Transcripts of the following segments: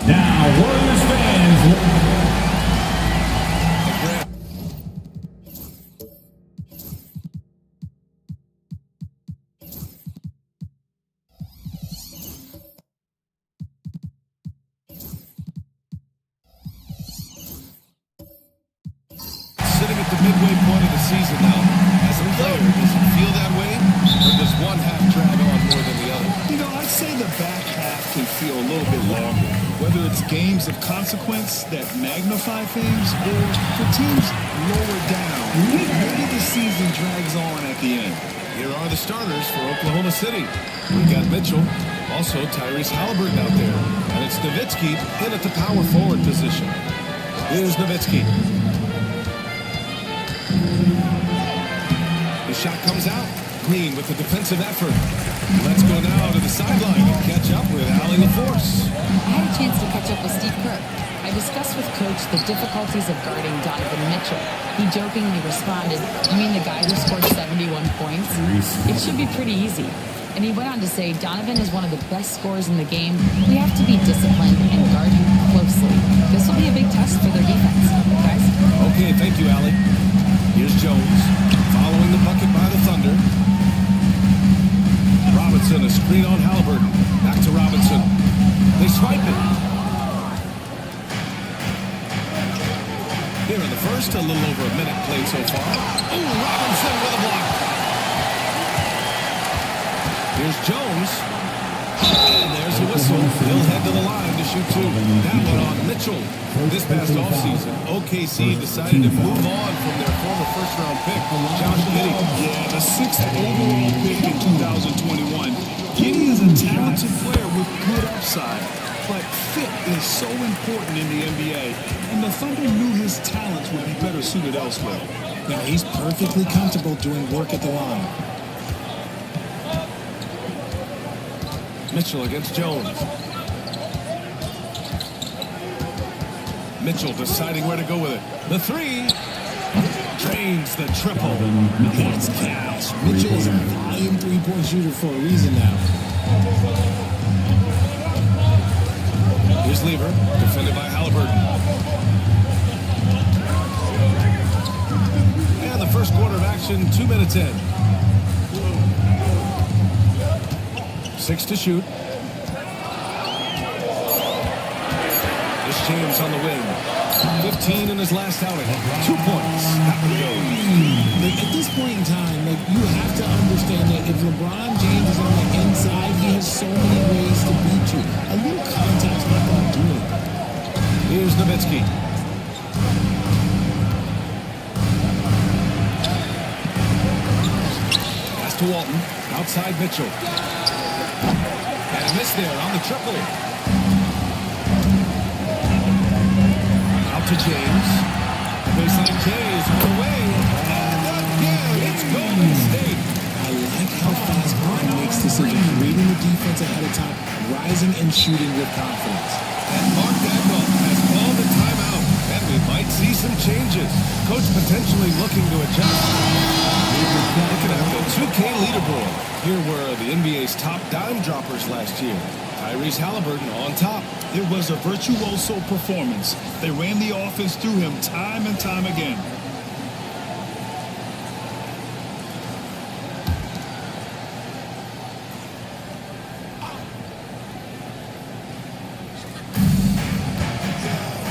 Now, Warriors fans. Sitting at the midway point of the season now, as a player, does it feel that way, or does one half drag on more than the other? You know, I'd say the back half can feel a little bit longer, whether it's games of consequence that magnify things or for teams lower down. Maybe the season drags on at the end. Here are the starters for Oklahoma City. We've got Mitchell, also Tyrese Halliburton out there, and it's Nowitzki in at the power forward position. Here's Nowitzki. The shot comes out. Green with the defensive effort. Let's go now to the sideline and catch up with Allie LaForce. I had a chance to catch up with Steve Kerr. I discussed with Coach the difficulties of guarding Donovan Mitchell. He jokingly responded, "You mean the guy who scored 71 points? It should be pretty easy." And he went on to say, "Donovan is one of the best scorers in the game. We have to be disciplined and guard him closely. This will be a big test for their defense." Guys? Okay, thank you, Allie. Here's Jones, following the bucket by the Thunder. Robinson, a screen on Halliburton. Back to Robinson. They swipe it. Here in the first, a little over a minute played so far. Ooh, Robinson with a block. Here's Jones. And there's a whistle. He'll head to the line to shoot two. That one on Mitchell. This past offseason, OKC decided to move on from their former first-round pick, Josh Giddey. Yeah, the 6th overall pick in 2021. Giddey is a talented player with good upside, but fit is so important in the NBA, and the Thunder knew his talents would be better suited elsewhere. Now, he's perfectly comfortable doing work at the line. Mitchell against Jones. Mitchell deciding where to go with it. The three. Drains the triple. That's cash. Mitchell is a volume three-point shooter for a reason now. Here's Lever, defended by Halliburton. And the first quarter of action, 2 minutes in. 6 to shoot. Here's James on the wing. 15 in his last outing. 2 points. That one goes. At this point in time, you have to understand that if LeBron James is on the inside, he has so many ways to beat you. A little contact's not going to do it. Here's Nowitzki. Pass to Walton. Outside Mitchell. And a miss there on the triple. Out to James. Baseline K is on the way. And again, it's Golden State. I like how fast Bron makes decisions, reading the defense ahead of time, rising and shooting with confidence. And Mark Dagnall has called a timeout. And we might see some changes. Coach potentially looking to adjust. Looking at the 2K leaderboard. Here were the NBA's top dime droppers last year. Tyrese Halliburton on top. It was a virtuoso performance. They ran the offense through him time and time again.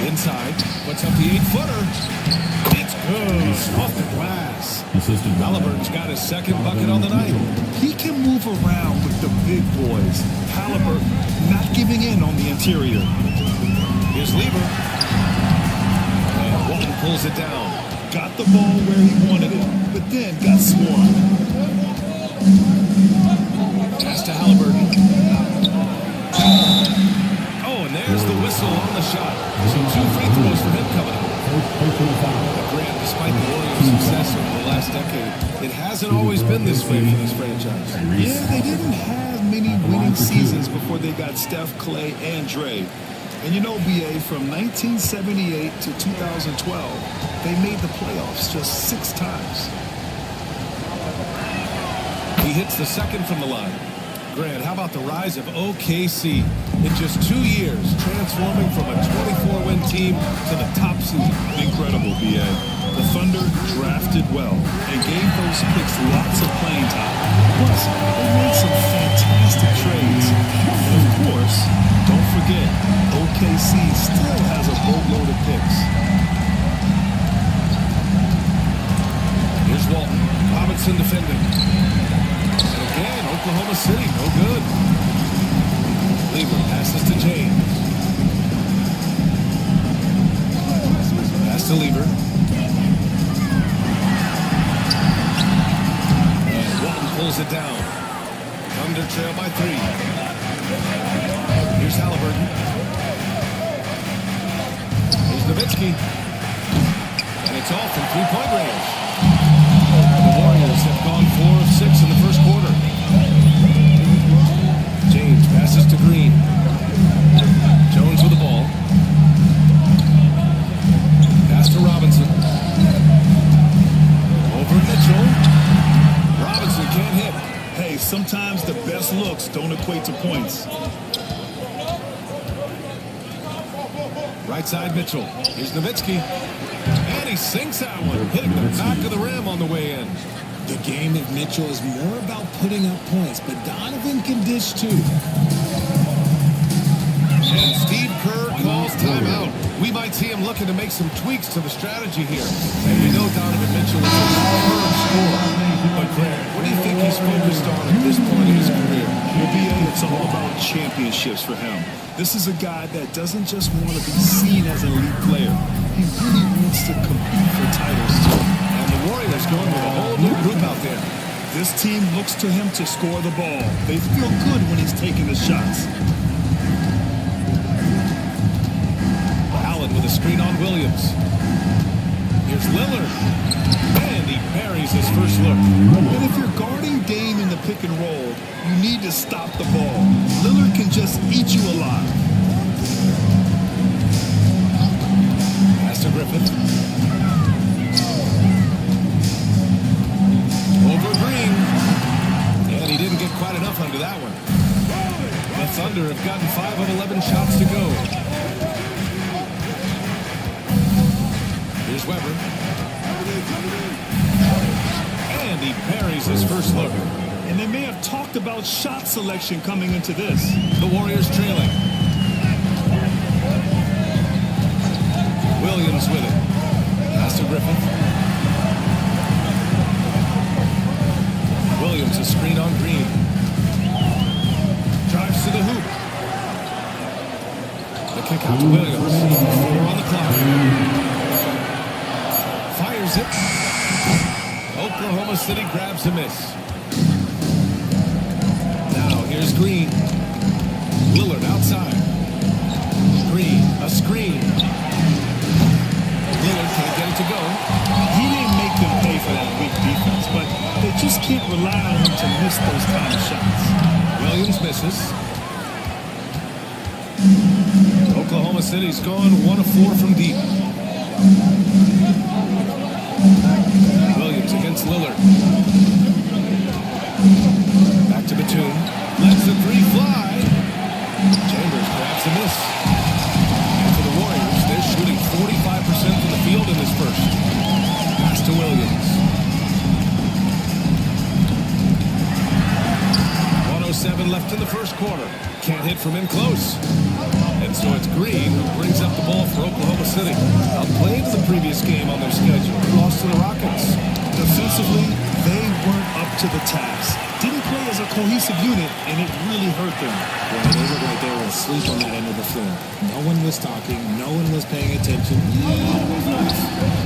Inside, puts up the 8-footer. It's good. Off the glass. Halliburton's got his second bucket on the night. He can move around with the big boys. Halliburton not giving in on the interior. Here's Lever. And Walton pulls it down. Got the ball where he wanted it, but then got swarmed. Pass to Halliburton. Oh, and there's the whistle on the shot. So 2 free throws for him coming up. Grant, despite the Warriors' success over the last decade, it hasn't always been this way for this franchise. Yeah, they didn't have many winning seasons before they got Steph, Clay, and Dre. And you know, BA, from 1978 to 2012, they made the playoffs just 6 times. He hits the second from the line. Grant, how about the rise of OKC in just 2 years, transforming from a 24-win team to the top seed? Incredible, BA. The Thunder drafted well and gave those picks lots of playing time. Plus, they made some fantastic trades. And of course, don't forget, OKC still has a boatload of picks. Here's Walton. Robinson defending. And again, Oklahoma City, no good. Lever passes to James. Pass to Lever. And Walton pulls it down. Thunder trail by 3. Here's Halliburton. Here's Nowitzki. And it's all from 3-point range. The Warriors have gone 4 of 6 in the first quarter. James passes to Green. Jones with the ball. Pass to Robinson. Over Mitchell. Robinson can't hit. Hey, sometimes the best looks don't equate to points. Right side Mitchell. Here's Nowitzki. And he sinks that one, hitting the back of the rim on the way in. The game of Mitchell is more about putting up points, but Donovan can dish too. And Steve Kerr calls timeout. We might see him looking to make some tweaks to the strategy here. And we know Donovan Mitchell is a superb scorer. But Grant, what do you think he's focused on at this point in his career? BA, it's all about championships for him. This is a guy that doesn't just want to be seen as an elite player. He really wants to compete for titles too. And the Warriors going with a whole new group out there. This team looks to him to score the ball. They feel good when he's taking the shots. Allen with a screen on Williams. Here's Lillard. And he buries his first look. And if you're guarding Dame in the pick and roll, you need to stop the ball. Lillard can just eat you alive. Pass to Griffin. Over Green. And he didn't get quite enough under that one. The Thunder have gotten 5 of 11 shots to go. Here's Weber. And he buries his first look. And they may have talked about shot selection coming into this. The Warriors trailing. Williams with it. Pass to Griffin. Williams a screen on Green. Drives to the hoop. The kick out to Williams. 4 on the clock. Fires it. Oklahoma City grabs a miss. Now here's Green. Lillard outside. Green, a screen. Lillard can't get it to go. He didn't make them pay for that weak defense, but they just can't rely on him to miss those kind of shots. Williams misses. Oklahoma City's gone 1 of 4 from deep. Williams against Lillard. Back to Batum. Lets the 3 fly. Chambers grabs a miss. And for the Warriors, they're shooting 45% from the field in this first. Pass to Williams. 1:07 left in the first quarter. Can't hit from in close. And so it's Green who brings up the ball for Oklahoma City. Outplayed the previous game on their schedule. Lost to the Rockets. Defensively, they weren't up to the task. Didn't play as a cohesive unit, and it really hurt them. Well, they looked like they were asleep on that end of the floor. No one was talking. No one was paying attention.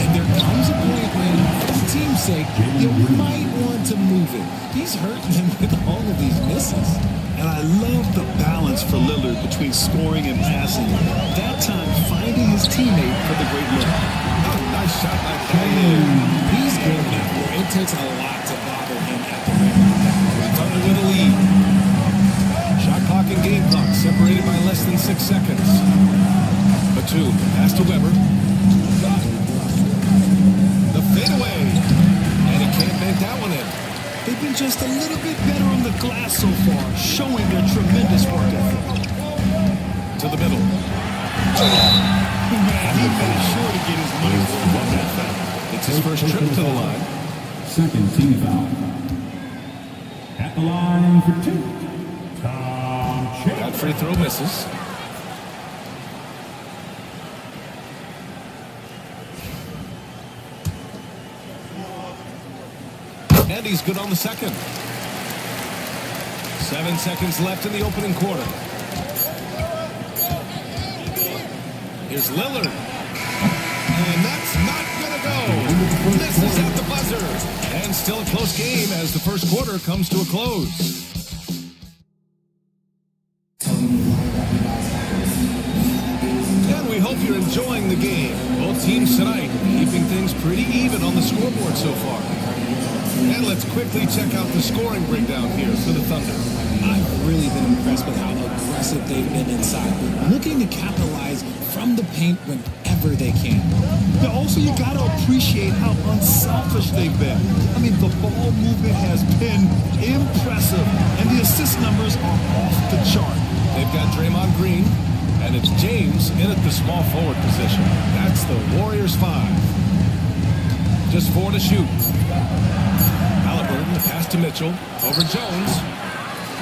And there comes a point when, for the team's sake, you might want to move it. He's hurting them with all of these misses. And I love the balance for Lillard between scoring and passing. That time, finding his teammate for the great look. Oh, nice shot like that. He's good enough where it takes a lot to bother him at the rim. Thunder with a lead. Shot clock and game clock separated by less than 6 seconds. Batum, pass to Weber. The fadeaway. And he can't bank that one in. They've been just a little bit better on the glass so far, showing their tremendous work ethic. To the middle. Man, he made sure to get his money's worth on that foul. It's his first trip to the line. Second team foul. At the line for 2. Tom Chambers. That free throw misses. And he's good on the second. 7 seconds left in the opening quarter. Here's Lillard. And that's not going to go. This is at the buzzer. And still a close game as the first quarter comes to a close. And we hope you're enjoying the game. Both teams tonight keeping things pretty even on the scoreboard so far. And let's quickly check out the scoring breakdown here for the Thunder. I've really been impressed with how aggressive they've been inside, looking to capitalize from the paint whenever they can. But also, you got to appreciate how unselfish they've been. I mean, the ball movement has been impressive, and the assist numbers are off the chart. They've got Draymond Green, and it's James in at the small forward position. That's the Warriors 5. Just 4 to shoot. Halliburton, the pass to Mitchell. Over Jones.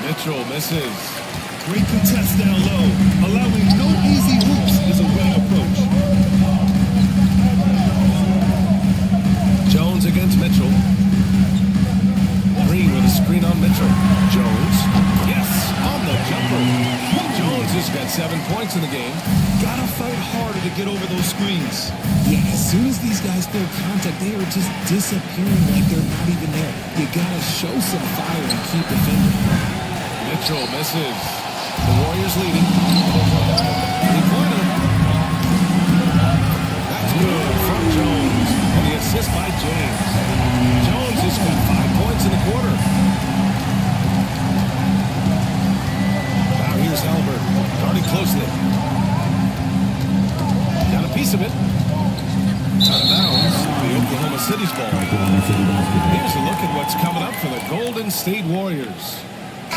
Mitchell misses. Great contest down low. Allowing no easy hoops is a winning approach. Jones against Mitchell. Green with a screen on Mitchell. Jones. Yes. to get over those screens. Yeah, as soon as these guys feel contact, they are just disappearing like they're not even there. You gotta show some fire and keep defending. Mitchell misses. The Warriors leading. Three-pointer. That's good from Jones. And the assist by James. Jones has got 5 points in the quarter. Now here's Halliburton, guarding closely. Got a piece of it. Out of bounds. The Oklahoma City's ball. Here's a look at what's coming up for the Golden State Warriors.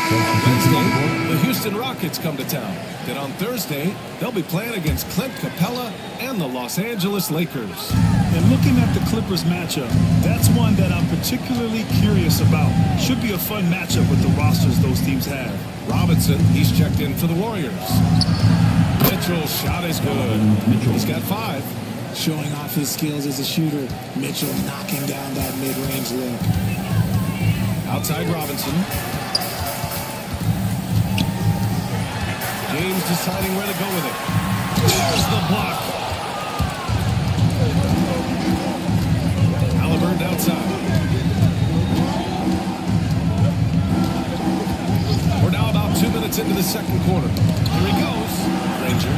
Wednesday, the Houston Rockets come to town. Then on Thursday, they'll be playing against Clint Capella and the Los Angeles Lakers. And looking at the Clippers matchup, that's one that I'm particularly curious about. Should be a fun matchup with the rosters those teams have. Robinson, he's checked in for the Warriors. Mitchell's shot is good. He's got 5. Showing off his skills as a shooter. Mitchell knocking down that mid-range look. Outside Robinson. James deciding where to go with it. There's the block. Halliburton outside. We're now about 2 minutes into the second quarter. Here he goes. Ranger.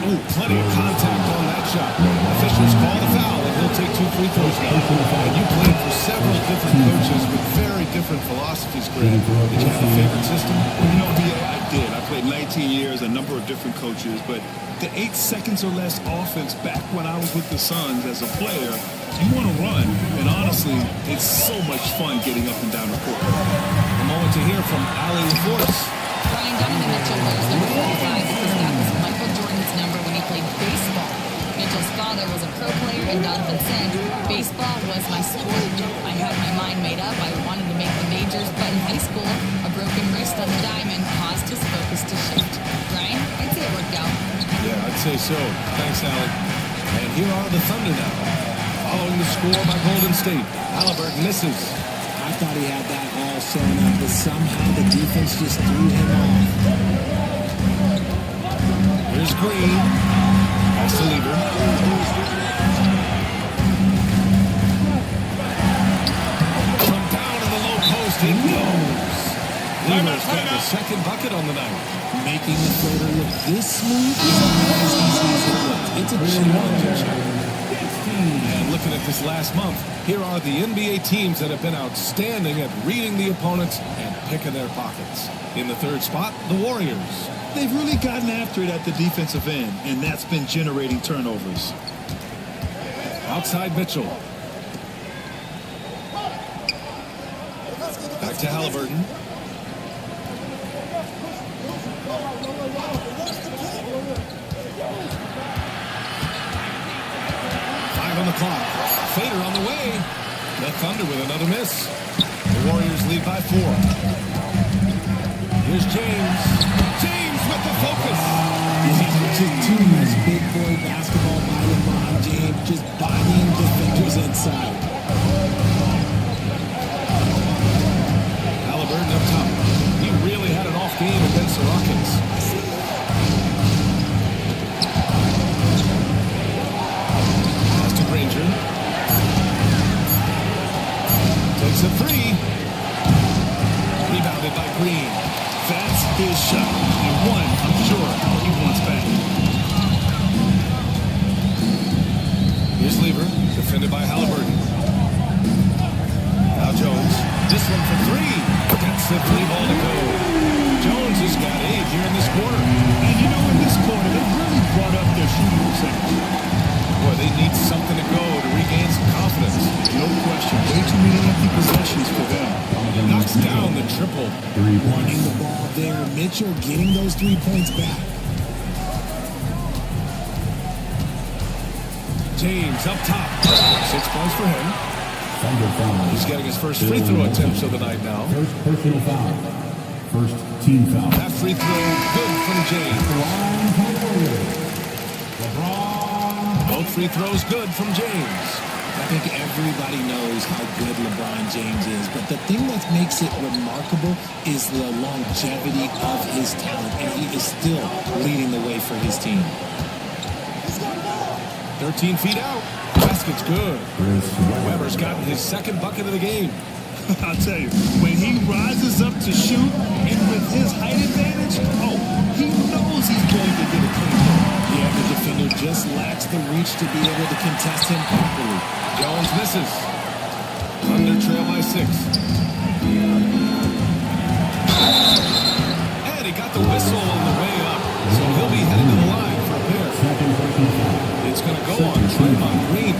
Ooh, plenty of contact on that shot. Officials call the foul, and he'll take 2 free throws now. And you played for several different coaches with very different philosophies, Greg. Did you have a favorite system? Well, you know, I did. I played 19 years, a number of different coaches, but the 8 seconds or less offense back when I was with the Suns as a player, you want to run, and honestly, it's so much fun getting up and down the court. A moment to hear from Ali Force. Brian Donovan Mitchell wears number 45 because that was Michael Jordan's number when he played baseball. Mitchell's father was a pro player, and Donovan said, baseball was my sport. I had my mind made up. I wanted to make the majors, but in high school, a broken wrist on the diamond caused his focus to shift. Brian, I'd say it worked out. Yeah, I'd say so. Thanks, Ali. And here are the Thunder now. Following the score by Golden State, Halliburton misses. I thought he had that all sewn up, but somehow the defense just threw him off. Here's Green. Pass to Lieber. From down in the low post, it goes. Lieber's got the second bucket on the night. Making the floater look this smooth is not as easy as it looked. It's a challenge. And looking at this last month, here are the NBA teams that have been outstanding at reading the opponents and picking their pockets. In the third spot, the Warriors. They've really gotten after it at the defensive end, and that's been generating turnovers. Outside Mitchell. Back to Halliburton. On the clock. Fader on the way. The Thunder with another miss. The Warriors lead by 4. Here's James. James with the focus. Just too much big boy basketball by LeBron James, just bodying defenders inside. Halliburton up top. He really had an off game against the Rockets. Ranger takes a 3. Rebounded by Green. That's his shot, and one, I'm sure, he wants back. Here's Lieber, defended by Halliburton. Now Jones. This one for 3. That's the 3-ball to go. Jones has got 8 here in this quarter. And you know, in this quarter, they really brought up their shooting percentage. Boy, they need something to go to regain some confidence. No question. Way too many empty possessions for them. Knocks down the triple. Running the ball there. Mitchell getting those 3 points back. James up top. 6 points for him. He's getting his first free throw attempts of the night now. First personal foul. First team foul. That free throw good from James. LeBron. Both free throws good from James. I think everybody knows how good LeBron James is, but the thing that makes it remarkable is the longevity of his talent, and he is still leading the way for his team. 13 feet out. Basket's good. Weber's gotten his second bucket of the game. I'll tell you, when he rises up to shoot, and with his height advantage, he knows he's going to get a clean ball. Yeah, the defender just lacks the reach to be able to contest him properly. Jones misses. Thunder trail by 6. And he got the whistle on the way up, so he'll be headed to the line for a pair. It's going to go on Draymond Green.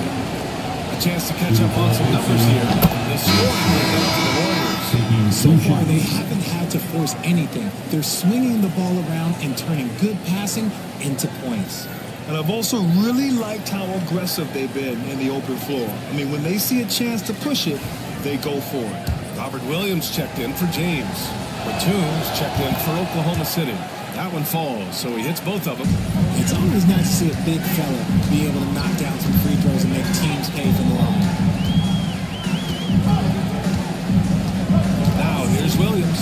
A chance to catch up on some numbers here. The scoring will get up to the Warriors. So far, they haven't had to force anything. They're swinging the ball around and turning good passing into points. And I've also really liked how aggressive they've been in the open floor. I mean, when they see a chance to push it, they go for it. Robert Williams checked in for James. Batum's checked in for Oklahoma City. That one falls, so he hits both of them. It's always nice to see a big fella be able to knock down some free throws and make teams pay for the line. Now here's Williams.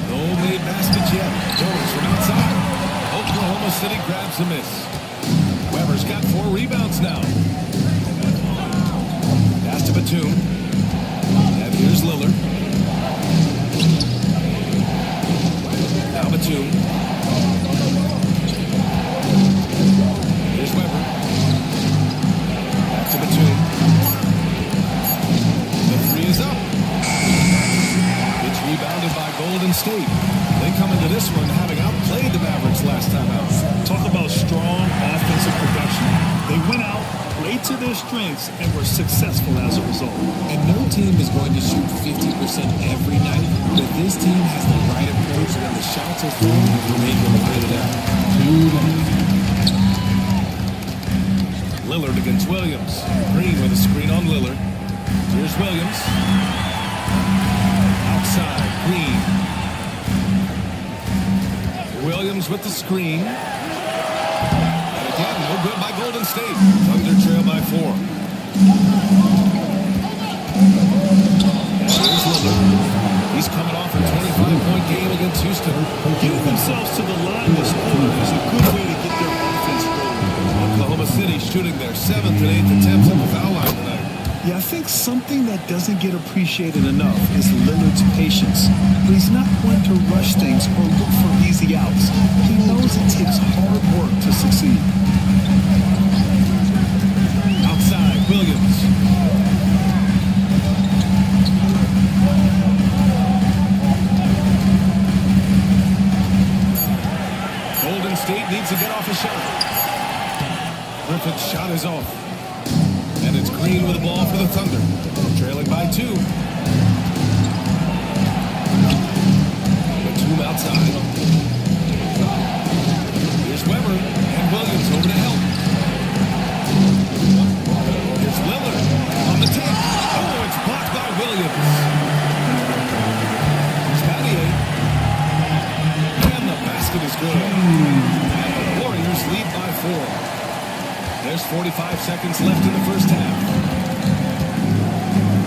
No made baskets yet. Jones from outside. Oklahoma City grabs the miss. Weber's got 4 rebounds now. Pass to Batum. And here's Lillard. Now Batum. Here's Weber. Back to Batum. The 3 is up. It's rebounded by Golden State. They come into this one having outplayed the Mavericks last time out. Talk about strong offensive production. They went out, played to their strengths, and were successful as a result. And no team is going to shoot 50% every night, but this team has the right approach when the shots are thrown, they can hit it out. Lillard against Williams. Green with a screen on Lillard. Here's Williams. Outside, Green. Williams with the screen. And again, no good by Golden State. Thunder trail by 4. And here's Lillard. He's coming off a 25-point game against Houston. Getting themselves to the line to score is a good way to get their offense rolling. Oklahoma City shooting their 7th and 8th attempts at the foul line tonight. Yeah, I think something that doesn't get appreciated enough is Lillard's patience. But he's not one to rush things or look for easy outs. He knows it takes hard work to succeed. Outside, Williams. Golden State needs to get off a shot. Griffith's shot is off. And it's Green with the ball for the Thunder. Trailing by 2. Batum outside. Here's Weber and Williams over to help. Here's Lillard on the take. Oh, it's blocked by Williams. Here's Battier. And the basket is good. And the Warriors lead by 4. There's 45 seconds left in the first half.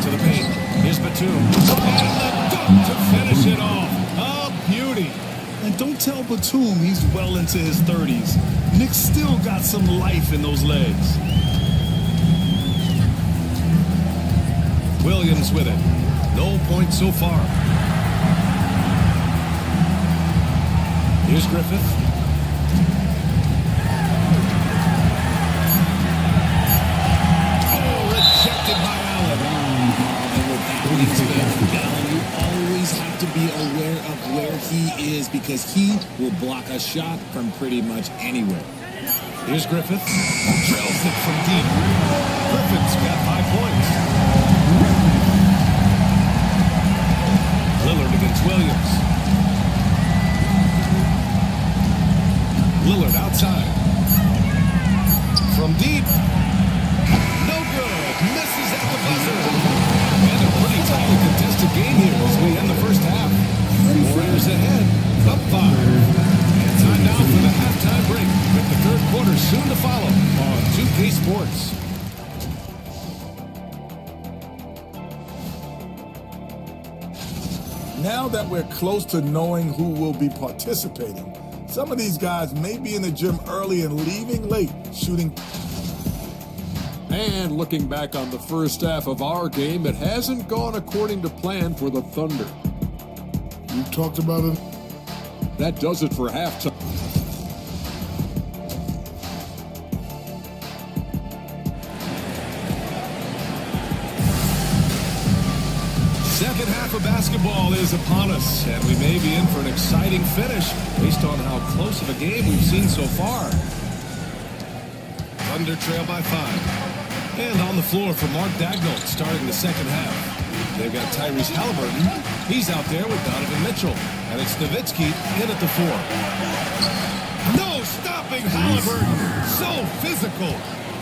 To the paint. Here's Batum. And the dunk to finish it off. A beauty. And don't tell Batum he's well into his 30s. Nick's still got some life in those legs. Williams with it. No points so far. Here's Griffith. You always have to be aware of where he is because he will block a shot from pretty much anywhere. Here's Griffith. Trails it from deep. Griffith's got 5 points. Lillard against Williams. Lillard outside. From deep. No good. Misses at the buzzer. And a pretty tightly contested game here as we end the first half. Warriors ahead, up 5. And time now for the halftime break with the third quarter soon to follow on 2K Sports. Now that we're close to knowing who will be participating, some of these guys may be in the gym early and leaving late, shooting. And looking back on the first half of our game, it hasn't gone according to plan for the Thunder. You talked about it. That does it for halftime. Second half of basketball is upon us, and we may be in for an exciting finish based on how close of a game we've seen so far. Thunder trail by 5. And on the floor for Mark Daigneault starting the second half. They've got Tyrese Halliburton. He's out there with Donovan Mitchell. And it's Nowitzki in at the 4. No stopping Halliburton. So physical.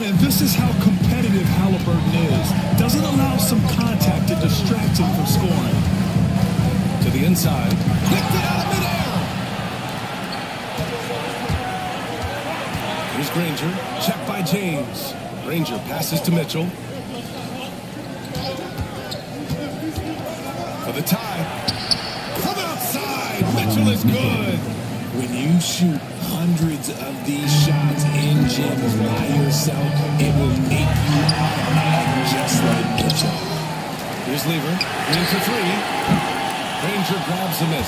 And this is how competitive Halliburton is. Doesn't allow some contact to distract him from scoring. To the inside. Licked it out of midair. Here's Granger. Check by James. Granger passes to Mitchell. For the tie. From outside. Mitchell is good. When you shoot hundreds of these shots in gyms by yourself, it will make you automatic just like Mitchell. Here's Lever. In for 3. Granger grabs a miss.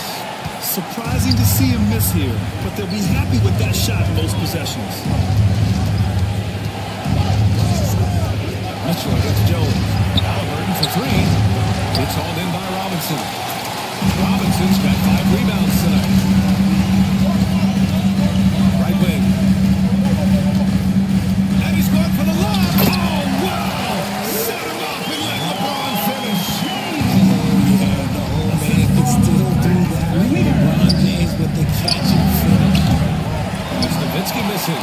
Surprising to see him miss here, but they'll be happy with that shot most possessions. Mitchell against Jones. Halliburton for 3. It's hauled in by Robinson. Robinson's got 5 rebounds tonight. Right wing. And he's going for the lob. Oh, wow! Set him up and let LeBron finish. Yeah, the whole man can still do that. LeBron James with the catch and finish. It's Nowitzki missing.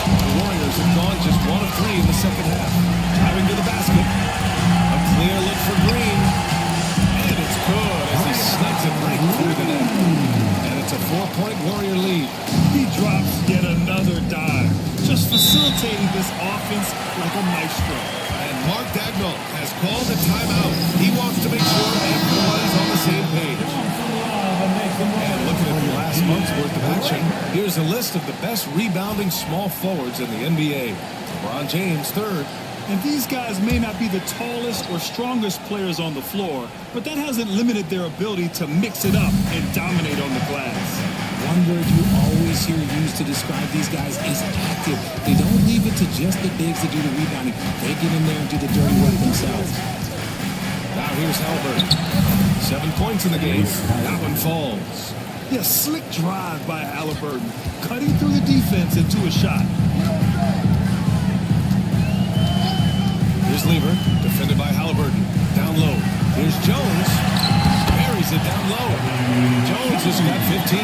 The Warriors have gone just 1 of 3 in the second half. Driving to the basket. A clear look for Green. And it's good as he snugs it right through the net. And it's a 4-point Warrior lead. He drops yet another dive, just facilitating this offense like a maestro. And Mark Daigneault has called a timeout. He wants to make sure everyone is on the same page. And looking at the last month's worth of action, here's a list of the best rebounding small forwards in the NBA. LeBron James, 3rd. And these guys may not be the tallest or strongest players on the floor, but that hasn't limited their ability to mix it up and dominate on the glass. One word you always hear used to describe these guys is active. They don't leave it to just the bigs to do the rebounding. They get in there and do the dirty work themselves. Now here's Halliburton. 7 points in the game. That one falls. Yeah, slick drive by Halliburton, cutting through the defense into a shot. Here's Lever, defended by Halliburton. Down low. Here's Jones. Buries it down low. Jones has got 15.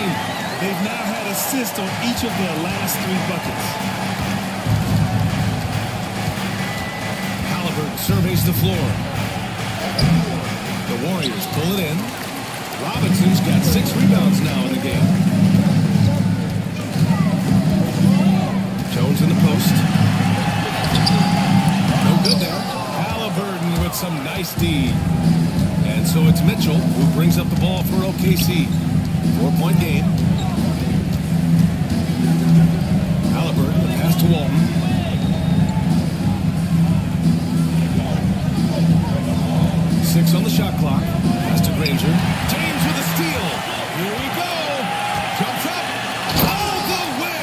They've now had assists on each of their last 3 buckets. Halliburton surveys the floor. The Warriors pull it in. Robinson's got 6 rebounds now in the game. Jones in the post. No good there. Halliburton with some nice D. And so it's Mitchell who brings up the ball for OKC. 4-point game. Halliburton, the pass to Walton. Six on the shot clock. Pass to Granger. James with a steal. Here we go. Jumps up. All the way.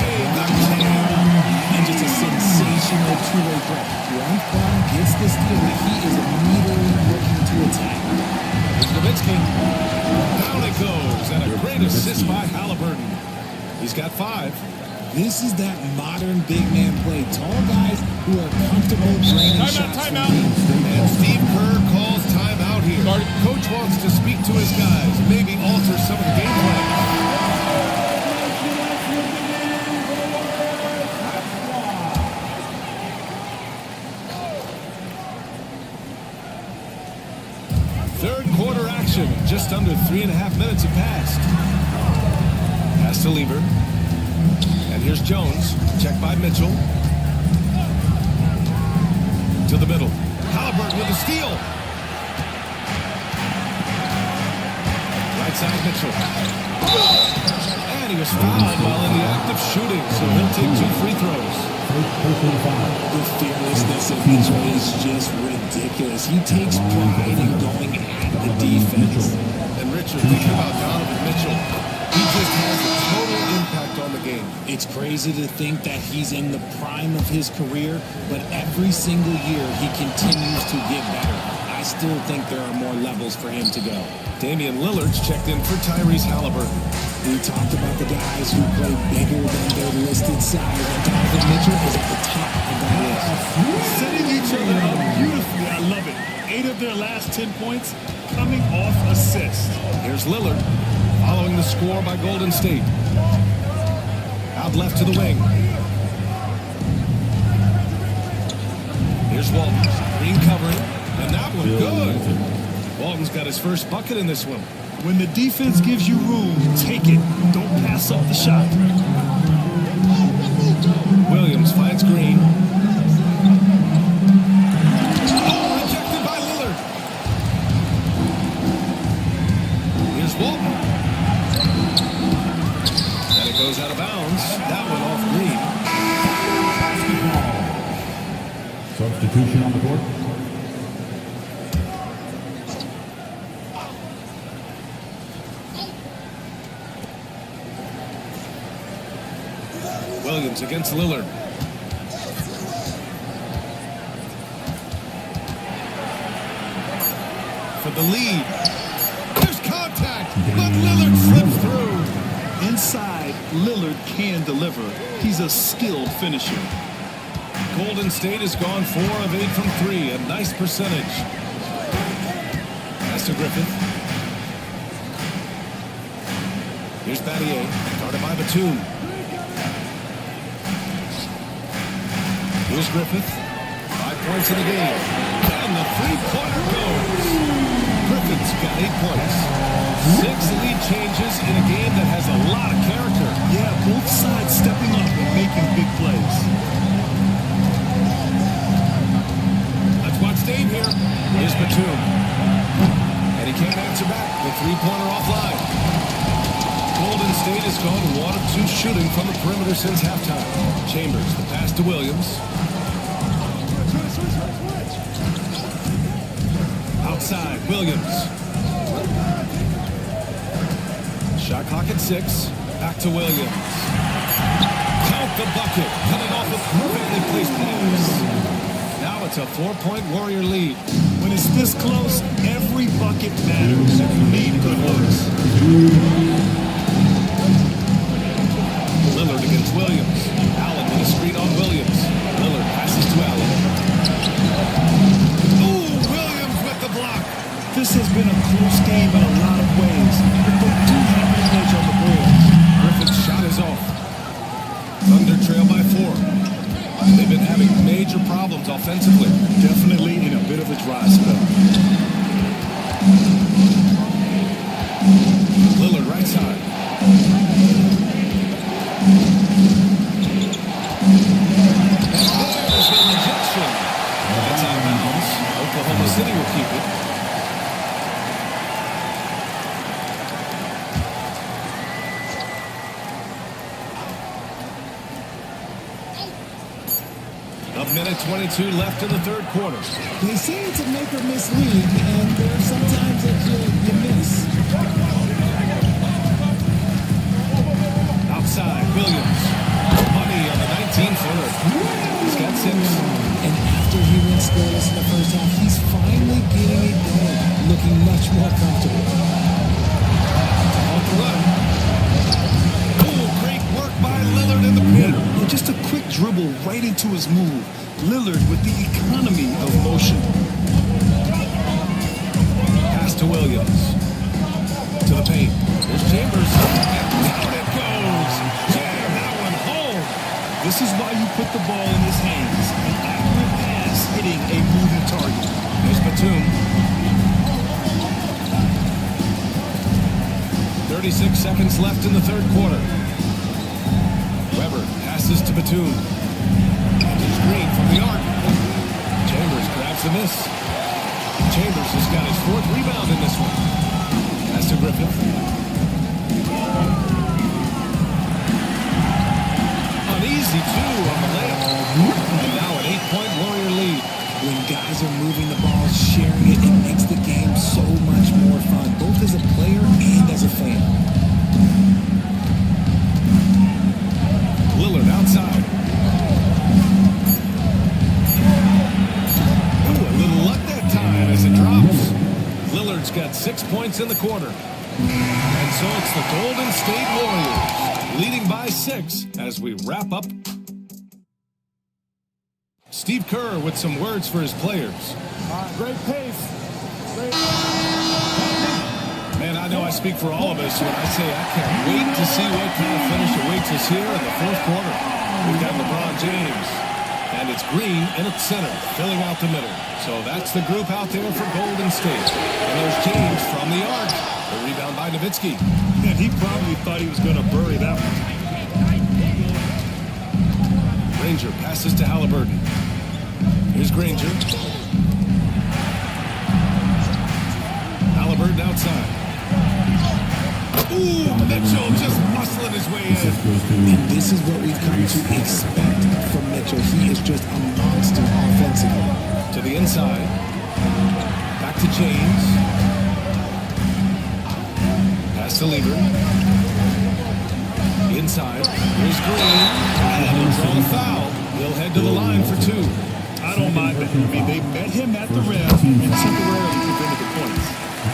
And just a sensational two-way play. Once Brown gets the steal, he is immediately looking to attack. Here's Nowitzki. Down it goes. And a great assist by Halliburton. He's got 5. This is that modern big man play. Tall guys who are comfortable draining shots. Timeout. And Steve Kerr calls timeout here. Coach wants to speak to his guys. Maybe alter some of the game plan. Third quarter action. Just under 3.5 minutes have passed. Pass to Lever. And here's Jones. Checked by Mitchell. To the middle. Halliburton with a steal. Right side, Mitchell. And he was fouled while in the act of shooting, so he'll take 2 free throws. The fearlessness of Mitchell is just ridiculous. He takes pride in going at the defense. And Richard, thinking about Donovan Mitchell, he just has a total impact on the game. It's crazy to think that he's in the prime of his career, but every single year he continues to get better. I still think there are more levels for him to go. Damian Lillard's checked in for Tyrese Halliburton. We talked about the guys who play bigger than their listed size, and Donovan Mitchell is at the top of that list. Setting each other up beautifully. I love it. 8 of their last 10 points coming off assists. Here's Lillard, following the score by Golden State. Out left to the wing. Here's Walton. Green covering. And that one good. Walton's got his first bucket in this one. When the defense gives you room, take it. Don't pass up the shot. Williams finds Green. Oh, rejected by Lillard. Here's Walton. And it goes out of bounds. That one off Green. Substitution on the court. Williams against Lillard. For the lead. There's contact, but Lillard slips through. Inside, Lillard can deliver. He's a skilled finisher. Golden State has gone 4 of 8 from 3, a nice percentage. Pass to Griffith. Here's Battier, guarded by Batum. Here's Griffith. 5 points in the game. And the three-pointer goes. Griffith's got 8 points. 6 lead changes in a game that has a lot of character. Yeah, both sides stepping up and making big plays. Let's watch Dame here. Here's Batum. And he can't answer back. The three-pointer offline. Golden State has gone 1 of 2 shooting from the perimeter since halftime. Chambers, the pass to Williams. Outside, Williams. Shot clock at 6. Back to Williams. Count the bucket. Coming off a perfectly placed pass. Now it's a 4-point Warrior lead. When it's this close, every bucket matters. You need good looks. Lillard against Williams. Allen with a screen on Williams. Lillard passes to Allen. Ooh, Williams with the block. This has been a close game in a lot of ways, but they do have an edge on the boards. Griffith's shot is off. Thunder trail by 4. They've been having major problems offensively. Definitely in a bit of a dry spell. Lillard right side. There's the rejection. That's out of bounds. Oklahoma City will keep it. A minute 22 left in the third quarter. They say it's a make or miss league, and there are sometimes that you miss. Outside, Williams. Money on the 19-footer. He's got 6. And after he went scoreless in the first half, he's finally getting it going, looking much more comfortable. Off the run. Oh, great work by Lillard in the paint. Yeah, just a quick dribble right into his move. Lillard with the economy of motion. Pass to Williams. To the paint. There's Chambers. And down it goes. Jam that one home. This is why you put the ball in his hands. An accurate pass hitting a moving target. There's Batum. 36 seconds left in the third quarter. Weber passes to Batum. Here's Green from the arc. Chambers grabs the miss. Chambers has got his 4th rebound in this one. Pass to to Griffith. An easy two on the layup. And now an 8-point Warrior lead. When guys are moving the ball, sharing it, it makes the game so much more fun, both as a player and as a fan. Lillard outside. Ooh, a little luck that time as it drops. Lillard's got 6 points in the quarter. And so it's the Golden State Warriors leading by 6 as we wrap up. Steve Kerr with some words for his players. Great pace. Great. Man, I know I speak for all of us when I say I can't wait to see what kind of finish awaits us here in the fourth quarter. We've got LeBron James, and it's Green in at center, filling out the middle. So that's the group out there for Golden State. And there's James from the arc. The rebound by Nowitzki. And he probably thought he was going to bury that one. Granger passes to Halliburton. Here's Granger. Halliburton outside. Ooh, Mitchell just muscling his way in. And this is what we've come to expect from Mitchell. He is just a monster offensively. To the inside. Back to James. Pass to Lever. Inside. Here's Green. And he'll draw the foul. He'll head to the line for 2. I don't mind that. I mean, they met him at the rim and temporarily prevented the points.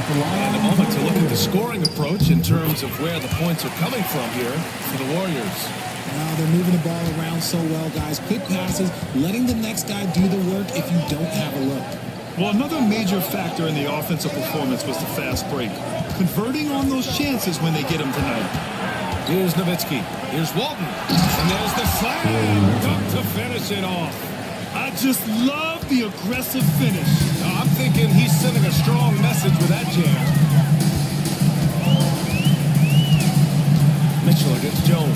And a moment to look at the scoring approach in terms of where the points are coming from here for the Warriors. Wow, they're moving the ball around so well, guys. Quick passes, letting the next guy do the work if you don't have a look. Well, another major factor in the offensive performance was the fast break. Converting on those chances when they get them tonight. Here's Nowitzki. Here's Walton. And there's the slam. Dunk to finish it off. I just love the aggressive finish. Now, I'm thinking he's sending a strong message with that jam. Mitchell against Jones.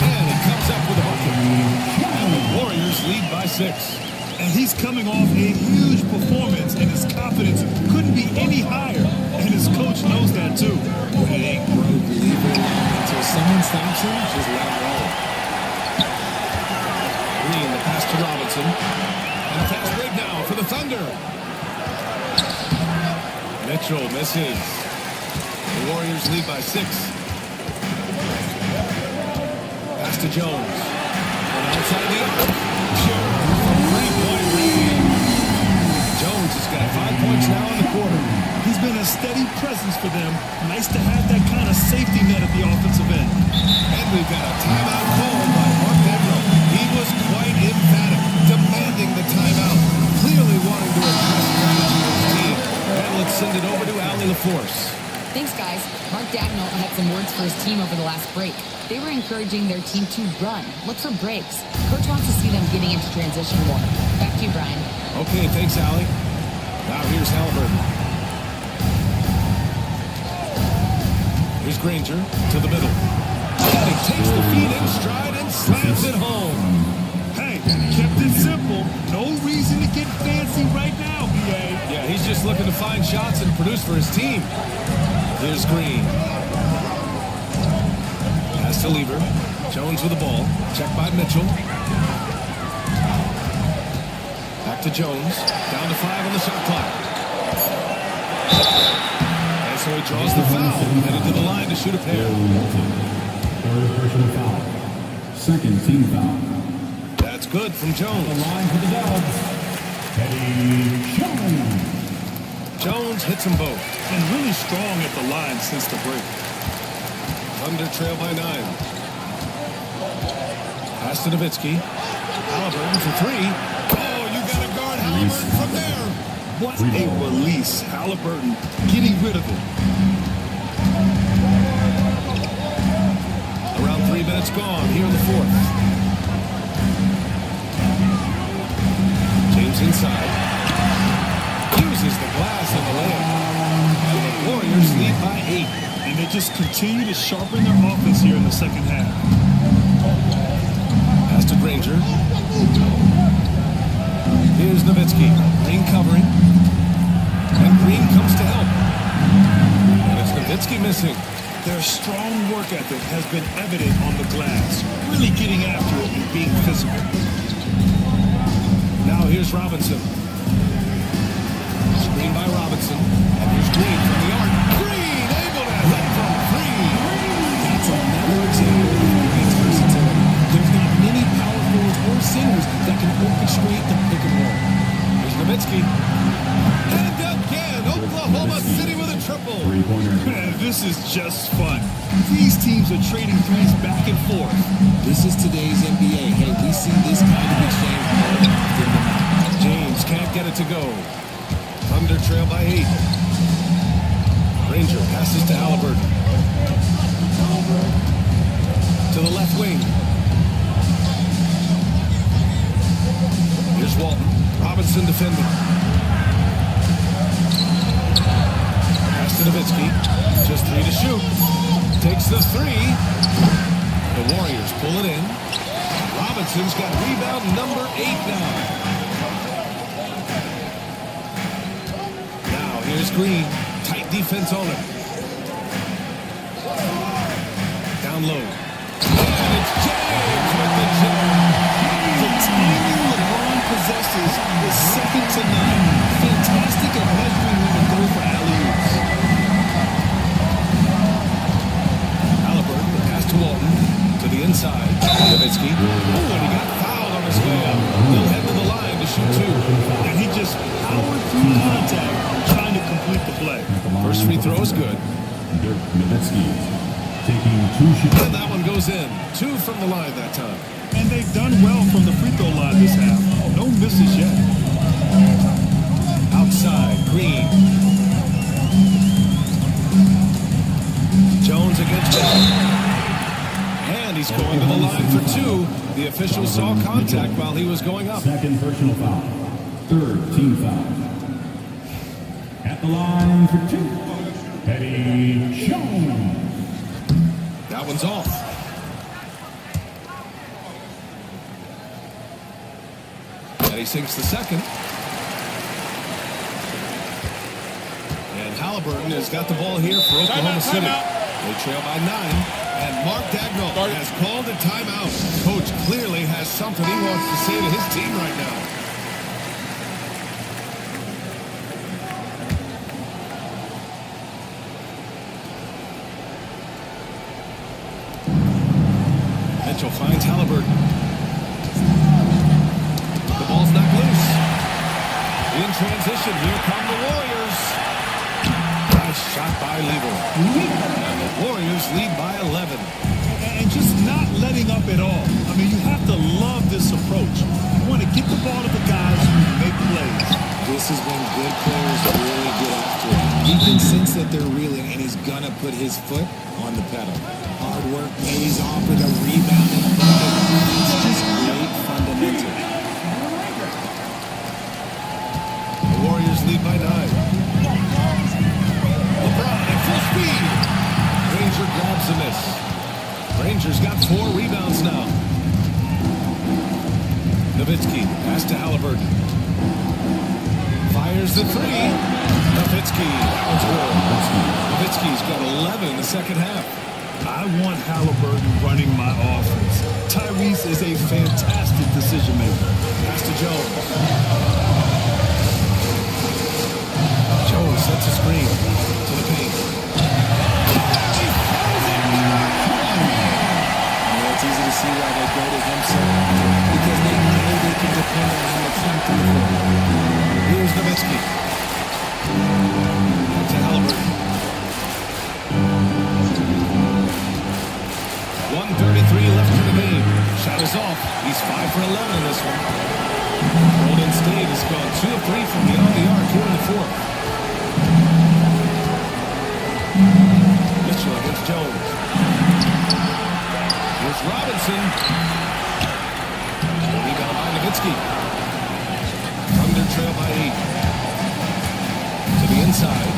And he comes up with a bucket. And the Warriors lead by 6. And he's coming off a huge performance, and his confidence couldn't be any higher. And his coach knows that, too. When it ain't broke, leave it alone. Until someone stops him, just let him roll. Green, the pass to Robinson. And a fast break now for the Thunder. Mitchell misses. The Warriors lead by 6. Pass to Jones. And outside the arc. Sure. From 3-point range. Jones has got 5 points now in the quarter. He's been a steady presence for them. Nice to have that kind of safety net at the offensive end. And we've got a timeout called by Mark Pedro. He was quite emphatic, demanding the timeout, clearly wanting to address strategy of his team. And let's send it over to Allie LaForce. Thanks, guys. Mark Dagnall had some words for his team over the last break. They were encouraging their team to run, look for breaks. Coach wants to see them getting into transition more. Back to you, Brian. Okay, thanks, Allie. Now here's Halliburton. Here's Granger to the middle. And he takes the feed in stride and slams it home. Hey, kept it simple. No reason to get fancy right now, BA. Yeah, he's just looking to find shots and produce for his team. Here's Green. Pass to Lever. Jones with the ball. Checked by Mitchell. Back to Jones. Down to 5 on the shot clock. And so he draws the foul. Headed to the line to shoot a pair. Third personal foul. Second team foul. That's good from Jones. The line for the Dubs. Eddie Jones. Jones hits them both. And really strong at the line since the break. Thunder trail by 9. Pass to Nowitzki. Halliburton for 3. Oh, you got to guard Halliburton from there. What a release. Halliburton getting rid of it. Around 3 minutes gone here in the fourth. James inside. Uses the glass on the layup. And the Warriors lead by 8. And they just continue to sharpen their offense here in the second half. Pass to Granger. Here's Nowitzki. Green covering. And Green comes to help. And it's Nowitzki missing. Their strong work ethic has been evident on the glass, really getting after it and being physical. Now here's Robinson. Screen by Robinson. And here's Green from the arc. Green able to hit from three. That's another example of Green's versatility. There's not many power forwards or centers that can orchestrate the pick and roll. Here's Nowitzki. And again, Oklahoma City with a triple. Three-pointer. Man, this is just fun. These teams are trading threes back and forth. This is today's NBA. Hey, we see this kind of exchange more often than not. James can't get it to go. Thunder trail by 8. Ranger passes to Halliburton. To the left wing. Here's Walton. Robinson defending. Pass to Nowitzki. Just 3 to shoot. Takes the 3. The Warriors pull it in. Robinson's got rebound number 8 now. Now here's Green. Tight defense on him. Down low. And it's James with the jam. The timing LeBron possesses is second to none. Fantastic at measuring when to go for alley-oops. Halliburton, the pass to Walton. To the inside. Nowitzki. Oh, and he got fouled on his way up. He'll head to the line to shoot 2. And he just powered through contact, trying to complete the play. First free throw is good. Dirk Nowitzki taking 2 shots. And that one goes in. 2 from the line that time. And they've done well from the free throw line this half. No misses yet. Outside, Green. Jones against Bell. And he's going to the line for 2. The official saw contact while he was going up. Second personal foul. Third team foul. At the line for 2. Eddie Jones. That one's off. And he sinks the second. And Halliburton has got the ball here for Oklahoma City. They trail by 9. And Mark Dagnall has called a timeout. Coach clearly has something he wants to say to his team right now. Mitchell finds Halliburton. The ball's not loose. In transition, here come the Warriors. Nice shot by Lieber. And the Warriors lead by 11. And just not letting up at all. I mean, you have to love this approach. You want to get the ball to the guys who make plays. This is when good players really get after it. He can sense that they're reeling, and he's gonna put his foot on the pedal. Hard work pays off with a rebound and bucket. It's just great fundamentals. The Warriors lead by 9. LeBron at full speed. Ranger grabs the miss. Rangers got 4 rebounds now. Nowitzki, pass to Halliburton. Fires the 3. Nowitzki, that one's good. Nowitzki's got 11 in the second half. I want Halliburton running my offense. Tyrese is a fantastic decision maker. Pass to Jones. Jones sets a screen to the paint. It's easy to see why they go to him so often, because they know they can depend on him attempting the ball. Here's Nowitzki. To Halliburton. 1:33 left in the game. Shot is off. He's 5 for 11 in this one. Golden State has gone 2 of 3 from beyond the arc here in the 4th. Mitchell against Jones. Here's Robinson. Rebound by Nowitzki. Thunder trail by 8. To the inside.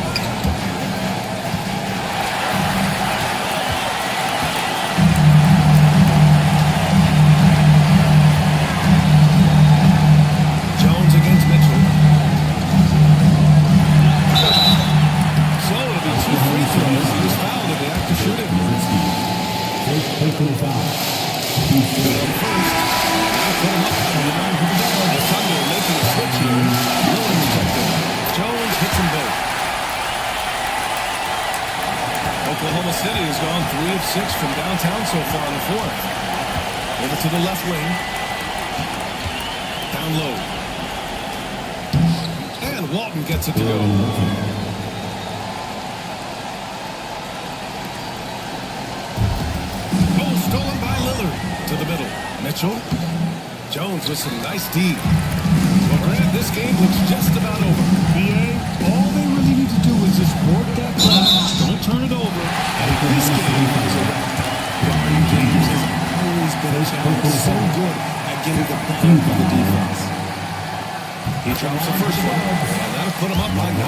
Jones against Mitchell. The Thunder making a switch here. Lillard rejected. Jones hits them both. Oklahoma City has gone 3 of 6 from downtown so far in the fourth. Over to the left wing. Down low. And Walton gets it to go. Oh, stolen by Lillard. To the middle. Mitchell. Jones with some nice D. Well, Grant, this game looks just about over. BA, all they really need to do is just work that clock. Don't turn it over. This game is a wrap. Brian James has always been a challenge. So good at getting the ball from the defense. He drops the first one, and that'll put him up by 9.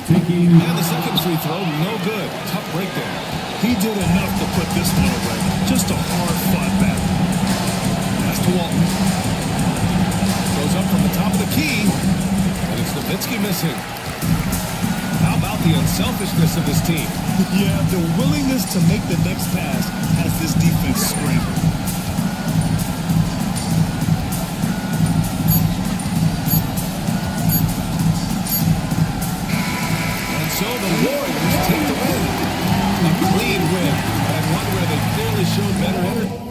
And the second free throw, no good. Tough break there. He did enough to put this one away. Just a hard-fought battle. Pass to Walton. Goes up from the top of the key, and it's Nowitzki missing. How about the unselfishness of this team? Yeah, the willingness to make the next pass has this defense scrambling. And so the Warriors take the win. A clean win, and one where they clearly showed better energy.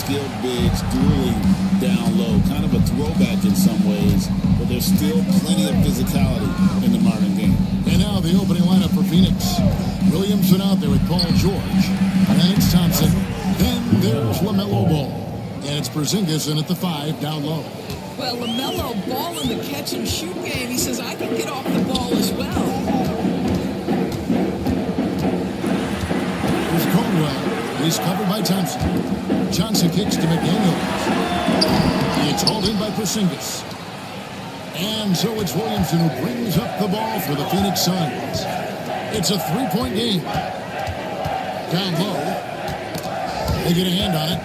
skilled bigs dueling down low. Kind of a throwback in some ways, but there's still plenty of physicality in the modern game. And now the opening lineup for Phoenix. Williamson out there with Paul George. And then it's Thompson. Then there's LaMelo Ball. And it's Porzingis in at the 5 down low. Well, LaMelo Ball in the catch-and-shoot game, he says, I can get off the ball as well. Here's Caldwell. He's covered by Thompson. Johnson kicks to McDaniels. It's hauled in by Porzingis. And so it's Williamson who brings up the ball for the Phoenix Suns. It's a three-point game. Down low. They get a hand on it.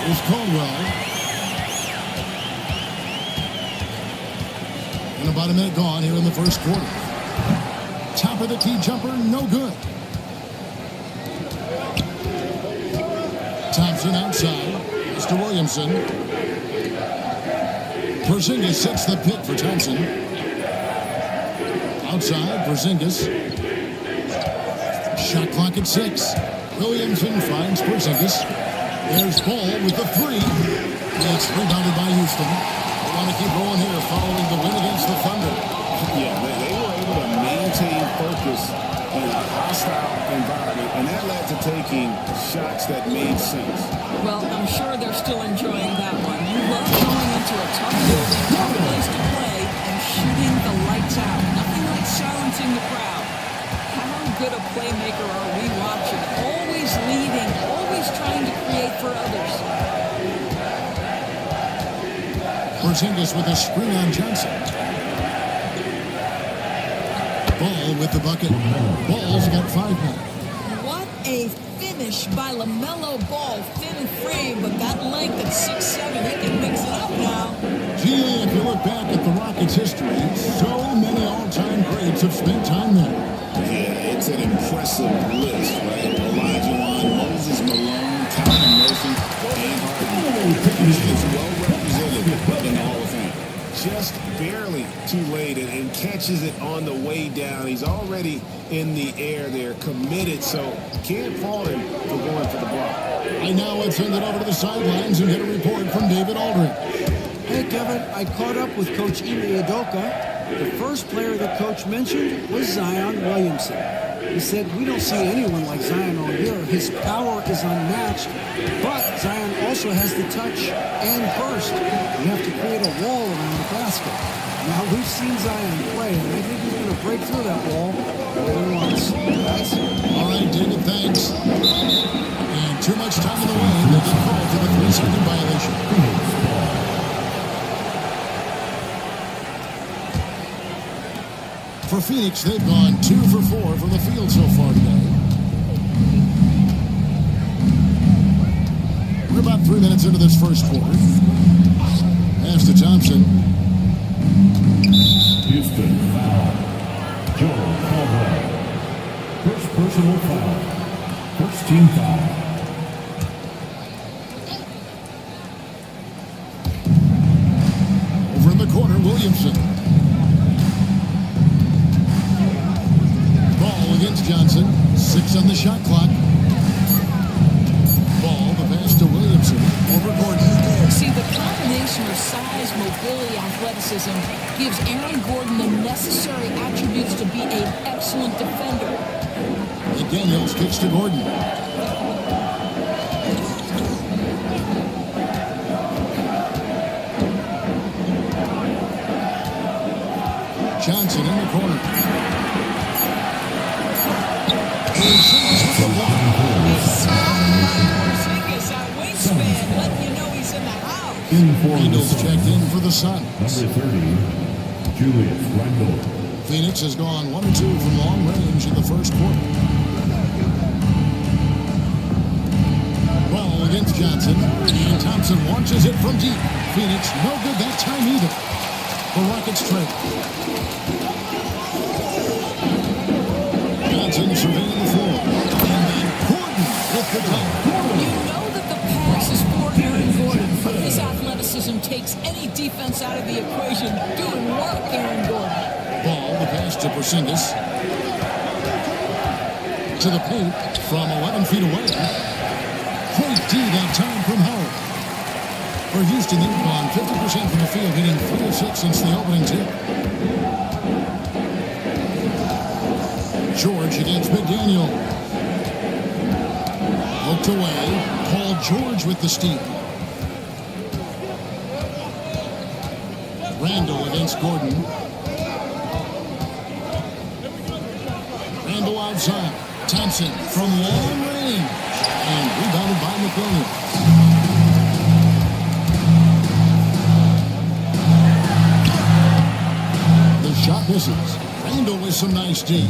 is Caldwell. And about a minute gone here in the first quarter. Top of the key jumper, no good. Thompson outside. Mr. Williamson. Porzingis sets the pick for Thompson. Outside, Porzingis. Shot clock at 6. Williamson finds Porzingis. There's Ball with the 3. It's rebounded by Houston. They want to keep going here following the win against the Thunder. Yeah, they were able to maintain focus in a hostile environment, and that led to taking shots that made sense. Well, I'm sure they're still enjoying that one. You love going into a tough building, tough place to play, and shooting the lights out. Nothing like silencing the crowd. How good a playmaker are we watching? Always leading, always trying to create for others. Porzingis with a screen on Johnson. Ball with the bucket. Ball's got 5 now. What a finish by LaMelo Ball. Thin frame, but that length at 6'7", he can mix it up now. Gee, if you look back at the Rockets' history, so many all-time greats have spent time there. Yeah, it's an impressive list, right? Olajuwon, Moses Malone, Calvin Murphy, and Harden. He's well represented in the Hall of Fame. Just barely too late and catches it on the way down. He's already in the air there, committed, so can't fault him for going for the block. And now let's send it over to the sidelines and get a report from David Aldridge. Hey, Kevin, I caught up with Coach Ime Udoka. The first player that Coach mentioned was Zion Williamson. He said, we don't see anyone like Zion all year. His power is unmatched, but Zion also has the touch and burst. You have to create a wall around the basket. Now, we've seen Zion play, and I think he's going to break through that wall more than once. Guys? All right, David, thanks. And too much time in the way. They get called for the 3-second violation. For Phoenix, they've gone 2 for 4 from the field so far today. We're about 3 minutes into this first quarter. Pass to Thompson. Houston foul. Joel Caldwell. First personal foul. First team foul. Over in the corner, Williamson. Ball against Johnson. 6 on the shot clock. Ball, the pass to Williamson. Over Gordon. See, the combination of size, mobility, athleticism gives Aaron Gordon the necessary attributes to be an excellent defender. McDaniels kicks to Gordon. Johnson in the corner. Porzingis with the block. Porzingis, that wingspan, letting you know he's in the house. Randall's checked in for the Suns. Number 30, Julius Randle. Phoenix has gone 1 or 2 from long range in the first quarter. Ball against Johnson. And Thompson launches it from deep. Phoenix no good that time either. The Rockets trail. Johnson surveying the floor. And then Gordon with the dunk. You know that the pass is for Aaron Gordon, but his athleticism takes any defense out of the equation. Doing work, Aaron Gordon. Ball, the pass to Porzingis. To the paint from 11 feet away. Great D that time from Howard. For Houston, they've gone 50% from the field, hitting 3 of 6 since the opening tip. George against McDaniel. Looked away. Paul George with the steal. Randall against Gordon. Randall outside. Thompson from long range. And rebounded by McDaniel. The shot misses. Randall with some nice D.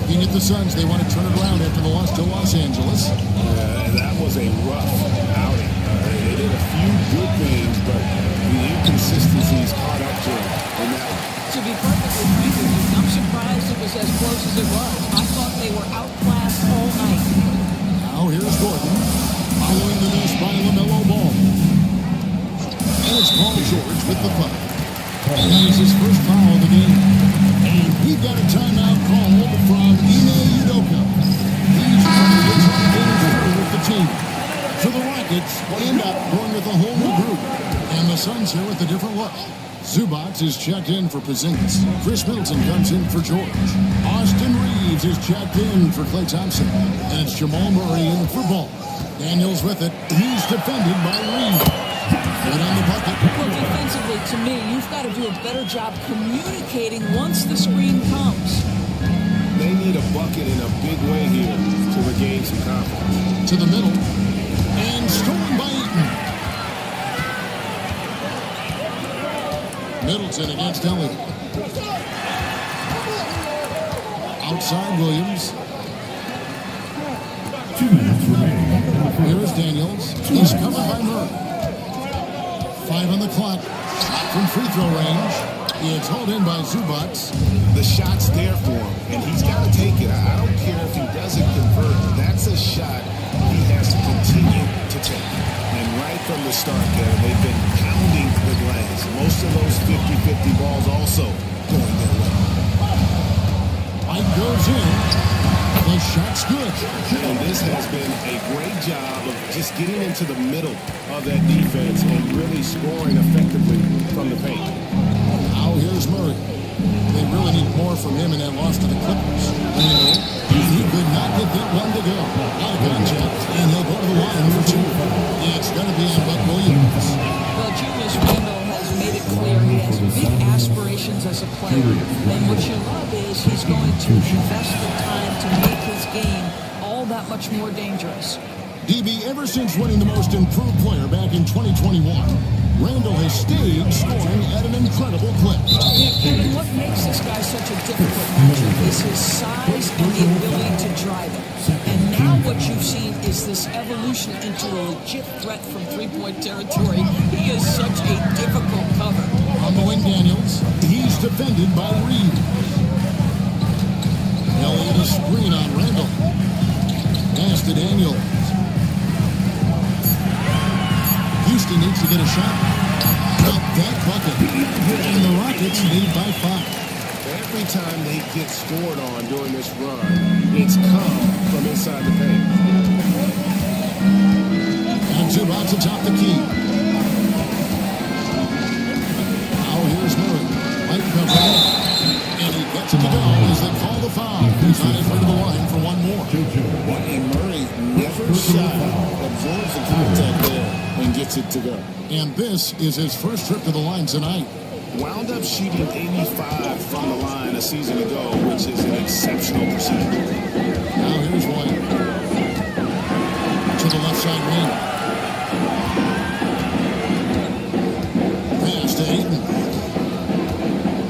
Looking at the Suns, they want to turn it around after the loss to Los Angeles. That was a rough outing. as close as it was. I thought they were outclassed all night. Now here's Gordon, following the miss by LaMelo Ball. And it's Paul George with the foul. And that is his first foul of the game. And we've got a timeout called from Ime Udoka. He's probably getting through with the team. So the Rockets end up going with a whole new group. And the Suns here with a different look. Zubac is checked in for Porzingis. Chris Middleton comes in for George. Austin Reeves is checked in for Klay Thompson. And it's Jamal Murray in for Ball. Daniels with it. He's defended by Reeves. Good on the bucket. Well, defensively, to me, you've got to do a better job communicating once the screen comes. They need a bucket in a big way here to regain some confidence. To the middle. And stolen by Eaton. Middleton against Elliott. Outside Williams. 2 minutes remaining. Here's Daniels. He's covered by Murray. 5 on the clock. Shot from free throw range. It's hauled in by Zubac. The shot's there for him, and he's got to take it. I don't care if he doesn't convert. That's a shot he has to continue to take. And right from the start, Kevin, they've been pounding the glass. Most of those 50-50 balls also going their way. Mike goes in. The shot's good. And this has been a great job of just getting into the middle of that defense and really scoring effectively from the paint. Now here's Murray. They really need more from him in that loss to the Clippers. He could not get that one to go. Out of contact, and he'll go to the line for 2. It's going to be on Buck Williams. Well, Julius Randle has made it clear he has big aspirations as a player. And what you love is he's going to invest the time to make his game all that much more dangerous. DB, ever since winning the most improved player back in 2021, Randall has stayed scoring at an incredible clip. Yeah, Kevin, what makes this guy such a difficult matchup is his size and the ability to drive it. And now what you've seen is this evolution into a legit threat from three-point territory. He is such a difficult cover. On the wing, Daniels. He's defended by Reed. Elliott a screen on Randall. Pass to Daniels. Houston needs to get a shot. Got that bucket. And the Rockets lead by 5. Every time they get scored on during this run, it's come from inside the paint. And Zubac atop the key. Now here's Murray. White cover. And he gets it to go as they call the foul. He's on his way to the line for one more. And Murray never shy, absorbs the contact there and gets it to go. And this is his first trip to the line tonight. Wound up shooting 85 from the line a season ago, which is an exceptional percentage. Now here's White. To the left side wing. Pass to Ayton.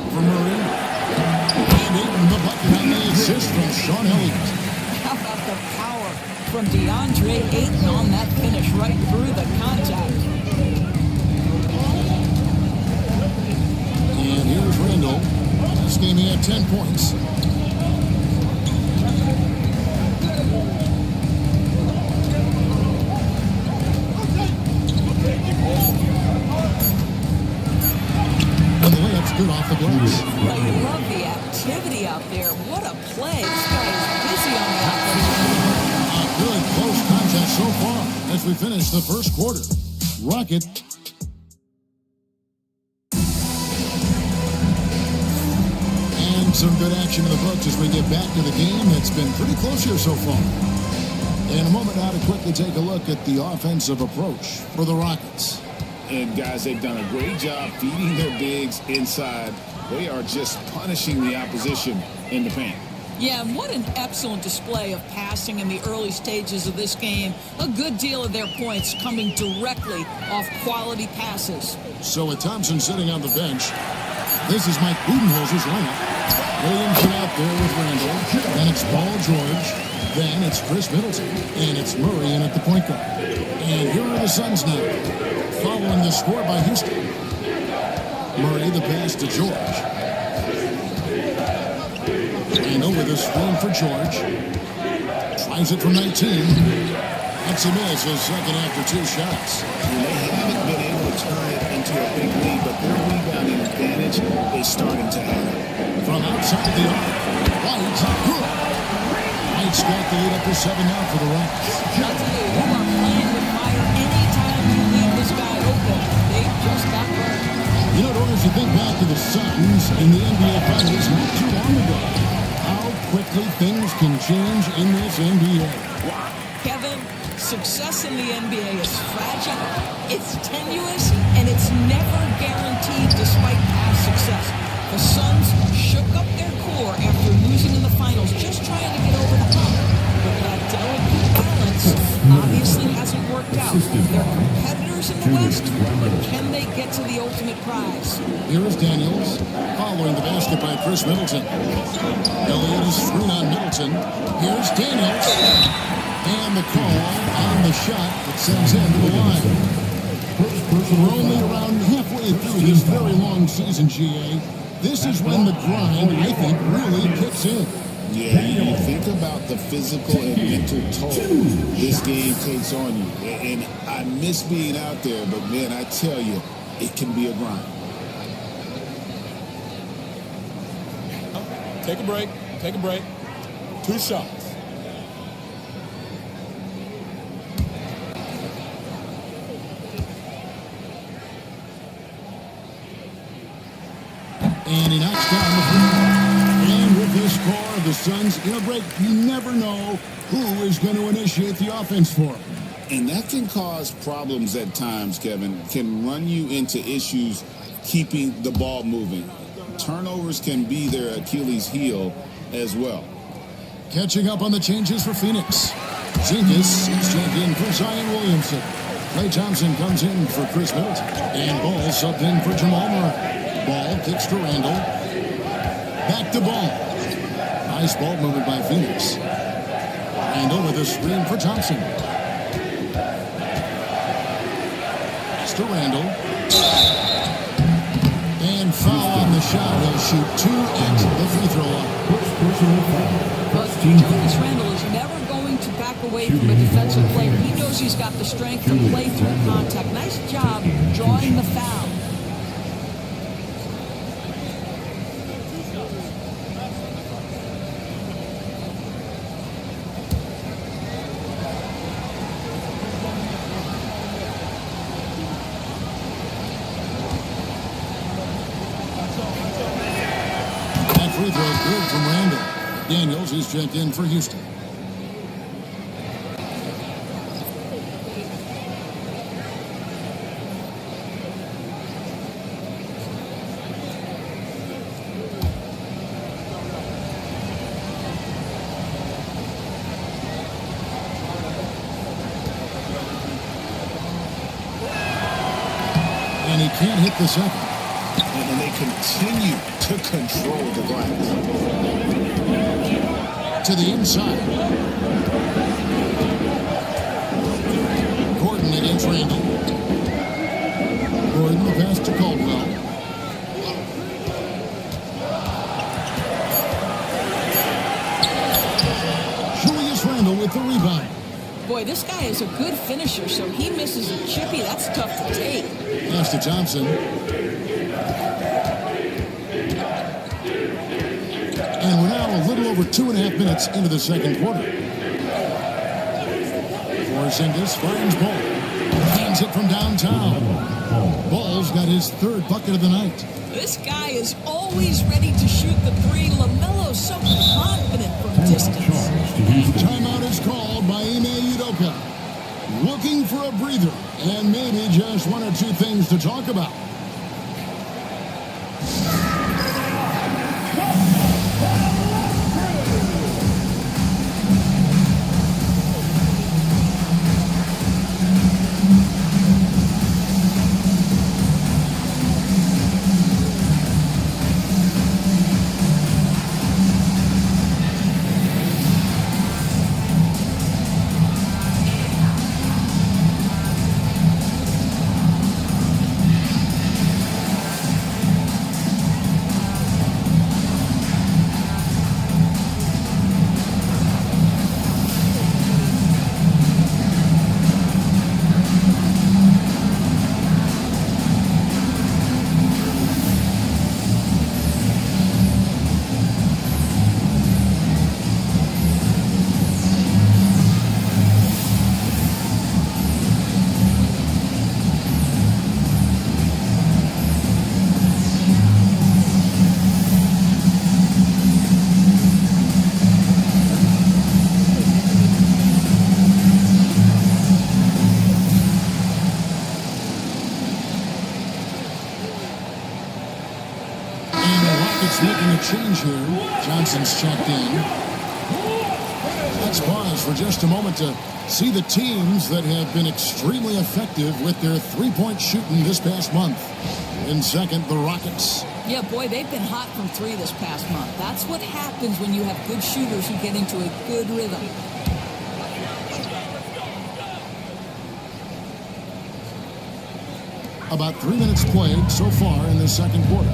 For Murray. And Ayton the bucket on the assist from Sean Elliott. How about the power from DeAndre Ayton on that finish right through the contact? And here's Randall. This game he had 10 points. And the layup's good off the glass. Well, you love the activity out there. What a play. This guy is busy on the offensive. A good close contest so far as we finish the first quarter. Rocket. And some good action in the books as we get back to the game that's been pretty close here so far. In a moment now to quickly take a look at the offensive approach for the Rockets. And guys, they've done a great job feeding their bigs inside. They are just punishing the opposition in the paint. Yeah, and what an excellent display of passing in the early stages of this game. A good deal of their points coming directly off quality passes. So with Thompson sitting on the bench, this is Mike Budenholzer's lineup. Williamson out there with Randall. Then it's Paul George. Then it's Chris Middleton. And it's Murray in at the point guard. And here are the Suns now, following the score by Houston. Murray the pass to George. Randall with a screen for George. Tries it from 19. That's a miss, his second after 2 shots. And they haven't been able to turn it into a big lead, but their rebounding advantage is starting to add up. From outside the arc, White, good. White's got the lead up to 7 now for the Rockets. I'll tell you, you are playing with fire anytime you leave this guy open. They just got burned. You know, Doris, you think back to the Suns in the NBA Finals not too long ago. How quickly things can change in this NBA. Kevin, success in the NBA is fragile, it's tenuous, and it's never guaranteed despite past success. The Suns shook up their core after losing in the finals, just trying to get over the hump. But that delicate balance obviously hasn't worked out. They're competitors in the West, but can they get to the ultimate prize? Here is Daniels, following the basket by Chris Middleton. Elliott is screen on Middleton. Here's Daniels. And the call on the shot that sends him to the line. We're only around halfway through this very long season, GA. This is when the grind, I think, really kicks in. Yeah, you think about the physical and mental toll this game takes on you. And I miss being out there, but man, I tell you, it can be a grind. Take a break. Take a break. 2 shots. And he knocks down the three. And with this score, the Suns in a break, you never know who is going to initiate the offense for them. And that can cause problems at times, Kevin. Can run you into issues keeping the ball moving. Turnovers can be their Achilles heel as well. Catching up on the changes for Phoenix. Zingas is checked in for Zion Williamson. Klay Thompson comes in for Chris Middleton. And Ball subbed in for Jamal Murray. Ball kicks to Randall. Back to Ball. Nice ball movement by Phoenix. Randall with a screen for Thompson. Pass to Randall. And foul on the shot. He'll shoot 2 at the free throw line. But Julius Randle is never going to back away from a defensive player. He knows he's got the strength to play through contact. Nice job drawing the foul. Free throw good from Randall. Daniels is checked in for Houston. And he can't hit the second. And they continue to control the glass. To the inside. Gordon against Randall. Gordon, the pass to Caldwell. Julius Randall with the rebound. Boy, this guy is a good finisher, so he misses a chippy. That's tough to take. Pass to Thompson. And we're now a little over 2.5 minutes into the second quarter. Porzingis finds Ball. Hands it from downtown. Ball's got his 3rd bucket of the night. This guy is always ready to shoot the 3. LaMelo's so confident from distance. Timeout is called by Ime Udoka. Looking for a breather and maybe just 1 or 2 things to talk about. Howard's making a change here. Johnson's checked in. Let's pause for just a moment to see the teams that have been extremely effective with their three-point shooting this past month. In second, the Rockets. Yeah, boy, they've been hot from three this past month. That's what happens when you have good shooters who get into a good rhythm. About 3 minutes played so far in the second quarter.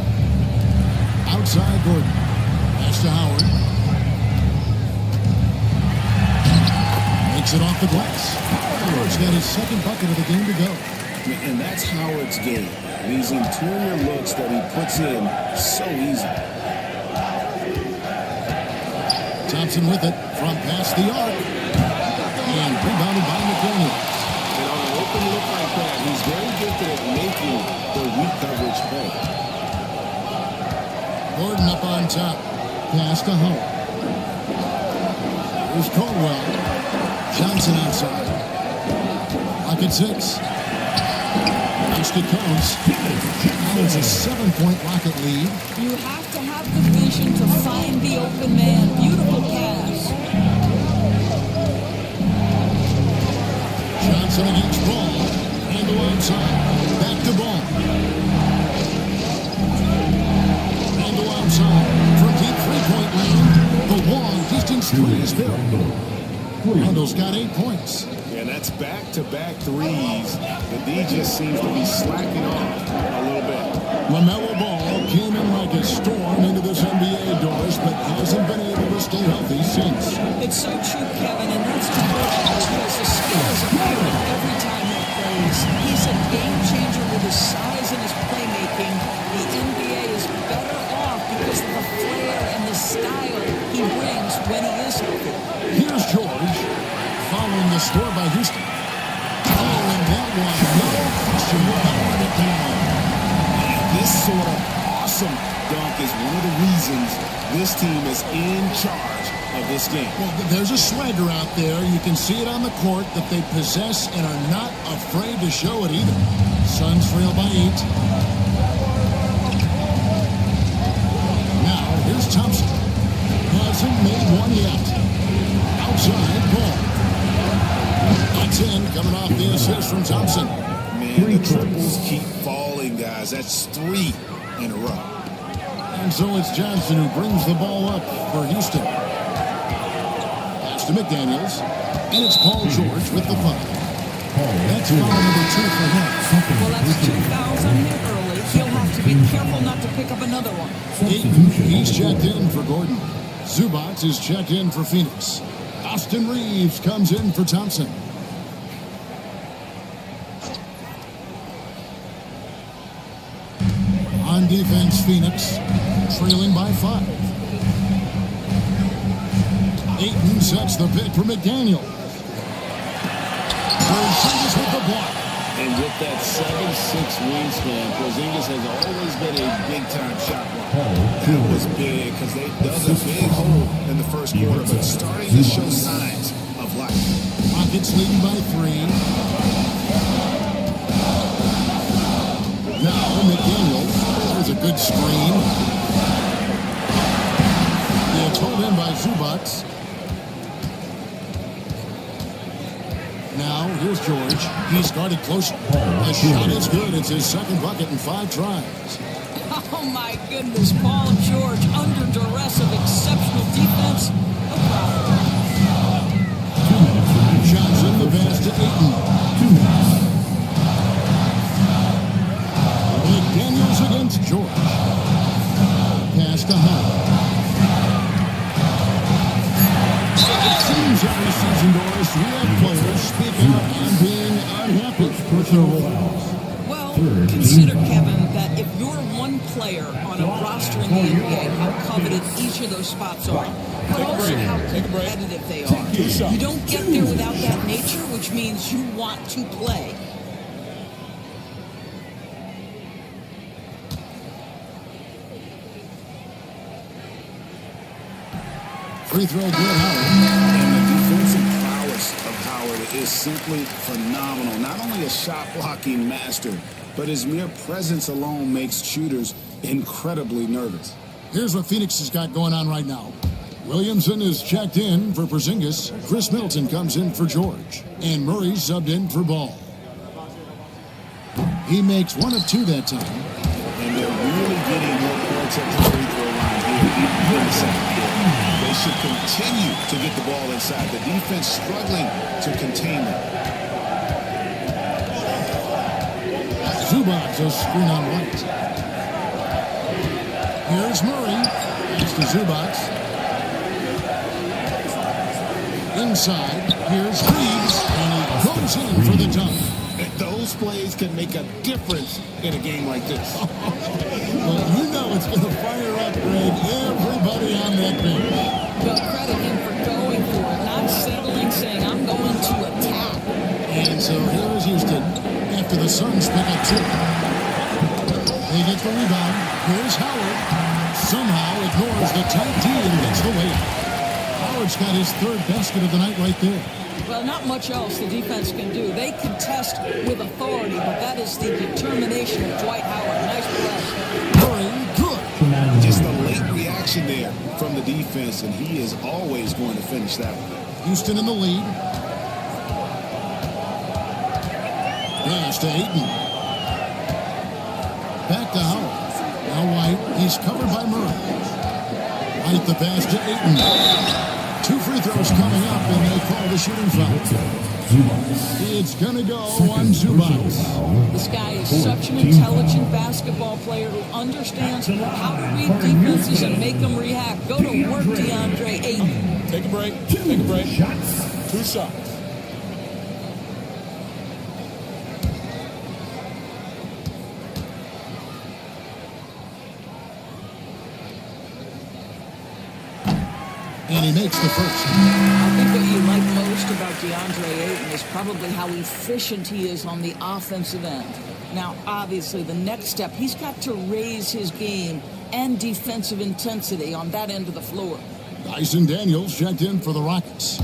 Outside Gordon. Pass to Howard. Makes it off the glass. Howard's got his second bucket of the game to go. And that's Howard's game. These interior looks that he puts in so easy. Thompson with it from past the arc. And rebounded by McDaniels. And on an open look like that, he's very gifted at making the weak coverage play. Gordon up on top. Pass to Howard. Here's Caldwell. Johnson outside. Rocket 6. Next it comes. Now it's a 7-point Rocket lead. You have to have the vision to find the open man. Beautiful pass. Johnson against Ball. Handle outside. Back to Ball. Handle outside. From deep three-point land. The long distance three is filled. Randall's got 8 points. Yeah, that's back-to-back threes. The D just seems to be slacking off a little bit. LaMelo Ball came in like a storm into this NBA, Doris, but hasn't been able to stay healthy since. It's so true, Kevin, and that's because the skills appear every time he plays. He's a game changer with his size and his playmaking. The NBA is better off because of the flair and the style he brings when he is healthy. Here's George, following the score by Houston. Oh, and that one, no question, powering it down. This sort of awesome dunk is one of the reasons this team is in charge of this game. Well, there's a swagger out there. You can see it on the court that they possess and are not afraid to show it either. Suns trail by 8. Now, here's Thompson. Hasn't made one yet. Outside, Ball. That's in, coming off the assist from Thompson. Man, the triples keep falling, guys. That's 3 in a row. And so it's Johnson who brings the ball up for Houston. Pass to McDaniels. And it's Paul George with the foul. That's foul number 2 for him. Well, that's 2 fouls on him early. He'll have to be careful not to pick up another one. He's checked in for Gordon. Zubac is checked in for Phoenix. Austin Reeves comes in for Thompson. On defense, Phoenix trailing by 5. Ayton sets the pick for McDaniel. Porzingis with the block. And with that 7'6" wingspan, Porzingis has always been a big-time shot blocker. That was big because they dug a big hole in the first quarter, but starting to show signs of life. Rockets leading by 3. Now McDaniels. There's a good screen. It's held in by Zubac. Now, here's George. He's guarded closer. The shot is good. It's his second bucket in 5 tries. Oh, my goodness. Paul George under duress of exceptional defense. No problem. Johnson, the pass to Ayton. 2 minutes. McDaniels against George. Pass to Howard. It seems every season, Doris, we have players speak out and being unhappy. Well, consider, Kevin, that if you're one player on a roster in the NBA, how coveted each of those spots are, but also how competitive they are. You don't get there without that nature, which means you want to play. Free throw good, Howard. And the defensive prowess of Howard is simply phenomenal. Not only a shot-blocking master, but his mere presence alone makes shooters incredibly nervous. Here's what Phoenix has got going on right now. Williamson is checked in for Porzingis. Chris Middleton comes in for George. And Murray subbed in for Ball. He makes 1 of 2 that time. And they're really getting more points at the free throw line here in the second quarter. They should continue to get the ball inside. The defense struggling to contain them. Zubac's a screen on right. Here's Murray. It's to Zubac. Inside, here's Reeves, and he goes in for the dunk. Those plays can make a difference in a game like this. Well, you know it's going to fire up, Greg, everybody on that bench. But credit him for going for it, not settling, saying, I'm going to attack. And so here is Houston after the Suns pick up 2. They get the rebound. Here's Howard. Somehow ignores the tight D and gets the layup. Howard's got his 3rd basket of the night right there. Well, not much else the defense can do. They contest with authority, but that is the determination of Dwight Howard. Nice play. Murray, good. Just a late reaction there from the defense, and he is always going to finish that one. Houston in the lead. Pass to Ayton. Back to Howard. Now White. He's covered by Murray. White the pass to Ayton. 2 free throws coming up, and they call the shooting foul. It's going to go on Zubac. This guy is such an intelligent basketball player who understands how to read defenses and make them react. Go to work, DeAndre Ayton. Take a break. Take a break. 2 shots. And he makes the first. I think what you like most about DeAndre Ayton is probably how efficient he is on the offensive end. Now, obviously, the next step, he's got to raise his game and defensive intensity on that end of the floor. Dyson Daniels checked in for the Rockets.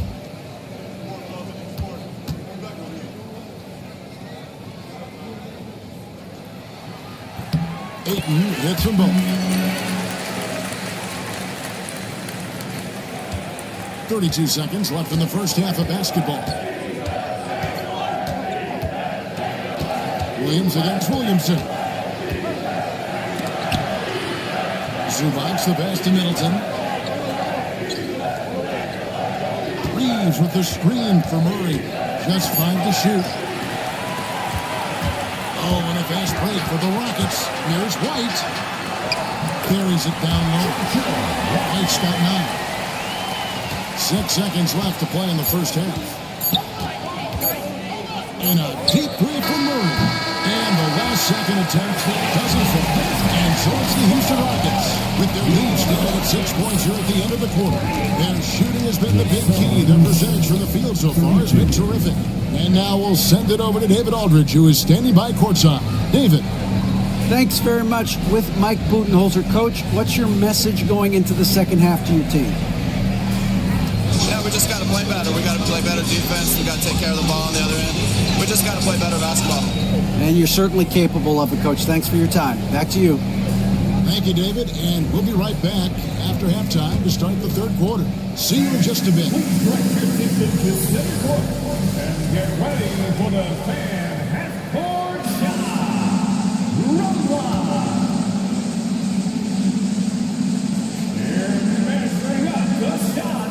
Ayton hits them both. 32 seconds left in the first half of basketball. Williams against Williamson. Zubac the pass to Middleton. Reeves with the screen for Murray. Just 5 to shoot. Oh, and a fast break for the Rockets. Here's White. Carries it down low. White's got 9. 6 seconds left to play in the first half. And a deep three from Murray. And the last second attempt doesn't fall. And so it's the Houston Rockets with their lead still at 6 points here at the end of the quarter. Their shooting has been the big key. Their percentage from the field so far has been terrific. And now we'll send it over to David Aldridge, who is standing by courtside. David. Thanks very much. With Mike Budenholzer, Coach, what's your message going into the second half to your team? Yeah, we just got to play better. We got to play better defense. We got to take care of the ball on the other end. We just got to play better basketball. And you're certainly capable of it, Coach. Thanks for your time. Back to you. Thank you, David. And we'll be right back after halftime to start the 3rd quarter. See you in just a bit. And get ready for the fan half-court shot. Run line. Here measuring up the shot.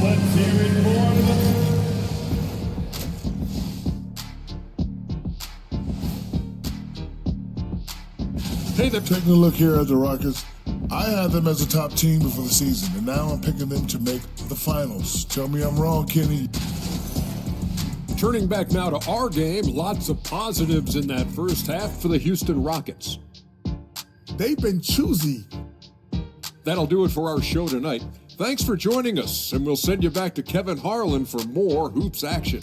Let's hear it for the... Hey, they're taking a look here at the Rockets. I had them as a top team before the season, and now I'm picking them to make the finals. Tell me I'm wrong, Kenny. Turning back now to our game, lots of positives in that first half for the Houston Rockets. They've been choosy. That'll do it for our show tonight. Thanks for joining us, and we'll send you back to Kevin Harlan for more hoops action.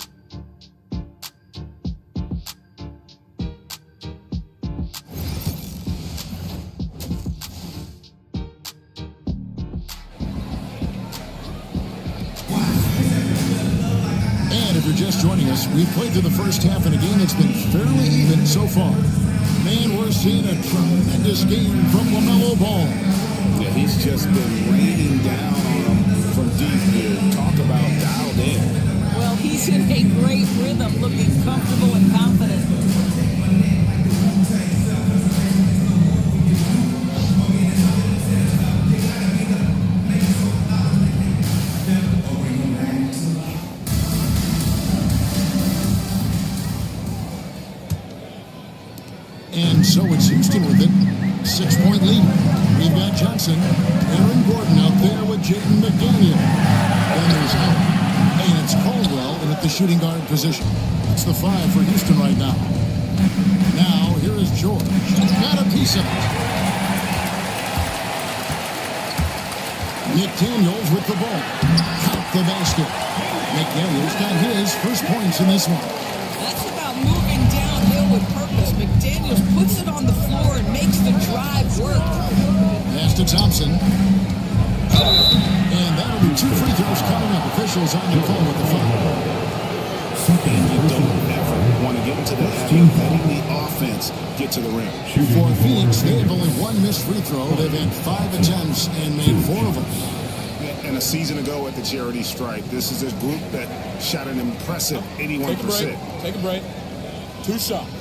And if you're just joining us, we've played through the first half in a game that's been fairly even so far. Man, we're seeing a tremendous game from LaMelo Ball. Yeah, he's just been raining down on them from deep here. Talk about dialed in. Well, he's in a great rhythm, looking comfortable and confident. And so it's Houston with it. 6-point lead. We've got Johnson, Aaron Gordon out there with Jaden McDaniel. Then there's Howard. And it's Caldwell in at the shooting guard position. It's the 5 for Houston right now. Now, here is George. Got a piece of it. McDaniels with the ball. Count the basket. McDaniels got his first points in this one. That's about moving downhill with purpose. McDaniels puts it on the floor and makes the drive work. Pass to Thompson. And that'll be 2 free throws coming up. Officials on the call with the foul. And you don't ever want to get into the habit of letting the offense get to the rim. For Phoenix, they have only 1 missed free throw. They've had 5 attempts and made 4 of them. And a season ago at the charity stripe, this is a group that shot an impressive 81%. Take a break. 2 shots.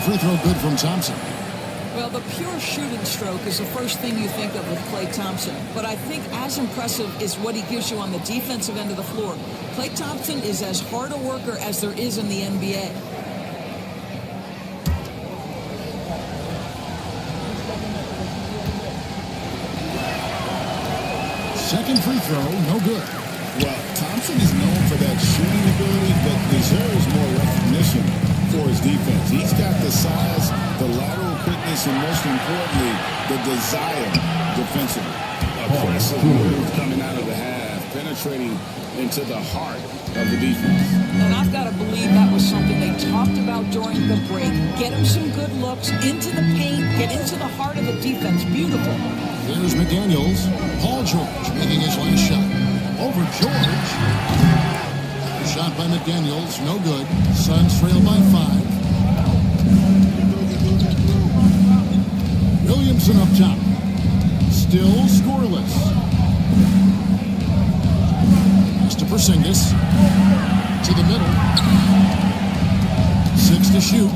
Free throw good from Thompson. Well, the pure shooting stroke is the first thing you think of with Klay Thompson. But I think as impressive is what he gives you on the defensive end of the floor. Klay Thompson is as hard a worker as there is in the NBA. Second free throw, no good. Well, Thompson is known for that shooting ability, but deserves more recognition for his defense. He's got the size, the lateral quickness, and most importantly, the desire defensively. Aggressive move coming out of the half, penetrating into the heart of the defense. And I've got to believe that was something they talked about during the break. Get him some good looks into the paint, get into the heart of the defense. Beautiful. There's McDaniels. Paul George making his last shot. Over George. Shot by McDaniels, no good. Suns trail by 5. Williamson up top. Still scoreless. Pass to Porzingis. To the middle. 6 to shoot.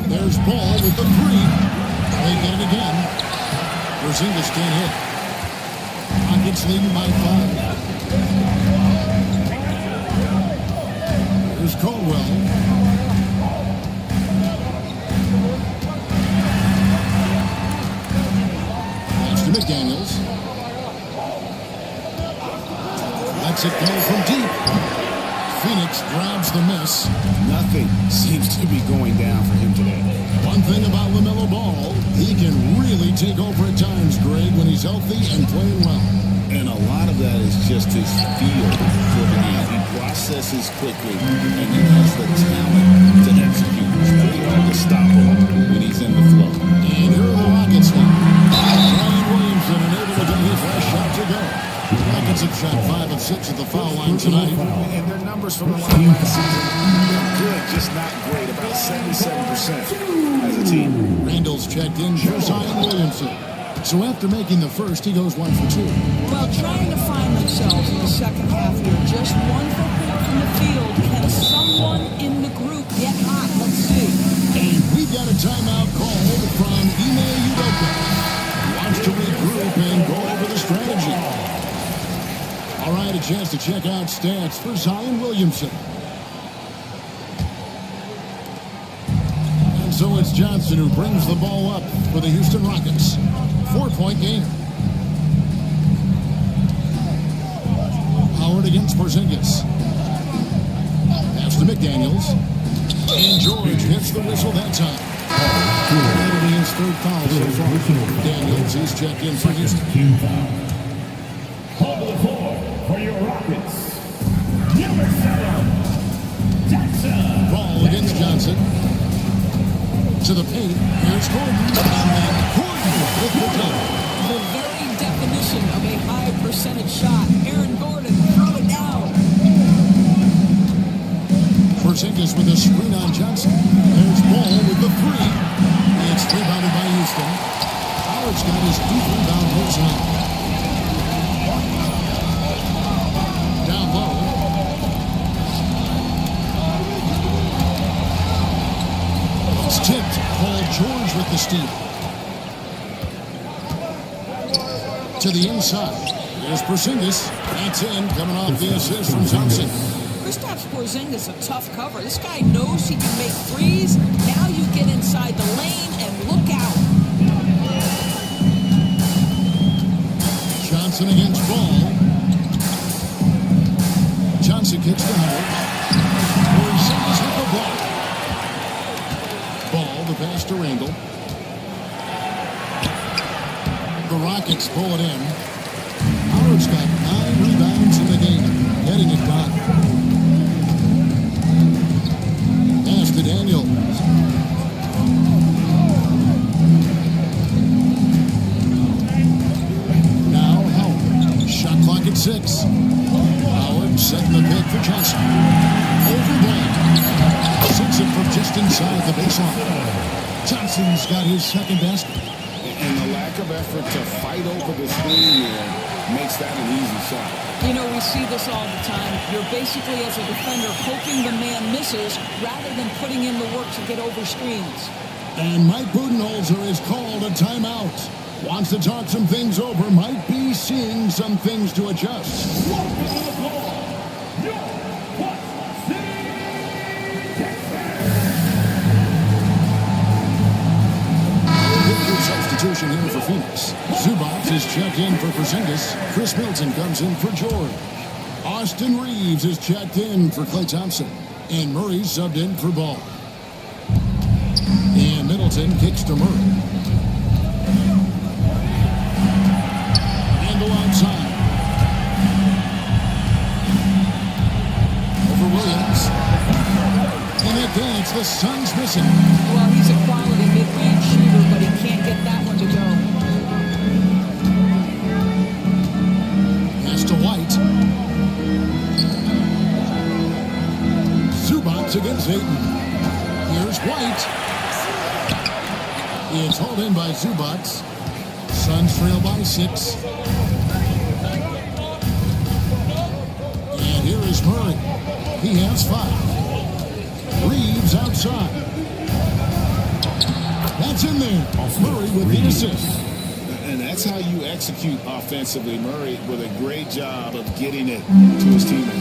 There's Ball with the 3. They get it again. Porzingis can't hit. Rockets leading by 5. Here's Caldwell. Pass to McDaniels. Lets it go from deep. Phoenix grabs the miss. Nothing seems to be going down for him today. One thing about LaMelo Ball, he can really take over at times, Greg, when he's healthy and playing well. And a lot of that is just his feel for the game. He processes quickly, and he has the talent to execute. It's pretty hard to stop him when he's in the flow. And here are the Rockets now. Zion Williamson unable to get his last shot to go. Rockets have shot 5 of 6 at the foul line tonight. And their numbers from the line last season, they're good, just not great. About 77% as a team. Randall's checked in for Zion Williamson. So after making the first, he goes 1 for 2. Well, trying to find themselves in the second half here. Just 1 for 4 from the field. Can someone in the group get hot? Let's see. And we've got a timeout called from Ime Udoka. Wants to regroup and go over the strategy. All right, a chance to check out stats for Zion Williamson. And so it's Johnson who brings the ball up for the Houston Rockets. 4-point game. Howard against Porzingis. Pass to McDaniels. And George hits the whistle that time. That'll be his 3rd foul so far. McDaniels, he's checked in for Houston. Team foul. Hold the floor for your Rockets. Number 7, Jackson. Johnson. To the paint. Here's Gordon. And then Gordon with the dunk. The very definition of a high percentage shot. Aaron Gordon, throw it down. Porzingis with a screen on Johnson. There's Ball with the three. It's rebounded by Houston. Howard's got his deep rebound his hand. Down low. It's tipped. Paul George with the steal. To the inside. There's Porzingis. That's in. Coming off the assist from Thompson. Kristaps Porzingis a tough cover. This guy knows he can make threes. Now you get inside the lane and look out. Johnson against Ball. Johnson kicks to Howard. Porzingis with the block. Ball, the pass to Randall. The Rockets pull it in. Howard's got 9 rebounds in the game. Getting it done. Pass to Daniel. Now Howard. Shot clock at 6. Howard setting the pick for Johnson. Over Ball. Sends it from just inside the baseline. Johnson's got his second basket. And the lack of effort to fight over the screen there makes that an easy shot. You know, we see this all the time. You're basically, as a defender, hoping the man misses rather than putting in the work to get over screens. And Mike Budenholzer is called a timeout. Wants to talk some things over. Might be seeing some things to adjust. Substitution here for Phoenix. Zubac is checked in for Porzingis. Chris Middleton comes in for George. Austin Reeves is checked in for Klay Thompson. And Murray subbed in for Ball. And Middleton kicks to Murray. Handle outside. Over Williams. And again, it's the Suns missing. Well, he's a quality mid-range shooter, but he can't get that one to go. Pass to White. Zubac against Ayton. Here's White. It's hauled in by Zubac. Suns trail by 6. And here is Murray. He has 5. Reeves outside. That's in there. Murray with the assist. And that's how you execute offensively. Murray with a great job of getting it to his teammate.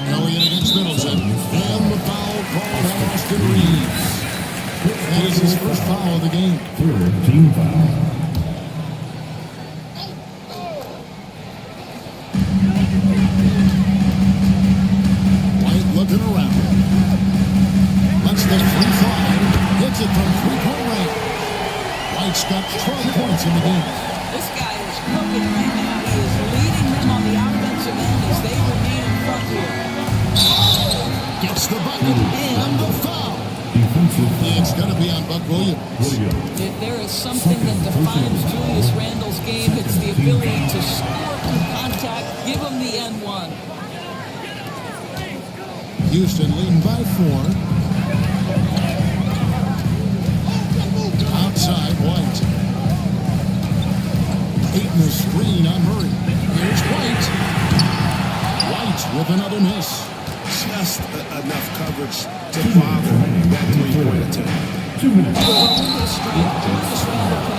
Elliott against Middleton. And the foul called on Austin Reeves. That is his first foul of the game. Third team foul. Looking around. That's the free fly. Hits it from three-point range. White's got 12 points in the game. This guy is cooking right now. He is leading them on the offensive end as they remain in front here. Gets the bucket and the foul. It's going to be on Buck Williams. If there is something that defines Julius Randle's game, it's the ability to score through contact, give him the N1. Houston leading by 4. Outside, White. Ayton a screen on Murray. Here's White. White with another miss. Just enough coverage to bother that three-point attempt. 2 minutes. Julius Randle can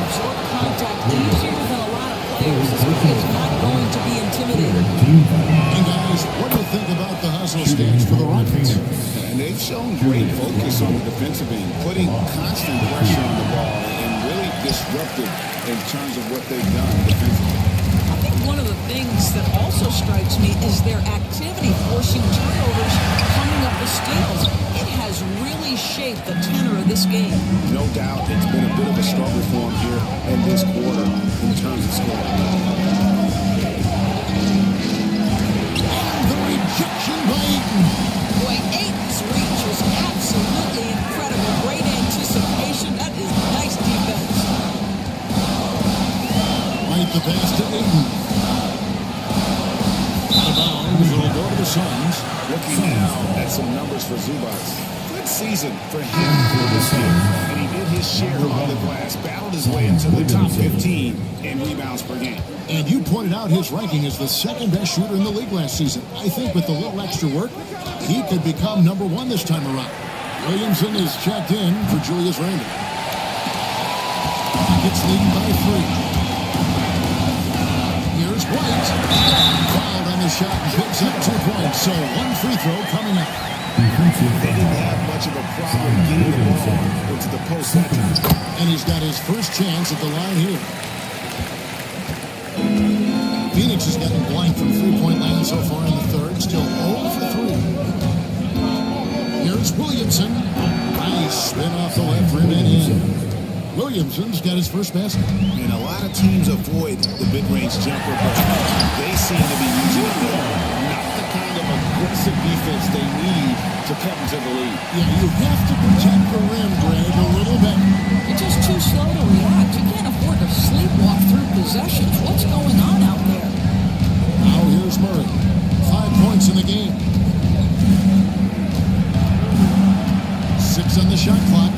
absorb contact easier than a lot of players. This guy is not going to be intimidated. And guys, what do you think about the hustle stage for the Rockets? And they've shown great focus on the defensive end, putting constant pressure on the ball and really disruptive in terms of what they've done defensively. I think one of the things that also strikes me is their activity forcing turnovers, coming up with steals. It has really shaped the tenor of this game. No doubt it's been a bit of a struggle for them here in this quarter in terms of scoring. And the rejection by Ayton. with the pass to Ayton. Out of bounds, it'll go to the Suns. Looking now at some numbers for Zubac. Good season for him and he did his share on the glass, battled his way into the top 15 in rebounds per game. And you pointed out his ranking as the second best shooter in the league last season. I think with a little extra work, he could become number one this time around. Williamson is checked in for Julius Randle. Rockets leading by 3. Here's White. Fouled on the shot and picks up 2 points. So one free throw coming up. They didn't have much of a problem getting the ball into the post that time. And he's got his first chance at the line here. Phoenix has gotten blank from three-point land so far in the third. Still 0 for 3. Here's Williamson. Nice spin off the left rim and in. Williamson's got his first basket. And a lot of teams avoid the mid-range jumper, but they seem to be using it more. Not the kind of aggressive defense they need to come to the lead. Yeah, you have to protect the rim, Greg, a little bit. You're just too slow to react. You can't afford to sleepwalk through possessions. What's going on out there? Now here's Murray. 5 points in the game. 6 on the shot clock.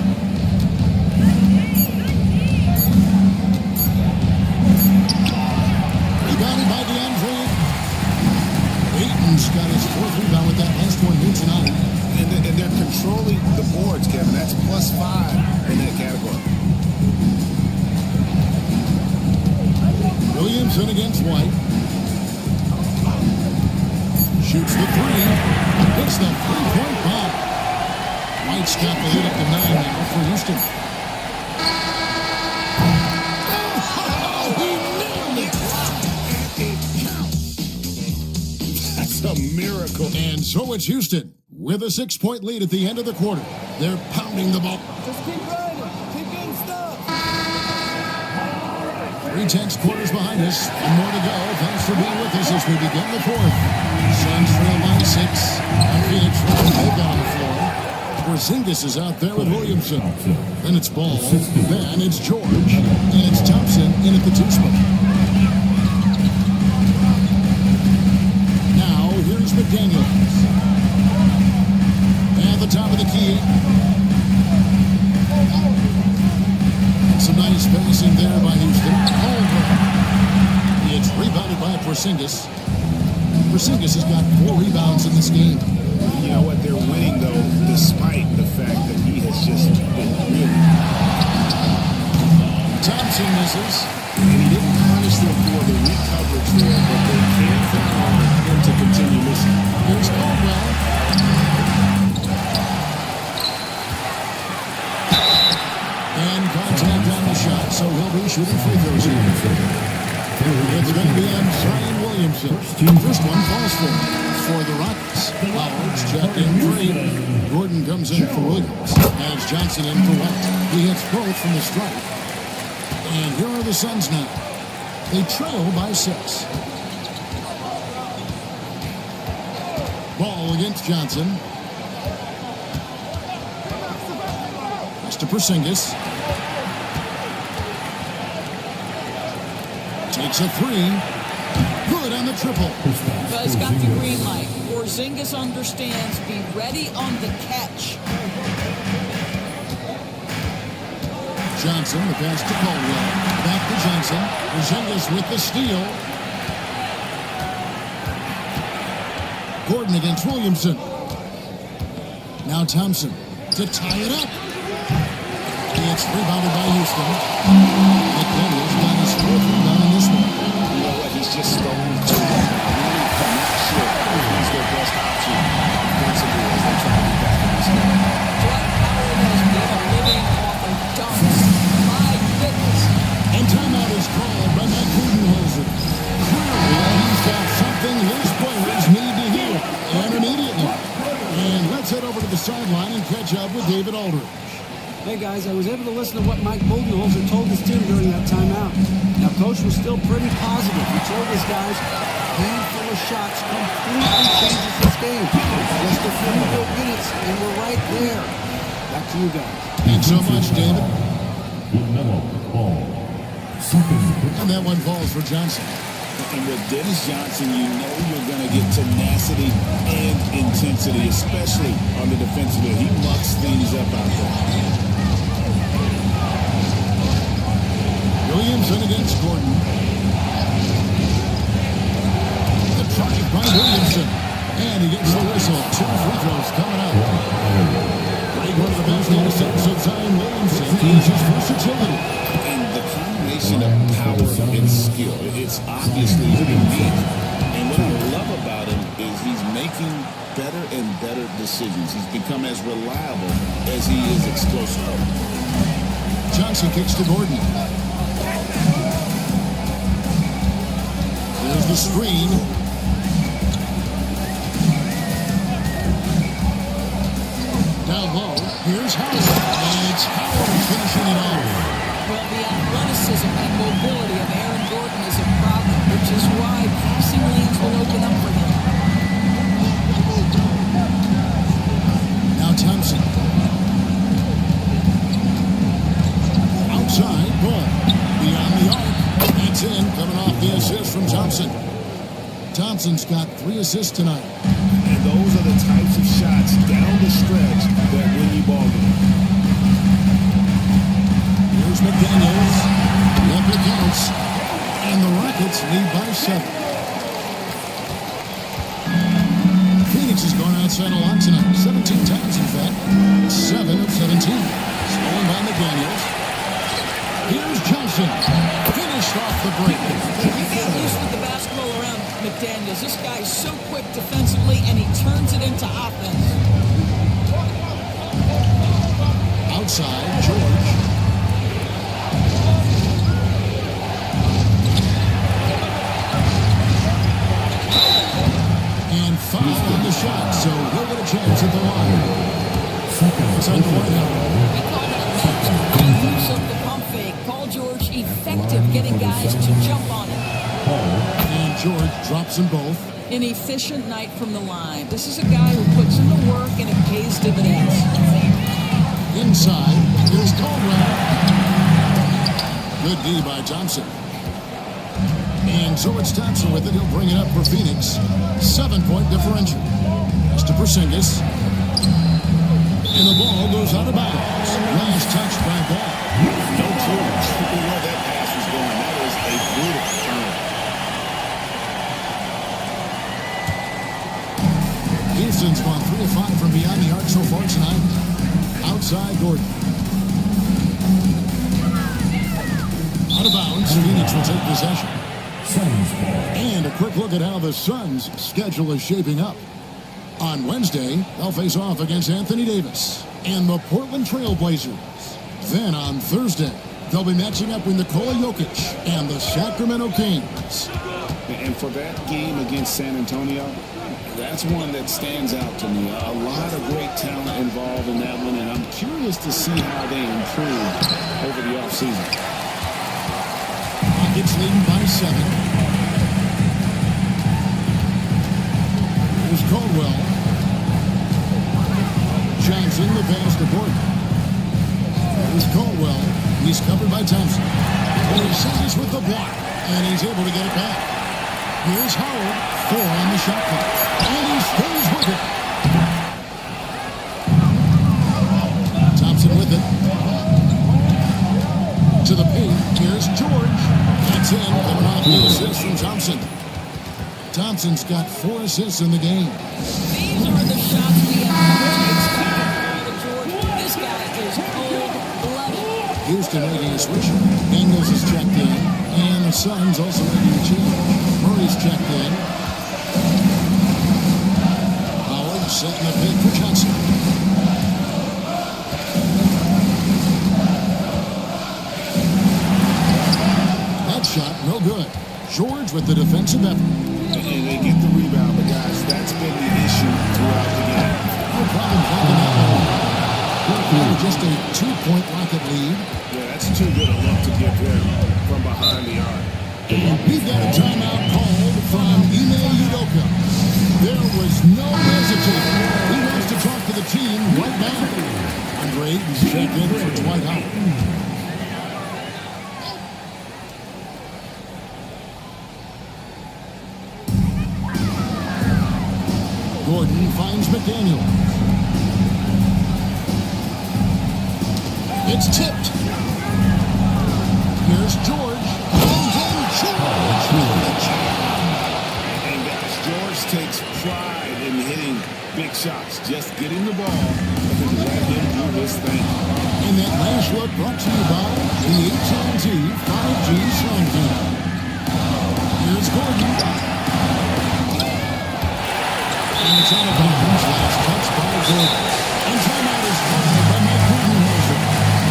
Rebounded by DeAndre. Ayton's got his 4th rebound with that last one here tonight. And they're controlling the boards, Kevin. That's +5 in that category. Williamson against White. Shoots the 3. Hits the 3-point bomb. White's got the lead up to 9 now for Houston. He nailed it. It counts. That's a miracle. And so it's Houston with a 6-point lead at the end of the quarter. They're pounding the ball. Just keep riding. Keep getting stuff. 3/10 quarters behind us. And more to go. Thanks for being with us as we begin the 4th. Suns trail by 6. And Phoenix running big on the floor. Porzingis is out there with Williamson. Then it's Ball. Then it's George. And it's Thompson in at the 2 spot. Now here's McDaniels. At the top of the key. And some nice passing there by Houston. Over. It's rebounded by Porzingis. Porzingis has got 4 rebounds in this game. You know what? They're winning, though, despite the fact that he has just been really... Thompson misses. And he didn't punish them for the weak coverage there, but they can't count on him to continue missing. Here's Caldwell. And contact on the shot, so he'll be shooting free throws here. It's going to be on Zion Williamson. First one falls for the Rockets. Howard's checked in for Ayton. Gordon comes in for Williams. Has Johnson in for White. He hits both from the stripe. And here are the Suns now. They trail by 6. Ball against Johnson. Pass to Porzingis. Takes a 3. Good on the triple. Guys got the green light. Porzingis understands. Be ready on the catch. Johnson, the pass to Caldwell. Back to Johnson. Porzingis with the steal. Gordon against Williamson. Now Thompson to tie it up. It's rebounded by Houston. McDaniels got his 4th rebound in this one. You know what? He's just stone cold. Really not sure he's their best option offensively as they try to get back in this game. Dwight Howard has been a living off of dunks. My goodness. And timeout is called by Mike Budenholzer. Clearly, he's got something his players need to hear, and immediately. And let's head over to the sideline and catch up with David Aldridge. Hey guys, I was able to listen to what Mike Budenholzer told his team during that timeout. Now, Coach was still pretty positive. He told his guys, a handful of shots completely changes this game. Just a few more minutes, and we're right there. Back to you guys. Thanks so much, David. And that one falls for Johnson. And with Dennis Johnson, you know you're going to get tenacity and intensity, especially on the defensive end. He mucks things up out there. Williamson against Gordon. The try by Williamson. And he gets the whistle. 2 free throws coming up. One of the best assets of Zion Williamson is his versatility. And the combination of power and skill, it's obviously unique. And what I love about him is he's making better and better decisions. He's become as reliable as he is explosive. Johnson kicks to Gordon. There's the screen. Down low, here's Howard. And it's Howard finishing it off. Well, the athleticism and mobility of Aaron Gordon is a problem, which is why passing lanes will open up for him. Now Thompson. Outside, ball. Beyond the arc. It's in, coming off the assist from Thompson. Thompson's got 3 assists tonight. And those are the types of shots down the stretch that win you ball games. Here's McDaniels. Up it counts. And the Rockets lead by 7. Phoenix has gone outside a lot tonight. 17 times, in fact. 7 of 17. Stolen by McDaniels. Here's Johnson. Finished off the break. You get loose with the basketball around McDaniels. This guy is so quick defensively, and he turns it into offense. Outside, George. And foul on the shot, so he'll get a chance at the line. It's on the one now. He called that use of the pump fake. Paul George effective getting guys to jump on it. And George drops them both. An efficient night from the line. This is a guy who puts in the work and it pays dividends. Inside, here's Caldwell. Good D by Thompson. And so it's Thompson with it. He'll bring it up for Phoenix. 7-point differential. It's to Porzingis. And the ball goes out of bounds. Last touch by Ball. No clue where that pass was going. That is a beautiful turn. Houston's gone 3 of 5 from beyond the arc so far tonight. Outside Gordon. Out of bounds. Phoenix will take possession. And a quick look at how the Suns' schedule is shaping up. On Wednesday, they'll face off against Anthony Davis and the Portland Trail Blazers. Then on Thursday, they'll be matching up with Nikola Jokic and the Sacramento Kings. And for that game against San Antonio, that's one that stands out to me. A lot of great talent involved in that one, and I'm curious to see how they improve over the offseason. Rockets leading by 7. Here's Caldwell. Johnson, the pass to Gordon. Here's Caldwell. He's covered by Thompson. Porzingis with the block, and he's able to get it back. Here's Howard. 4 on the shot clock. And he stays with it. Thompson with it. To the paint. Here's George. That's in. Coming off the assist from Thompson. Thompson's got 4 assists in the game. These are the shots we have really expected from George. This guy is cold-blooded. Houston making a switch. Ingles is checked in. And the Suns also making a change. Murray's checked in. Howard setting the pick for Johnson. That shot, no good. George with the defensive effort. And they get the rebound, but guys, that's been the issue throughout the game. No problem finding that one. Just a 2-point Rocket lead. Yeah, that's too good a look to give them from behind the arc. We've got a timeout called from Ime Udoka. There was no hesitation. He wants to talk to the team right now. Andre Ayton's checked in for Dwight Howard. Gordon finds McDaniel. It's tipped. Here's George. And then George with the jam. And guys, George takes pride in hitting big shots. Just getting the ball and let him do his thing. And that last look brought to you by the AT&T 5G Slam Cam. Here's Gordon. And it's out of bounds. Last touch by Gordon. And timeout is called by Mike Budenholzer.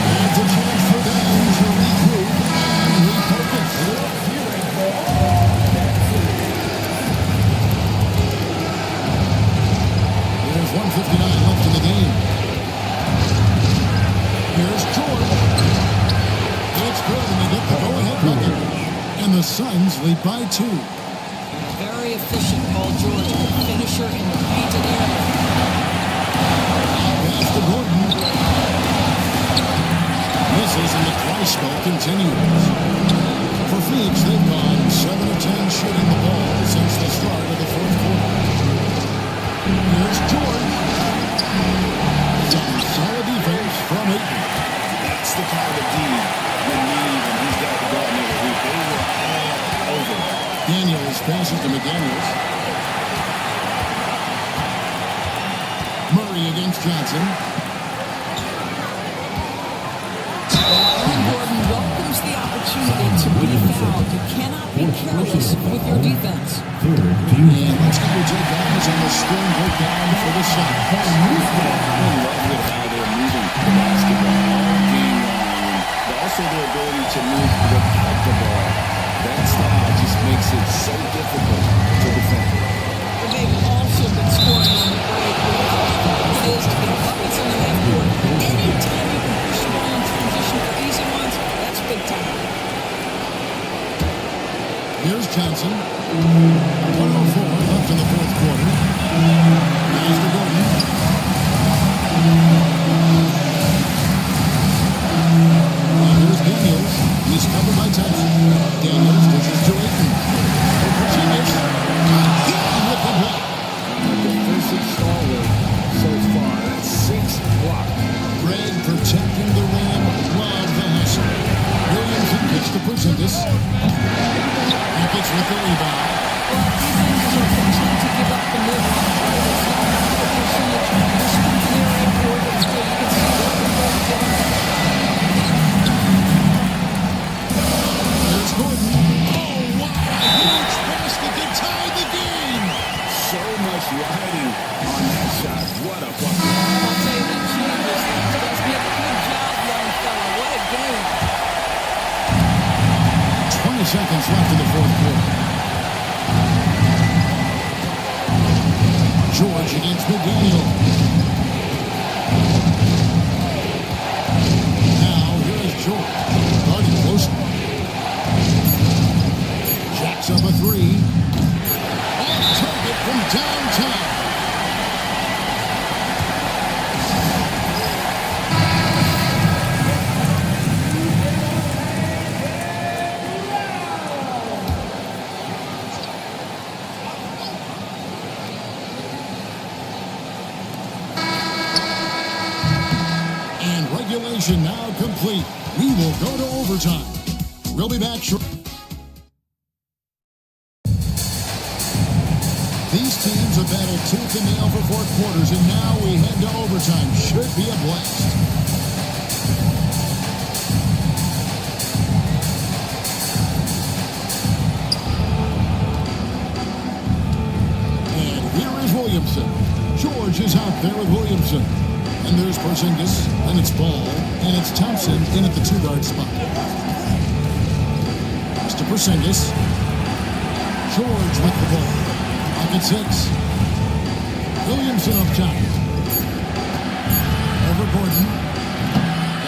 And it's a chance for them to regroup and refocus. There's 1:59 left in the game. Here's George. It's good, and they get the go-ahead bucket. And the Suns lead by 2. Very efficient, Paul George. Finisher in the painted area. Pass to Gordon. Misses, and the dry spell continues. For Phoenix, they've gone 7 of 10 shooting the ball since the start of the fourth quarter. Here's George. Some solid defense from Ayton. That's the kind of D you need, and he's got the ball another week. They were all over it. Daniels passes to McDaniels. Murray against Johnson. Gordon welcomes the opportunity to be fouled. You cannot be careless with your defense. And let's go to guys on the scoring breakdown for the Suns. I love with how they're moving the basketball all game long, but also their ability to move without the ball. That style just makes it so difficult to defend. But they've also been scoring on the break. It is to get buckets on the half court. Anytime you can push the ball in transition for easy ones, that's big time. Here's Johnson. 1:04 left in the fourth quarter. Here's to Gordon. And here's Daniels. He's covered by Thompson. Daniels dishes to Ayton. Genius. Again with the block. Defensive stalwart so far. That's 6 blocks. Greg protecting the rim. Love the hustle. Williamson gets to Porzingis. Hackets with the rebound. Defenses are continuing to give up the mid-range. It's not a percentage. This one's an area where it's good. You can see what they're both doing. There's Gordon. Oh, wow. Huge basket to tie the game. So much riding on that shot. What a bucket. I'll tell you, that changes things, doesn't it? Good job, young fella. What a game. 20 seconds left in the fourth quarter. George against McDaniel. Now, here is George. Guarding closer. Jacks up a 3. Off target from downtown. Regulation now complete. We will go to overtime. We'll be back shortly. These teams have battled tooth and nail for 4 quarters, and now we head to overtime. Should be a blast. And here is Williamson. George is out there with Williamson. And there's Porzingis, and it's Ball, and it's Thompson in at the 2-guard spot. Mr. Porzingis. George with the ball. Pocket 6. Williamson up top. Over Gordon.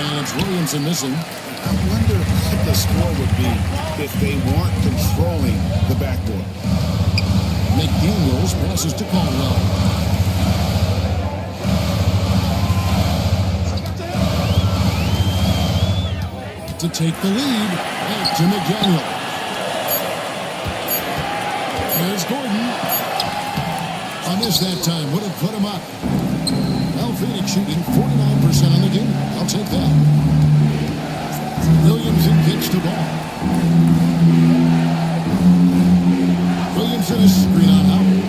And it's Williamson missing. I wonder what the score would be if they weren't controlling the backboard. McDaniels passes to Caldwell. To take the lead, back to McDaniel. There's Gordon. A missed that time. Would have put him up. Well, Phoenix shooting 49% on the game. I'll take that. Williamson kicks the ball. Williamson is screen on Howard.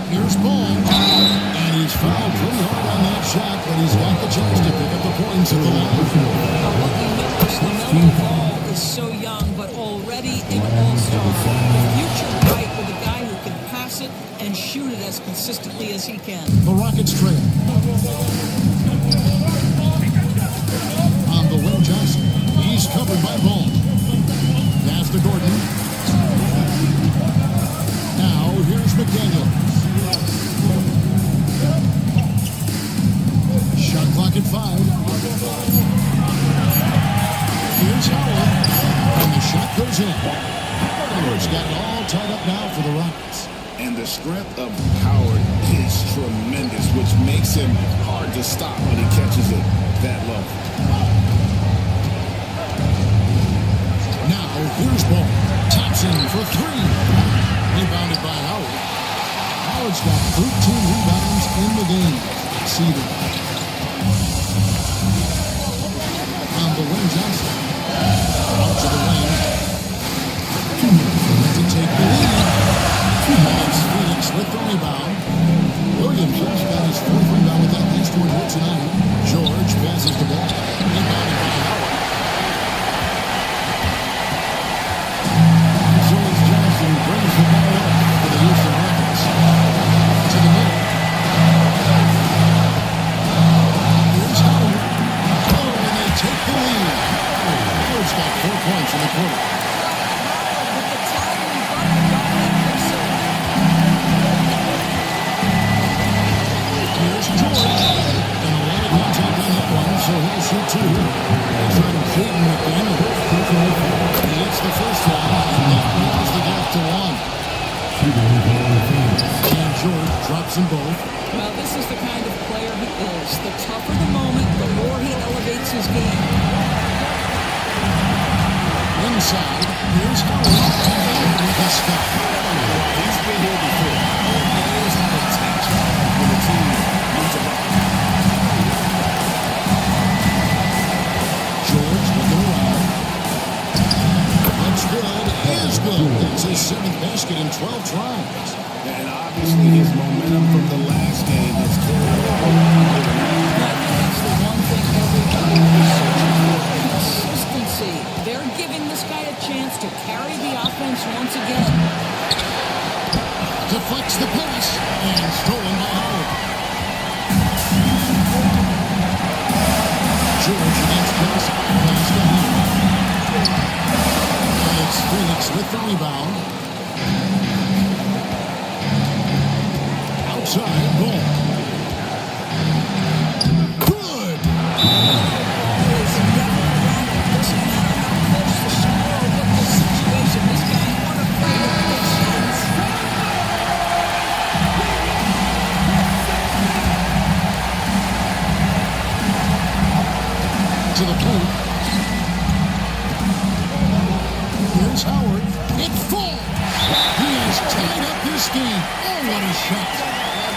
Here's Ball. And he's fouled pretty hard on that shot, but he's got the chance to pick up the points at the line. What you notice, LaMelo Ball is so young, but already an all-star. The future right with a guy who can pass it and shoot it as consistently as he can. The Rockets trail. On the wing, Johnson. He's covered by Ball. Pass to Gordon. Now, here's McDaniel. Shot clock at 5. Here's Howard. And the shot goes in. Howard's got it all tied up now for the Rockets. And the strength of Howard is tremendous, which makes him hard to stop when he catches it that low. Now, here's Ball. Thompson for 3. Rebounded by Howard. Howard's got 13 rebounds in the game. See that. On the wing, Johnson. Out to the wing. To take the lead. It's Phoenix with the rebound. Williamson's got his 4th rebound with that next one here tonight. George passes the ball. Rebounded by Howard. So it's Johnson who brings the ball up for the Houston Rockets. To the middle. Here's Howard. Oh, and they take the lead. Howard's got 4 points in the quarter. Here's George. And a lot of contact on that one, so he'll shoot 2. They try to shoot him at the end of it. He hits the first one, and that narrows the gap to 1. And George drops them both. Well, this is the kind of player he is. The tougher the moment, the more he elevates his game. Inside, here's Howard. With a stop. He's been here before. He knows how to attach when the team moves the ball. George looking around. That's good. Is good. It's his 7th basket in 12 tries. And obviously his momentum from the last game has carried over. That's the one thing everybody is searching for. Consistency. They're giving this guy a chance to carry the offense once again. Deflects the pass and stolen by Howard. George against Pass. Pass to Howard. And it's Phoenix with the rebound. Outside, Ball. Good. This matter how close the score with this situation. This guy won a play with big shots. To the post. Here's Howard. It falls. He has tied up this game. Oh, what a shot.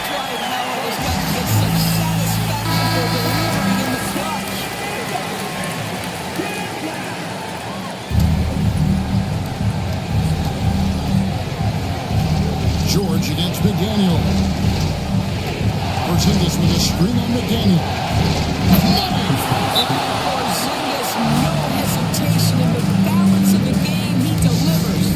Dwight Howard has got to get some satisfaction for delivering in the clutch. George against McDaniel. Porzingis with a screen on McDaniel. Porzingis, no hesitation in the balance of the game. He delivers.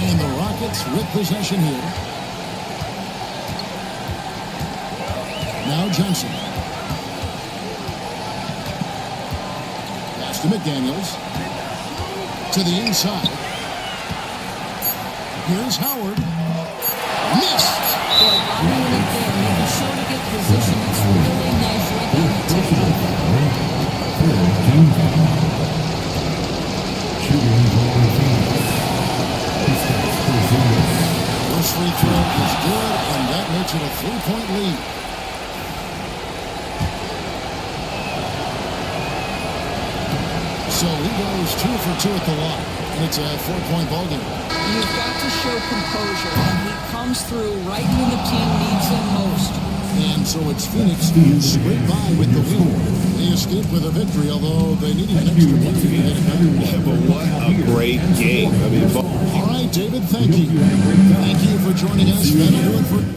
And the Rockets with possession here. Now Johnson. Pass to McDaniels. To the inside. Here's Howard. Missed. Really good. Making sure to get position. It's really nice right down the table. First free throw is good, and that makes it a 3-point lead. So he goes 2 for 2 at the line, and it's a 4-point ball game. You've got to show composure, and he comes through right when the team needs him most. And so it's Phoenix who scrape by with the win. They escape with a victory, although they needed an extra point to get it back. Yeah, but what a great game. I mean, All right, David, thank you. Thank you for joining us. That'll do it for...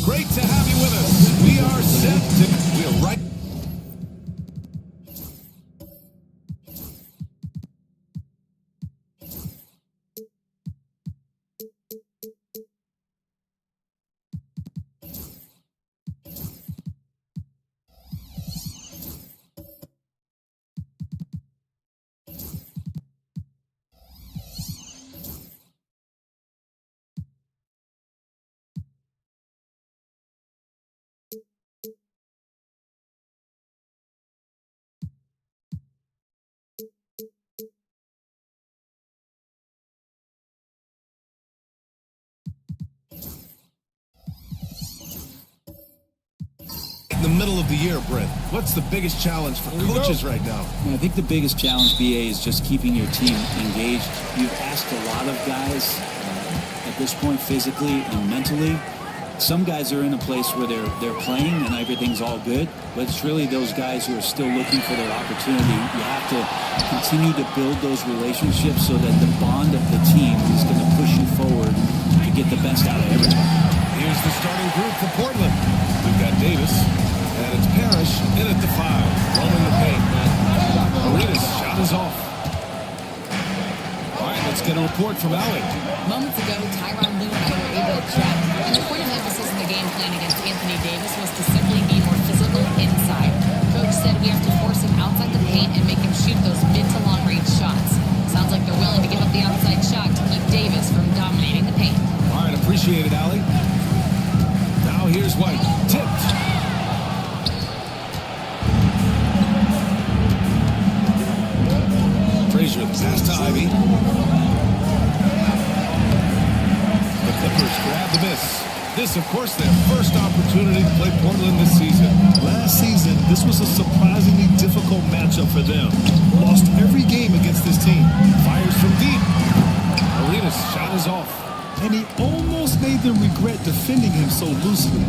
Great to have you with us. We are set to... We're right... In the middle of the year, Brent, what's the biggest challenge for coaches right now? I think the biggest challenge, BA, is just keeping your team engaged. You've asked a lot of guys at this point, physically and mentally. Some guys are in a place where they're playing and everything's all good, but it's really those guys who are still looking for their opportunity. You have to continue to build those relationships so that the bond of the team is going to push you forward to get the best out of everybody. Here's the starting group for Portland. We've got Davis, and it's Parrish in at the 5, rolling the paint. Arenas' shot is off. All right, let's get a report from Allie. Moments ago, Tyronn Lue and I were able to chat, and the point of emphasis in the game plan against Anthony Davis was to simply be more physical inside. Coach said we have to force him outside the paint and make him shoot those mid to long range shots. Sounds like they're willing to give up the outside shot to keep Davis from dominating the paint. All right, appreciate it, Allie. Now here's White. Tipped. Frazier, the pass to Ivy. The Clippers grab the miss. This, of course, their first opportunity to play Portland this season. Last season, this was a surprisingly difficult matchup for them. Lost every game against this team. Fires from deep. Arenas' shot is off. And he almost made them regret defending him so loosely.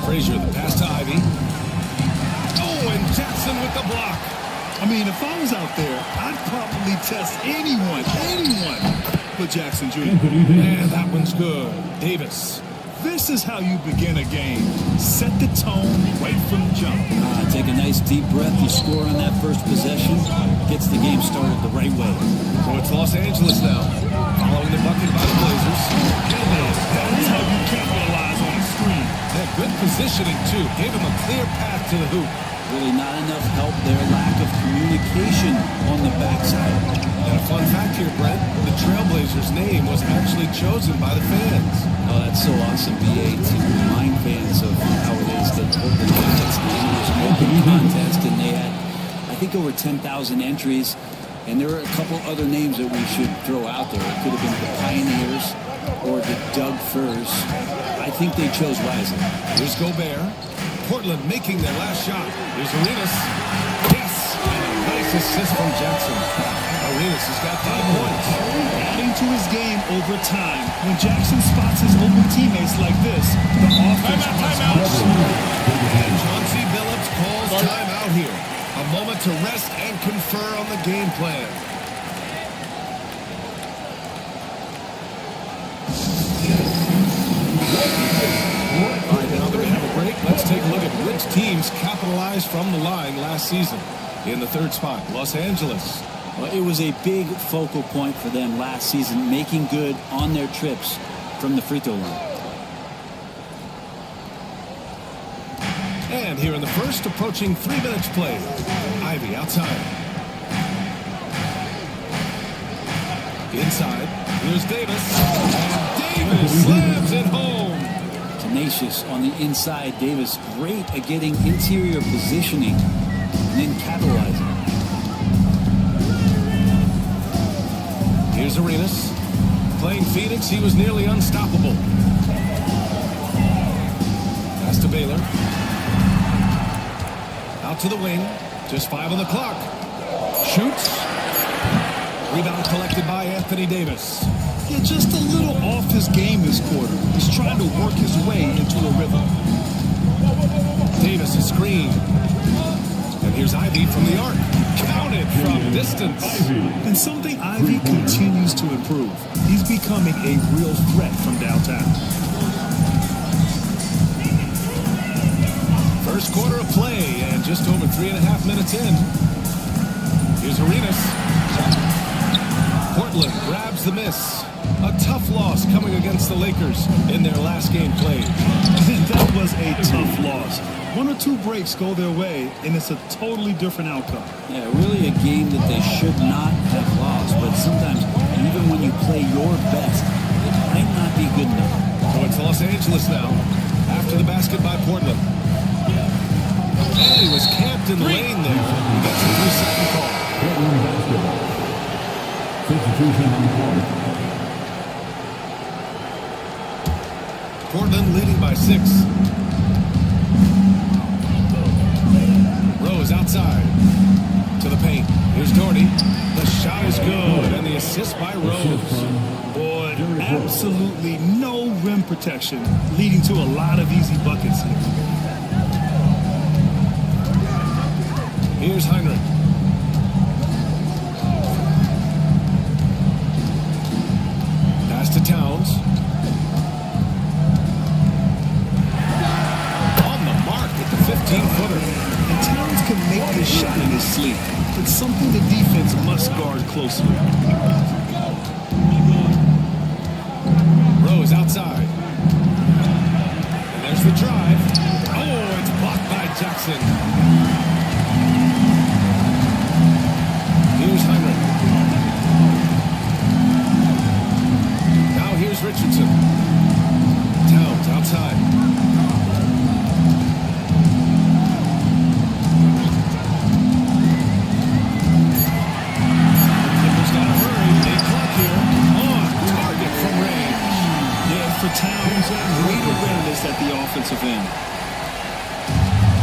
Frazier, the pass to Ivy. Oh, and Jackson with the block. I mean, if I was out there, I'd probably test anyone but Jackson Jr. And that one's good. Davis. This is how you begin a game. Set the tone right from the jump. Take a nice deep breath. You score on that first possession. Gets the game started the right way. So it's Los Angeles now. Following the bucket by the Blazers. That's how you capitalize on the screen. Yeah, good positioning, too. Gave him a clear path to the hoop. Really not enough help there. Lack of communication on the backside. And a fun fact here, Brent. The Trailblazers' name was actually chosen by the fans. Oh, that's so awesome, BA, to remind fans of how it is that Portland Rockets name was an open contest, and they had, I think, over 10,000 entries. And there were a couple other names that we should throw out there. It could have been the Pioneers or the Doug Furs. I think they chose wisely. Here's Gobert. Portland making their last shot. Here's Arenas. Yes! And a nice assist from Jackson. Arenas has got 5 points. Adding to his game over time. When Jackson spots his open teammates like this, the offense runs out. And Chauncey Billups calls timeout here. A moment to rest and confer on the game plan. All right, now that we have a break, let's take a look at which teams capitalized from the line last season. In the 3rd spot, Los Angeles. Well, it was a big focal point for them last season, making good on their trips from the free throw line. And here in the first, approaching 3 minutes played. Ivy outside. Inside. Here's Davis. And Davis slams it home. Tenacious on the inside. Davis great at getting interior positioning and then capitalizing. Here's Arenas. Playing Phoenix, he was nearly unstoppable. Pass to Baylor. Out to the wing. Just 5 on the clock. Shoots. Rebound collected by Anthony Davis. Yeah, just a little off his game this quarter. He's trying to work his way into a rhythm. Davis is screened. And here's Ivy from the arc. Counted from this distance. And something Ivy continues to improve. He's becoming a real threat from downtown. First quarter of play, and just over 3.5 minutes in. Here's Arenas. Portland grabs the miss. A tough loss coming against the Lakers in their last game played. That was a tough loss. 1 or 2 breaks go their way, and it's a totally different outcome. Yeah, really a game that they should not have lost. But sometimes, even when you play your best, it might not be good enough. So it's Los Angeles now, after the basket by Portland. And he was camped in the lane there. He gets a 3-second call. Portland basketball. Substitution on the court. Portland leading by 6. Rose outside to the paint. Here's Doherty. The shot is good, and the assist by Rose. Boy, absolutely no rim protection, leading to a lot of easy buckets here. Here's Heinrich. Pass to Towns. On the mark with the 15-footer. And Towns can make this shot in his sleep. It's something the defense must guard closely. Rose outside. And there's the drive. Oh, it's blocked by Jackson. Here's Heinrich. Now here's Richardson. Towns outside. Clippers gotta hurry. They clock here. On target from range. Yeah, for Towns, great awareness at the offensive end.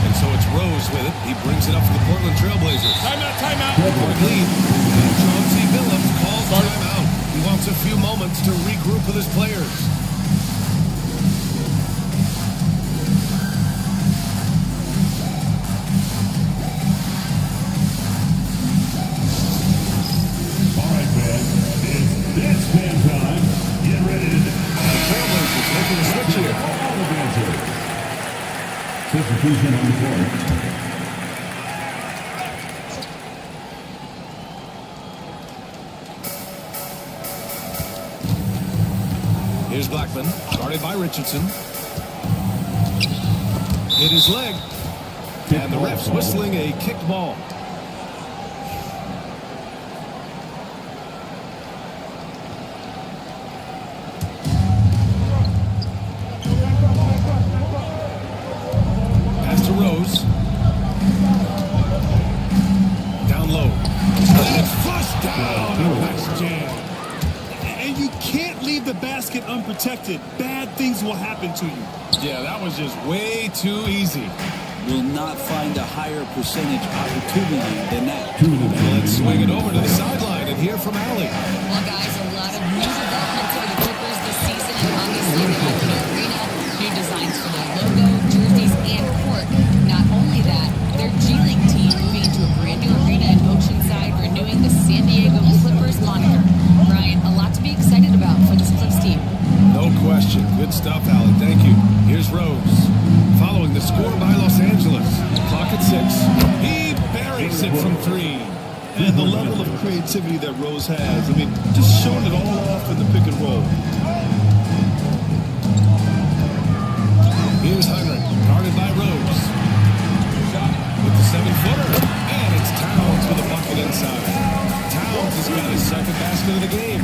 And so it's Rose with it. He brings it up for the Portland Trailblazers. Timeout, timeout. Quick lead. And Chauncey Billups calls timeout. He wants a few moments to regroup with his players. All right, man. It's dance band time. Get ready to dance. The Trailblazers making a switch here. All the dancers. Substitution on the court. Here's Blackman, guarded by Richardson. Hit his leg. And the ref's whistling a kicked ball. Pass to Rose. Down low. And it's flushed down. Nice jam. And you can't leave the basket unprotected. Bad things will happen to you. Yeah, that was just way too easy. Will not find a higher percentage opportunity than that. Let's swing it over to the sideline and hear from Allie. Well, guys, a lot of new developments for the Clippers this season, and obviously they have a new arena, new designs for their logo, jerseys, and court. Not only that, their G League team moving to a brand new arena in Oceanside, renewing the San Diego Clippers moniker. Brian, a lot to be excited about for this Clips team. No question. Good stuff, Allie. Thank you. Here's Rose. Following the score by Los Angeles. Clock at 6. He buries it from 3. And the level of creativity that Rose has, I mean, just showing it all off in the pick and roll. Here's Heinrich, guarded by Rose. With the 7-footer. And it's Towns with a bucket inside. Towns has got his second basket of the game.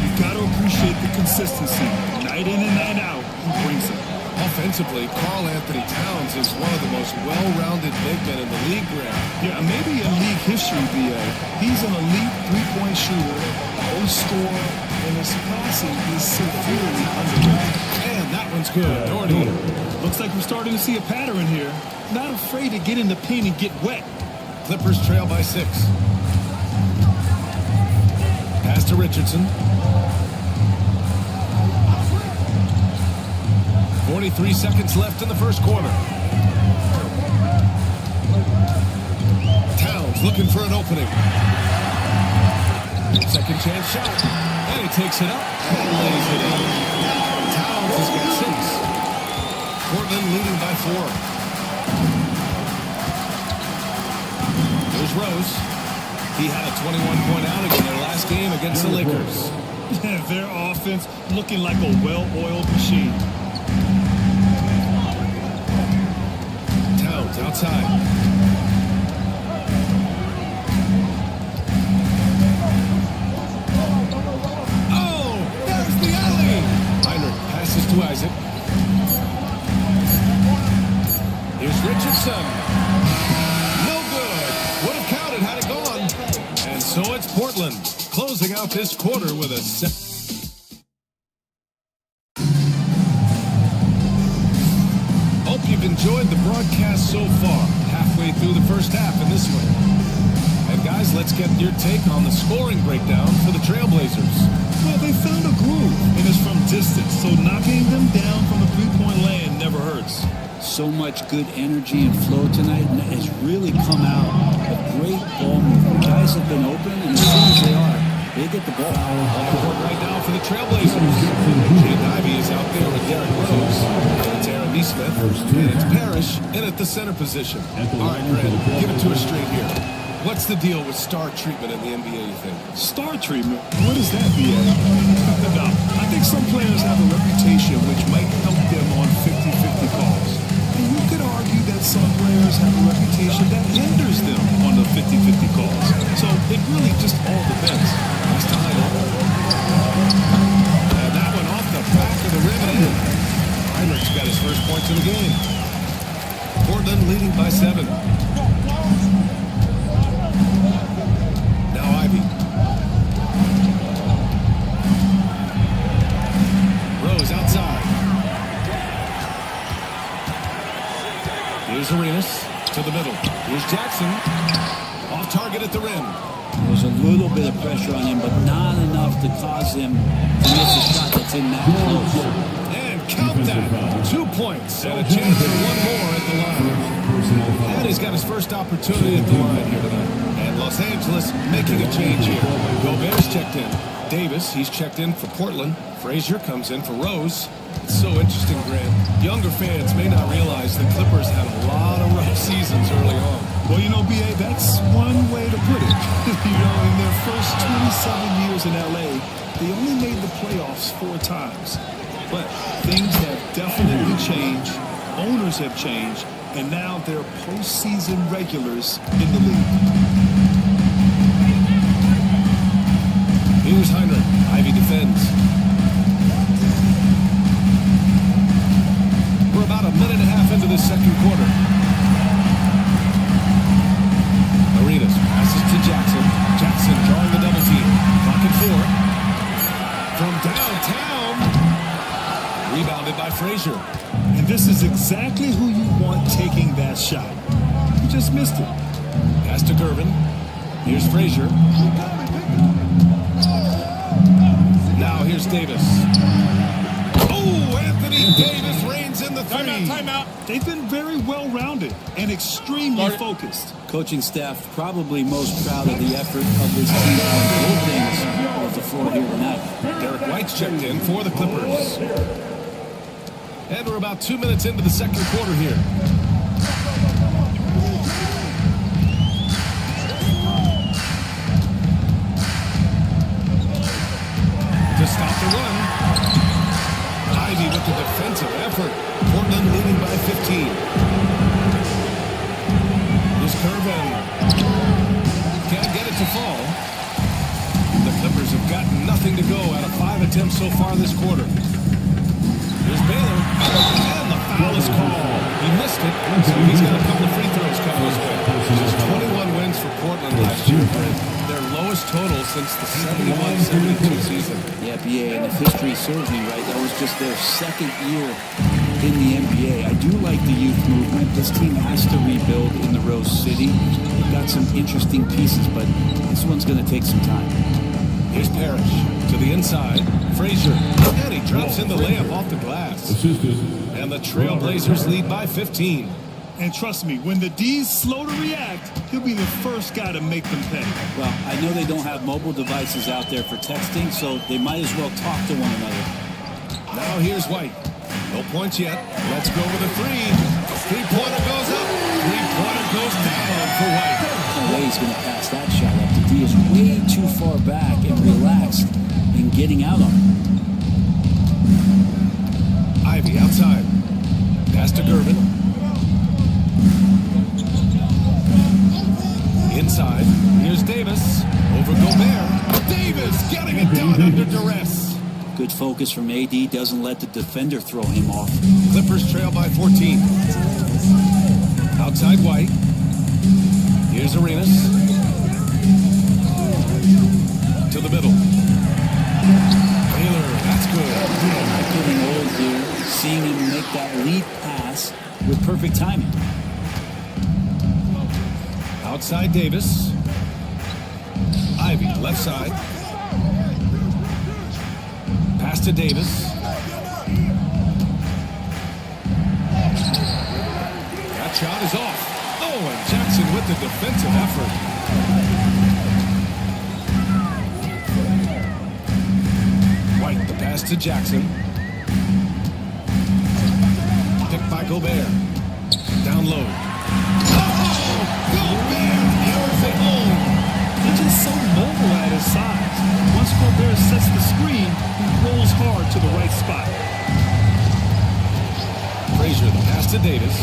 You got to appreciate the consistency. Night in and night out, he brings it. Offensively, Karl Anthony Towns is one of the most well-rounded big men in the league, Graham. Yeah, maybe in league history, B.A. He's an elite three-point shooter, a scorer, and his passing is severely underrated. And that one's good. Doherty. Looks like we're starting to see a pattern here. Not afraid to get in the paint and get wet. Clippers trail by 6. Pass to Richardson. 43 seconds left in the first quarter. Towns looking for an opening. Second chance shot. And he takes it up and lays it in. Towns has got 6. Portland leading by 4. Here's Rose. He had a 21-point outing in their last game against the Lakers. Their offense looking like a well-oiled machine. Towns outside. Oh, there's the alley. Heinrich passes to Isaac. Here's Richardson. No good. Would have counted had it gone. And so it's Portland closing out this quarter with a set. Hope you've enjoyed the broadcast so far. Halfway through the first half in this one. And guys, let's get your take on the scoring breakdown for the Trailblazers. Well, they found a groove, and it's from distance, so knocking them down from the three-point land never hurts. So much good energy and flow tonight, and it has really come out of great ball movement. Guys have been open, and as soon as they get the ball. On the court right now for the Trailblazers. Jay Ivey is out there with Derrick Rose. It's Aaron Nesmith, and it's Parrish in at the center position. All right, Grant, give it to us straight here. What's the deal with star treatment in the NBA, you think? Star treatment? What is that, BA? No, I think some players have a reputation which might help them on 50-50 calls. And you could argue that some players have a reputation that hinders them on the 50-50 calls. So it really just all depends. That's time. And that one off the back of the rim and in. Heinrich's got his first points in the game. Portland leading by 7. Now Ivy. Rose outside. Here's Arenas to the middle. Here's Jackson. Off target at the rim. There's a little bit of pressure on him, but not enough to cause him to miss a shot that's in that close. And count that. 2 points. And a chance for one more at the line. And he's got his first opportunity at the line here tonight. And Los Angeles making a change here. Gobert's checked in. Davis, he's checked in for Portland. Frazier comes in for Rose. It's so interesting, Grant. Younger fans may not realize the Clippers had a lot of rough seasons early on. Well, you know, BA, that's one way to put it. You know, in their first 27 years in LA, they only made the playoffs 4 times. But things have definitely changed. Owners have changed. And now they're postseason regulars in the league. Here's Heinrich. Ivy defends. We're about a minute and a half into this second quarter. Arenas passes to Jackson. Jackson drawing the double team. Pocket 4. From downtown. Rebounded by Frazier. And this is exactly who you want taking that shot. You just missed it. Pass to Gervin. Here's Frazier. Now here's Davis. Oh, Anthony Davis reigns in the 3. Timeout. They've been very well-rounded and extremely focused. Coaching staff probably most proud of the effort of this team on both things off the floor here tonight. Derek White's checked in for the Clippers. And we're about 2 minutes into the second quarter here. To stop the run. Ivy with the defensive effort. Portland leading by 15. Here's Curvin. Can't get it to fall. The Clippers have gotten nothing to go out of 5 attempts so far this quarter. Here's Baylor, and the foul is called. He missed it, so he's got a couple of free throws coming his way. Just 21 wins for Portland last year, their lowest total since the 71-72 season. Yeah, BA, and if history serves me right, that was just their second year in the NBA. I do like the youth movement. This team has to rebuild in the Rose City. They've got some interesting pieces, but this one's going to take some time. Here's Parrish to the inside. Frazier, and he drops in the layup off the glass. And the Trailblazers lead by 15. And trust me, when the D's slow to react, he'll be the first guy to make them pay. Well, I know they don't have mobile devices out there for texting, so they might as well talk to one another. Now here's White. No points yet. Let's go with a three. Three-pointer goes up. Three-pointer goes down for White. No way he's going to pass that shot up. The D is way too far back and relaxed in getting out on it. Ivy outside. Pass to Gervin. Inside. Here's Davis. Over Gobert. Davis getting it done under duress. Good focus from AD. Doesn't let the defender throw him off. Clippers trail by 14. Outside White. Here's Arenas. To the middle. Taylor, that's good. Getting old here. Seeing him make that lead pass with perfect timing. Outside Davis. Ivy, left side. Pass to Davis. That shot is off. Oh, and Jackson with the defensive effort. White, the pass to Jackson. Picked by Gobert. Down low. He's just so mobile at his size. Once Gobert sets the screen, he rolls hard to the right spot. Frazier, the pass to Davis.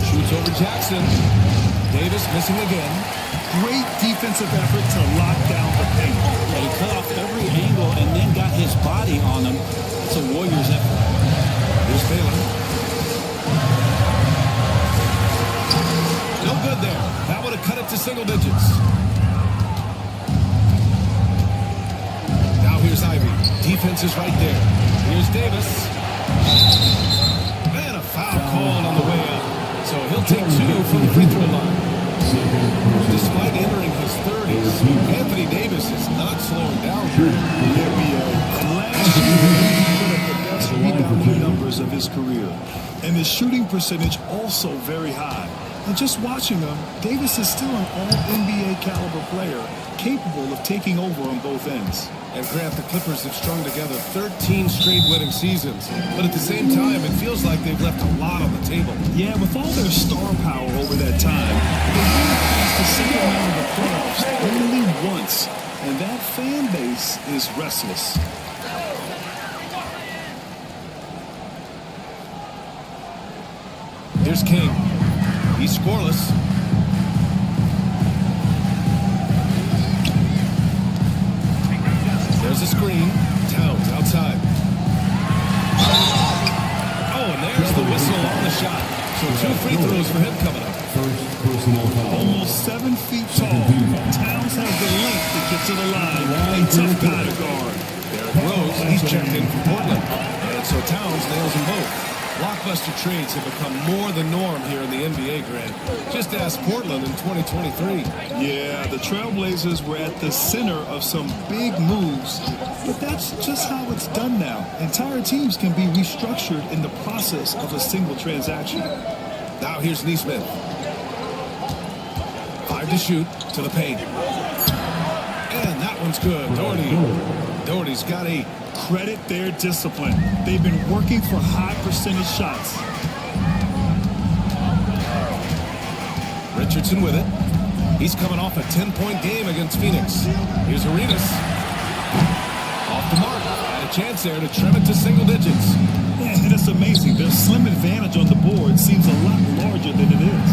Shoots over Jackson. Davis missing again. Great defensive effort to lock down the paint. Yeah, he cut off every angle and then got his body on him. It's a Warriors effort. Here's Taylor. No good there. That would have cut it to single digits. Now here's Ivy. Defense is right there. Here's Davis. And a foul call on the way up. So he'll take two from the free throw line. Despite entering his 30s, Anthony Davis is not slowing down. And last year, he put up the best rebounding numbers of his career. And his shooting percentage also very high. And just watching him, Davis is still an all-NBA caliber player, capable of taking over on both ends. And Grant, the Clippers have strung together 13 straight winning seasons. But at the same time, it feels like they've left a lot on the table. Yeah, with all their star power over that time, they didn't pass the second round of the playoffs only once. And that fan base is restless. Here's King. He's scoreless. There's a screen. Towns outside. Oh, and there's the whistle on the shot. So 2 free throws for him coming up. First personal foul. Almost 7 feet tall. Towns has the length to get to the line. A tough guy to guard. Derrick Rose, he's checked in for Portland. And so Towns nails them both. Blockbuster trades have become more the norm here in the NBA, Grant. Just ask Portland in 2023. Yeah, the Trailblazers were at the center of some big moves, but that's just how it's done now. Entire teams can be restructured in the process of a single transaction. Now here's Neesmith. 5 to shoot to the paint. And that one's good. Doherty's got 8. Credit their discipline. They've been working for high percentage shots. Richardson with it. He's coming off a 10-point game against Phoenix. Here's Arenas. Off the mark. Had a chance there to trim it to single digits. Yeah, and it's amazing. Their slim advantage on the board seems a lot larger than it is.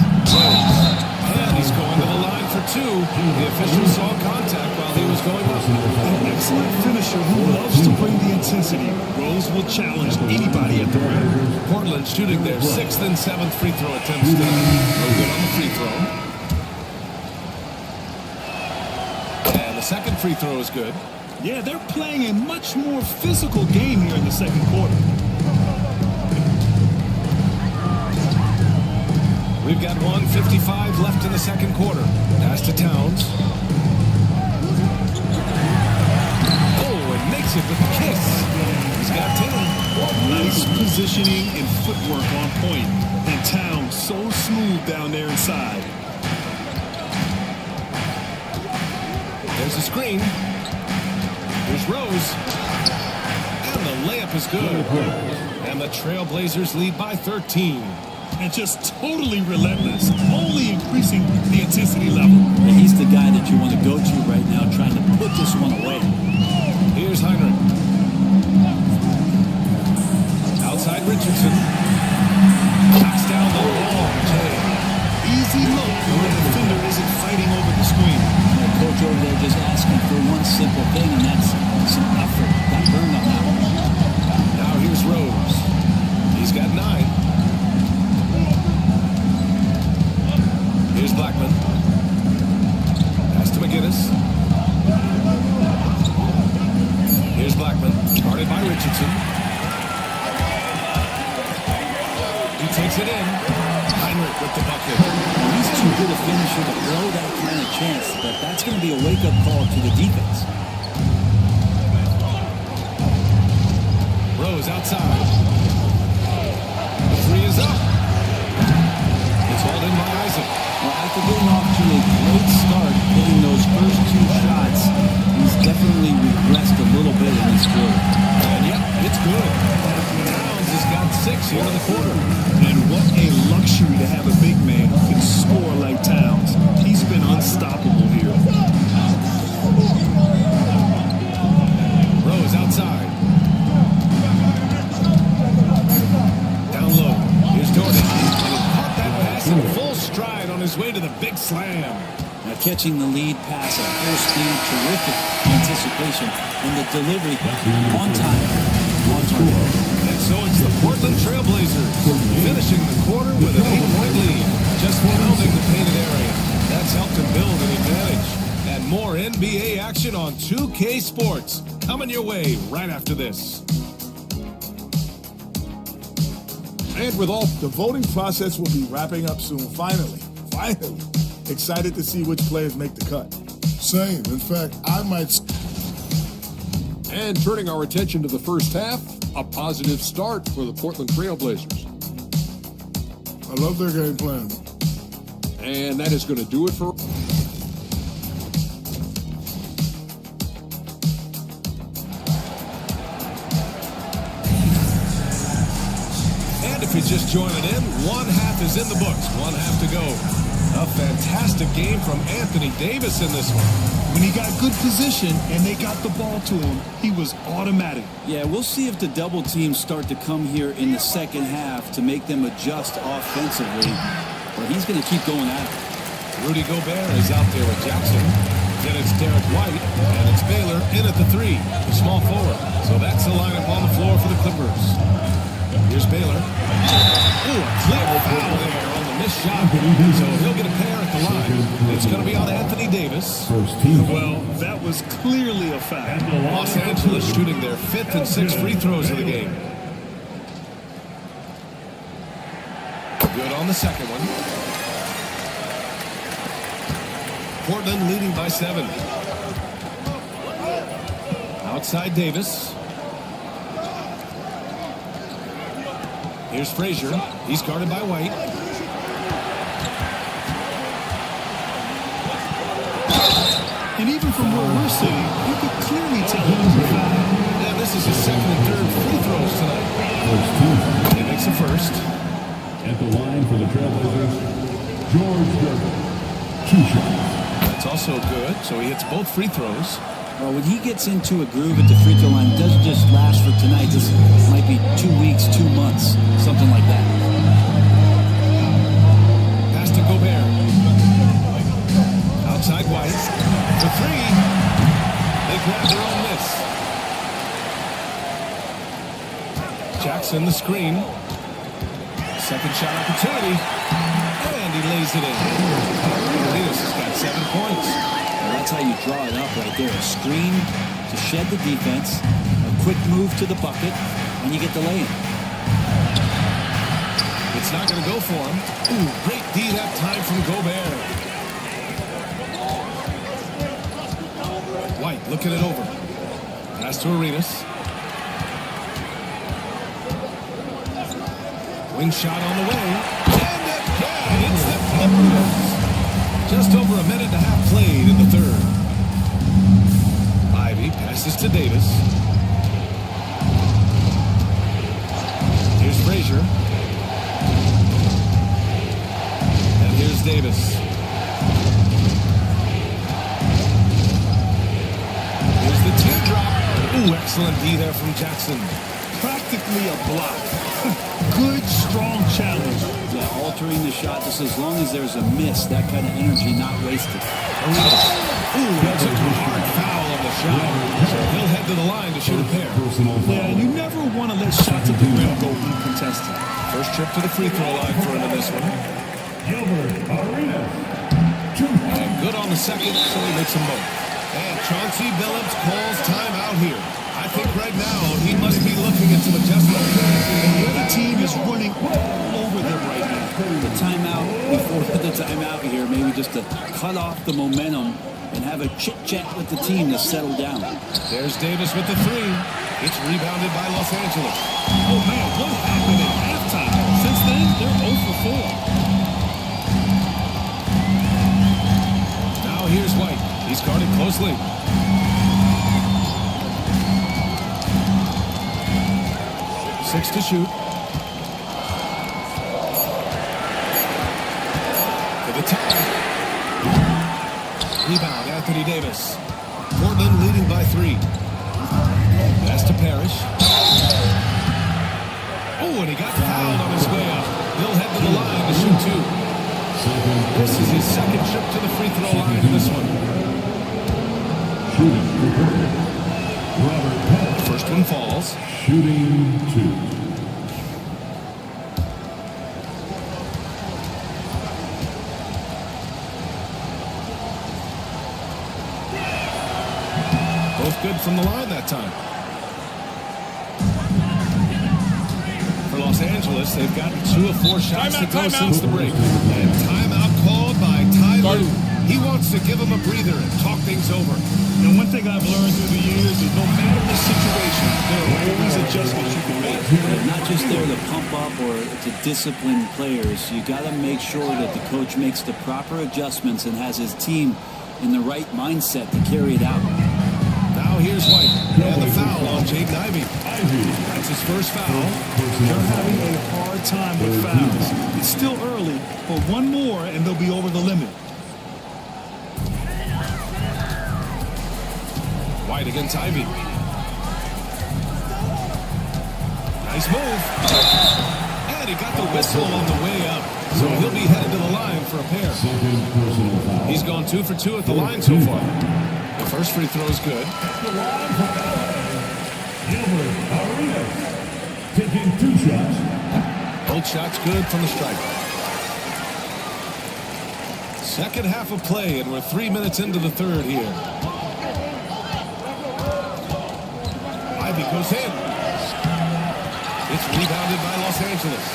And he's going to the line for 2. The official saw contact while he was going up. An excellent finisher who loves to bring the intensity. Rose will challenge anybody at the rim. Portland shooting their 6th and 7th free throw attempts tonight. No good on the free throw. And the second free throw is good. Yeah, they're playing a much more physical game here in the second quarter. We've got 1:55 left in the second quarter. Pass to Towns. Oh, and makes it with a kiss. He's got 10. Nice positioning and footwork on point. And Towns so smooth down there inside. There's a screen. Here's Rose. And the layup is good. And the Trailblazers lead by 13. And just totally relentless, only increasing the intensity level. And he's the guy that you want to go to right now, trying to put this one away. Here's Heinrich. Outside Richardson. Knocks down the long J. Easy look when the defender isn't fighting over the screen. The coach over there just asking for one simple thing, and that's some effort. Got burned on that one. Now here's Rose. He's got 9. Here's Blackman. Pass to McGinnis. Here's Blackman. Guarded by Richardson. He takes it in. Heinrich with the bucket. He's too good a finisher to blow that kind of chance, but that's going to be a wake-up call to the defense. Rose outside. The 3 is up. It's hauled in by Isaac. Well, after getting off to a great start, hitting those first 2 shots, he's definitely regressed a little bit in this quarter. And yep, it's good. Towns has got 6 here in the quarter. And what a luxury to have a big man who can score like Towns. He's been unstoppable here. Rose outside. Down low. Here's Jordan. And he caught that pass in full stride on his way to the big slam. Now catching the lead pass at full speed, terrific anticipation, and the delivery on time, on target. And so it's the Portland Trailblazers finishing the quarter with an 8-point lead. Just pounding the painted area. That's helped them build an advantage. And more NBA action on 2K Sports. Coming your way right after this. And with all, the voting process will be wrapping up soon. Finally. Excited to see which players make the cut. Same. In fact, I might. And turning our attention to the first half, a positive start for the Portland Trailblazers. I love their game plan. And that is going to do it for... And if you're just joining in, 1 half is in the books. 1 half to go. A fantastic game from Anthony Davis in this one. When he got good position and they got the ball to him, he was automatic. Yeah, we'll see if the double teams start to come here in the second half to make them adjust offensively. But he's going to keep going at it. Rudy Gobert is out there with Jackson. Then it's Derek White, and it's Baylor in at the 3, the small forward. So that's the lineup on the floor for the Clippers. Here's Baylor. Ooh, a clear foul there on the missed shot. So he'll get a pair at the line. It's going to be on Anthony Davis. Well, that was clearly a foul. Los Angeles shooting their 5th and 6th free throws of the game. Good on the second one. Portland leading by 7. Outside Davis. Here's Frazier. He's guarded by White. And even from where we're sitting, you could clearly tell it was a foul. Yeah, this is his 2nd and 3rd free throws tonight. He makes the first. At the line for the Trailblazers, George Gervin. 2 shots. That's also good, so he hits both free throws. Well, when he gets into a groove at the free throw line, it doesn't just last for tonight. This might be 2 weeks, 2 months, something like that. Pass to Gobert. Outside White. The 3. They grab their own miss. Jackson the screen. Second shot opportunity. And he lays it in. Davis has got 7 points. Well, that's how you draw it up right there. A screen to shed the defense, a quick move to the bucket, and you get the lay-in. It's not going to go for him. Ooh, great D that time from Gobert. White looking it over. Pass to Arenas. Wing shot on the way. And again, it's the Clippers. Just over a minute and a half played in the third. Ivy passes to Davis. Here's Frazier. And here's Davis. Here's the teardrop. Ooh, excellent D there from Jackson. Practically a block. Good, strong challenge. Yeah, altering the shot just as long as there's a miss, that kind of energy not wasted. Ooh, that took a hard foul on the shot. So he'll head to the line to shoot a pair. Yeah, you never want to let shots at the rim go uncontested. First trip to the free throw line for him in this one. And good on the second, so he makes them both. And Chauncey Billups calls timeout here. I think right now he must be looking at some adjustments. The other team is running all over them right now. The timeout, before the timeout here, maybe just to cut off the momentum and have a chit-chat with the team to settle down. There's Davis with the three. It's rebounded by Los Angeles. Oh, man, what happened at halftime? Since then, they're 0 for 4. Now here's White. He's guarded closely. Six to shoot. To the top. Rebound, Anthony Davis. Portland leading by 3. Pass to Parrish. Oh, and he got fouled on his way up. He'll head to the line to shoot 2. This is his second trip to the free throw line in this one. First one falls. Shooting 2. Both good from the line that time. For Los Angeles, they've got 2 of 4 shots to go since the break. And timeout called by Tyler. He wants to give him a breather and talk things over. And one thing I've learned through the years is no matter the situation, there are always adjustments you can make. Not just there to pump up or to discipline players. You got to make sure that the coach makes the proper adjustments and has his team in the right mindset to carry it out. Now here's White. And the foul on Jaden Ivey. That's his first foul. They're having a hard time with fouls. It's still early, but one more and they'll be over the limit. White against Ivey. Nice move. And he got the whistle on the way up. So he'll be headed to the line for a pair. He's gone 2 for 2 at the line so far. The first free throw is good. Taking 2 shots. Both shots good from the striker. Second half of play, and we're 3 minutes into the third here. Ivey goes in. It's rebounded by Los Angeles.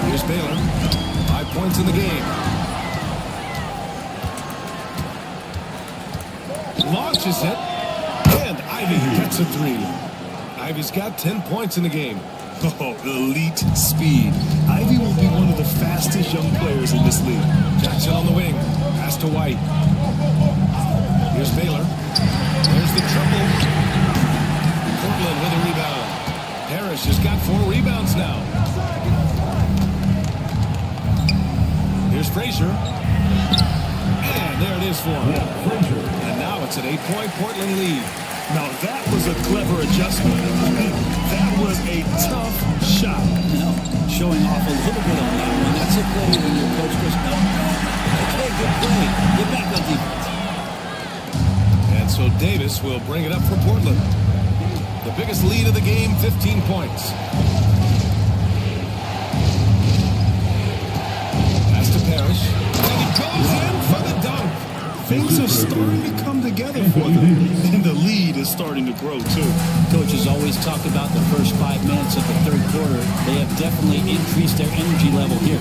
Here's Baylor. 5 points in the game. Launches it. And Ivey gets a 3. Ivy's got 10 points in the game. Oh, elite speed. Ivey will be one of the fastest young players in this league. Jackson on the wing. Pass to White. Here's Baylor. There's the triple. Portland with a rebound. Parrish has got 4 rebounds now. Here's Frazier. And there it is for him. And now it's an 8-point Portland lead. Now that was a clever adjustment. That was a tough shot. Now, showing off a little bit on that one. That's a play when your coach goes, no, okay, good play. Get back on defense. And so Davis will bring it up for Portland. The biggest lead of the game, 15 points. Pass to Parrish. And he goes in for the dunk. Things are starting to come together for them. And the lead is starting to grow, too. Coaches always talk about the first 5 minutes of the third quarter. They have definitely increased their energy level here.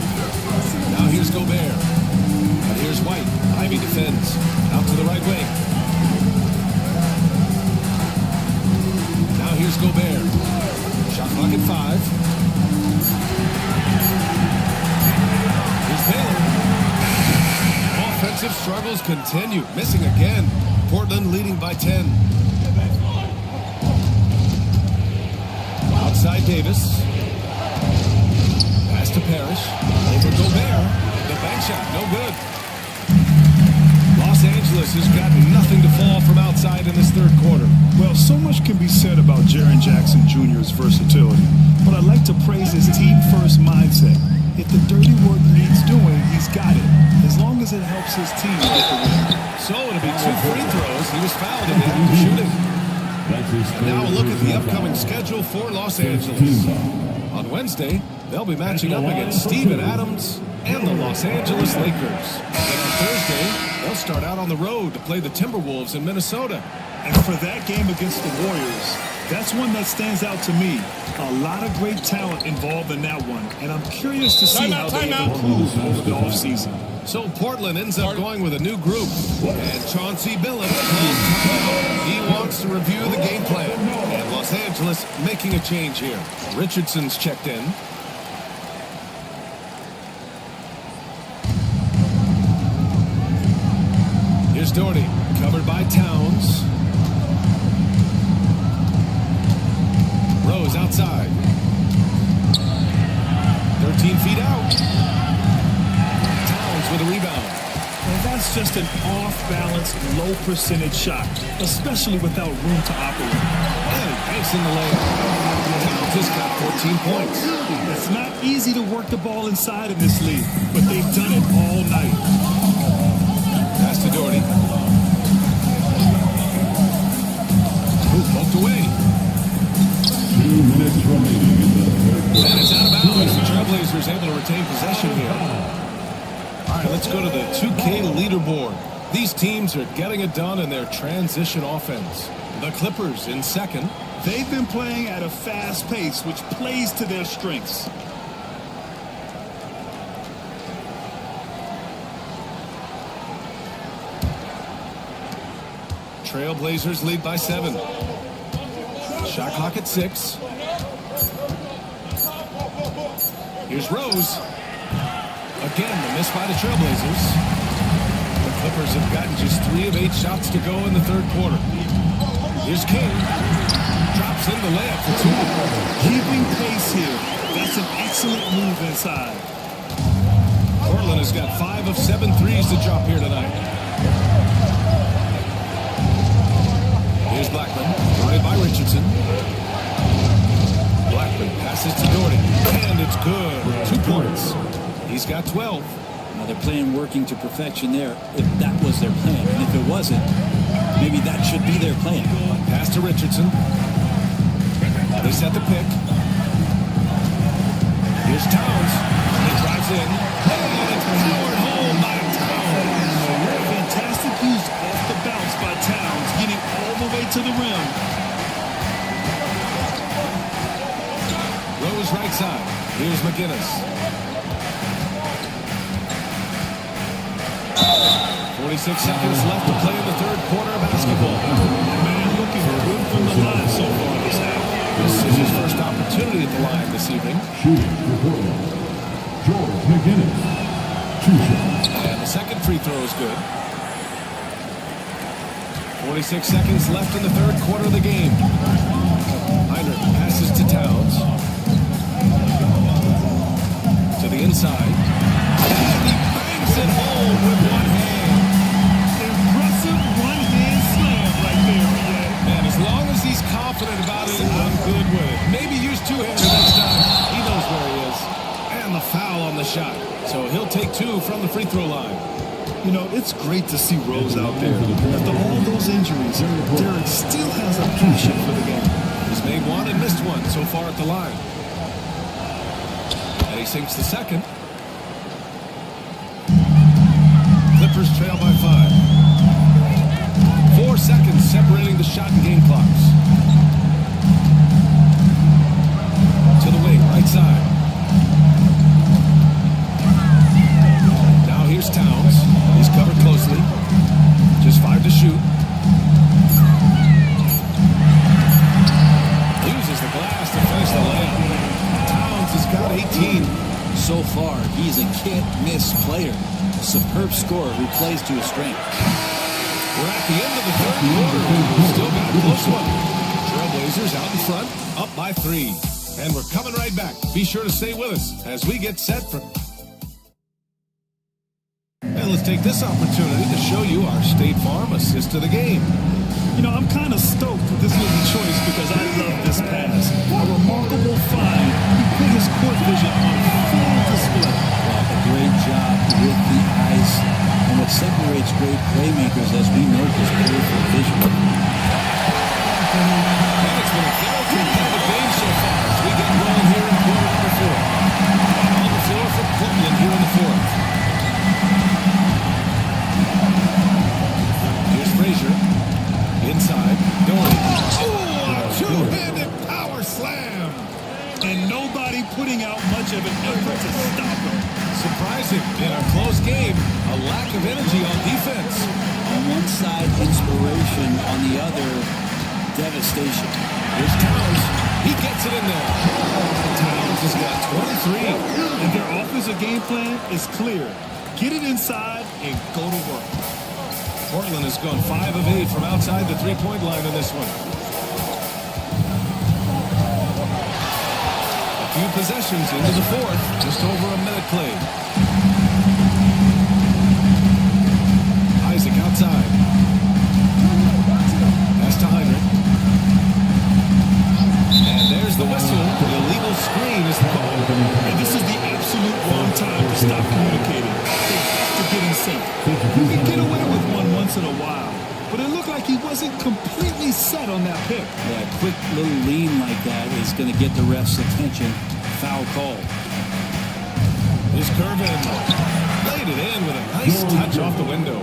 Now here's Gobert. And here's White. Ivey defends. Out to the right wing. Now here's Gobert. Clock at 5. Here's Baylor. Offensive struggles continue. Missing again. Portland leading by 10. Outside Davis. Pass to Parrish. Over Gobert. The bank shot, no good. Los Angeles has got nothing to fall from outside in this third quarter. Well, so much can be said about Jaren Jackson Jr.'s versatility, but I'd like to praise his team-first mindset. If the dirty work needs doing, he's got it, as long as it helps his team get the win. So it'll be 2 free throws. He was fouled in the act of shooting. And now a look at the upcoming schedule for Los Angeles. On Wednesday, they'll be matching up against Steven Adams and the Los Angeles Lakers. And on Thursday, they'll start out on the road to play the Timberwolves in Minnesota. And for that game against the Warriors, that's one that stands out to me. A lot of great talent involved in that one, and I'm curious to see how they improve over the offseason. So Portland ends up going with a new group, and Chauncey Billups calls timeout. He wants to review the game plan, and Los Angeles making a change here. Richardson's checked in. Here's Doherty, covered by Towns. Rose outside. 13 feet out. Towns with a rebound. And that's just an off-balance, low-percentage shot, especially without room to operate. And he banks in the layup. Towns has got 14 points. It's not easy to work the ball inside in this league, but they've done it all night. Pass to Doherty. Poked away. 2 minutes remaining in the third quarter. And it's out of bounds. The Trailblazers able to retain possession here. All right, let's go to the 2K leaderboard. These teams are getting it done in their transition offense. The Clippers in second. They've been playing at a fast pace, which plays to their strengths. Trailblazers lead by 7. Shot clock at 6. Here's Rose. Again, the miss by the Trailblazers. The Clippers have gotten just 3 of 8 shots to go in the third quarter. Here's King. Drops in the layup for 2. Keeping pace here. That's an excellent move inside. Portland has got 5 of 7 threes to drop here tonight. Here's Blackman, guarded by Richardson. Blackman passes to Doherty, and it's good. 2 points. He's got 12. Now they're playing working to perfection there, if that was their plan. And if it wasn't, maybe that should be their plan. Pass to Richardson. They set the pick. Here's Towns. He drives in. And it's powered home by Towns. Fantastic use off the bounce by Towns, getting all the way to the rim. Rose right side. Here's McGinnis. 46 seconds left to play in the third quarter of basketball. Man, looking good from the line so far this half. This is his first opportunity at the line this evening. Shooting for Portland, George McGinnis. 2 shots. And the second free throw is good. 46 seconds left in the third quarter of the game. Heinrich passes to Towns. To the inside. And he bangs it home with one hand. Impressive one-hand slam right there, yeah. And as long as he's confident about it, I'm good with it. Maybe use 2-hander next time. He knows where he is. And the foul on the shot. So he'll take 2 from the free throw line. You know, it's great to see Rose out there. After all those injuries, Derek still has a passion for the game. He's made 1 and missed 1 so far at the line. And he sinks the second. Clippers trail by 5. 4 seconds separating the shot and game clocks. To the wing, right side. Now here's Towns. He's covered closely. Just 5 to shoot. Uses the glass to finish the layup. so far, he's a can't-miss player. A superb scorer who plays to his strength. We're at the end of the third quarter. We've still got a close one. Trailblazers out in front, up by 3. And we're coming right back. Be sure to stay with us as we get set for... And let's take this opportunity to show you our State Farm assist to the game. You know, I'm kind of stoked that this was the choice because I love this pass. A remarkable find. He put his court vision on full display. A great job with the eyes. And what separates great playmakers, as we know, is peripheral vision. And it's been a very competitive game so far as we get rolling here in quarter number 4. On the floor for Portland here in the 4th. Here's Frazier. Inside. Dory. Oh, a two-handed power slam. And nobody putting out much of an effort to stop him. Surprising in a close game, a lack of energy on defense. On one side, inspiration. On the other, devastation. Here's Towns. He gets it in there. Towns has got 23. And their offensive game plan is clear. Get it inside and go to work. Portland has gone 5 of 8 from outside the three-point line in this one. A few possessions into the 4th. Just over a minute played. Isaac outside. Pass to Heinrich. And there's the whistle. The illegal screen is the call. And this is the absolute wrong time to stop communicating. They have to get in sync. You can get away with one once in a while, but it looked like he wasn't completely set on that pick. Yeah, a quick little lean like that is going to get the ref's attention. Foul call. Here's Curvin. Laid it in with a nice touch off the window.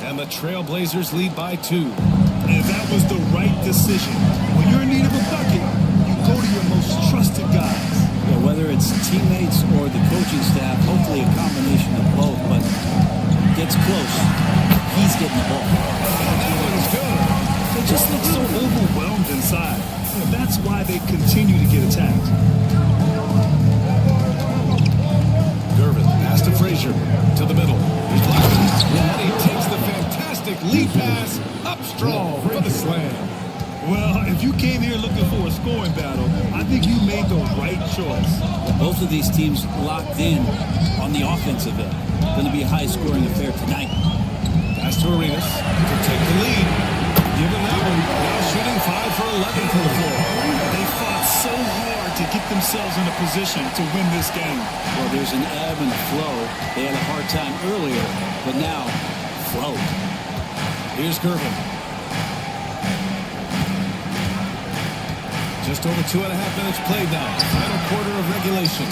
And the Trailblazers lead by 2. And that was the right decision. When you're in need of a bucket, you go to your most trusted guys. Yeah, whether it's teammates or the coaching staff, hopefully a combination of both, but gets close. He's getting the ball. And that one's good. They just look so overwhelmed inside. And that's why they continue to get attacked. Gervin, pass to Frazier. To the middle. He's blocking. And he takes the fantastic lead pass. Up strong for the slam. Well, if you came here looking for a scoring battle, I think you made the right choice. Both of these teams locked in on the offensive end. Going to be a high-scoring affair tonight. Pass to Arenas to take the lead. Given that one, now shooting 5 for 11 from the floor. They fought so hard to get themselves in a position to win this game. Well, there's an ebb and a flow. They had a hard time earlier, but now, flow. Here's Gervin. Just over 2.5 minutes played now. Final quarter of regulation.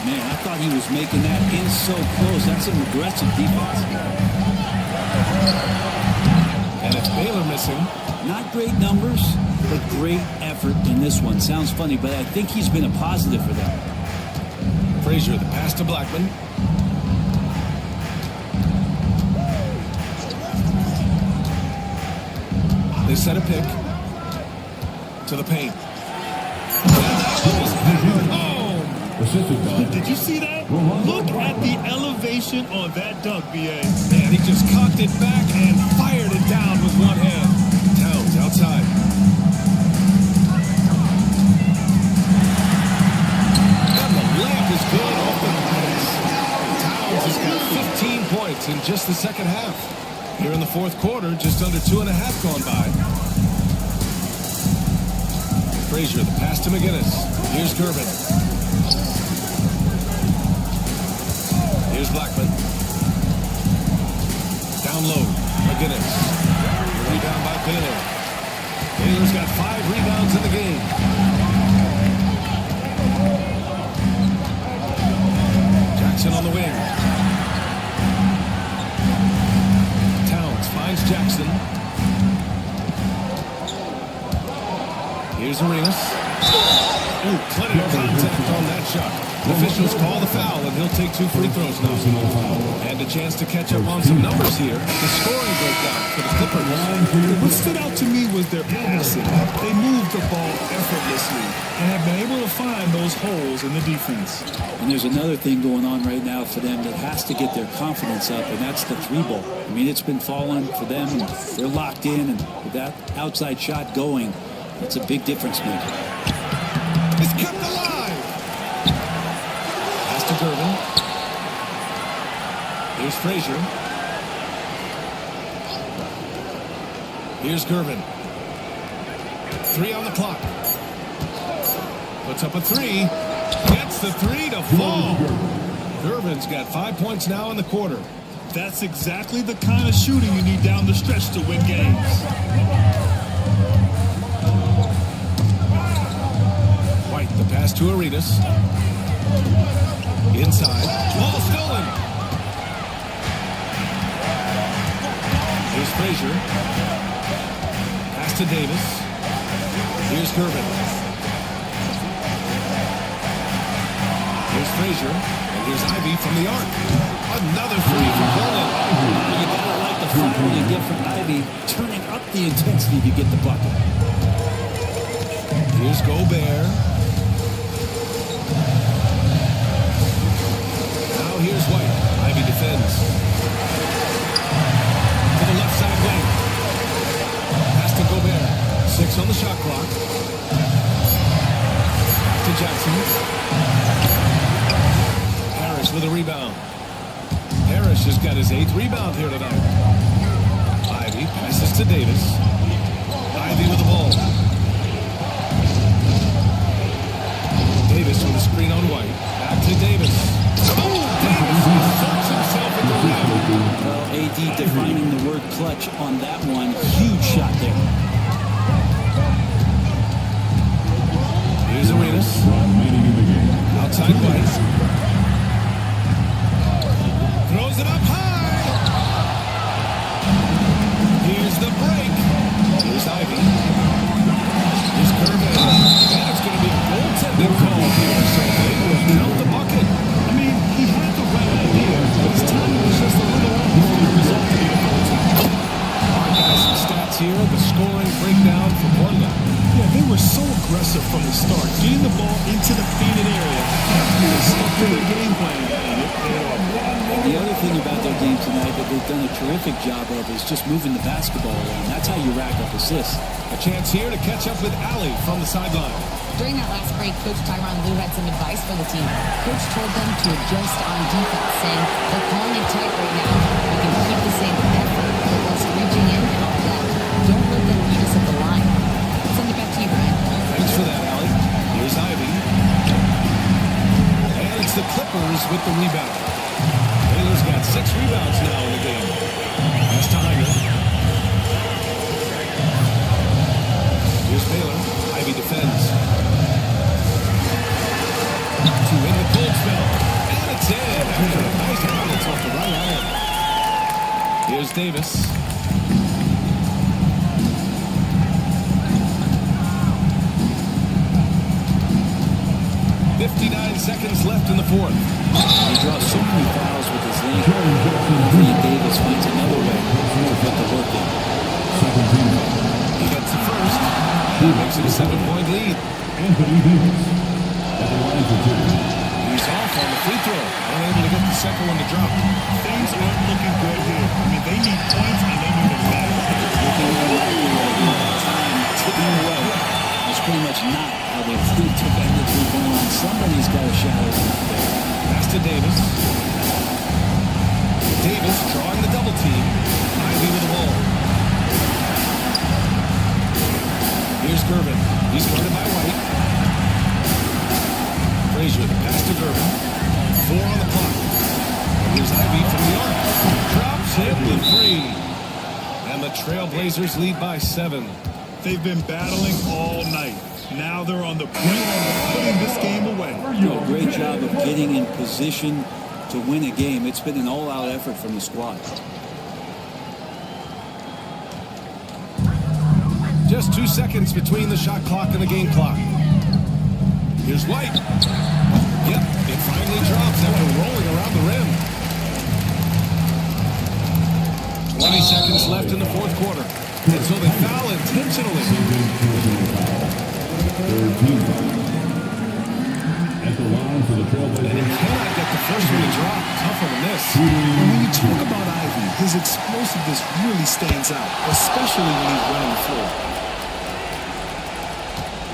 Man, I thought he was making that in so close. That's some aggressive defense. And it's Baylor missing. Not great numbers, but great effort in this one. Sounds funny, but I think he's been a positive for them. Frazier, the pass to Blackman. They set a pick to the paint. Did you see that? Look at the elevation on that dunk, B.A. Man, he just cocked it back and fired it down with one hand. Towns outside. And the layup is good off the glass. Towns has got 15 points in just the second half. Here in the 4th quarter, just under 2.5 gone by. Frazier, the pass to McGinnis. Here's Gervin. Here's Blackman. Down low. McGinnis. Rebound by Baylor. Baylor's got 5 rebounds in the game. Jackson on the wing. Towns finds Jackson. Here's Arenas. Ooh, plenty of contact on that shot. The officials call the foul, and he'll take 2 free throws now. And a chance to catch up on some numbers here. The scoring breakdown for the Clippers. What stood out to me was their passing. They moved the ball effortlessly. and have been able to find those holes in the defense. And there's another thing going on right now for them that has to get their confidence up, and that's the three ball. I mean, it's been falling for them, and they're locked in, and with that outside shot going, it's a big difference maker. It's kept alive. Pass to Gervin. Here's Frazier. Here's Gervin. 3 on the clock. Puts up a 3. Gets the 3 to fall. Gervin's got 5 points now in the quarter. That's exactly the kind of shooting you need down the stretch to win games. White, the pass to Arenas. Inside. Ball stolen. Here's Frazier. Pass to Davis. Here's Gervin. Here's Frazier. And here's Ivy from the arc. Another 3 for Golden. You gotta like the fire you get from Ivy, turning up the intensity to get the bucket. Here's Gobert. Now here's White. Ivy defends. To the left side wing. Pass to Gobert. 6 on the shot clock. Back to Jackson. Harris with a rebound. Harris has got his 8th rebound here tonight. Ivy passes to Davis. Ivy with the ball. Davis with a screen on White. Back to Davis. Oh, Davis inserts himself in the rim. Well, AD defining the word clutch on that one. Huge shot there. Here's Arenas. Outside White. Throws it up high. Here's the break. Here's Ivy. Here's Gervin. And it's going to be a goaltending call here. So they will count the bucket. I mean, he had the right idea, but his timing was just a little off for the result to be a goal. Our guys some stats here. The scoring breakdown for Portland. Yeah, they were so aggressive from the start, getting the ball into the painted area. They stuck to their game plan, and it paid off. And the other thing about their game tonight that they've done a terrific job of is just moving the basketball around. That's how you rack up assists. A chance here to catch up with Allie from the sideline. During that last break, Coach Tyronn Lue had some advice for the team. Coach told them to adjust on defense, saying they're calling it tight right now. We can keep the same effort, but whilst reaching in and all that. Don't let them beat us at the line. Send it back to you, Brian. Thanks for that, Allie. Here's Ivy. And it's the Clippers with the rebound. Taylor's got 6 rebounds now in the game. That's to Hyder. Here's Baylor. Ivy defends. 2 in the cold spell. And it's in. After a nice bounce off the right iron. Here's Davis. 59 seconds left in the fourth. He draws so many fouls with his length. Anthony Davis finds another way to put the work in. He gets the first. He makes it a 7-point lead. Anthony Davis at the line for 2. He's off on the free throw. Unable to get the second one to drop. Things aren't looking good here. I mean, they need points, and they need it back. Looking unlikely right now. Time ticking away. That's pretty much not how they defend the three-point line. Somebody's got a shot at it. Pass to Davis. Davis drawing the double team. Ivy with the ball. Here's Gervin. He's guarded by White. Frazier, the pass to Gervin. 4 on the clock. Here's Ivy from the arc. Drops it with 3. And the Trailblazers lead by 7. They've been battling all night. Now they're on the brink of putting this game away. A great job of getting in position to win a game. It's been an all-out effort from the squad. Just 2 seconds between the shot clock and the game clock. Here's White. Yep, it finally drops after rolling around the rim. 20 seconds left in the fourth quarter. And so they foul intentionally. 13. first one to drop. Tough one to miss. And when you talk about Ivy, his explosiveness really stands out, especially when he's running the floor.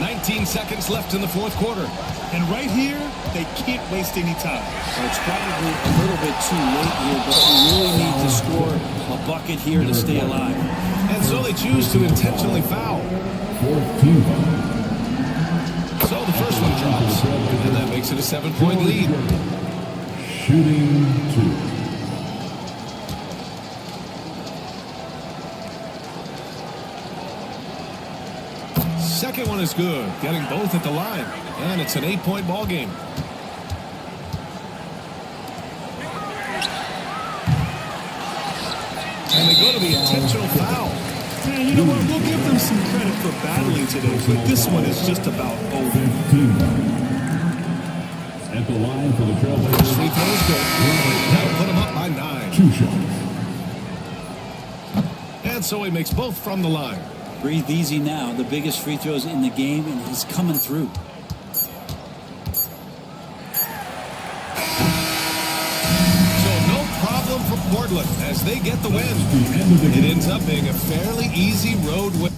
19 seconds left in the fourth quarter. And right here, they can't waste any time. Well, it's probably a little bit too late here, but you really need to score a bucket here to stay alive. And so they choose to intentionally foul. Fourth team foul. So the first one drops, and that makes it a 7-point lead. Shooting 2. Second one is good, getting both at the line, and it's an 8-point ball game. And they go to the intentional foul. Yeah, you know what? We'll give them some credit for battling today, but this one is just about over. 15 foul. At the line for the Trailblazers. Free throws good. That'll put him up by 9. 2 shots. And so he makes both from the line. Breathe easy now. The biggest free throws in the game, and he's coming through. So no problem for Portland as they get the win. It ends up being a fairly easy road win.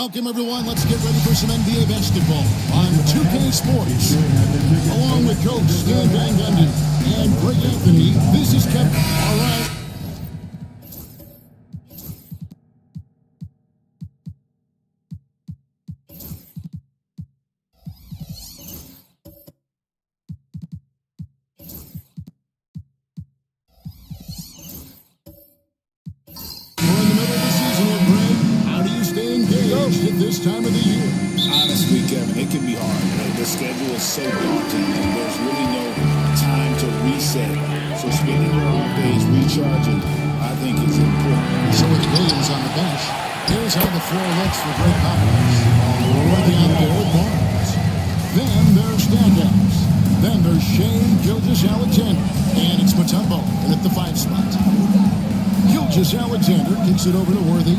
Welcome, everyone. Let's get ready for some NBA basketball on 2K Sports. Along with Coach Stan Van Gundy and Greg Anthony, this is Kevin. All right. At this time of the year? Honestly, Kevin, it can be hard. The schedule is so daunting, and there's really no time to reset. So spending your off days recharging, I think, is important. So with Williams on the bench, here's how the floor looks for Greg Popovich. Worthy out there with Barnes. Then there's standouts. Then there's Shea Gilgeous-Alexander. And it's Mutombo at the 5 spot. Gilgeous-Alexander kicks it over to Worthy.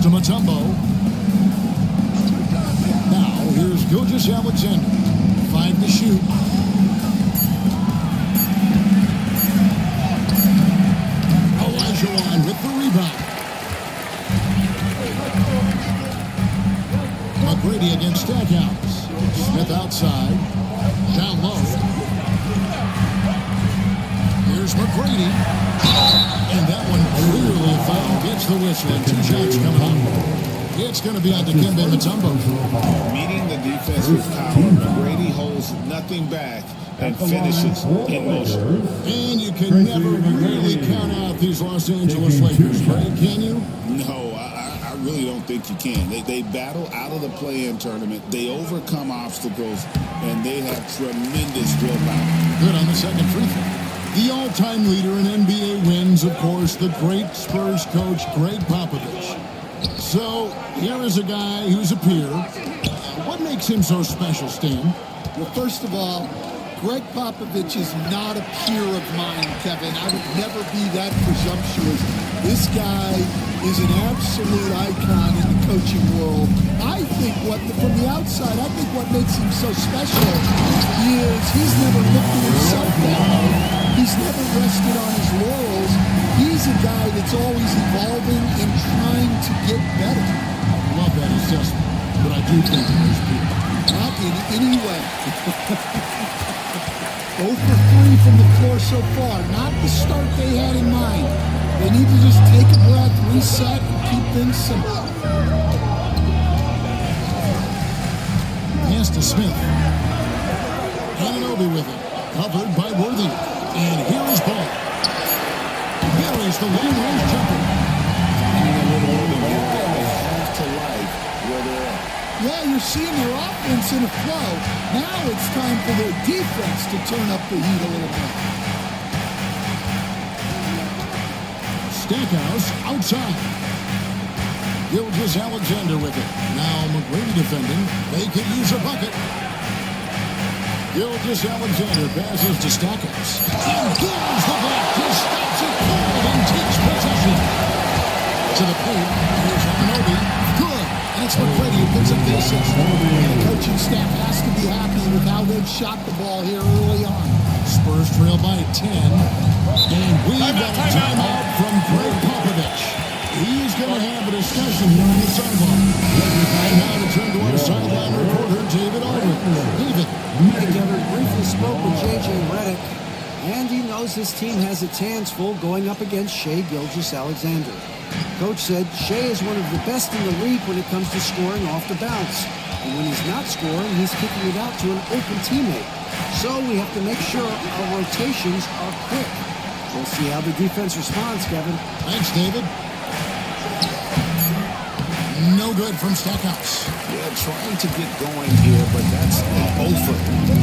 To Mutombo. Now, here's Gilgeous-Alexander. 5 to shoot. Olajuwon with the rebound. McGrady against Stackhouse. Smith outside. Down low. Here's McGrady. And that one clearly a foul. Gets the whistle and 2 shots coming up. It's going to be on Dikembe Mutombo. Meeting the defensive power, Brady holds nothing back and finishes in motion. And you can never really count out these Los Angeles Lakers, right? Can you? No, I really don't think you can. They battle out of the play-in tournament. They overcome obstacles, and they have tremendous willpower. Good on the second free throw. The all-time leader in NBA wins, of course, the great Spurs coach, Greg Popovich. So, here is a guy who's a peer. What makes him so special, Stan? Well, first of all, Greg Popovich is not a peer of mine, Kevin. I would never be that presumptuous. This guy is an absolute icon in the coaching world. I think from the outside, I think what makes him so special is he's never lifted himself down. He's never rested on his laurels. He's a guy that's always evolving and trying to get better. I love that assessment, but I do think there's people. Not in any way. 0 for 3 from the floor so far. Not the start they had in mind. They need to just take a breath, reset, and keep things simple. Pass to Smith. Anunoby with it. Covered by Worthy. And here is Ball. Here is the long-range jumper. Yeah, you're seeing their offense in a flow. Now it's time for their defense to turn up the heat a little bit. Stackhouse outside. Gilgeous-Alexander with it. Now McGrady defending. They could use a bucket. Gilgeous-Alexander passes to Stackhouse. And gives the block. He stops it cold and takes possession. To the paint. Here's Anunoby. Good. And it's McGrady who picks up the assist. The coaching staff has to be happy with how they've shot the ball here early on. Spurs trail by 10. And we've got a timeout from Greg Popovich. He's going to have a discussion here on the sideline. And now to turn to our sideline reporter, David Aldridge. David. Kevin briefly spoke with J.J. Redick, and he knows his team has its hands full going up against Shea Gilgeous-Alexander. Coach said Shea is one of the best in the league when it comes to scoring off the bounce. And when he's not scoring, he's kicking it out to an open teammate. So we have to make sure our rotations are quick. We'll see how the defense responds, Kevin. Thanks, David. No good from Stackhouse. Yeah, trying to get going here, but that's over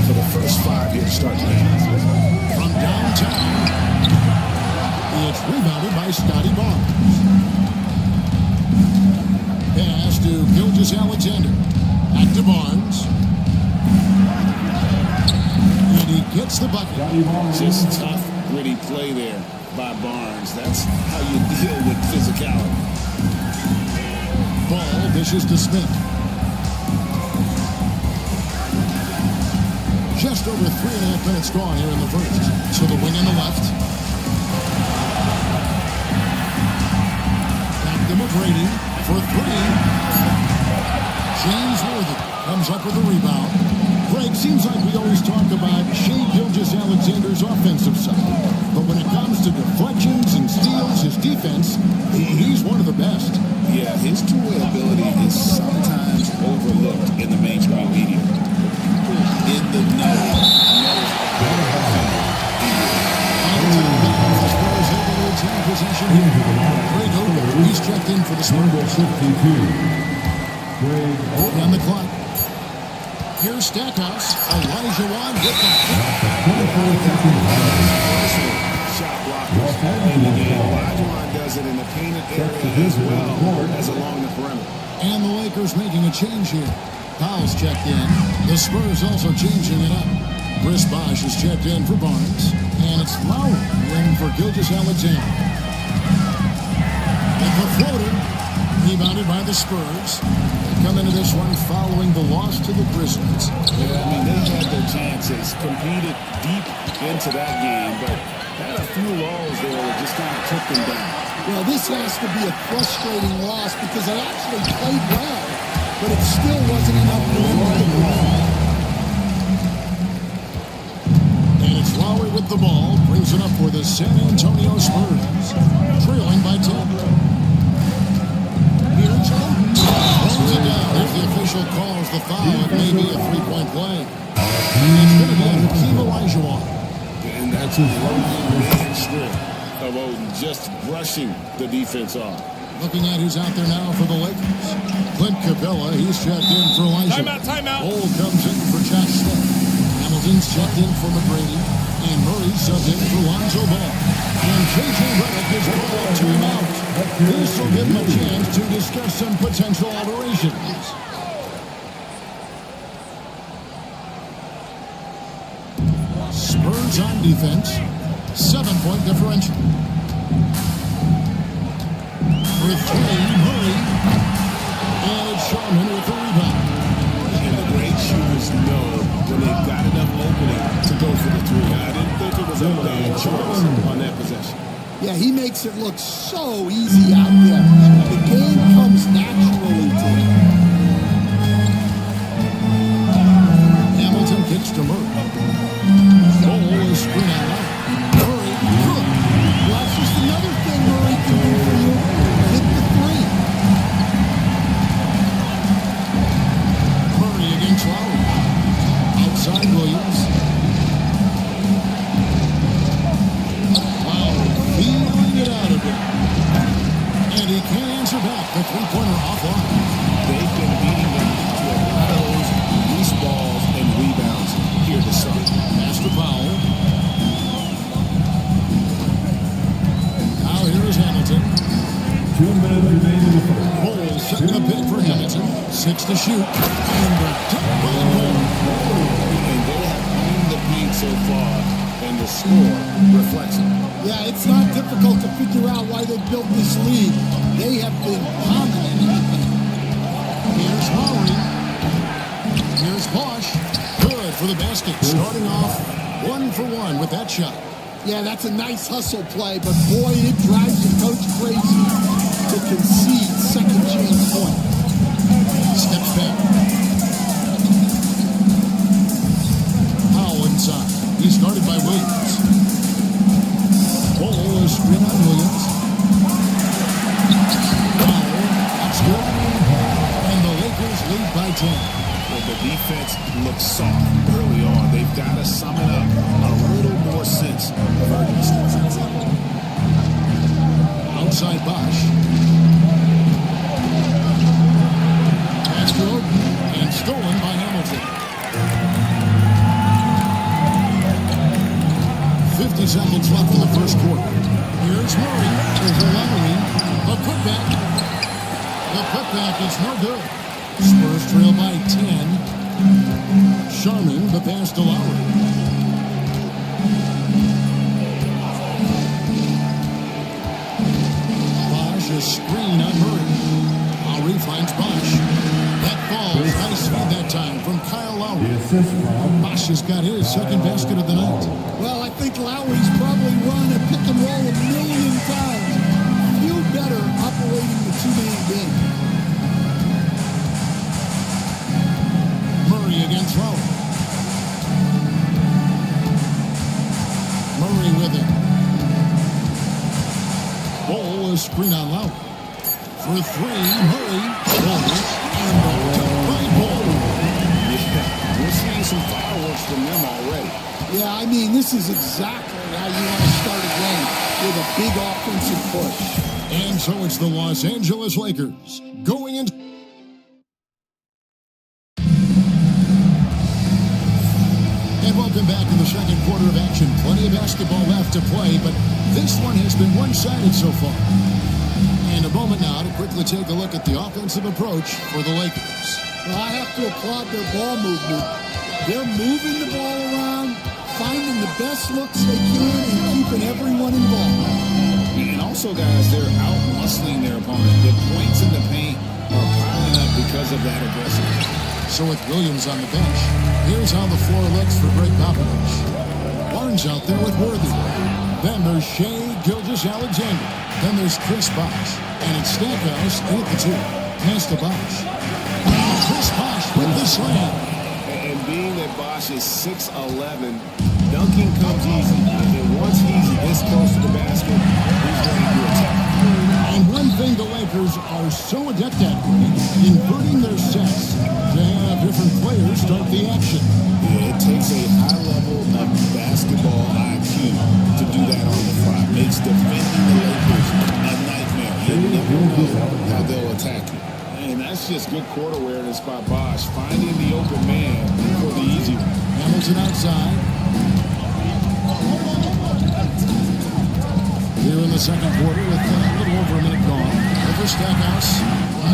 for the first 5 here to start the game. From downtown, it's rebounded by Scotty Barnes. Pass to Gilgeous-Alexander. Back to Barnes. And he gets the bucket. Just tough, gritty play there by Barnes. That's how you deal with physicality. Ball dishes to Smith. Just over 3.5 minutes gone here in the first. To the wing on the left. Back to McGrady for three. James Worthy comes up with a rebound. Greg, seems like we always talk about Shea Gilgeous-Alexander's offensive side. But when it comes to deflections and steals, his defense, he's one of the best. Yeah, his two-way ability is sometimes overlooked in the mainstream media. In the know. Possession. Greg Oden, he's checked in for the Spurs. On the clock. Here's Stackhouse. Elijah Wan with the shot blockers in the game. Elijah Wan does it in the painted area as well as along the perimeter. And the Lakers making a change here. Powell's checked in. The Spurs also changing it up. Chris Bosh is checked in for Barnes. And it's Lowry in for Gilgeous-Alexander. The floater, rebounded by the Spurs. They come into this one following the loss to the Grizzlies. Yeah, I mean, they had their chances, competed deep into that game, but had a few lulls there that just kind of took them down. Well, this has to be a frustrating loss because they actually played well, but it still wasn't enough for them to win. And it's Lowry with the ball, brings it up for the San Antonio Spurs, trailing by 10. Throws it down as the official calls the foul. It may be a three-point play. It's going to be Hakeem Olajuwon. And that's a man strip of Oden just brushing the defense off. Looking at who's out there now for the Lakers. Clint Capella, he's checked in for Elijah. Timeout. Cole comes in for Josh Smith. Hamilton's checked in for McGrady. And Murray subbed in for Lonzo Ball. And J.J. Redick is called a timeout. This will give him a chance to discuss some potential alterations. Spurs on defense. 7-point differential. For three, Murray. And it's Sharman with the rebound. And the great shooters know when they've got enough opening to go for the three. I didn't think it was a bad choice on that possession. Yeah, he makes it look so easy out there. The game comes naturally to him. Hamilton kicks to Murray. Cole is screen out. Murray, good. Well, that's just another thing Murray can do for you. Hit the three. Murray against Lowry. Outside Williams. Feeling it out a bit. And he can't answer back. The three-pointer offline. They've been beating them to a lot of those loose balls and rebounds here to start. Pass to Powell. Now here is Hamilton. 2 minutes remaining in the first. Cole setting the pick for Hamilton. 6 to shoot. And they're tipped by Cole. And they have owned the beat so far, and the score reflects it. Yeah, it's not difficult to figure out why they built this lead. They have been dominant. Here's Lowry. Here's Bosh. Good for the basket. Starting off 1 for 1 with that shot. Yeah, that's a nice hustle play, but boy, it drives the coach crazy to concede second chance point. Steps back. Powell inside. He's guarded by Williams. Cole is screen on Williams. Powell, that's good. And the Lakers lead by 10. Well, the defense looks soft early on. They've got to sum it up a little more sense of urgency. Outside Bosh. Pass to Oden and stolen by Hamilton. 50 seconds left in the first quarter. Here's Murray over Lowry. A putback. The putback is no good. Spurs trail by 10. Sharman, the pass to Lowry. Bosh is screen on Murray. Lowry finds Bosh. That falls. Nice feed that time from Kyle Lowry. Bosh has got his second basket of the night. Well, I think Lowry's probably run a pick and roll a million times. Few better operating the two-man game. Murray against Rowe. Murray with it. Ball is screen on Lowry. For three, Murray. And by Ball. Yeah, we're seeing some fireworks from them already. Yeah, I mean, this is exactly how you want to start a game, with a big offensive push. And so it's the Los Angeles Lakers going into... And welcome back to the second quarter of action. Plenty of basketball left to play, but this one has been one-sided so far. And a moment now to quickly take a look at the offensive approach for the Lakers. Well, I have to applaud their ball movement. They're moving the ball around, finding the best looks they can, and keeping everyone involved. And also, guys, they're out-muscling their opponent. The points in the paint are piling up because of that aggressiveness. So with Williams on the bench, here's how the floor looks for Greg Popovich. Barnes out there with Worthy. Then there's Shea Gilgeous-Alexander. Then there's Chris Bosh. And it's Stackhouse in at the two. Pass to Bosh. And Chris Bosh with the slam. And being that Bosh is 6'11", dunking comes easy. And once he's this close to the basket, he's ready to attack. And one thing the Lakers are so adept at, inverting their sets to have different players start the action. Yeah, it takes a high level of basketball IQ to do that on the fly. Makes defending the Lakers a nightmare. You never know how they'll attack you. And that's just good court awareness by Bosh, finding the open man for the easy one. Hamilton outside. Here in the second quarter with a little over a minute gone. Over Stackhouse.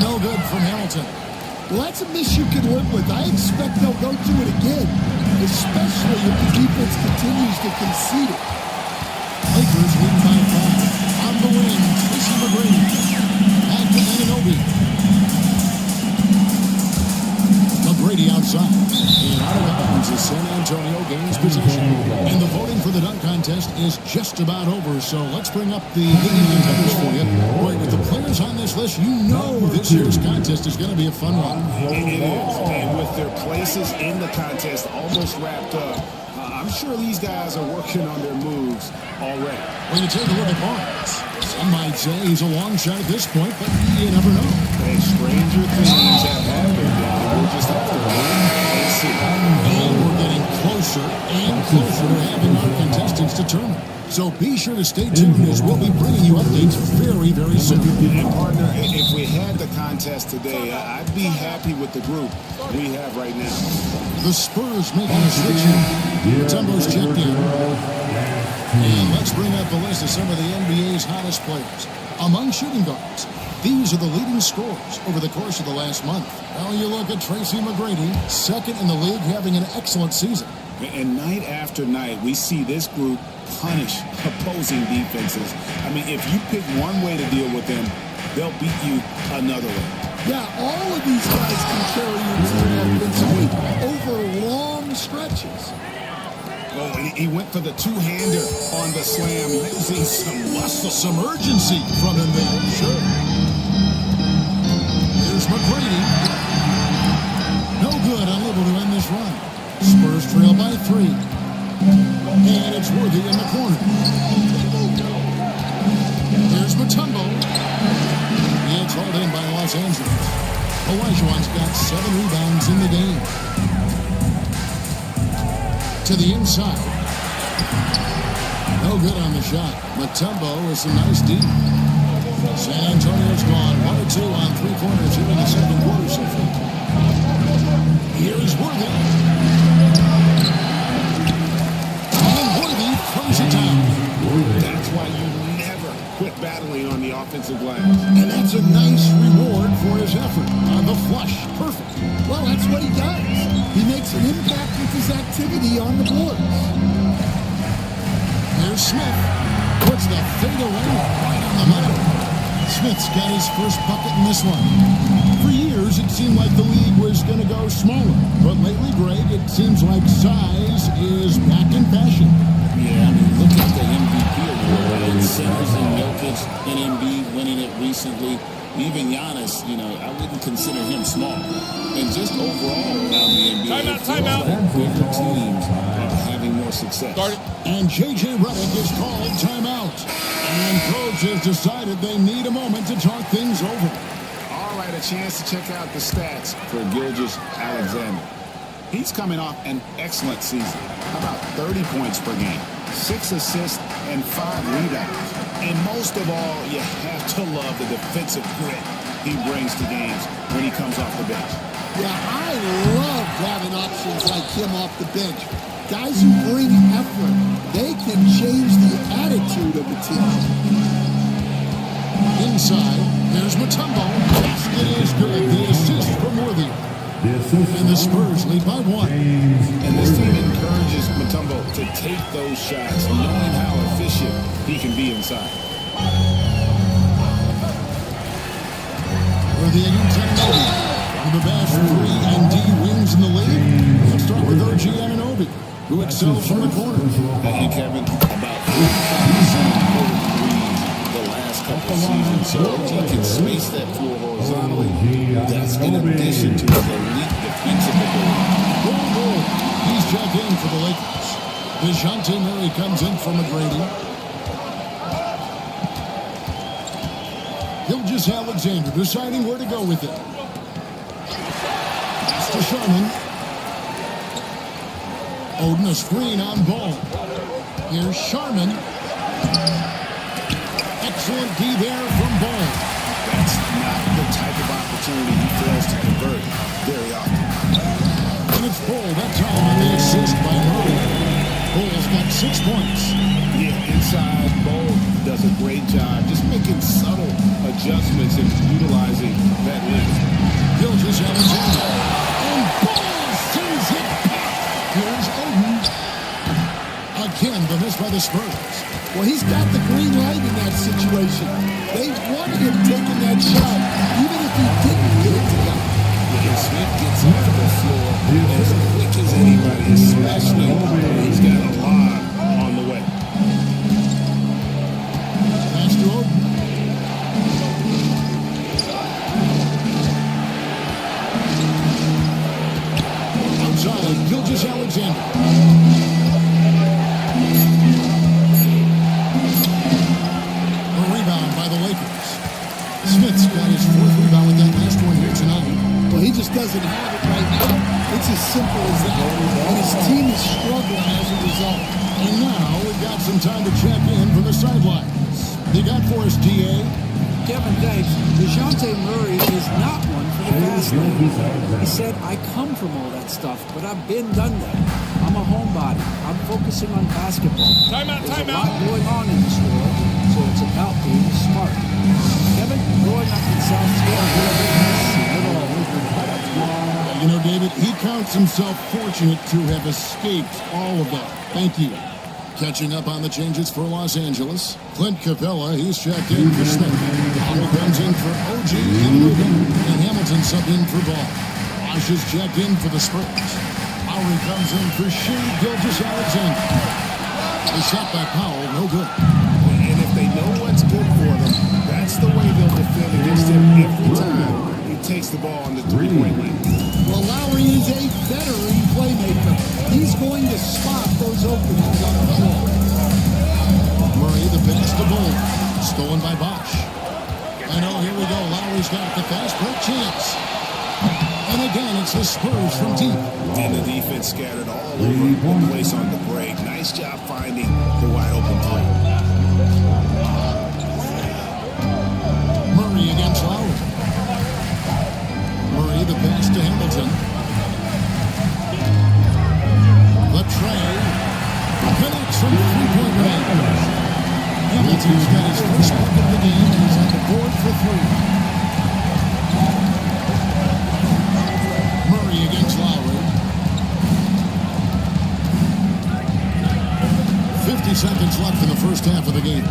No good from Hamilton. Well, that's a miss you can live with. I expect they'll go to it again, especially if the defense continues to concede it. Lakers lead by 5. On the wing, Tracy McGrady. Back to Anunoby. McGrady outside. And out of bounds as San Antonio gains possession. And the voting for the dunk contest is just about over, so let's bring up the leading contenders for you. Boy, with the players on this list, you know this year's contest is going to be a fun one. It is. And with their places in the contest almost wrapped up, I'm sure these guys are working on their moves already. When you take a look at Barnes, some might say he's a long shot at this point, but you never know. And stranger things have happened. We'll just have to wait and see. And we're getting closer and closer to having our contestants determined. So be sure to stay tuned as we'll be bringing you updates very, very soon. And partner, if we had the contest today, I'd be happy with the group we have right now. The Spurs making a switch here. Mutombo's checked in. And let's bring up the list of some of the NBA's hottest players. Among shooting guards, these are the leading scorers over the course of the last month. Well, you look at Tracy McGrady, second in the league, having an excellent season. And night after night, we see this group punish opposing defenses. I mean, if you pick one way to deal with them, they'll beat you another way. Yeah, all of these guys can carry your team offensively over long stretches. Oh, and he went for the two-hander on the slam, using some muscle. Some urgency from him there, sure. Here's McGrady. No good, unable to end this run. Spurs trail by 3. And it's Worthy in the corner. Here's Mutombo. It's hauled in by Los Angeles. Olajuwon's got 7 rebounds in the game. To the inside. No good on the shot. Mutombo with some nice deep. San Antonio's gone 1 or 2 on 3-pointers here in the second quarter so far. Here's Worthy. And Worthy throws it down. That's why you never quit battling on the offensive glass. And that's a nice reward for his effort. The flush. Perfect. Well, that's what he does. He makes an impact with his activity on the boards. There's Smith. Puts the fade away right on the middle. Smith's got his first bucket in this one. For years, it seemed like the league was going to go smaller. But lately, Greg, it seems like size is back in fashion. Yeah, I mean, look at the MVP award. It's Simmons and Jokic and Embiid winning it recently. Even Giannis, I wouldn't consider him small. And just overall around the NBA, it feels like bigger teams are having more success. And J.J. Redick is called timeout. And coach has decided they need a moment to talk things over. All right, a chance to check out the stats for Gilgeous-Alexander. He's coming off an excellent season. About 30 points per game, 6 assists, and 5 rebounds. And most of all, you have to love the defensive grit he brings to games when he comes off the bench. Yeah, I love having options like him off the bench. Guys who bring effort. They can change the attitude of the team. Inside, there's Mutombo. Basket is good. The assist from Worthy. And the Spurs lead by 1. And this team encourages Mutombo to take those shots, knowing how efficient he can be inside. Worthy against Anunoby. The best 3 and D wins in the league. Let's start with OG Anunoby, who excels from the corner. And Kevin, about 45% of threes the last couple of seasons. So OG can space that floor horizontally. That's in addition to his elite defensive ability. Goal. He's checked in for the Lakers. DeJounte Murray comes in for McGrady. Gilgeous-Alexander deciding where to go with it. Pass to Sharman. Oden a screen on Ball. Here's Sharman. Excellent D there from Ball. That's not the type of opportunity he fails to convert very often. And it's Ball that time on the assist by Murray. Ball's got 6 points. Yeah, inside, Ball does a great job just making subtle adjustments and utilizing that length. Gilgeous-Alexander. And Ball sends it back. Here's Oden. Again, the miss by the Spurs. Well, he's got the green light in that situation. They wanted him taking that shot, even if he didn't get it to go. And Smith gets off the floor as quick as anybody, especially when he's got a lob on the way. Pass to Oden. Outside, Gilgeous-Alexander. Smith's got his 4th rebound with that last one here tonight. Well, he just doesn't have it right now. It's as simple as that. And his team is struggling as a result. And now we've got some time to check in from the sidelines. They got for us, DA. Kevin, thanks. DeJounte Murray is not one for the fast lane. He said, I come from all that stuff, but I've been done that. I'm a homebody. I'm focusing on basketball. There's a lot going on in this world, so it's about being smart. Kevin, growing up in South Florida, David, he counts himself fortunate to have escaped all of that. Thank you. Catching up on the changes for Los Angeles. Clint Capella, he's checked in for Smith. Howell comes in for OG and Hamilton subbed in for Ball. Bosh is checked in for the Spurs. Lowry comes in for Shea Gilgeous-Alexander. The shot by Powell, no good. And if they know what's good for them, that's the way they'll defend against him every time he takes the ball on the three-point line. Well, Lowry is a veteran playmaker. He's going to spot those openings on the floor. Murray, the pass to Bull. Stolen by Bosh. And here we go. Lowry's got the fast break chance. And again, it's the Spurs from deep. And the defense scattered all over the place on the break. Nice job finding the wide open three. Murray against Lowry. Murray, the pass to Hamilton. The tray. Connects from three-point range. Hamilton's got his first pick of the game, and he's on the board for three. Murray against Lowry. 50 seconds left in the first half of the game.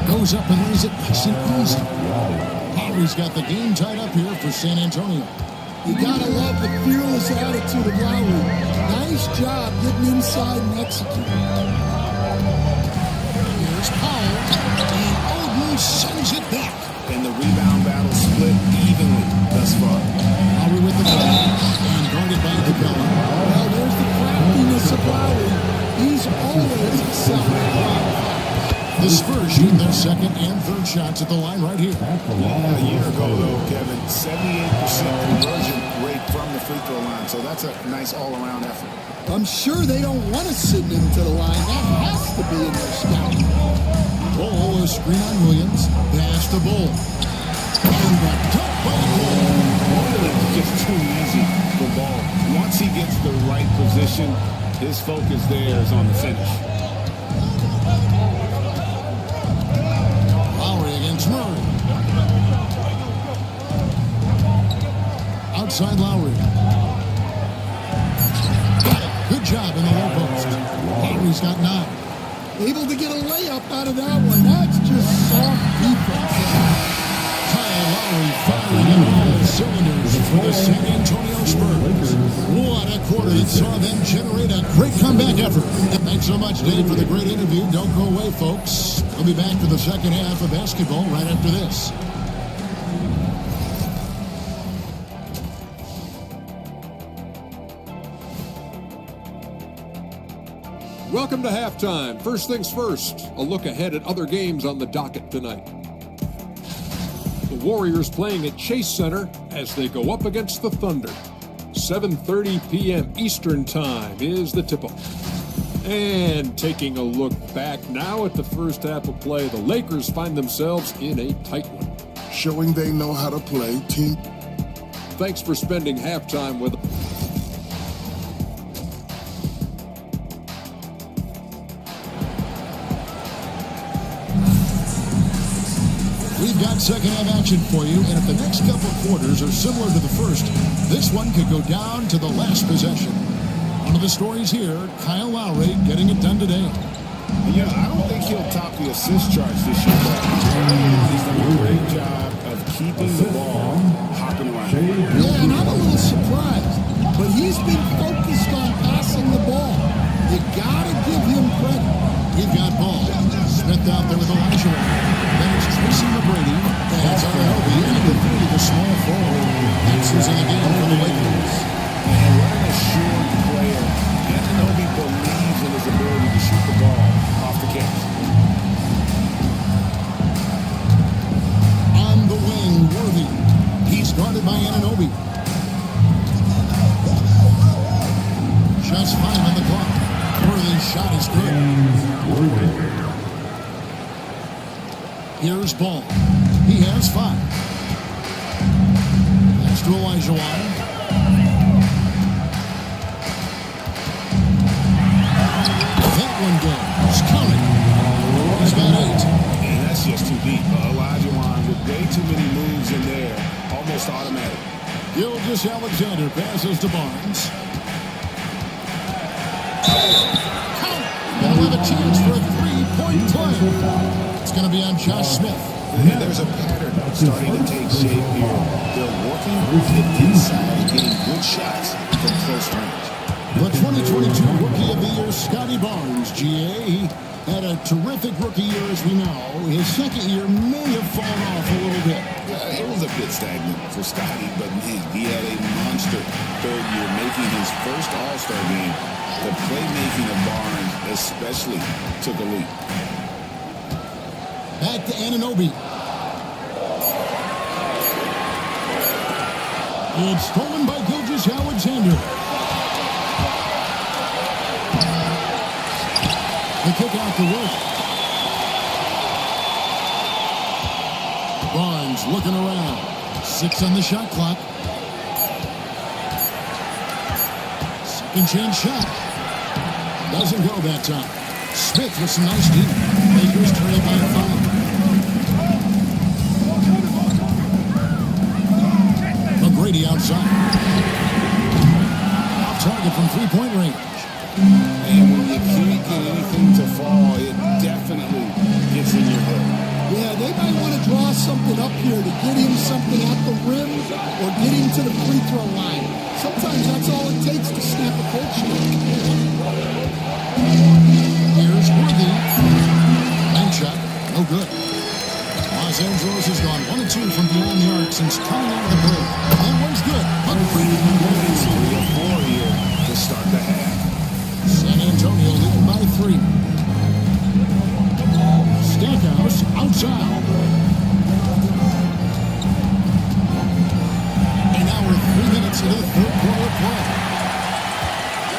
Goes up and lays it nice and easy. Lowry's got the game tied up here for San Antonio. You gotta love the fearless attitude of Lowry. Nice job getting inside and executing. Here's Powell, and Oden sends it back. and the rebound battle split evenly thus far. Lowry with the ball and guarded by Capella. Well, there's the craftiness of Lowry. He's always excelling. The Spurs shoot their second and third shots at the line right here. Yeah, a year ago, though, Kevin, 78% conversion rate from the free throw line. So that's a nice all-around effort. I'm sure they don't want to send him to the line. That has to be in their scouting. Ball, a screen on Williams. Pass the Bull. And the dunk by Bull. It's just too easy for Ball. Once he gets the right position, his focus there is on the finish. Lowry against Murray. Outside Lowry. Got it. Good job in the low post. Lowry's got 9. Able to get a layup out of that one. That's just soft defense. Kyle Lowry firing in all cylinders for the San Antonio Spurs. What a quarter. It saw them generate a great comeback effort. Thanks so much, Dave, for the great interview. Don't go away, folks. We'll be back for the second half of basketball right after this. Welcome to halftime. First things first, a look ahead at other games on the docket tonight. The Warriors playing at Chase Center as they go up against the Thunder. 7:30 p.m. Eastern Time is the tip-off. And taking a look back now at the first half of play, the Lakers find themselves in a tight one. Showing they know how to play team. Thanks for spending halftime with us. We've got second half action for you, and if the next couple quarters are similar to the first, this one could go down to the last possession. One of the stories here, Kyle Lowry getting it done today. Yeah, I don't think he'll top the assist charge this year, but he's done a great job of keeping the ball hopping around. Yeah, and I'm a little surprised, but he's been focused on passing the ball. You gotta give him credit. We've got ball. Smith out there with Elijah. Then it's Tracy McGrady. That's Anunoby into the 3 to the small forward. That's who's in the game for the Lakers. And what an assured player. Anunoby believes in his ability to shoot the ball off the catch. On the wing, Worthy. He's guarded by Anunoby. Just 5 on the clock. Worthy's shot is good. Here's Ball. He has 5. That's to Elijah Wan. That one goes. Count it. He's got 8. And that's just too deep. Elijah Wan with way too many moves in there. Almost automatic. Gilgeous Alexander passes to Barnes. They'll have a chance for a 3-point play. It's going to be on Josh Smith. And there's a pattern starting to take shape here. They're working it inside and getting good shots from close range. The 2022 Rookie of the Year, Scotty Barnes, GA. He had a terrific rookie year, as we know. His second year may have fallen off a little bit. Yeah, it was a bit stagnant for Scotty, but man, he had a monster third year, making his first All-Star game. The playmaking of Barnes especially took a leap. Back to Anunoby. It's stolen by Gilgeous Alexander. The kick out to work. Barnes looking around. 6 on the shot clock. Second chance shot. Doesn't go that time. Smith with some nice deep. Lakers turn it by 5. McGrady outside. Off target from 3-point range. And when you can't get anything to fall, it definitely gets in your head. Yeah, they might want to draw something up here to get him something at the rim or get him to the free throw line. Sometimes that's all it takes to snap a coach. Here's Worthy. Bank shot. No good. Los Angeles has gone 1 of 2 from beyond the arc since coming out of the break. That one's good. It's 3 or 4 here to start the half. San Antonio leading by 3. Stackhouse outside. And now we're 3 minutes into the third quarter of play.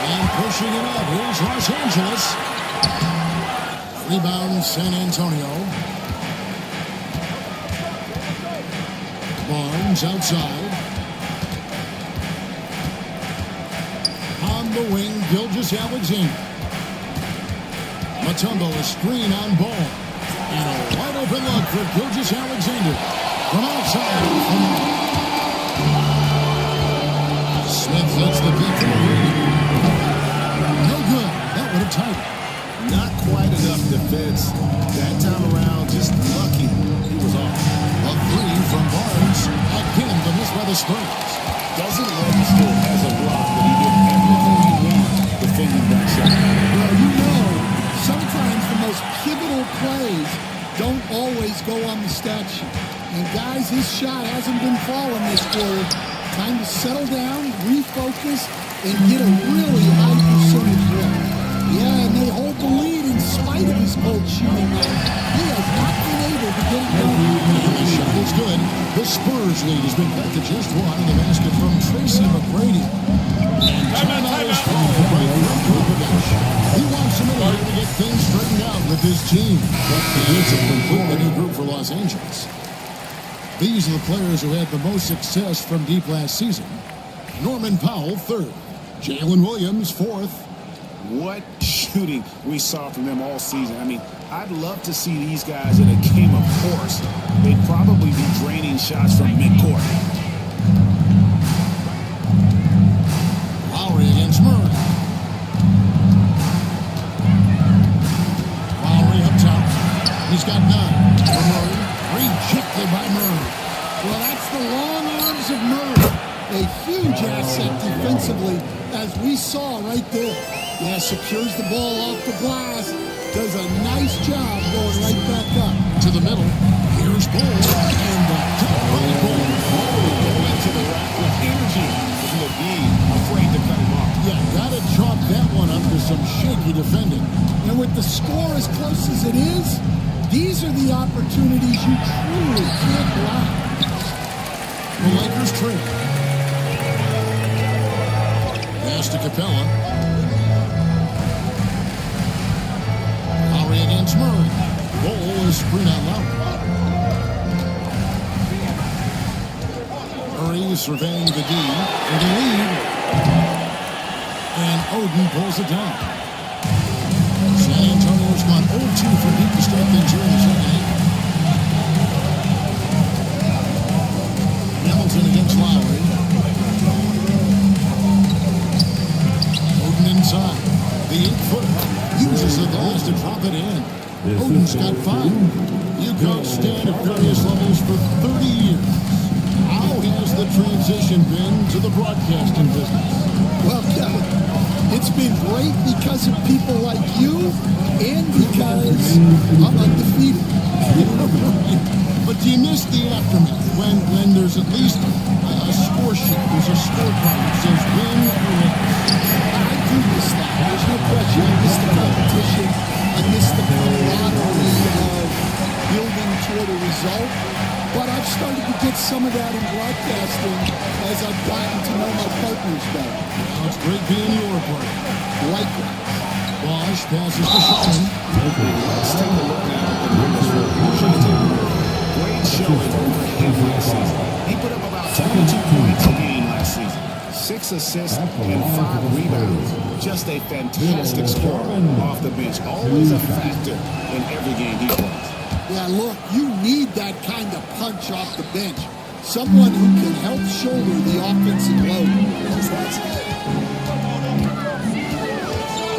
And pushing it up, here's Los Angeles. Rebound San Antonio. Barnes outside. On the wing, Gilgeous-Alexander. Mutombo, a screen on ball. And a wide open look for Gilgeous-Alexander. From outside. Smith hits the beat from the lead. No good. That would have tied it. Not quite enough defense. That time around, just lucky he was off. A 3 from Barnes. Again, but missed by the Spurs. Doesn't register as a block, but he did everything he wanted defending that shot. Well, you know, sometimes the most pivotal plays don't always go on the stat sheet. And guys, his shot hasn't been falling this quarter. Time to settle down, refocus, and get a really high percentage run. Yeah, and they hold the lead in spite of his cold shooting night. He has not been able to get it done. And the shot is good. The Spurs lead has been cut to just 1 in the basket from Tracy McGrady. And timeout is called by Greg Popovich. He wants a minute to get things straightened out with his team. It's a completely new group for Los Angeles. These are the players who had the most success from deep last season. Norman Powell, 3rd. Jalen Williams, 4th. What shooting we saw from them all season. I mean, I'd love to see these guys in a game of course. They'd probably be draining shots from midcourt. Lowry against Murray. Lowry up top. He's got 9 for Murray. Rejected by Murray. Well, that's the long arms of Murray. A huge asset defensively, as we saw right there. Yeah, secures the ball off the glass. Does a nice job going right back up. To the middle. Here's Bull. And the top by Bull. Going to the rack with energy. With McGee afraid to cut him off. Yeah, gotta chalk that one up to some shaky defending. And with the score as close as it is, these are the opportunities you truly can't block. The Lakers trail. Pass to Capella. Lowry against Murray. Bull is screen out Lowry. Murray surveying the D for the lead. And Oden pulls it down. San Antonio's gone 0-2 from deep to start things here in the second half. Hamilton against Lowry. Oden inside. The 8-footer uses the glass to drop it in. Oden's got 5. You coach stand at various levels for 30 years. How has the transition been to the broadcasting business? Well, Kevin, it's been great because of people like you and because I'm undefeated. But do you miss the aftermath when there's at least a score sheet, there's a scorecard that says win or loss? I do miss that. There's no question. I miss the competition. I miss the camaraderie of building toward a result. But I've started to get some of that in broadcasting as I've gotten to know my partners better. Now it's great being your partner. Likewise. Bosch passes to Sean. Let's take a look now at the numbers for Washington. Great showing over him last season. He put up about 22 points a game last season. 6 assists and 5 rebounds. Just a fantastic scorer off the bench. Always a factor in every game he plays. Yeah, look, you need that kind of punch off the bench. Someone who can help shoulder the offensive load.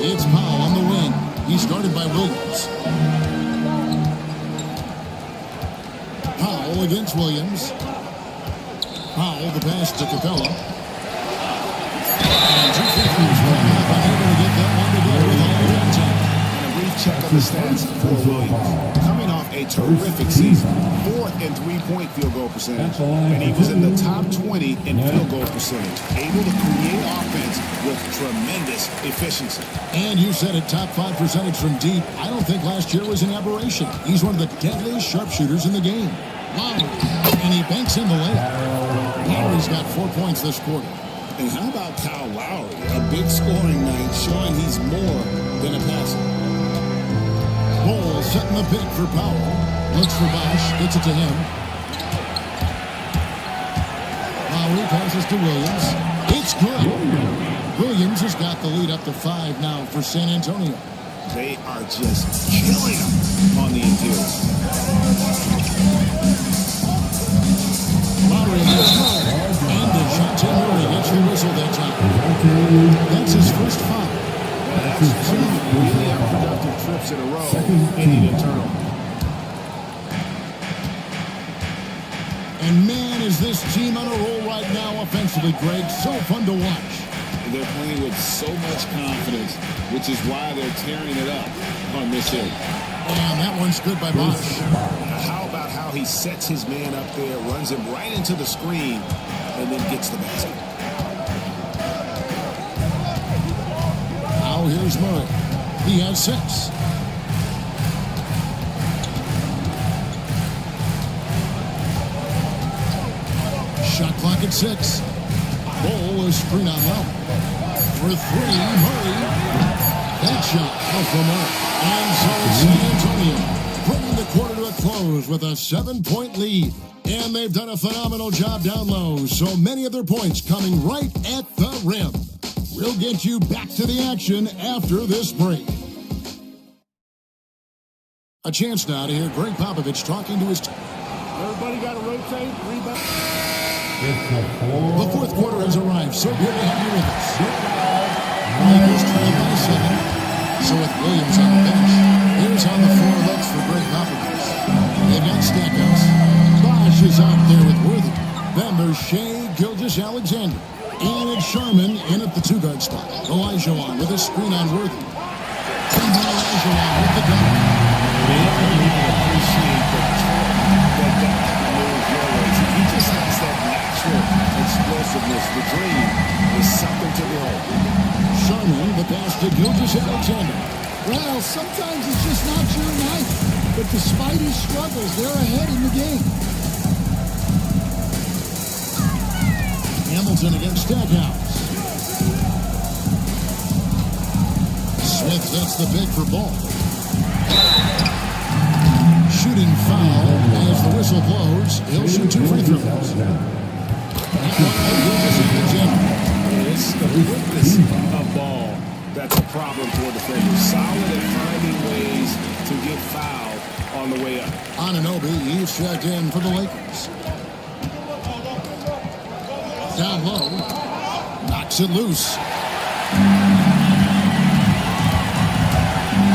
It's Powell on the wing. He's guarded by Williams. Powell against Williams. Powell, the pass to Capella. And 2 free throws went up. Unable to get that one to go with all the attack. And a brief check of the stats for Williams. Coming off a terrific season. 4th in three-point field goal percentage, and he was in the top 20 in field goal percentage. Able to create offense with tremendous efficiency. And you said it, top 5 percentage from deep. I don't think last year was an aberration. He's one of the deadliest sharpshooters in the game. Lowry, and he banks in the layup. Lowry's got 4 points this quarter. And how about Kyle Lowry? A big scoring night showing he's more than a passer. Ball setting the pick for Powell. Looks for Bosch, gets it to him. Lowry passes to Williams. It's good. Williams has got the lead up to 5 now for San Antonio. They are just killing him on the interior. Lowry has no. And DeJounte Murray gets the whistle that time. That's his first foul. That's 2 really unproductive trips in a row in the internal. And man, is this team on a roll right now offensively, Greg. So fun to watch. They're playing with so much confidence, which is why they're tearing it up on this end. And that one's good by Bosch. How about how he sets his man up there, runs him right into the screen, and then gets the basket. Now here's Murray. He has 6. Shot clock at 6. Ball is screen on low. For 3, Murray. That shot off the mark. And so it's San Antonio bringing the quarter to a close with a 7-point lead. And they've done a phenomenal job down low. So many of their points coming right at the rim. We'll get you back to the action after this break. A chance now to hear Greg Popovich talking to his team. Everybody got to rotate, rebound. The fourth quarter has arrived, so good to have you with us. Lakers trail by 7. So with Williams on the bench, here's how the floor looks for Greg Popovich. They've got Stackhouse. Bosch is out there with Worthy. Then there's Shea Gilgeous-Alexander. And it's Sharman in at the 2-guard spot. Olajuwon with a screen on Worthy. And then Olajuwon with the gun. They don't even appreciate the torque that move generates. He just has that natural explosiveness. The dream is something to behold. Sharman, the pass to Gilgeous-Alexander. Well, sometimes it's just not your night. But despite his struggles, they're ahead in the game. Hamilton against Stackhouse. Smith sets the pick for Ball. Shooting foul as the whistle blows. He'll shoot 2 free throws. It's the quickness of Ball that's a problem for defenders. Solid at finding ways to get fouled on the way up. Anunoby, he's checked in for the Lakers. Down low, knocks it loose.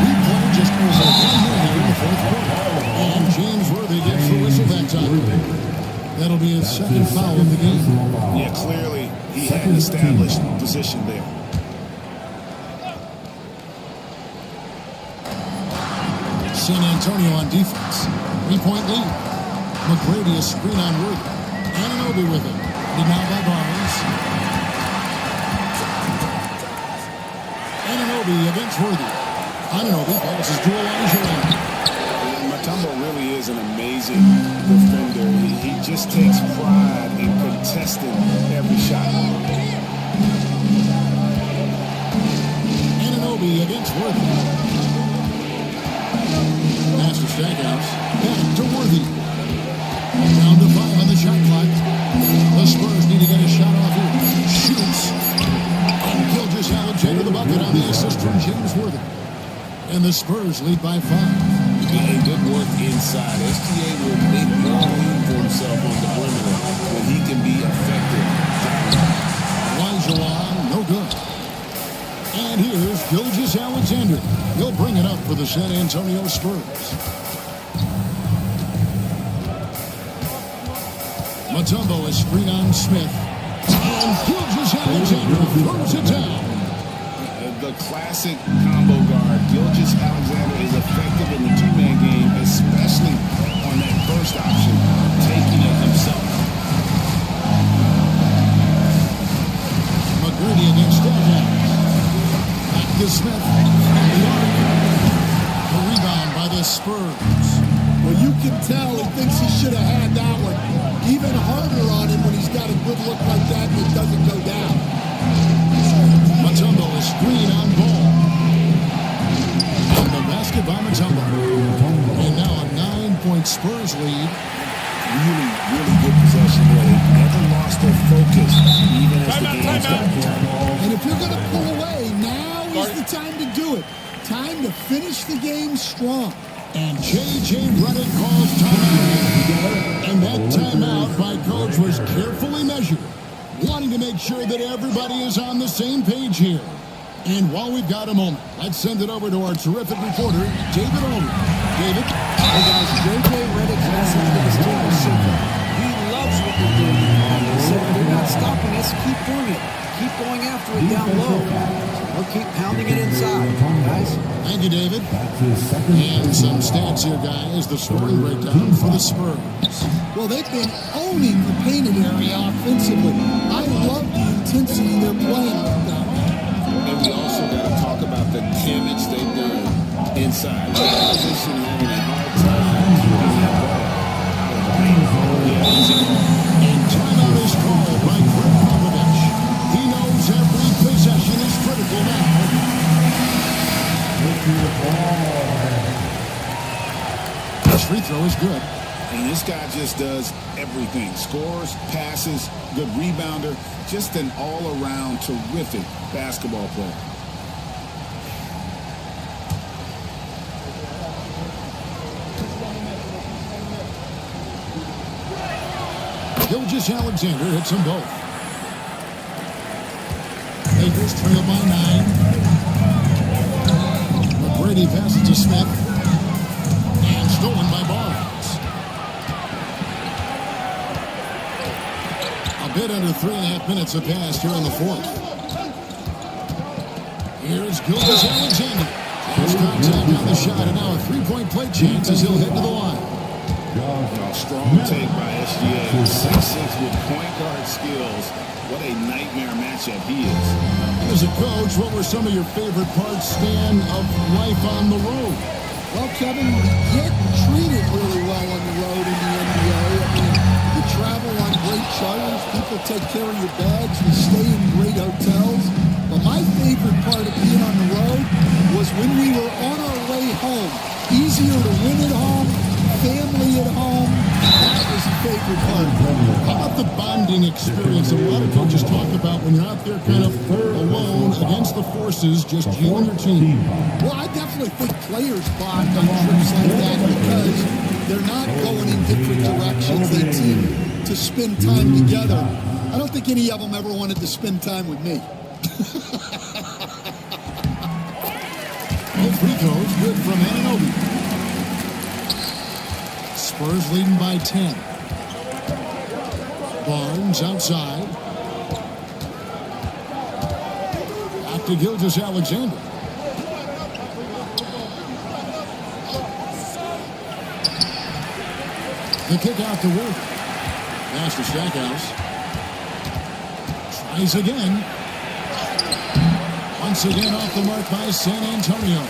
We play just over 1 minute in the fourth quarter. And James Worthy gets the whistle that time. That'll be his second foul of the game. Yeah, clearly he had an established position there. San Antonio on defense. 3-point lead. McGrady a screen on Worthy. Anunoby with it. Now by Barnes. Anunoby against Worthy. Anunoby passes to Olajuwon. Mutombo really is an amazing defender. He just takes pride in contesting every shot. Anunoby against Worthy. Pass to Stackhouse. Back to Worthy. Down to 5 on the shot clock. The Spurs need to get a shot off here. Shoots. And Gilgeous-Alexander the bucket on the assist from James Worthy. And the Spurs lead by 5. Yeah, good work inside. SGA will make more room for himself on the perimeter when he can be effective. Olajuwon, no good. And here's Gilgeous-Alexander. He'll bring it up for the San Antonio Spurs. Mutombo is screen on Smith. And Gilgeous-Alexander throws it down. The classic combo guard. Gilgeous-Alexander is effective in the two-man game, especially asleep on that first option, taking it himself. McGrady against Stackhouse. Back to Smith. The rebound by the Spurs. Well, you can tell he thinks he should have had that one even harder on him when he's got a good look like that and it doesn't go down. Mutombo is screen on ball. And the basket by Mutombo. And now a 9-point Spurs lead. Really, really good possession where they never lost their focus, even as the games got tight. And if you're going to pull away, now is the time to do it. Time to finish the game strong. And J.J. Redick calls timeout. And that timeout by Coach was carefully measured, wanting to make sure that everybody is on the same page here. And while we've got a moment, let's send it over to our terrific reporter, David Aldridge. David? Hey guys, J.J. Redick's message to this team is simple. He loves what they're doing. He said, they're not stopping us, keep doing it. Keep going after it down low. We'll keep pounding it inside, guys. Thank you, David. And some stats here, guys. The scoring breakdown for the Spurs. Well, they've been owning the painted area offensively. I love the intensity they're playing with them. And we also got to talk about the damage they've done inside. The opposition having a hard time. And timeout is called by Greg Popovich. He knows every possession is critical now. His free throw is good. And this guy just does everything. Scores, passes, good rebounder. Just an all-around terrific basketball player. Gilgeous-Alexander hits them both. Lakers trail by 9. McGrady passes to Smith. And stolen by Barnes. A bit under 3.5 minutes have passed here in the fourth. Here's Gilgeous-Alexander. Has contact on the shot, and now a three-point play chance as he'll head to the line. Strong take by SGA. 6'6" with point guard skills. What a nightmare matchup he is. As a coach, what were some of your favorite parts, Stan, of life on the road? Well, Kevin, you get treated really well on the road in the NBA. I mean, you travel on great charters. People take care of your bags. You stay in great hotels. But my favorite part of being on the road was when we were on our way home. Easier to win at home. Family at home. That was the favorite part. How about the bonding experience? A lot of coaches talk about when you're out there kind of alone against the forces, just you and your team. Well, I definitely think players bond on trips like that because they're not going in different directions. They team to spend time together. I don't think any of them ever wanted to spend time with me. Both free throws good from Anunoby. Spurs leading by 10. Barnes outside. Back to Gilgeous-Alexander. The kick out to Wood. Pass to Stackhouse. Tries again. Once again off the mark by San Antonio.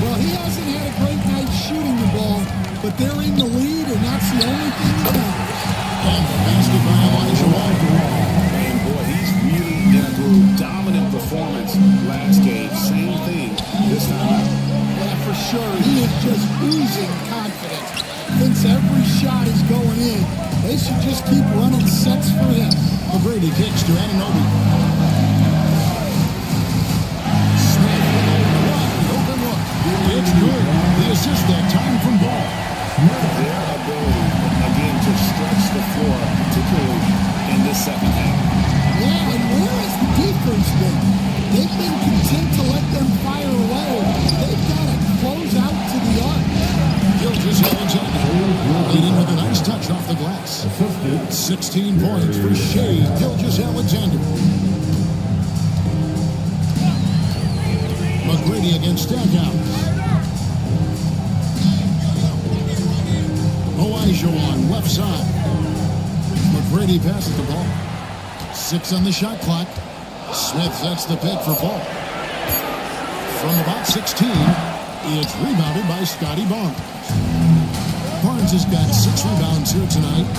Well, he hasn't had a great night shooting the ball, but they're in the lead, and that's the only thing that matters. And the basket by Elijah Walker. And boy, he's really in a groove. Dominant performance last game. Same thing this time out. Yeah, for sure. He is just oozing confidence. Thinks every shot is going in. They should just keep running sets for him. McGrady kicks to Anunoby. Smith with a wide open look. It's good. The assist that time from Ball. Their ability, again, to stretch the floor, particularly in this second half. Yeah, and where has the defense been? They've been content to let them fire away. They've got to close out to the arc. Gilgeous-Alexander leading with a nice touch off the glass. 16 points for Shea Gilgeous-Alexander. McGrady against Stackhouse. Elijah on left side. McGrady passes the ball. 6 on the shot clock. Smith sets the pick for Paul. From about 16, it's rebounded by Scotty Barnes. Barnes has got 6 rebounds here tonight.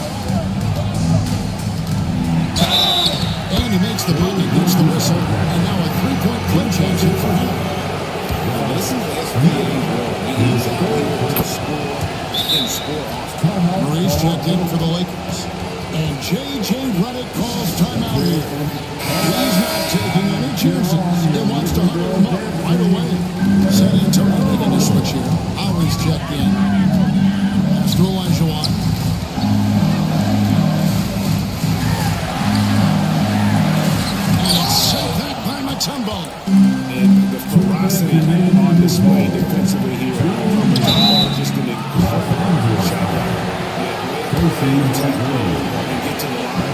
And he makes the bucket, gets the whistle, and now a 3-point play chance here for him. Well, this is the SBA world. He's able to score and score often. Murray's checked in for the Lakers. And J.J. Redick calls timeout here. He's not taking any chances. He wants to huddle him up right away. San Antonio making a switch here. Howie's checked in. Pass to Elijah. And it's sent back by Mutombo. And the ferocity on display defensively here from Mutombo, just an incredible shot blocker. And get to the line.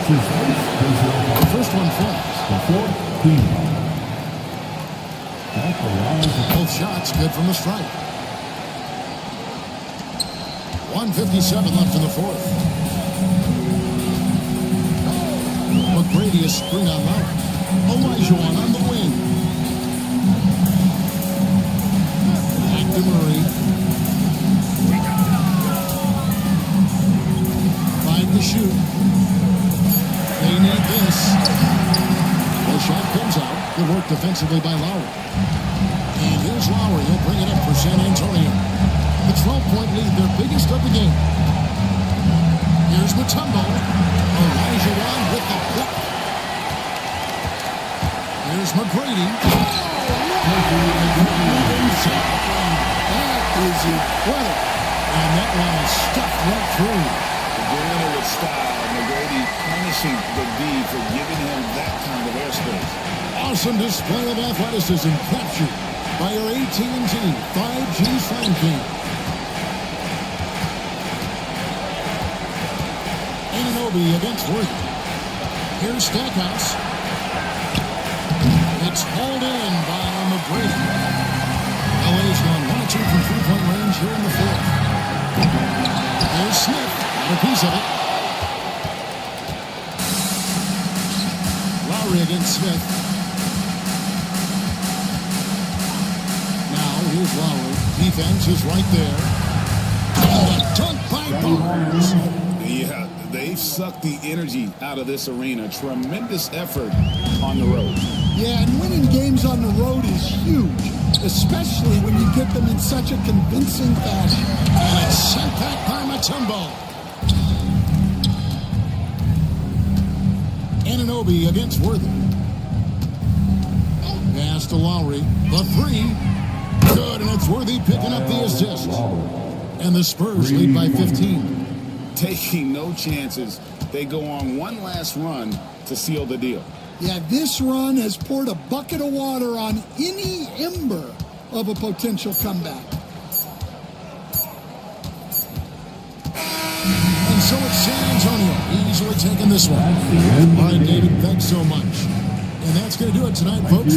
The first one falls. Both shots good from the strike. 1:57 left in the fourth. McGrady is screen on Lowry. Elijah on the wing. Back to Murray. 5 to shoot. They need this. The shot comes out. Good work defensively by Lowry. And here's Lowry. He'll bring it up for San Antonio. The 12-point lead, their biggest of the game. Here's Mutombo. Elijah with the block. Here's McGrady. That is incredible. And that one is stuffed right through. Doing it with style. McGrady punishing the D for giving him that kind of airspace. Awesome display of athleticism captured by your AT&T 5G Slam King. Ananobi against Worthy. Here's Stackhouse. It's hauled in by McGrady. LA's gone 1-2 from three-point range here in the fourth. There's Smith, a piece of it. Lowry against Smith. Now here's Lowry. Defense is right there. And a dunk by Barnes. Yeah, they've sucked the energy out of this arena. Tremendous effort on the road. Yeah, and winning games on the road is huge, especially when you get them in such a convincing fashion. And it's sent back by Mutombo. Ananobi against Worthy. Pass to Lowry. The three. Good, and it's Worthy picking up the assist. And the Spurs lead by 15. Taking no chances. They go on one last run to seal the deal. Yeah, this run has poured a bucket of water on any ember of a potential comeback. And so it's San Antonio easily taking this one. All right, David, thanks so much. And that's going to do it tonight, folks.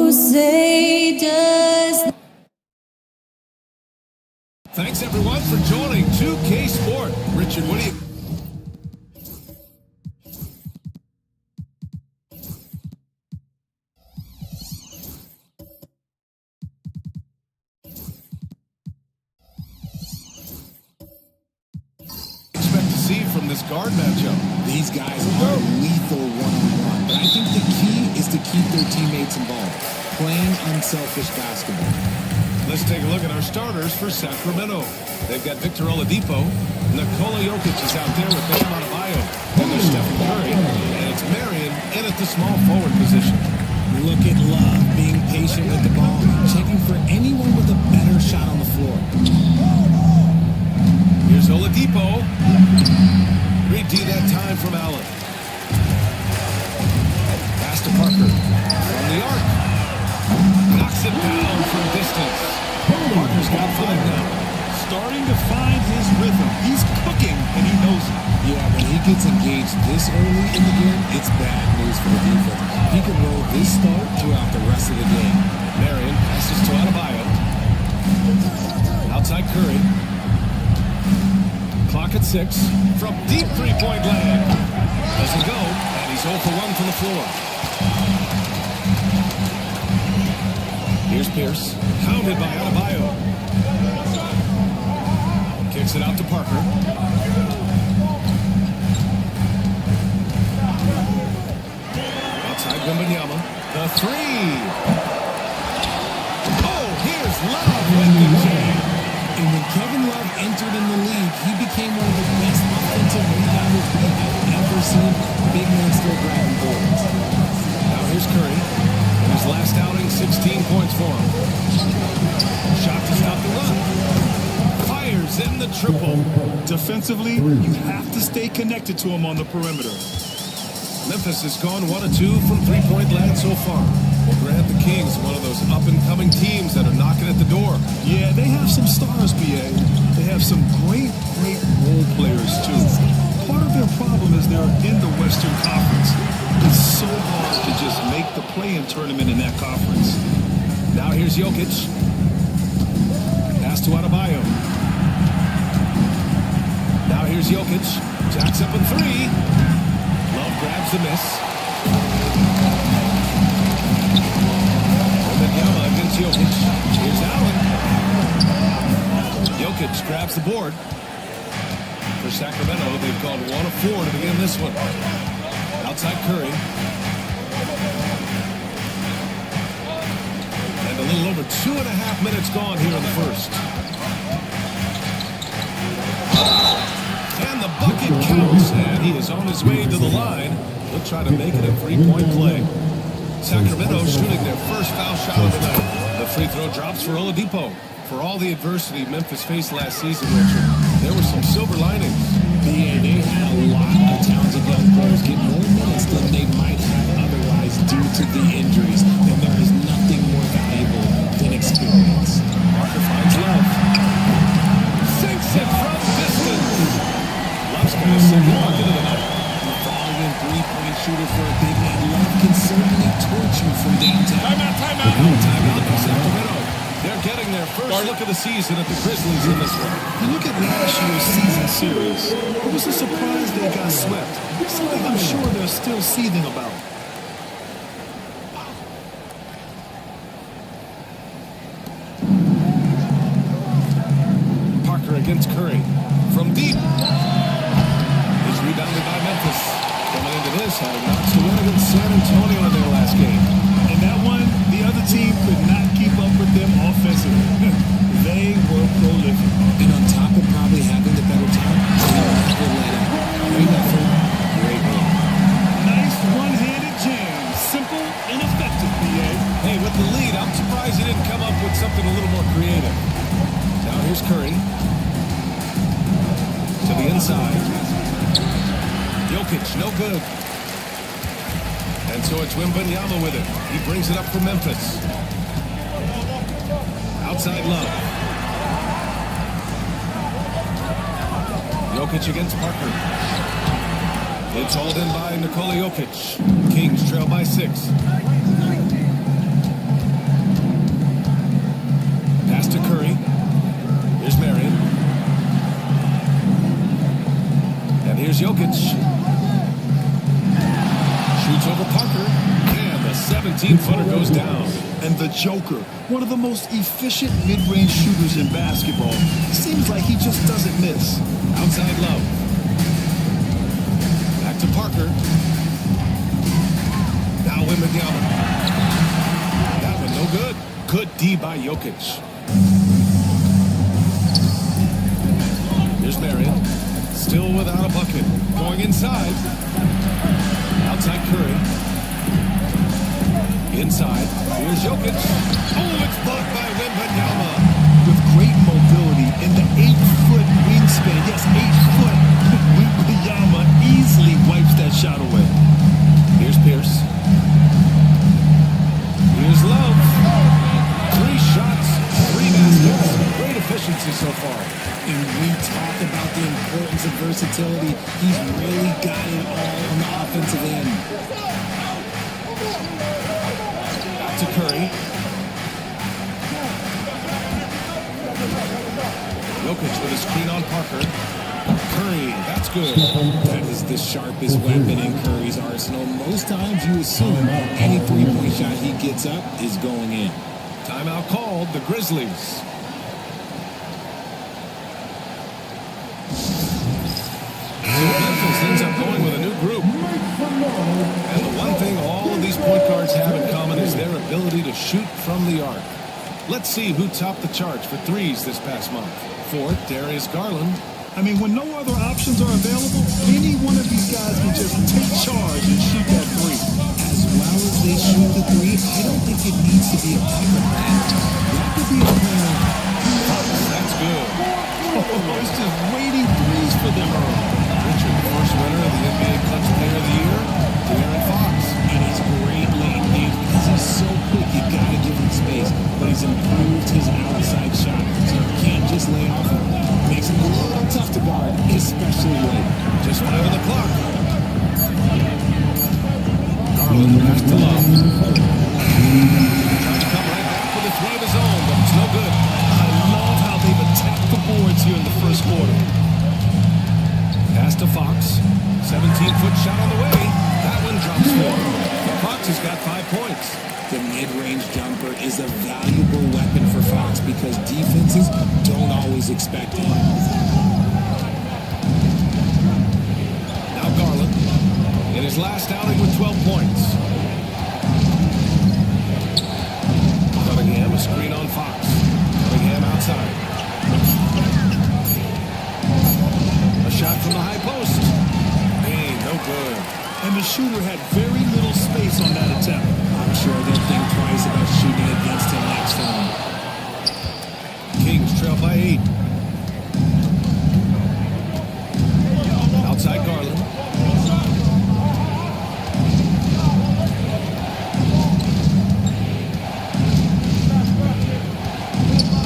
who say does. Thanks, everyone, for joining 2K Sport. Richard, what do you... from this guard matchup? These guys are lethal one-on-one, but I think the key is to keep their teammates involved, playing unselfish basketball. Let's take a look at our starters for Sacramento. They've got Victor Oladipo, Nikola Jokic is out there with Bam Adebayo, then there's Stephen Curry, and it's Marion in at the small forward position. Look at Love being patient with the ball, checking for anyone with a better shot on the floor. Here's Oladipo. 3D that time from Allen. Pass to Parker. From the arc. Knocks it down from distance. Parker's got 5 now. Starting to find his rhythm. He's cooking, and he knows it. Yeah, when he gets engaged this early in the game, it's bad news for the defense. He can roll this start throughout the rest of the game. Marion passes to Adebayo. Outside Curry. Clock at 6. From deep three-point land. Doesn't go, and he's 0 for 1 from the floor. Here's Pierce. Pounded by Adebayo. Kicks it out to Parker. Outside Wembanyama. The 3. Oh, here's Love with the jam. And when Kevin Love entered in the league, he became one of the best offensive rebounders we have ever seen. Big man still grabbing boards. Now here's Curry. In his last outing, 16 points for him. Shot to stop the run. Fires in the triple. Defensively, you have to stay connected to him on the perimeter. Memphis has gone 1 of 2 from three-point land so far. Well, Grant, the Kings, one of those up-and-coming teams that are knocking at the door. Yeah, they have some stars, BA. They have some great role players, too. Part of their problem is they're in the Western Conference. It's so hard to just make the play-in tournament in that conference. Now here's Jokic. Pass to Adebayo. Now here's Jokic. Jacks up in 3. Love grabs the miss. Wembanyama against Jokic. Here's Allen. Jokic grabs the board. For Sacramento, they've gone 1 of 4 to begin this one. Outside Curry. And a little over 2.5 minutes gone here in the first. And the bucket counts, and he is on his way to the line. He'll try to make it a three-point play. Sacramento shooting their first foul shot of the night. The free throw drops for Oladipo. For all the adversity Memphis faced last season, Richard, there were some silver linings. Yeah, they had a lot of talented young players get more minutes than they might have otherwise due to the injuries. And there is nothing more valuable than experience. Parker finds Love. Sinks it from distance. Love's got a second bucket of the night. The volume three-point shooter for a big man. Love can certainly torch you from downtown. Timeout by Sacramento. They're getting their first look of the season at the Grizzlies in this one. You look at last year's season series. It was a surprise they got swept. Something I'm sure they're still seething about. Parker against Curry. From deep. It's rebounded by Memphis. Coming into this, having notched the win against San Antonio in their last game. In that one, the other team could not keep up with them offensively. They were prolific. And on top of probably having the better time, they were never let out. Great effort, great win. Nice one-handed jam. Simple and effective, BA. Hey, with the lead, I'm surprised he didn't come up with something a little more creative. Now here's Curry. To the inside. Jokic, no good. And so it's Wembanyama with it. He brings it up for Memphis. Outside Love. Jokic against Parker. It's hauled in by Nikola Jokic. Kings trail by 6. goes down. And the Joker, one of the most efficient mid-range shooters in basketball, seems like he just doesn't miss. Outside Love. Back to Parker. Now Wembanyama. That one no good. Good D by Jokic. Here's Marion. Still without a bucket. Going inside. Outside Curry. Inside. Here's Jokic. Oh, it's blocked by Wembanyama. With great mobility in the 8-foot wingspan. Yes, 8 foot. Wembanyama easily wipes that shot away. Here's Pierce. Here's Love. 3 shots, 3 baskets. Great efficiency so far. And we talk about the importance of versatility. He's really got it all on the offensive end. Back to Curry. Jokic with a screen on Parker. Curry, that's good. That is the sharpest weapon in Curry's arsenal. Most times you assume any three-point shot he gets up is going in. Timeout called, the Grizzlies. Memphis ends up going with a new group. And the one thing all of these point guards have in common is their ability to shoot from the arc. Let's see who topped the charts for threes this past month. Fourth, Darius Garland. I mean, when no other options are available, any one of these guys can just take charge and shoot that three. As well as they shoot the three, I don't think it needs to be a pick-up line. That could be a plan. That's good. It's just waiting threes for them early. Richard, first winner of the NBA Clutch Player of the Year, De'Aaron Fox. And he's great late games because he's so quick, you gotta give him space. But he's improved his outside shot, so you can't just lay off him. Makes him a little tough to guard, especially late. Just 5 on the clock. Garland back to Love. Trying to come right back with a three of his own, but it's no good. I love how they've attacked the boards here in the first quarter. Pass to Fox. 17-foot shot on the way. That one drops 4. Fox has got 5 points. The mid-range jumper is a valuable weapon for Fox because defenses don't always expect it. Now Garland in his last outing with 12 points. Cunningham, a screen on Fox. Cunningham outside. A shot from the high post. Hey, no good. And the shooter had very little space on that attempt. I'm sure they'll think twice about shooting against him next time. Kings trail by 8. Outside Garland.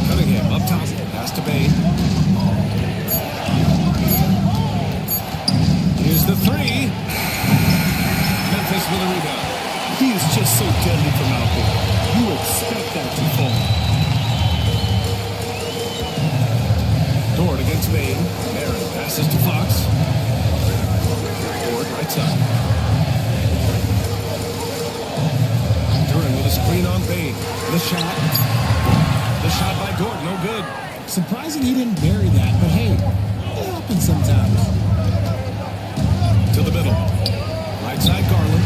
Cunningham up top. Pass to Bane. Here's the 3. Memphis with a rebound. He is just so deadly from out there. You expect that to fall. Dort against Bane. Barrett passes to Fox. Dort right side. Duran with a screen on Bane. The shot. The shot by Dort, no good. Surprising he didn't bury that, but hey, it happens sometimes. To the middle. Right side Garland.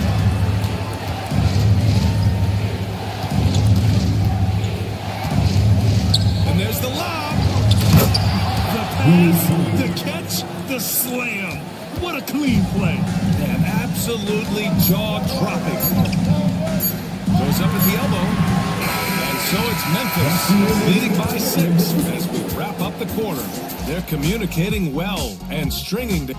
And there's the lob. The pass, the catch, the slam. What a clean play. And absolutely jaw-dropping. Goes up at the elbow. And so it's Memphis leading by 6 as we wrap up the quarter. They're communicating well and stringing the...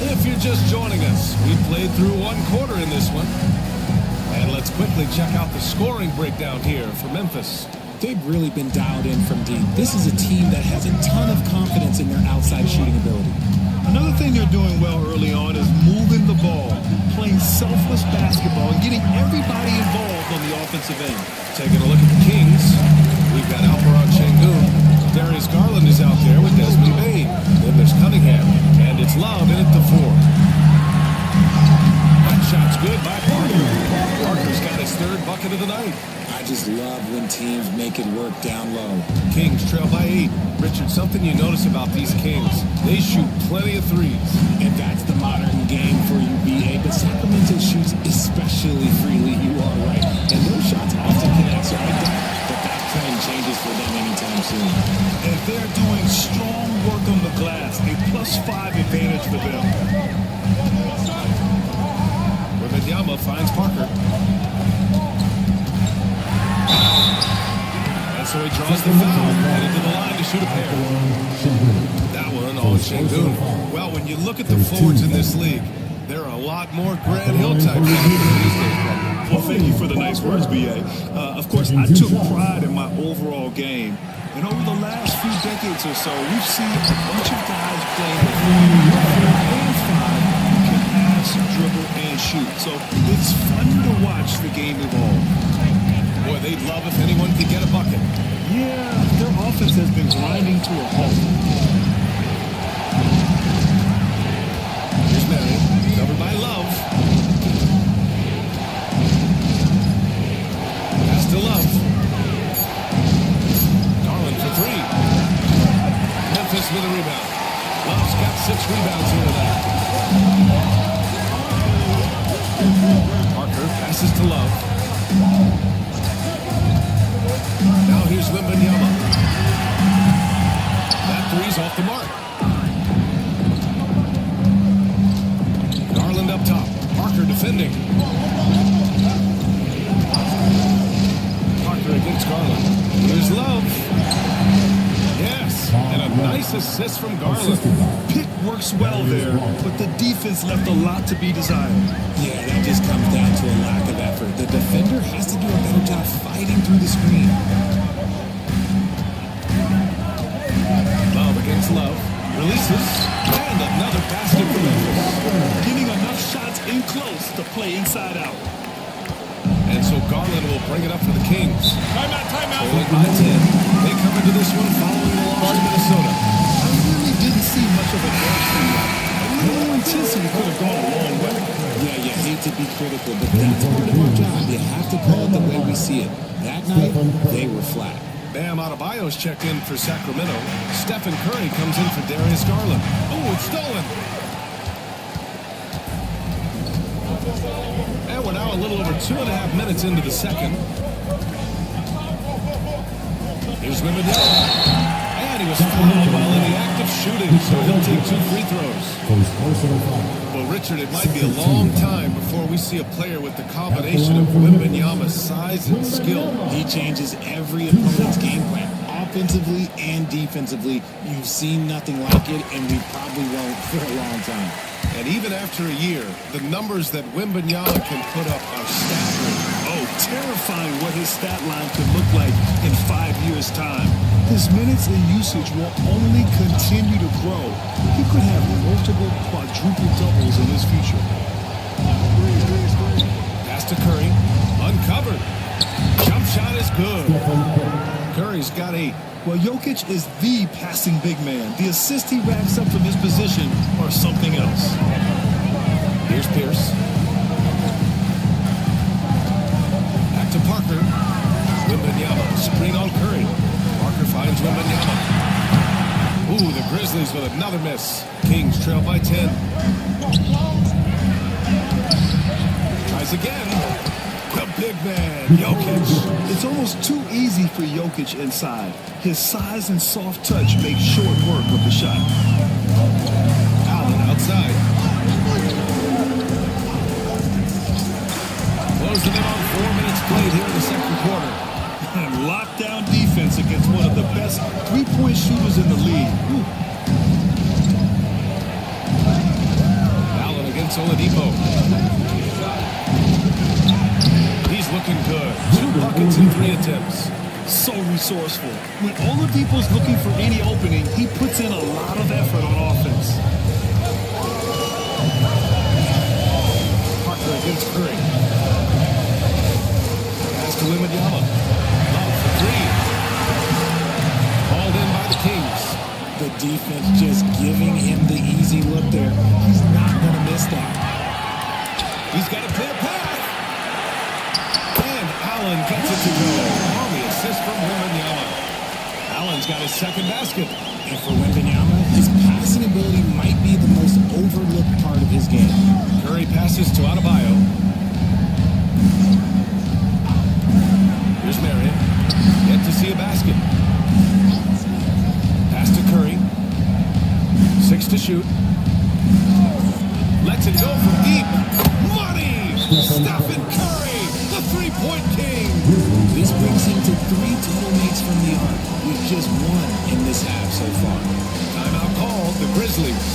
If you're just joining us, we played through 1 quarter in this one. And let's quickly check out the scoring breakdown here for Memphis. They've really been dialed in from deep. This is a team that has a ton of confidence in their outside shooting ability. Another thing they're doing well early on is moving the ball, playing selfless basketball, and getting everybody involved on the offensive end. Taking a look at the Kings, we've got Alperon Şengün. Darius Garland is out there with Desmond Bane. Then there's Cunningham, and it's Love in at the 4. bucket of the night. I just love when teams make it work down low. Kings trail by 8. Richard, something you notice about these Kings, they shoot plenty of threes. And that's the modern game for you, BA. But Sacramento shoots especially freely. You are right. And those shots often connect, so I doubt that trend changes for them anytime soon. And they're doing strong work on the glass. A +5 advantage for them. Wembanyama finds Parker. And so he draws the foul, headed to the line to shoot a pair. That one on Şengün. Well, when you look at the forwards in this league, there are a lot more Grant Hill type these days. Well, thank you for the nice words, B.A. Of course, I took pride in my overall game. And over the last few decades or so, we've seen a bunch of guys playing with 4 and 5 who can pass, dribble, and shoot. So it's fun to watch the game evolve. Boy, they'd love if anyone could get a bucket. Yeah, their offense has been grinding to a halt. Here's Mary, covered by Love. Pass to Love. Garland for 3. Memphis with a rebound. Love's got 6 rebounds here tonight. Parker passes to Love. Now here's Wembanyama. That three's off the mark. Garland up top. Parker defending. Parker against Garland. Here's Love. Yes, and a nice assist from Garland. Pick works well there, but the defense left a lot to be desired. Yeah, that just comes down to a lack of effort. The defender has to do a better job fighting through the screen. Love against Love. Releases. And another basket for Memphis. Getting enough shots in close to play inside out. And so Garland will bring it up for the Kings. Timeout. Trailing by 10. They come into this one following the loss to Minnesota. I really didn't see much of a bench from them. A little intensity could have gone a long way. Yeah, you hate to be critical, but that's part of our job. You have to call it the way we see it. That night, they were flat. Bam Adebayo's checked in for Sacramento. Stephen Curry comes in for Darius Garland. Oh, it's stolen. And we're now a little over 2.5 minutes into the second. Here's Wembanyama. And he was fouled while in the act of shooting, so he'll take 2 free throws. Well, Richard, it might be a long time before we see a player with the combination of Wembanyama's size and skill. He changes every opponent's game plan, offensively and defensively. You've seen nothing like it, and we probably won't for a long time. And even after a year, the numbers that Wembanyama can put up are staggering. Oh, terrifying what his stat line could look like in 5 years' time. His minutes and usage will only continue to grow. He could have multiple quadruple doubles in his future. Pass to Curry. Uncovered. Jump shot is good. Curry's got 8. Well, Jokic is the passing big man. The assists he racks up from his position are something else. Here's Pierce. Back to Parker. Wembanyama. Screen on Curry. Parker finds Wembanyama. Ooh, the Grizzlies with another miss. Kings trail by 10. Tries again. The big man, Jokic. It's almost too easy for Jokic inside. His size and soft touch make short work of the shot. Allen outside. Closing in on 4 minutes played here in the second quarter. And lockdown defense against one of the best three-point shooters in the league. Ooh. Allen against Oladipo. He's looking good. 2 buckets in 3 attempts. So resourceful. When Oladipo's looking for any opening, he puts in a lot of effort on offense. Parker against Curry. Pass to Wembanyama. Love for 3. Hauled in by the Kings. The defense just giving him the easy look there. He's not going to miss that. He's got a clear path. And Allen to go on the assist from Wembanyama. Allen's got his second basket. And for Wembanyama, his passing ability might be the most overlooked part of his game. Curry passes to Adebayo. Here's Marion. Yet to see a basket. Pass to Curry. 6 to shoot. Lets it go from deep. Money! Stephen Curry, the three-point king. This brings him to 3 total makes from the arc, with just 1 in this half so far. Timeout called the Grizzlies.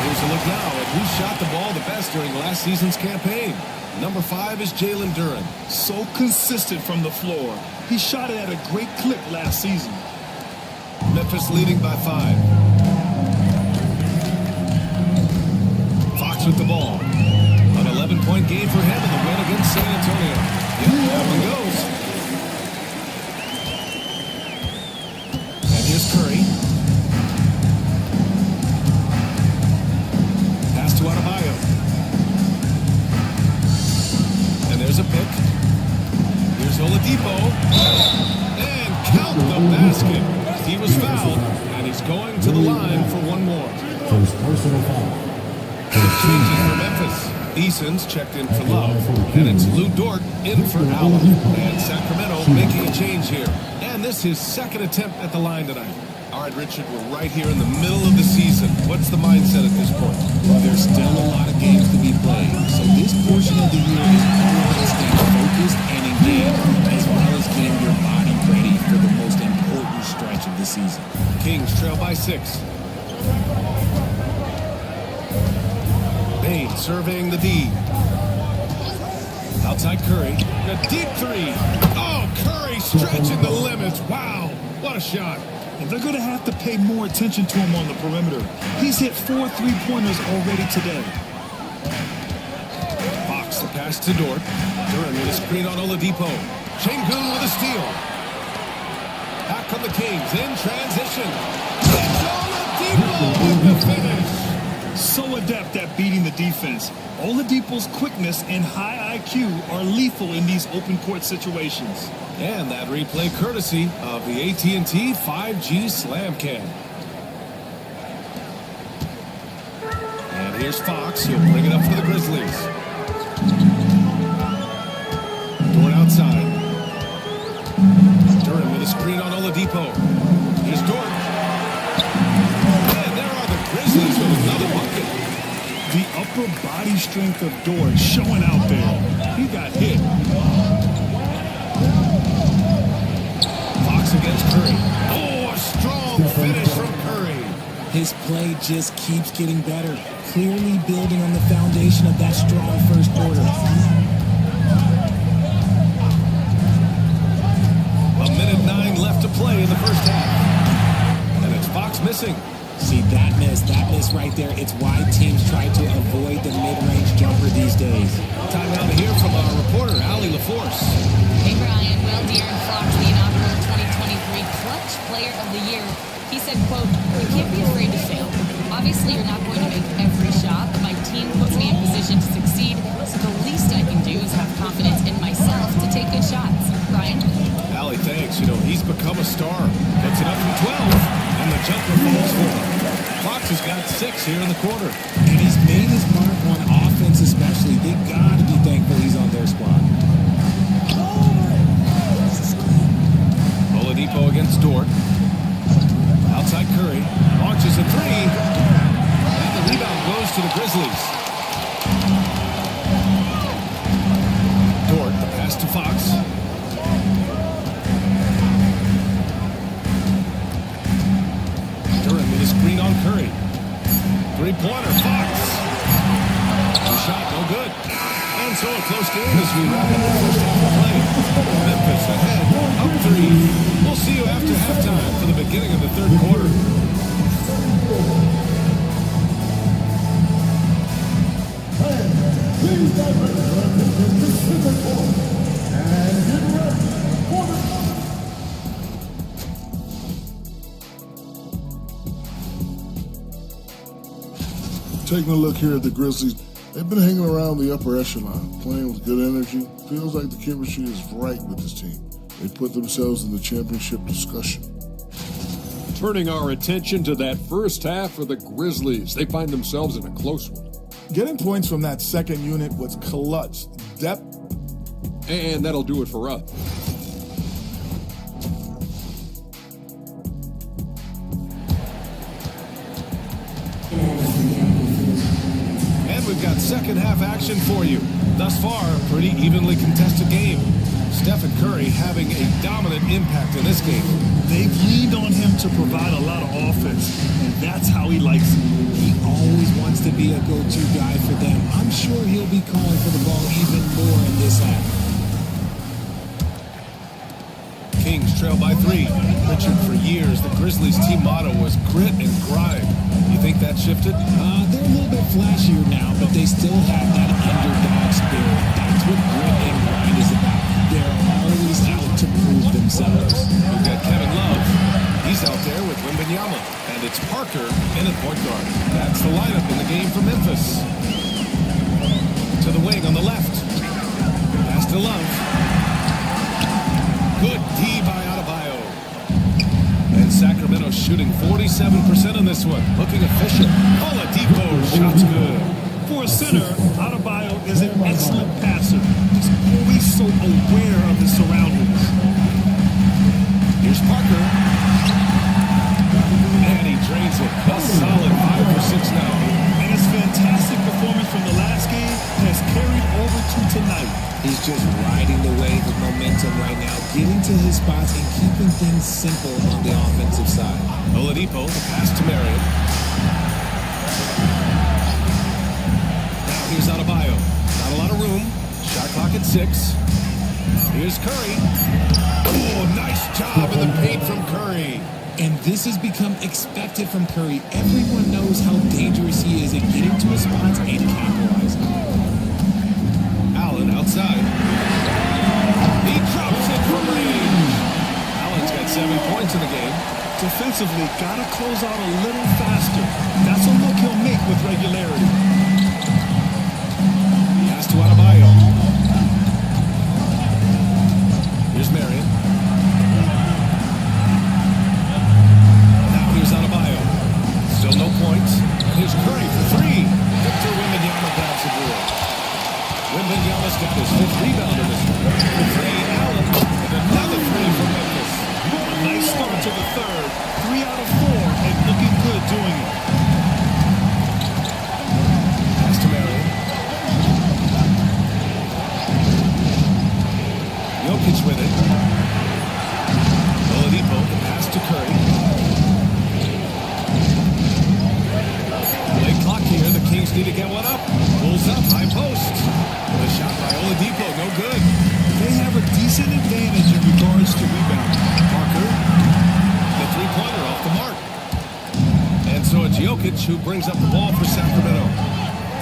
Here's a look now at who shot the ball the best during last season's campaign. Number 5 is Jalen Duren. So consistent from the floor. He shot it at a great clip last season. Memphis leading by 5. Fox with the ball. An 11-point game for him in the win against San Antonio. Yep, that one goes. And here's Curry. Pass to Adebayo. And there's a pick. Here's Oladipo. And count the basket. He was fouled, and he's going to the line for one more. First personal foul. Changes for Memphis. Eason's checked in for Love, and it's Lou Dort in for Allen. And Sacramento making a change here. And this is his second attempt at the line tonight. All right, Richard, we're right here in the middle of the season. What's the mindset at this point? Well, there's still a lot of games to be played, so this portion of the year is all about staying focused and engaged, as well as getting your body ready for the most important stretch of the season. Kings trail by 6. Payne surveying the D. Outside Curry. A deep 3. Oh, Curry stretching the limits. Wow, what a shot. And they're going to have to pay more attention to him on the perimeter. He's hit 4 3-pointers already today. Fox the pass to Dort. Duren with a screen on Oladipo. Şengün with a steal. Back on the Kings in transition. It's Oladipo with the finish. So adept at beating the defense. Oladipo's quickness and high IQ are lethal in these open court situations. And that replay courtesy of the AT&T 5G Slam Cam. And here's Fox. He'll bring it up for the Grizzlies. Dort outside. Duren with a screen on Oladipo. Here's Dort. And there are the Grizzlies with another bucket. The upper body strength of Dort showing out there. He got hit. Fox against Curry. Oh, a strong finish from Curry. His play just keeps getting better, clearly building on the foundation of that strong first quarter. A minute 9 left to play in the first half. And it's Fox missing. See, that miss right there, it's why teams try to avoid the mid-range jumper these days. Time now to hear from our reporter, Allie LaForce. Hey, Brian. Well, De'Aaron Fox, the inaugural 2023 Clutch Player of the Year, he said, quote, "You can't be afraid to fail. Obviously, you're not going to make every shot, but my team puts me in position to succeed, so the least I can do is have confidence in myself to take good shots." Brian? Allie, thanks. You know, he's become a star. Puts it up from 12, and the jumper falls for him. Fox has got 6 here in the quarter. And he's made his mark on offense especially. They got to be thankful he's on their squad. Oladipo against Dort. Outside Curry. Launches a 3. And the rebound goes to the Grizzlies. Dort, the pass to Fox. Duren with a screen on Curry. 3-pointer, Fox. The shot, no good. And so a close game as we wrap up the first half of play. Memphis ahead, up 3. We'll see you after halftime for the beginning of the third quarter. Please welcome your attention to Super Bowl. And get ready for the Taking a look here at the Grizzlies, they've been hanging around the upper echelon, playing with good energy. Feels like the chemistry is right with this team. They put themselves in the championship discussion. Turning our attention to that first half for the Grizzlies, they find themselves in a close one. Getting points from that second unit was clutch. Depth. And that'll do it for us. And we've got second half action for you. Thus far, a pretty evenly contested game. Stephen Curry having a dominant impact in this game. They've leaned on him to provide a lot of offense, and that's how he likes it. He always wants to be a go-to guy for them. I'm sure he'll be calling for the ball even more in this half. Kings trail by 3. Richard, for years, the Grizzlies team motto was grit and grind. You think that shifted? They're a little bit flashier now, but they still have that underdog spirit. That's what grit and grind is about. They're always out to prove themselves. We've got Kevin Love. He's out there with Wembanyama. And it's Parker in at point guard. That's the lineup in the game for Memphis. To the wing on the left. Pass to Love. Good D by Adebayo. And Sacramento shooting 47% on this one. Looking efficient. Oladipo, shot's good. For a center, Adebayo is an excellent passer. He's always so aware of his surroundings. Here's Parker. And he drains it. A solid 5 for 6 now. And his fantastic performance from the last game has carried over to tonight. He's just riding the wave of momentum right now, getting to his spots and keeping things simple on the offensive side. Oladipo, the pass to Marion. Now here's Adebayo. Not a lot of room. Shot clock at 6. Here's Curry. Oh, nice job in the paint from Curry. And this has become expected from Curry. Everyone knows how dangerous he is at getting to his spots and capitalizing. Allen outside. He drops it from range. Allen's got 7 points in the game. Defensively, gotta close out a little faster. That's a look he'll make with regularity. Pass to Adebayo. Here's Marion. Now here's Adebayo. Still no points. Here's Curry for 3. Victor Wembanyama grabs the board. Wembanyama's got his 5th rebound in this one. For 3, Allen. And another 3 from Memphis. A nice start to the third. 3 out of 4 and looking good doing it. Pass to Marion. Jokic with it. Oladipo, the pass to Curry. Late clock here. The Kings need to get one up. Pulls up, high post. The shot by Oladipo, no good. They have a decent advantage in regards to rebounding. Parker, the three-pointer off the mark. And so it's Jokic who brings up the ball for Sacramento.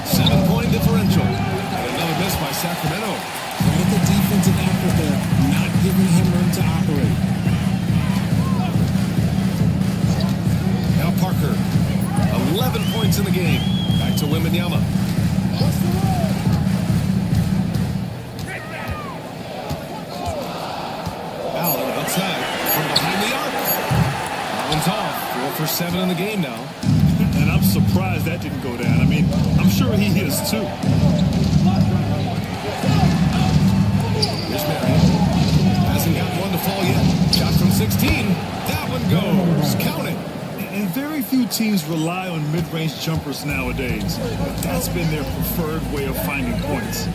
7-point differential. And another miss by Sacramento. With the defensive effort there, not giving him room to operate. Now Parker, 11 points in the game. Back to Wembanyama. Allen outside from behind the arc. Allen's off. 4 for 7 in the game now. And I'm surprised that didn't go down. I mean, I'm sure he is too. Here's Marion. Hasn't got one to fall yet. Shot from 16. That one goes. Count it. And very few teams rely on mid-range jumpers nowadays. But that's been their preferred way of finding points.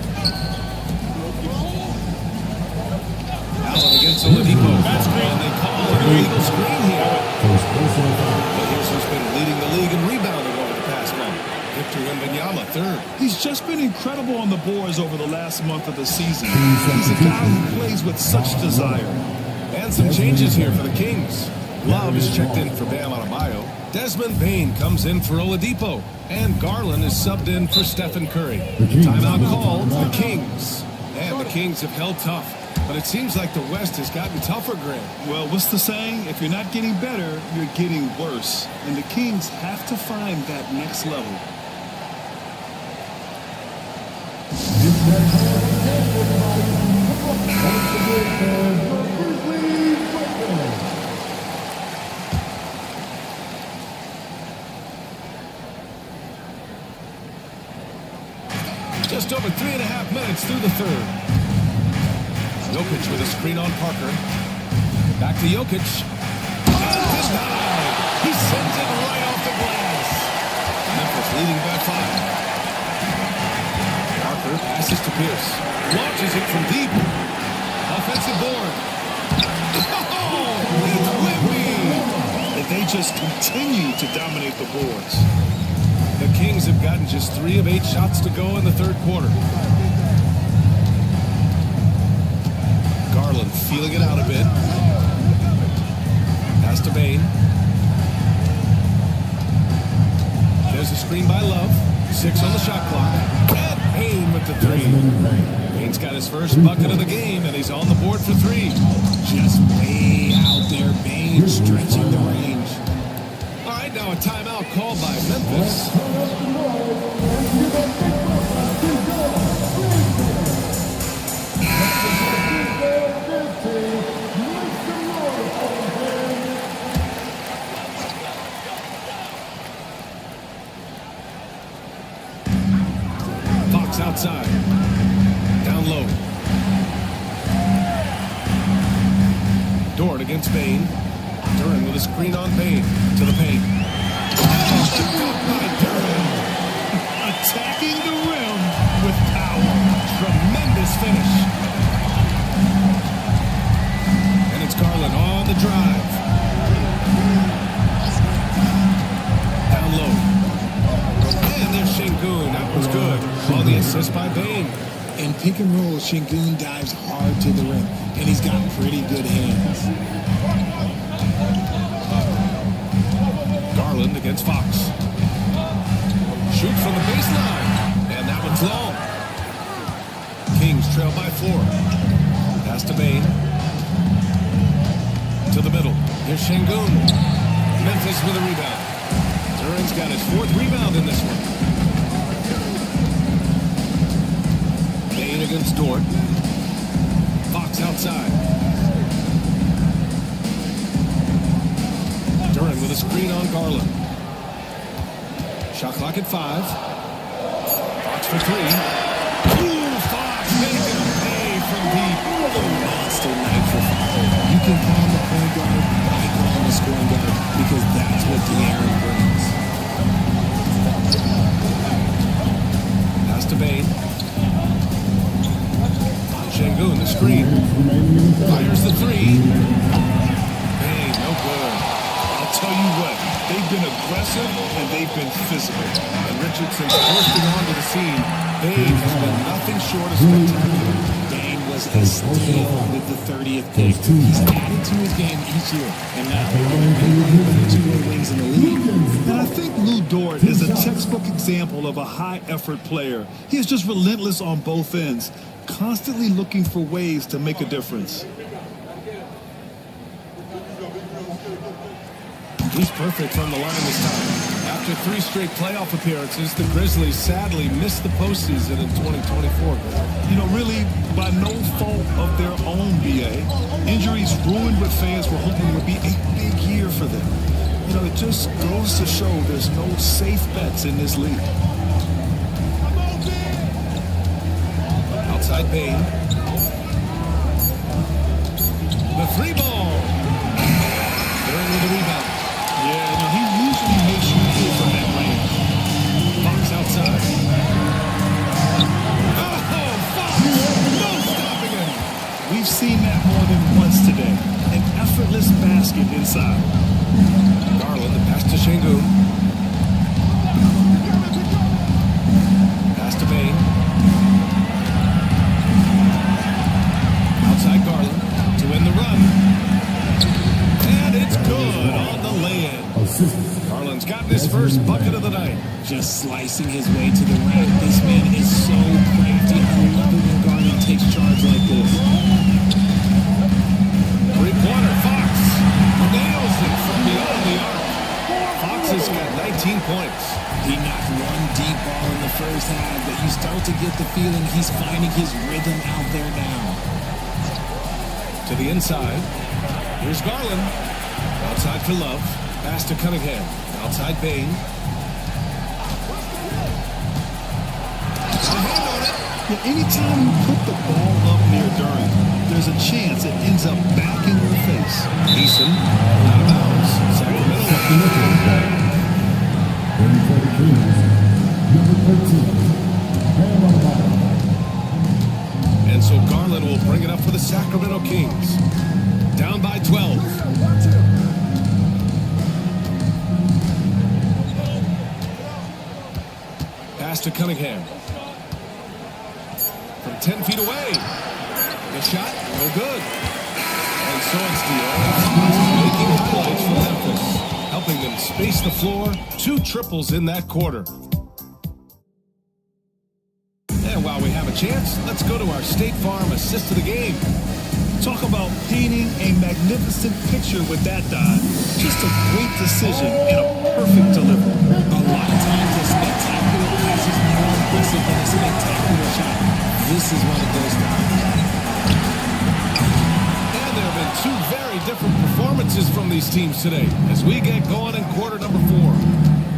Allen against Oladipo. That's great. And they call an illegal screen here. But here's who's been leading the league in rebounding over the past month. Victor Wembanyama, 3rd. He's just been incredible on the boards over the last month of the season. He's a guy who plays with such desire. And some changes here for the Kings. Love is checked in for Bam Adebayo. Desmond Bane comes in for Oladipo. And Garland is subbed in for Stephen Curry. Timeout called the Kings. And the Kings have held tough. But it seems like the West has gotten tougher, Grant. Well, what's the saying? If you're not getting better, you're getting worse. And the Kings have to find that next level. Just over 3.5 minutes through the third. Jokic with a screen on Parker. Back to Jokic. Denied. He sends it right off the glass. Memphis leading by 5. Parker passes to Pierce. Launches it from deep. Offensive board. Oh, it's Whitney. And they just continue to dominate the boards. The Kings have gotten just 3 of 8 shots to go in the third quarter. Garland feeling it out a bit. Pass to Bane. There's a screen by Love. 6 on the shot clock. And Bane with the 3. Bane's got his first bucket of the game, and he's on the board for 3. Just way out there, Bane stretching the range. All right, now a timeout called by Memphis. Fox outside. Down low. Dort against Bane. Duran with a screen on Bane. To the paint. Attacking the rim with power. Tremendous finish. And it's Garland on the drive. Down low. And there's Şengün. That was good. On the assist by Bane. In pick and roll, Şengün dives hard to the rim, and he's got pretty good hands. Garland against Fox. Shoot from the baseline. And that one's long. Kings trail by 4. Pass to Bane. To the middle. Here's Şengün. Memphis with a rebound. Duran's got his 4th rebound in this one. Bane against Dort. Fox outside. Duran with a screen on Garland. Shot clock at 5. Fox for 3. Ooh, Fox making him pay from deep. Monster night for Fox. You can call him the point guard, I call him the scoring guard, because that's what De'Aaron brings. Pass to Bane. Şengün, the screen. Fires the 3. Bane, no good. I'll tell you what, they've been aggressive and they've been physical. And Richardson's bursting onto the scene. Bane has been nothing short of spectacular. Bane was a steal with the 30th pick. He's added to his game each year, and now one of the 2 more wings in the league. And I think Lou Dort is a textbook example of a high-effort player. He is just relentless on both ends, constantly looking for ways to make a difference. He's perfect from the line this time. After 3 straight playoff appearances, the Grizzlies sadly missed the postseason in 2024. You know, really, by no fault of their own, BA. Injuries ruined what fans were hoping would be a big year for them. You know, it just goes to show there's no safe bets in this league. Outside Bane. The 3 ball. Duran with the rebound. Yeah, you know, he usually makes you hit from that range. Fox outside. Oh, Fox! No stopping him! We've seen that more than once today. An effortless basket inside. Garland, the pass to Şengün. Pass to Bane. Outside Garland to win the run. And it's good on the lay-in. Garland's gotten his first bucket of the night. Just slicing his way to the rack. This man is so crafty. I love it when Garland takes charge like this. 3-pointer, Fox nails it from beyond the arc. Fox has got 19 points. He knocked one deep ball in the first half that you start to get the feeling he's finding his rhythm out there now. To the inside. Here's Garland. Outside for Love. Pass to Cunningham. Outside Bain. Yeah, anytime you put the ball up near Durant, there's a chance it ends up back in your face. Eason. Out of bounds. Sacramento. And so Garland will bring it up for the Sacramento Kings. Down by 12. Pass to Cunningham. From 10 feet away. The shot, no good. And so it's the making highlights for Memphis, helping them space the floor. 2 triples in that quarter. And while we have a chance, let's go to our State Farm assist of the game. Talk about painting a magnificent picture with that dive. Just a great decision and a perfect delivery. A lot of times a spectacular pass is more impressive than a spectacular shot. This is one of those times. And there have been 2 very different performances from these teams today as we get going in quarter number 4.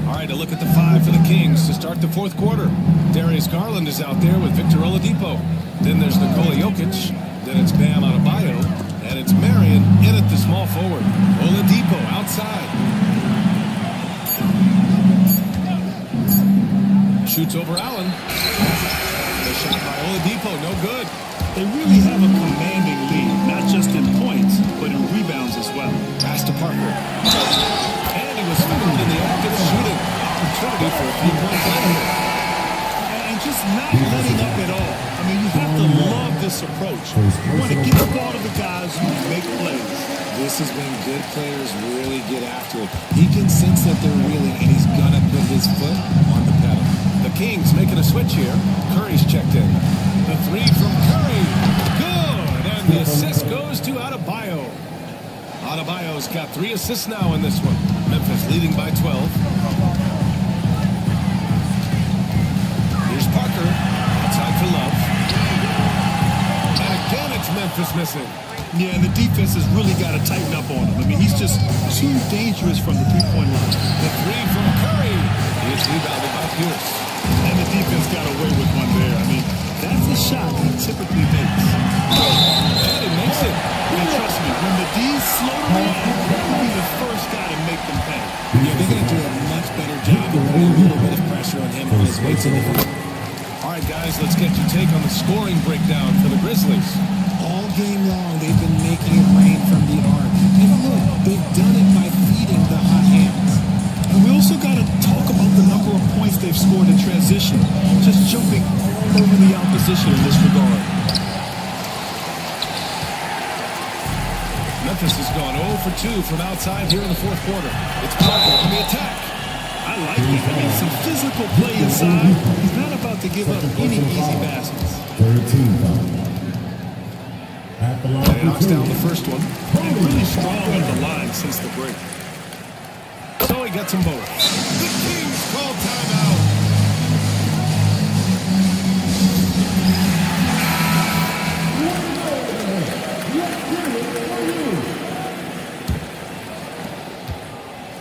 All right, a look at the 5 for the Kings to start the 4th quarter. Darius Garland is out there with Victor Oladipo. Then there's Nikola Jokic. Then it's Bam Adebayo. And it's Marion in at the small forward. Oladipo outside. Shoots over Allen. The shot by Oladipo, no good. They really have a commanding lead, not just in points, but in rebounds as well. Pass to Parker. And he was fouled in the act of shooting. Opportunity for a 3-point play here. And just not letting up at all. I mean, you have to love this approach. You want to get the ball to the guys who make plays. This is when good players really get after it. He can sense that they're reeling, and he's going to put his foot on the pedal. The Kings making a switch here. Curry's checked in. The 3 from Curry. Good. And the assist goes to Adebayo. Adebayo's got 3 assists now in this one. Memphis leading by 12. Here's Parker. Outside for Love. And again, it's Memphis missing. Yeah, and the defense has really got to tighten up on him. I mean, he's just too dangerous from the 3-point line. The 3 from Curry. He is rebounded by Pierce. And the defense got away with one there. I mean, that's a shot he typically makes. And he makes it. And trust me, when the D's slow down, he'll be the first guy to make them pay. Yeah, they're going to do a much better job of putting a little bit of pressure on him on his way to the hoop. All right, guys, let's get your take on the scoring breakdown for the Grizzlies. All game long, they've been making it rain from the arc. And look, they've done it by feeding the hot hands. And we also got to talk about the number of points they've scored in transition. Just jumping all over the opposition in this regard. Memphis has gone 0 for 2 from outside here in the 4th quarter. It's Parker on the attack. I like it. I mean, some physical play inside. He's not about to give up any easy baskets. 13 And he knocks down the first one. And really strong at the line since the break. So he gets them both. The Kings call timeout.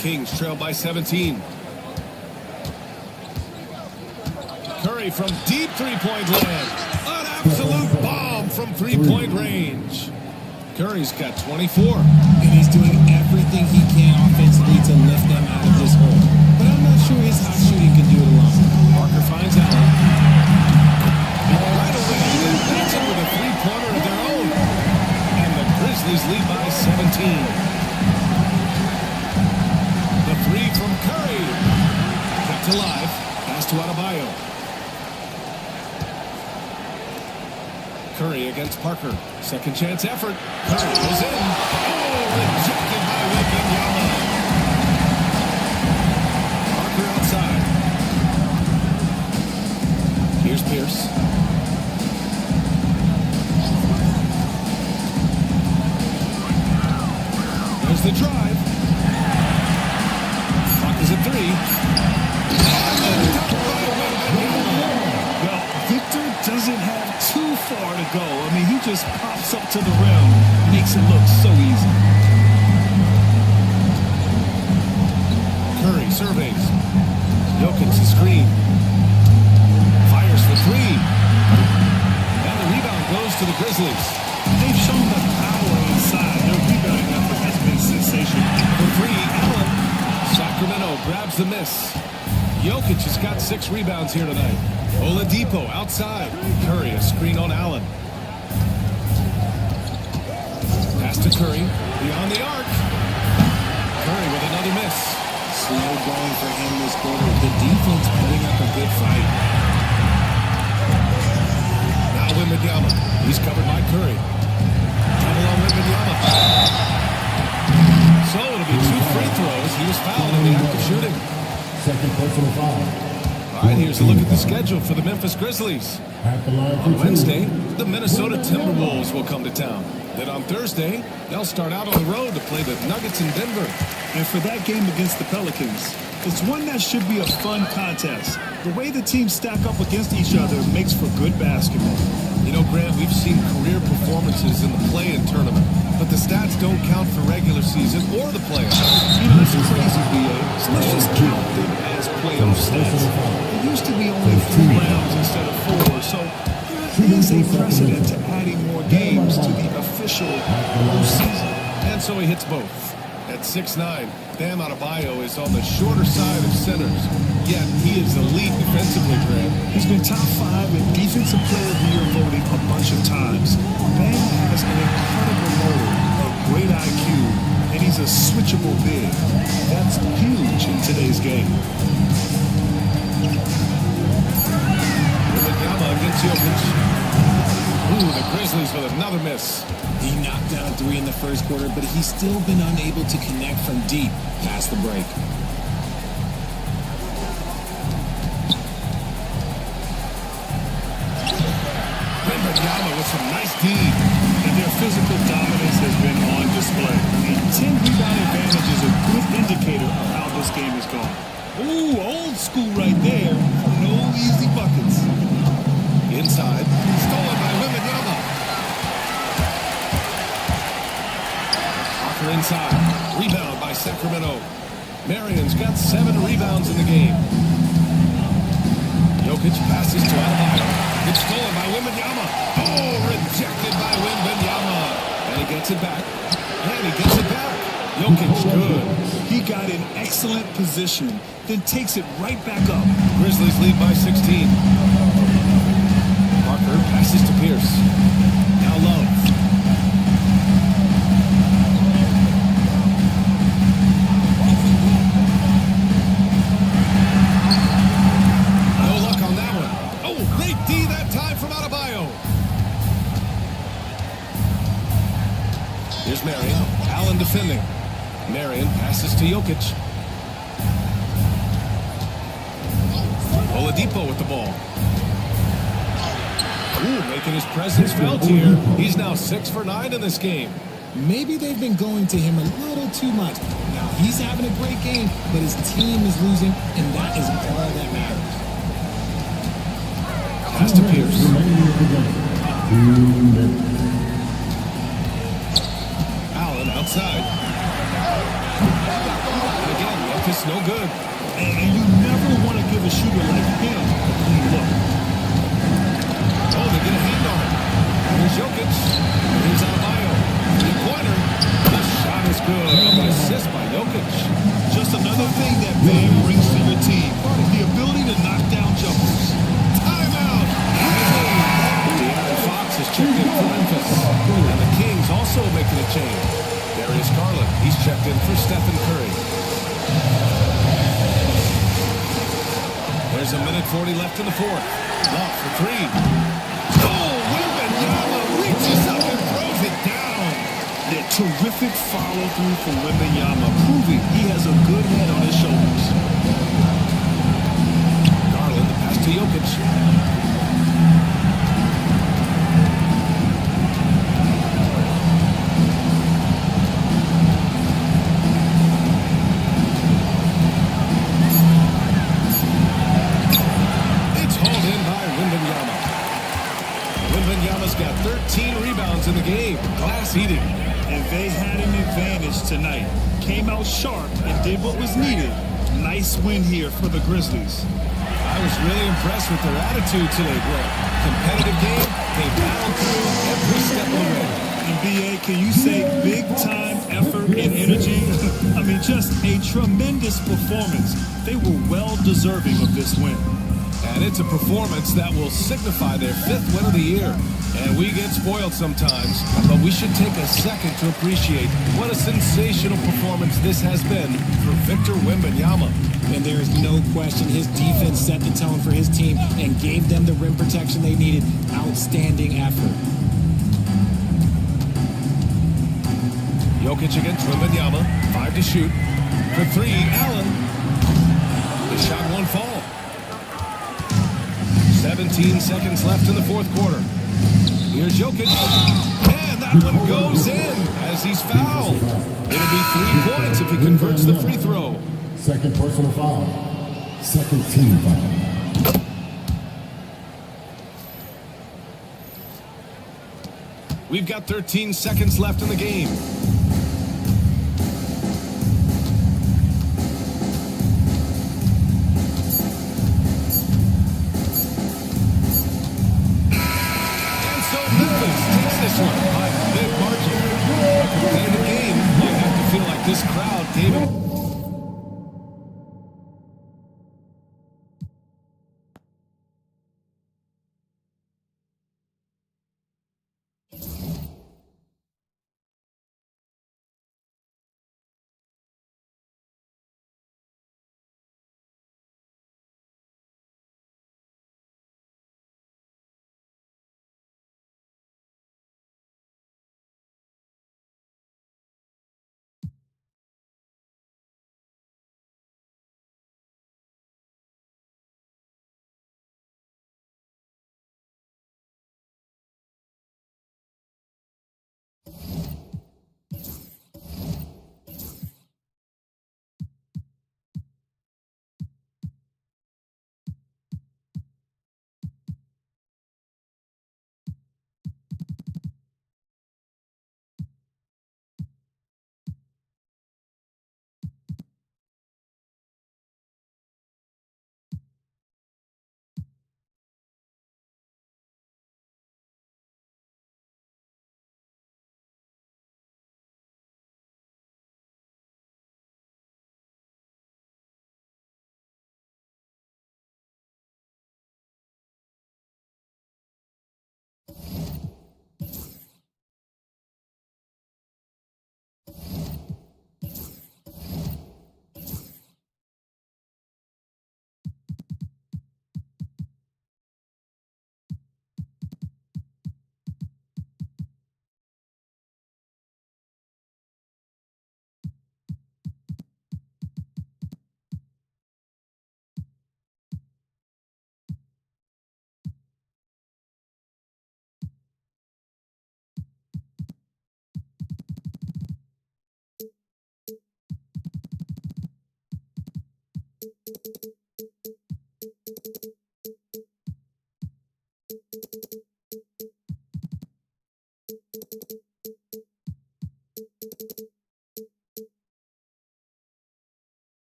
Kings trail by 17. Curry from deep 3-point land. An absolute bomb from 3-point range. Curry's got 24. And he's doing everything he can offensively to lift them out of this hole. But I'm not sure his hot shooting can do it alone. Parker finds Allen. Right away, they're dancing with a 3-pointer of their own. And the Grizzlies lead by 17. The 3 from Curry. Kept alive. Pass to Adebayo. Curry against Parker. Second chance effort. Curry goes in. Oh, rejected by Wembanyama. Parker outside. Here's Pierce. There's the drive. Clock is at 3. And the dunk by Wembanyama. just pops up to the rim. Makes it look so easy. Curry surveys. Jokic the screen. Fires for three. And the rebound goes to the Grizzlies. They've shown the power inside. Their rebounding effort has been sensational. For three, Allen. Sacramento grabs the miss. Jokic has got 6 rebounds here tonight. Oladipo outside. Curry a screen on Allen. Pass to Curry. Beyond the arc. Curry with another miss. Slow going for him this quarter. The defense putting up a good fight. Now Wembanyama. He's covered by Curry. Double on Wembanyama. So it'll be 2 free throws. He was fouled in the act of shooting. Second personal foul. All right, here's a look at the schedule for the Memphis Grizzlies. On Wednesday, the Minnesota Timberwolves will come to town. Then on Thursday, they'll start out on the road to play the Nuggets in Denver. And for that game against the Pelicans, it's one that should be a fun contest. The way the teams stack up against each other makes for good basketball. You know, Grant, we've seen career performances in the play-in tournament, but the stats don't count for regular season or the playoffs. You know, it's crazy, BA. So let's just count them as playoff stats. It used to be only 3 rounds instead of 4, so there is a precedent to adding more games to the official postseason. And so he hits both. At 6'9", Bam Adebayo is on the shorter side of centers, yet he is elite defensively, Grant. He's been top 5 in Defensive Player of the Year voting a bunch of times. Bam has an incredible motor, a great IQ, and he's a switchable big. That's huge in today's game. Wembanyama against Jokic. Ooh, the Grizzlies with another miss. He knocked down 3 in the first quarter, but he's still been unable to connect from deep past the break. Wembanyama with some nice D. And their physical dominance has been on display. A 10-rebound advantage is a good indicator of how this game is going. Ooh, old school right there. No easy buckets. Inside. Stolen by Wembanyama. Parker inside. Rebound by Sacramento. Marion's got 7 rebounds in the game. Jokic passes to Adebayo. It's stolen by Wembanyama. Oh, rejected by Wembanyama. And he gets it back. And he gets it back. Jokic good. He got in excellent position, then takes it right back up. Grizzlies lead by 16. Parker passes to Pierce. Now Love. No luck on that one. Oh, great D that time from Adebayo. Here's Marion. Allen defending. Marion passes to Jokic. Oladipo with the ball. Ooh, making his presence felt here. He's now 6 for 9 in this game. Maybe they've been going to him a little too much. Now, he's having a great game, but his team is losing, and that is all that matters. Pass to Pierce. Allen outside. And again, Memphis no good. And you never want to give a shooter like him a clean look. Oh, they get a hand on him. Here's Jokic. Here's Adebayo. Three-pointer. The shot is good. And an assist by Jokic. Just another thing that Bam brings to your team. The ability to knock down jumpers. Timeout. De'Aaron Fox has checked in for Memphis. And the Kings also making a change. Darius Garland. He's checked in for Stephen Curry. There's a minute 40 left in the fourth. Love for 3. Oh, Wembanyama reaches up and throws it down. The terrific follow-through from Wembanyama, proving he has a good head on his shoulders. Garland, the pass to Jokic. It's hauled in by Wembanyama. Wembanyama's got 13 rebounds conceding. And they had an advantage tonight. Came out sharp and did what was needed. Nice win here for the Grizzlies. I was really impressed with their attitude today, Greg. Competitive game, they battled through every step of the way. And BA, can you say big time effort and energy? I mean, just a tremendous performance. They were well deserving of this win. And it's a performance that will signify their 5th win of the year. And we get spoiled sometimes, but we should take a second to appreciate what a sensational performance this has been for Victor Wembanyama. And there is no question his defense set the tone for his team and gave them the rim protection they needed. Outstanding effort. Jokic against Wembanyama, 5 to shoot. For 3, Allen. The shot won't fall. 17 seconds left in the 4th quarter. Here's Jokic. And that one goes in as he's fouled. It'll be 3 points if he converts the free throw. Second personal foul. Second team foul. We've got 13 seconds left in the game. This one by a big margin. A competitive game. You have to feel like this crowd gave him.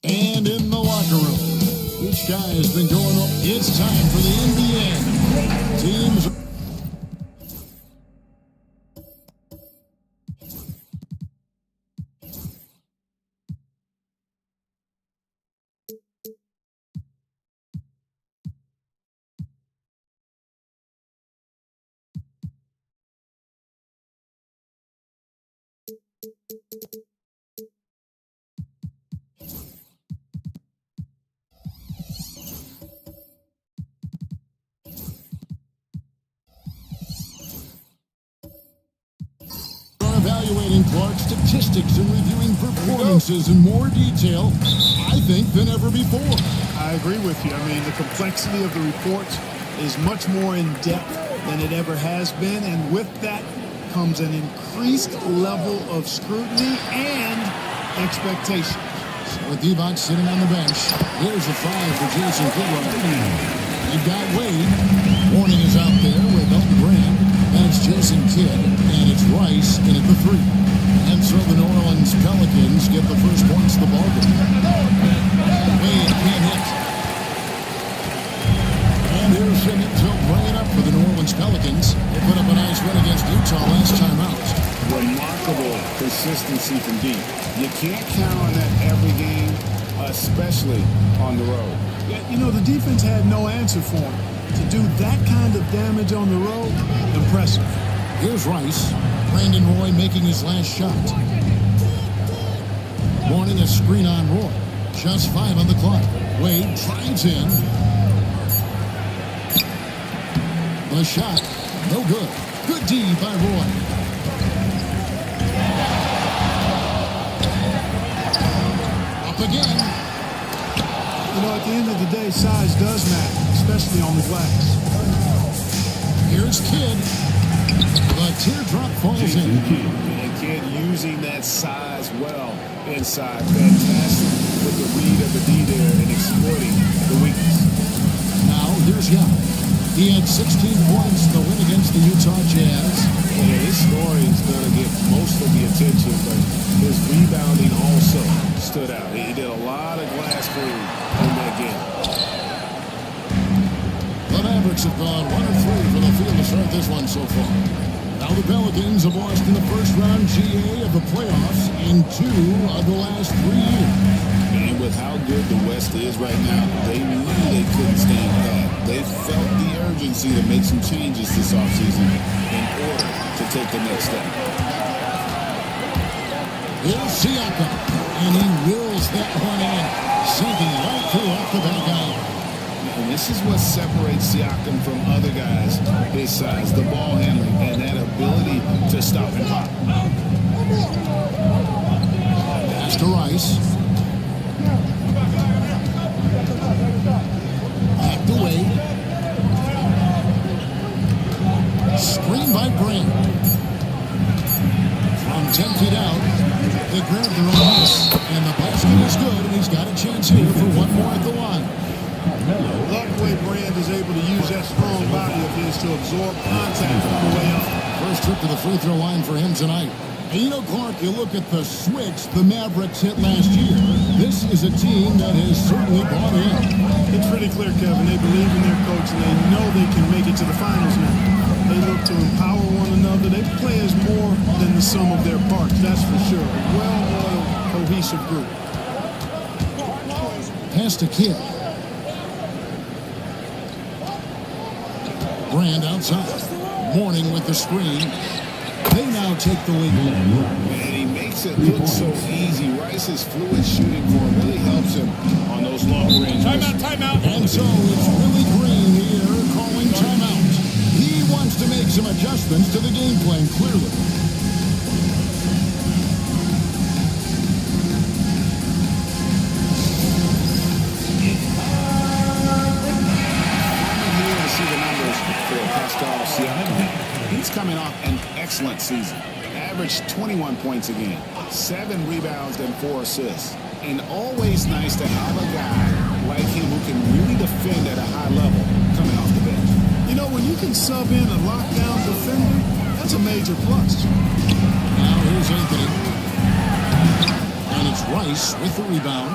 And in the locker room, each guy has been going up. It's time for the NBA. Teams. Evaluating Clark's statistics and reviewing performances in more detail, I think, than ever before. I agree with you. I mean, the complexity of the reports is much more in depth than it ever has been, and with that comes an increased level of scrutiny and expectation. So with Divac sitting on the bench, here's a 5 for Jason Kidd. You've got Wade. Warning is out there with Elton Brand. That's Jason Kidd, and it's Rice in at the 3. And so the New Orleans Pelicans get the first points of the ballgame. Wade can't hit. And here's Simmons. He'll bring it up for the New Orleans Pelicans. They put up a nice win against Utah last time out. Remarkable consistency from deep. You can't count on that every game, especially on the road. Yeah, you know, the defense had no answer for him. To do that kind of damage on the road, impressive. Here's Rice. Brandon Roy making his last shot. Warning a screen on Roy. Just 5 on the clock. Wade drives in. The shot, no good. Good D by Roy. Up again. You know, at the end of the day, size does matter, especially on the glass. Here's Kidd. The teardrop falls in. And Kidd using that size well inside. Fantastic with the read of the D there and exploiting the weakness. Now, here's Yao. He had 16 points in the win against the Utah Jazz. Yeah, his scoring is going to get most of the attention, but his rebounding also stood out. He did a lot of glass clearing in that game. The Mavericks have gone 1 of 3 from the field to start this one so far. Now the Pelicans have lost in the first round GA of the playoffs in 2 of the last 3 years. And with how good the West is right now, they knew they couldn't stand pat. They felt the urgency to make some changes this offseason in order to take the next step. Here's Siakam, and he wills that one in, sinking right through off the back out. And this is what separates Siakam from other guys his size, the ball handling and that ability to stop and pop. Pass to Rice. Back to Wade. Screen by Brand. From 10 feet out, they grab their own miss, and the basket is good, and he's got a chance here for one more at the line. Love the way Brand is able to use that strong body of his to absorb contact on the way up. First trip to the free throw line for him tonight. And you know, Clark, you look at the switch the Mavericks hit last year. This is a team that has certainly bought in. It's pretty clear, Kevin. They believe in their coach, and they know they can make it to the finals now. They look to empower one another. They play as more than the sum of their parts, that's for sure. A well-oiled, cohesive group. Pass to Kidd. Brand outside. Morning with the screen. They now take the lead. And he makes it look so easy. Rice's fluid shooting form really helps him on those long range. Timeout. And so it's Willie Green here calling timeout. He wants to make some adjustments to the game plan, clearly. He's coming off an excellent season. Averaged 21 points a game, 7 rebounds and 4 assists. And always nice to have a guy like him who can really defend at a high level coming off the bench. You know, when you can sub in a lockdown defender, that's a major plus. Now here's Anthony. And it's Rice with the rebound.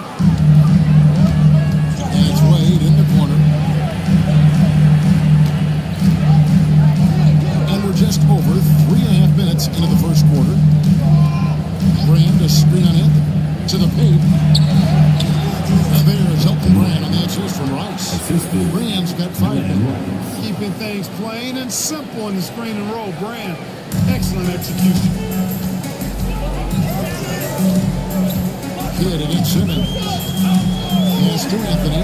to the paint. There's Elton Brand on the assist from Rice. Brand's got 5 minutes. Keeping things plain and simple in the screen and roll. Brand, excellent execution. Kidd against Simmons. Pass to Anthony.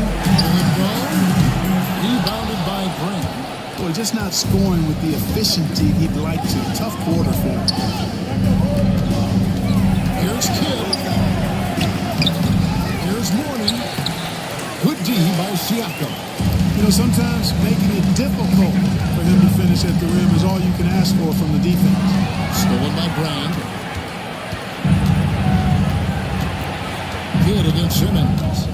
Rebounded by Brand. Boy, just not scoring with the efficiency he'd like to. Tough quarter for him. Here's Kidd. Here's Mourning. Good D by Siakam. You know, sometimes making it difficult for him to finish at the rim is all you can ask for from the defense. Stolen by Brand. Kidd against Simmons.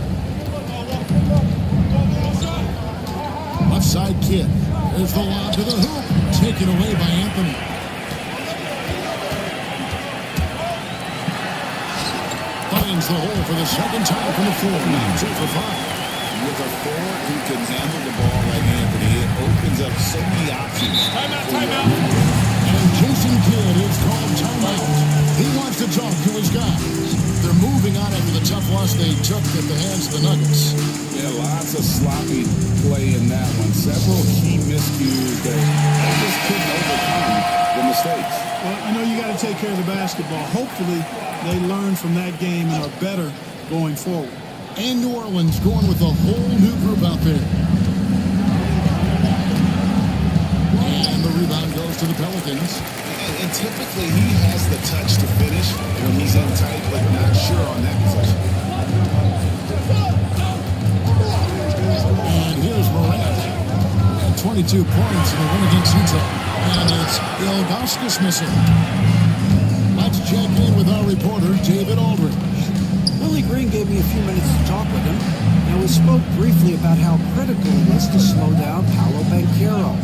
Left side Kidd. There's the lob to the hoop. Taken away by Anthony. Finds the hole for the second time from the floor. 2 for 5. With a 4 who can handle the ball like Anthony, it opens up so many options. Timeout. And Jason Kidd is called timeout. He wants to talk to his guys. They're moving on after the tough loss they took at the hands of the Nuggets. Yeah, lots of sloppy play in that one. Several key miscues that they just couldn't overcome the mistakes. Well, you know, you got to take care of the basketball. Hopefully, they learn from that game and are better going forward. And New Orleans going with a whole new group out there. And the rebound goes to the Pelicans. And typically he has the touch to finish when he's in tight, but not sure on that possession. And here's Morant. 22 points in the win against Utah. And it's Ilgauskas missing. Let's check in with our reporter, David Aldridge. Willie Green gave me a few minutes to talk with him. Now, we spoke briefly about how critical it is to slow down Paolo Banchero.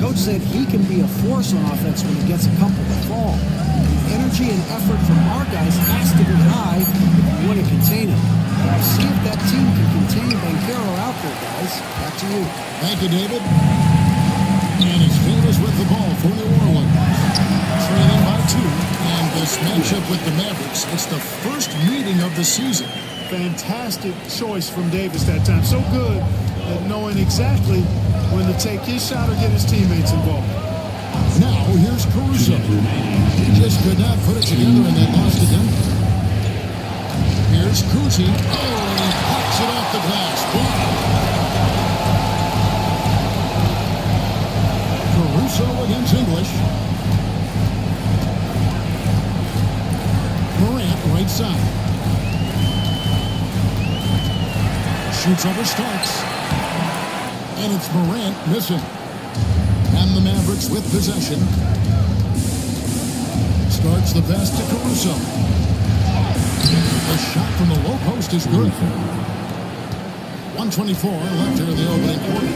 Coach said he can be a force on offense when he gets a couple to fall. The energy and effort from our guys has to be high if we want to contain him. We'll see if that team can contain Banchero out there, guys. Back to you. Thank you, David. And it's Davis with the ball for New Orleans. Trailing by 2. And this matchup with the Mavericks, it's the first meeting of the season. Fantastic choice from Davis that time. So good at knowing exactly when to take his shot or get his teammates involved. Now, here's Caruso. He just could not put it together in that loss to Denver. Here's Cousy. Oh, and he pops it off the glass. Caruso against English. Morant, right side. Shoots over Starks. And it's Morant missing. And the Mavericks with possession. Starts the pass to Caruso. The shot from the low post is good. 1:24 left here in the opening quarter.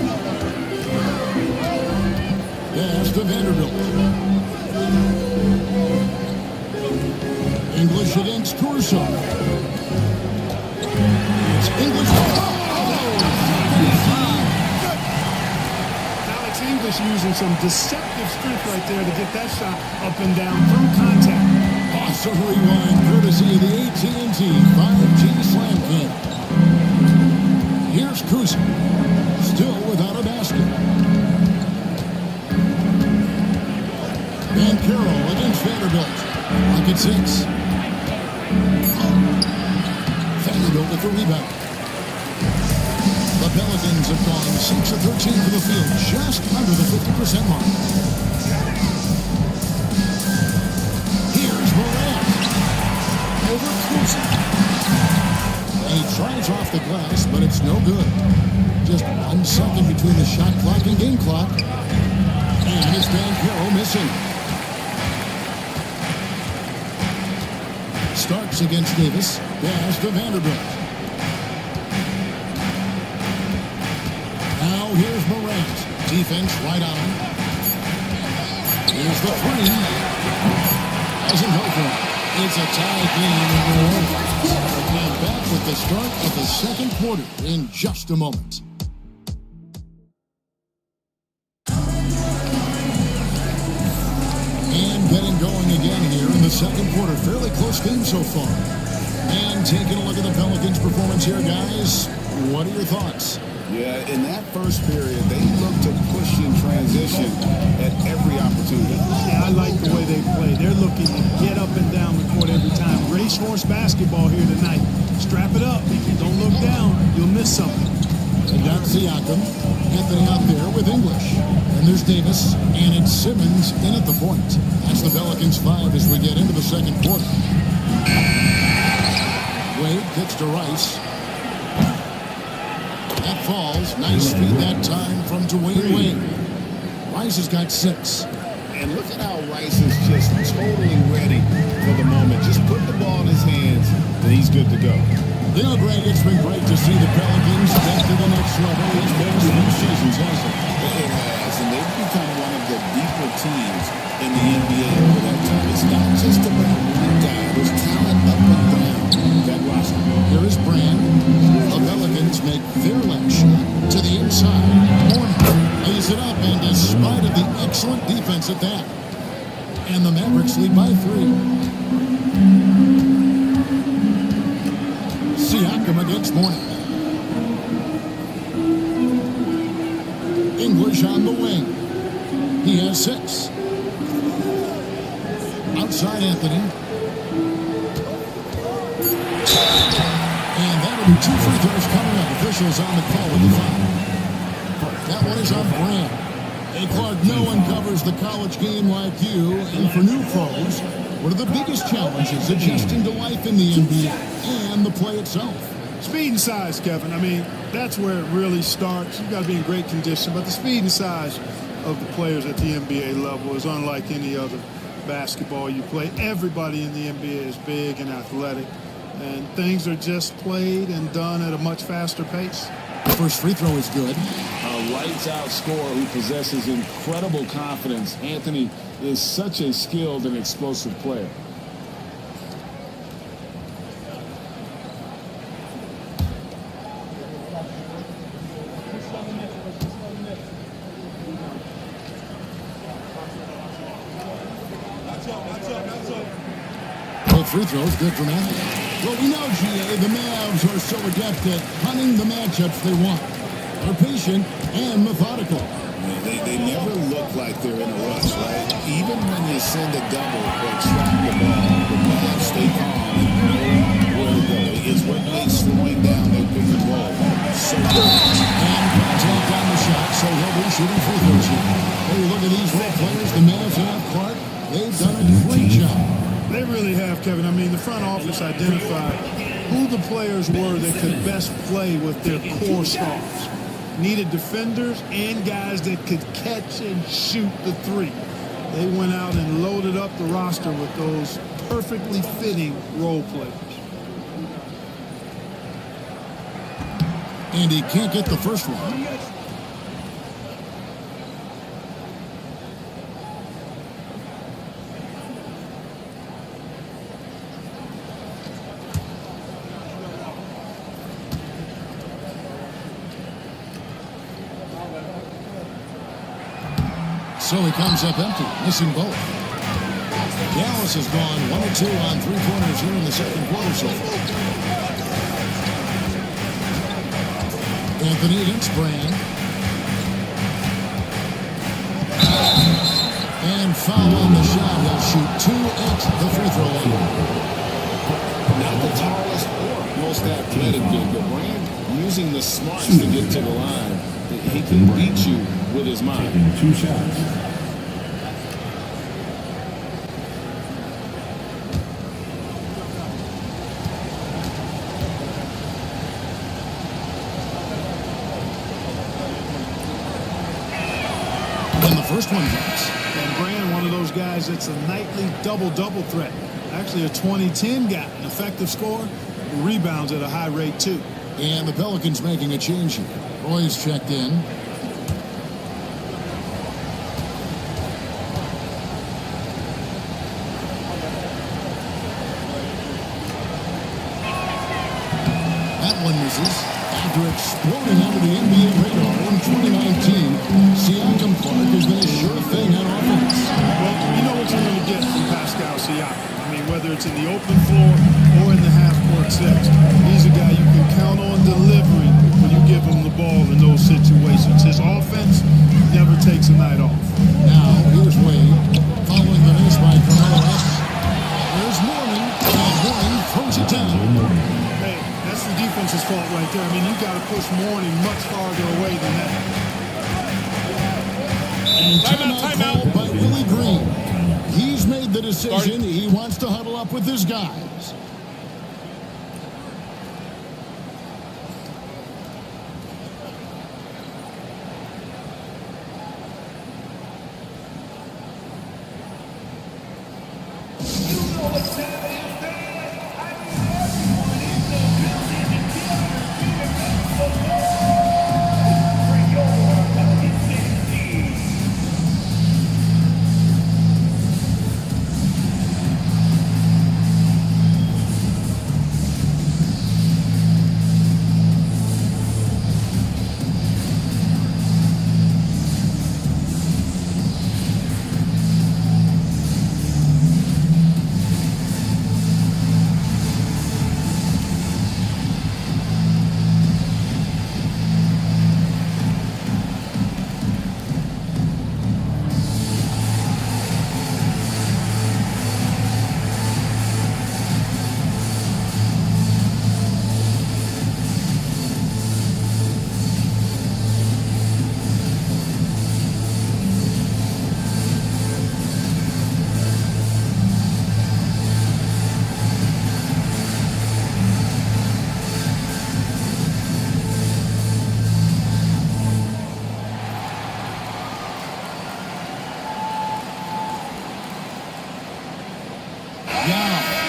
Pass to Vanderbilt. English against Caruso. It's English. Alex English using some deceptive strength right there to get that shot up and down through contact. Awesome rewind courtesy of the AT&T 5G Slam Cam. Here's Cousy. Still without a basket. Banchero against Vanderbilt. Rocket 6. Vanderbilt with the rebound. The Pelicans have gone 6 of 13 for the field, just under the 50% mark. Here's Morant. Over Cousy. And he tries off the glass, but it's no good. Just 1 second between the shot clock and game clock. And it's Banchero missing. Starks against Davis. Pass to Vanderbilt. Now here's Morant. Defense right on. Here's the 3. Doesn't go for it. It's a tie game in New Orleans. And back with the start of the second quarter in just a moment. And getting going again here in the second quarter. Fairly close game so far. And taking a look at the Pelicans' performance here, guys. What are your thoughts? Yeah, in that first period, they looked to push in transition at every opportunity. Yeah, I like the way they play. They're looking to get up and down the court every time. Racehorse basketball here tonight. Strap it up. Don't look down. You'll miss something. They got Siakam. Anthony out there with English. And there's Davis. And it's Simmons in at the point. That's the Pelicans 5 as we get into the second quarter. Wade kicks to Rice. That falls. Nice feed that time from Dwayne Wade. Rice has got 6. And look at how Rice is just totally ready for the moment. Just put the ball in his hands, and he's good to go. You know, Greg, it's been great to see the Pelicans get to the next level these next few seasons, hasn't it? It has, and they've become one of the deeper teams in the NBA over that time. It's not just about one guy. There's talent up and down that roster. Here is Brand. The Pelicans make their left shot to the inside. Horner lays it up, and despite of the excellent defense at that, and the Mavericks lead by 3. Siakam against Mourning. English on the wing. He has 6. Outside Anthony. And that'll be 2 free throws coming up. Officials on the call with the foul. That one is on Brand. Hey, Clark, no one covers the college game like you. And for new pros, what are the biggest challenges adjusting to life in the NBA and the play itself? Speed and size, Kevin. I mean, that's where it really starts. You've got to be in great condition, but the speed and size of the players at the NBA level is unlike any other basketball you play. Everybody in the NBA is big and athletic, and things are just played and done at a much faster pace. The first free throw is good. A lights-out scorer who possesses incredible confidence. Anthony is such a skilled and explosive player. Both free throws good from Anthony. Well, we know, GA, the Mavs are so adept at hunting the matchups they want. They're patient and methodical. They never look like they're in a rush, right? Even when you send a double or trap the ball, the Mavs stay calm and know where to go. It's what makes slowing down their pick and roll so good. And contact on the shot, so he'll be shooting free throws here. Hey, look at these role players the Mavs have, Clark. They've done a great job. They really have, Kevin. I mean, the front office identified who the players were that could best play with their core stars. Needed defenders and guys that could catch and shoot the three. They went out and loaded up the roster with those perfectly fitting role players. And he can't get the first one. So he comes up empty, missing both. Dallas has gone 1 of 2 on 3-pointers here in the second quarter so far. Anthony against Brand. And foul on the shot. He'll shoot 2 at the free throw line. Not the tallest or most athletic big, but Brand using the smarts to get to the line. He can beat you with his mind. Taking 2 shots. And the first one drops. And Brand, one of those guys that's a nightly double-double threat. Actually a 20-10 guy, an effective scorer, rebounds at a high rate too. And the Pelicans making a change here. Roy's checked in. That one misses. After exploding onto the NBA radar in 2019, Siakam Clark has been a sure thing on offense. Well, you know what you're going to get from Pascal Siakam. I mean, whether it's in the open floor or in the half-court presence. His offense never takes a night off. Now, here's Wade. Following the miss by Carmelo Anthony. There's Mourning, and Mourning throws it down. Hey, that's the defense's fault right there. I mean, you got to push Mourning much farther away than that. And timeout called by Willie Green. He's made the decision. He wants to huddle up with his guys.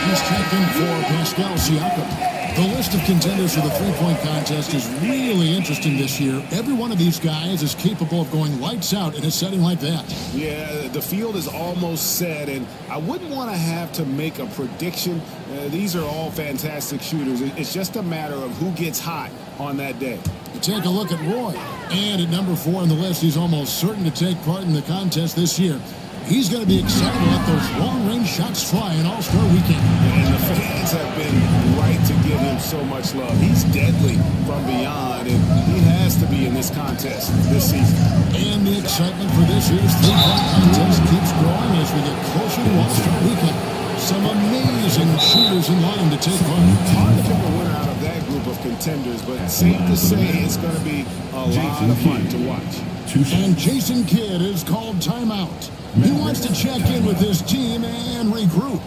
He's checked in for Pascal Siakam. The list of contenders for the three-point contest is really interesting this year. Every one of these guys is capable of going lights out in a setting like that. Yeah, the field is almost set, and I wouldn't want to have to make a prediction. These are all fantastic shooters. It's just a matter of who gets hot on that day. Take a look at Roy. And at number 4 on the list, he's almost certain to take part in the contest this year. He's going to be excited to let those long-range shots fly in All-Star Weekend. And the fans have been right to give him so much love. He's deadly from beyond, and he has to be in this contest this season. And the excitement for this year's three-point contest keeps growing as we get closer to All-Star Weekend. Some amazing shooters in line to take part. Hard to pick a winner out of that group of contenders, but safe to say it's going to be a lot of fun to watch. And Jason Kidd is called timeout. He wants to check in with his team and regroup.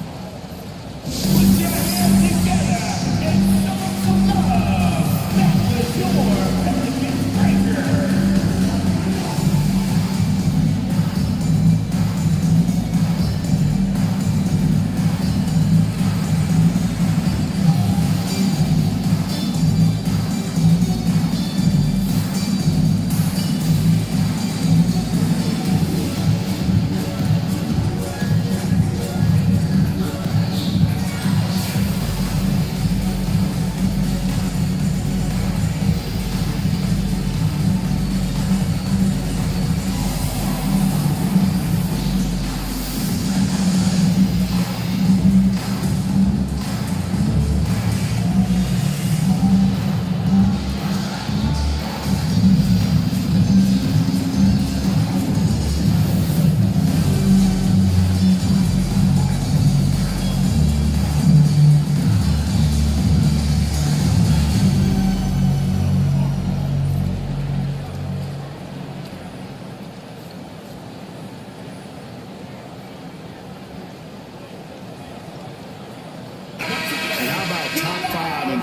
Put your hands together and show some love. That was your Pelican Striker.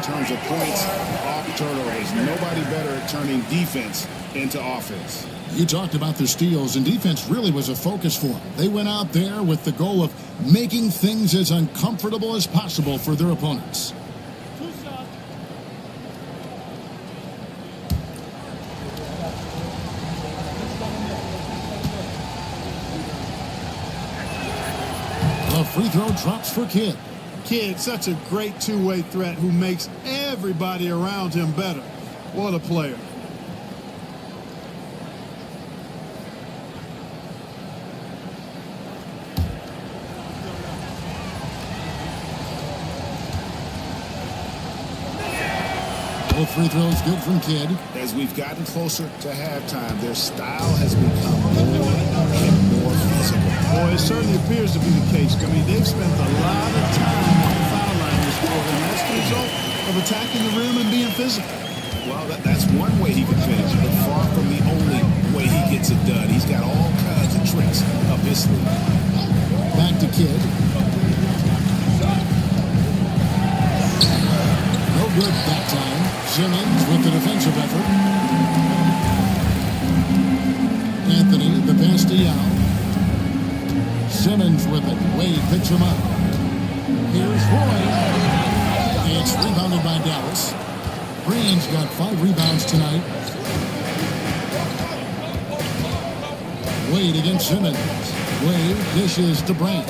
terms of points off turnovers. Nobody better at turning defense into offense. You talked about the steals, and defense really was a focus for them. They went out there with the goal of making things as uncomfortable as possible for their opponents. The free throw drops for Kidd. Kidd, such a great two-way threat who makes everybody around him better. What a player. free throw is good from Kidd. As we've gotten closer to halftime, their style has become more and more physical. Boy, it certainly appears to be the case. I mean, they've spent a lot of time on the foul line this quarter, and that's the result of attacking the rim and being physical. Well, that's one way he can finish, but far from the only way he gets it done. He's got all kinds of tricks up his sleeve. Back to Kidd. No good that time. Simmons with the defensive effort. Anthony, the pass to Yao. Simmons with it. Wade picks him up. Here's Roy. It's rebounded by Dallas. Green's got 5 rebounds tonight. Wade against Simmons. Wade dishes to Brand.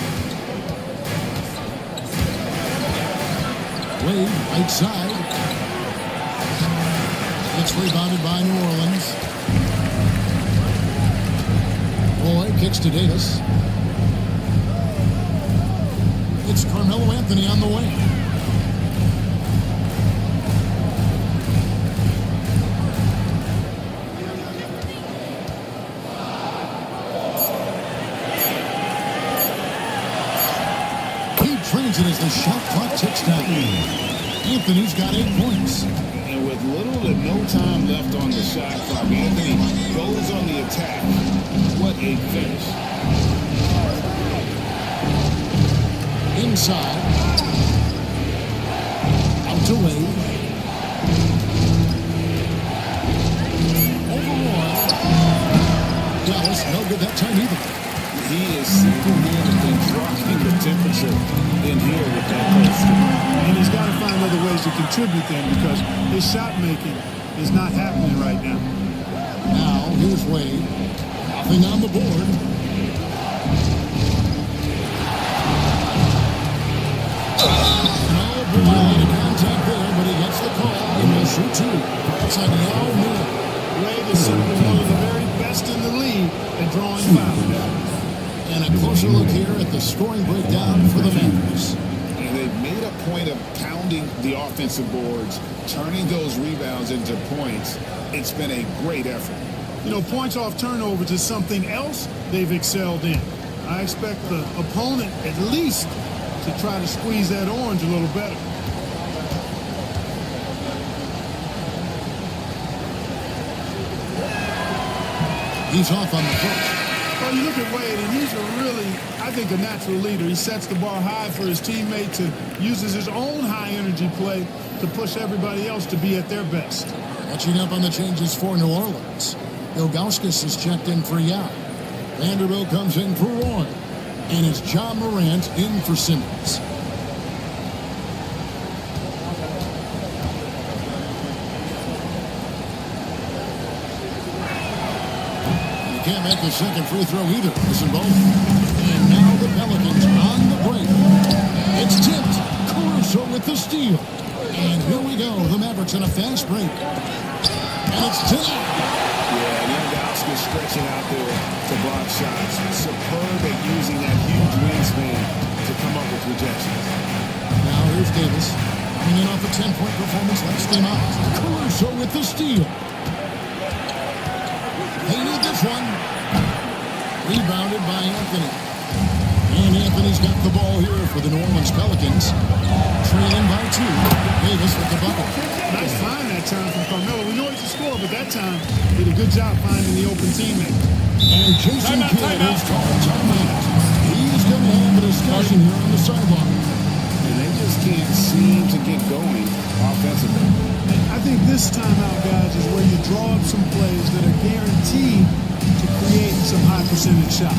Wade right side. It's rebounded by New Orleans. Roy kicks to Davis. It's Carmelo Anthony on the wing. Trades it as the shot clock ticks down. Anthony's got 8 points. And with little to no time left on the shot clock, Anthony goes on the attack. What a finish. Inside. Out to Wade. Overall. Dallas no good that time either. He is single-handedly dropping the temperature in here with that post. And he's got to find other ways to contribute then, because his shot making is not happening right now. Now, here's Wade. Nothing on the board. No brilliant contact there, but he gets the call. He will shoot 2. It's on Yao Miller. Wade is simply one of the very best in the league at drawing fouls. And a closer look here at the scoring breakdown for the Mavericks. And they've made a point of pounding the offensive boards, turning those rebounds into points. It's been a great effort. You know, points off turnovers is something else they've excelled in. I expect the opponent at least to try to squeeze that orange a little better. He's off on the first. Well, you look at Wade, and he's I think, a natural leader. He sets the bar high for his teammates and uses his own high-energy play to push everybody else to be at their best. Catching up on the changes for New Orleans. Ilgauskas is checked in for Yao. Vanderbilt comes in for Roy. And it's John Morant in for Simmons. Can't make the second free throw either. Listen both. And now the Pelicans on the break. It's tipped. Caruso with the steal. And here we go. The Mavericks in a fast break. And it's tipped. Yeah, Ilgauskas stretching out there to block shots. Superb at using that huge wingspan to come up with rejections. Now here's Davis. Coming in off a 10-point performance last game out. Caruso with the steal. They need this one. Rebounded by Anthony. And Anthony's got the ball here for the New Orleans Pelicans. Trailing by 2. Davis with the bucket. Nice find that time from Carmelo. We know he's a scorer, but that time he did a good job finding the open teammate. And Jason Kidd has called timeout. He's going to have a discussion here on the sideline. And they just can't seem to get going offensively. I think this timeout, guys, is where you draw up some plays that are guaranteed to create some high percentage shots.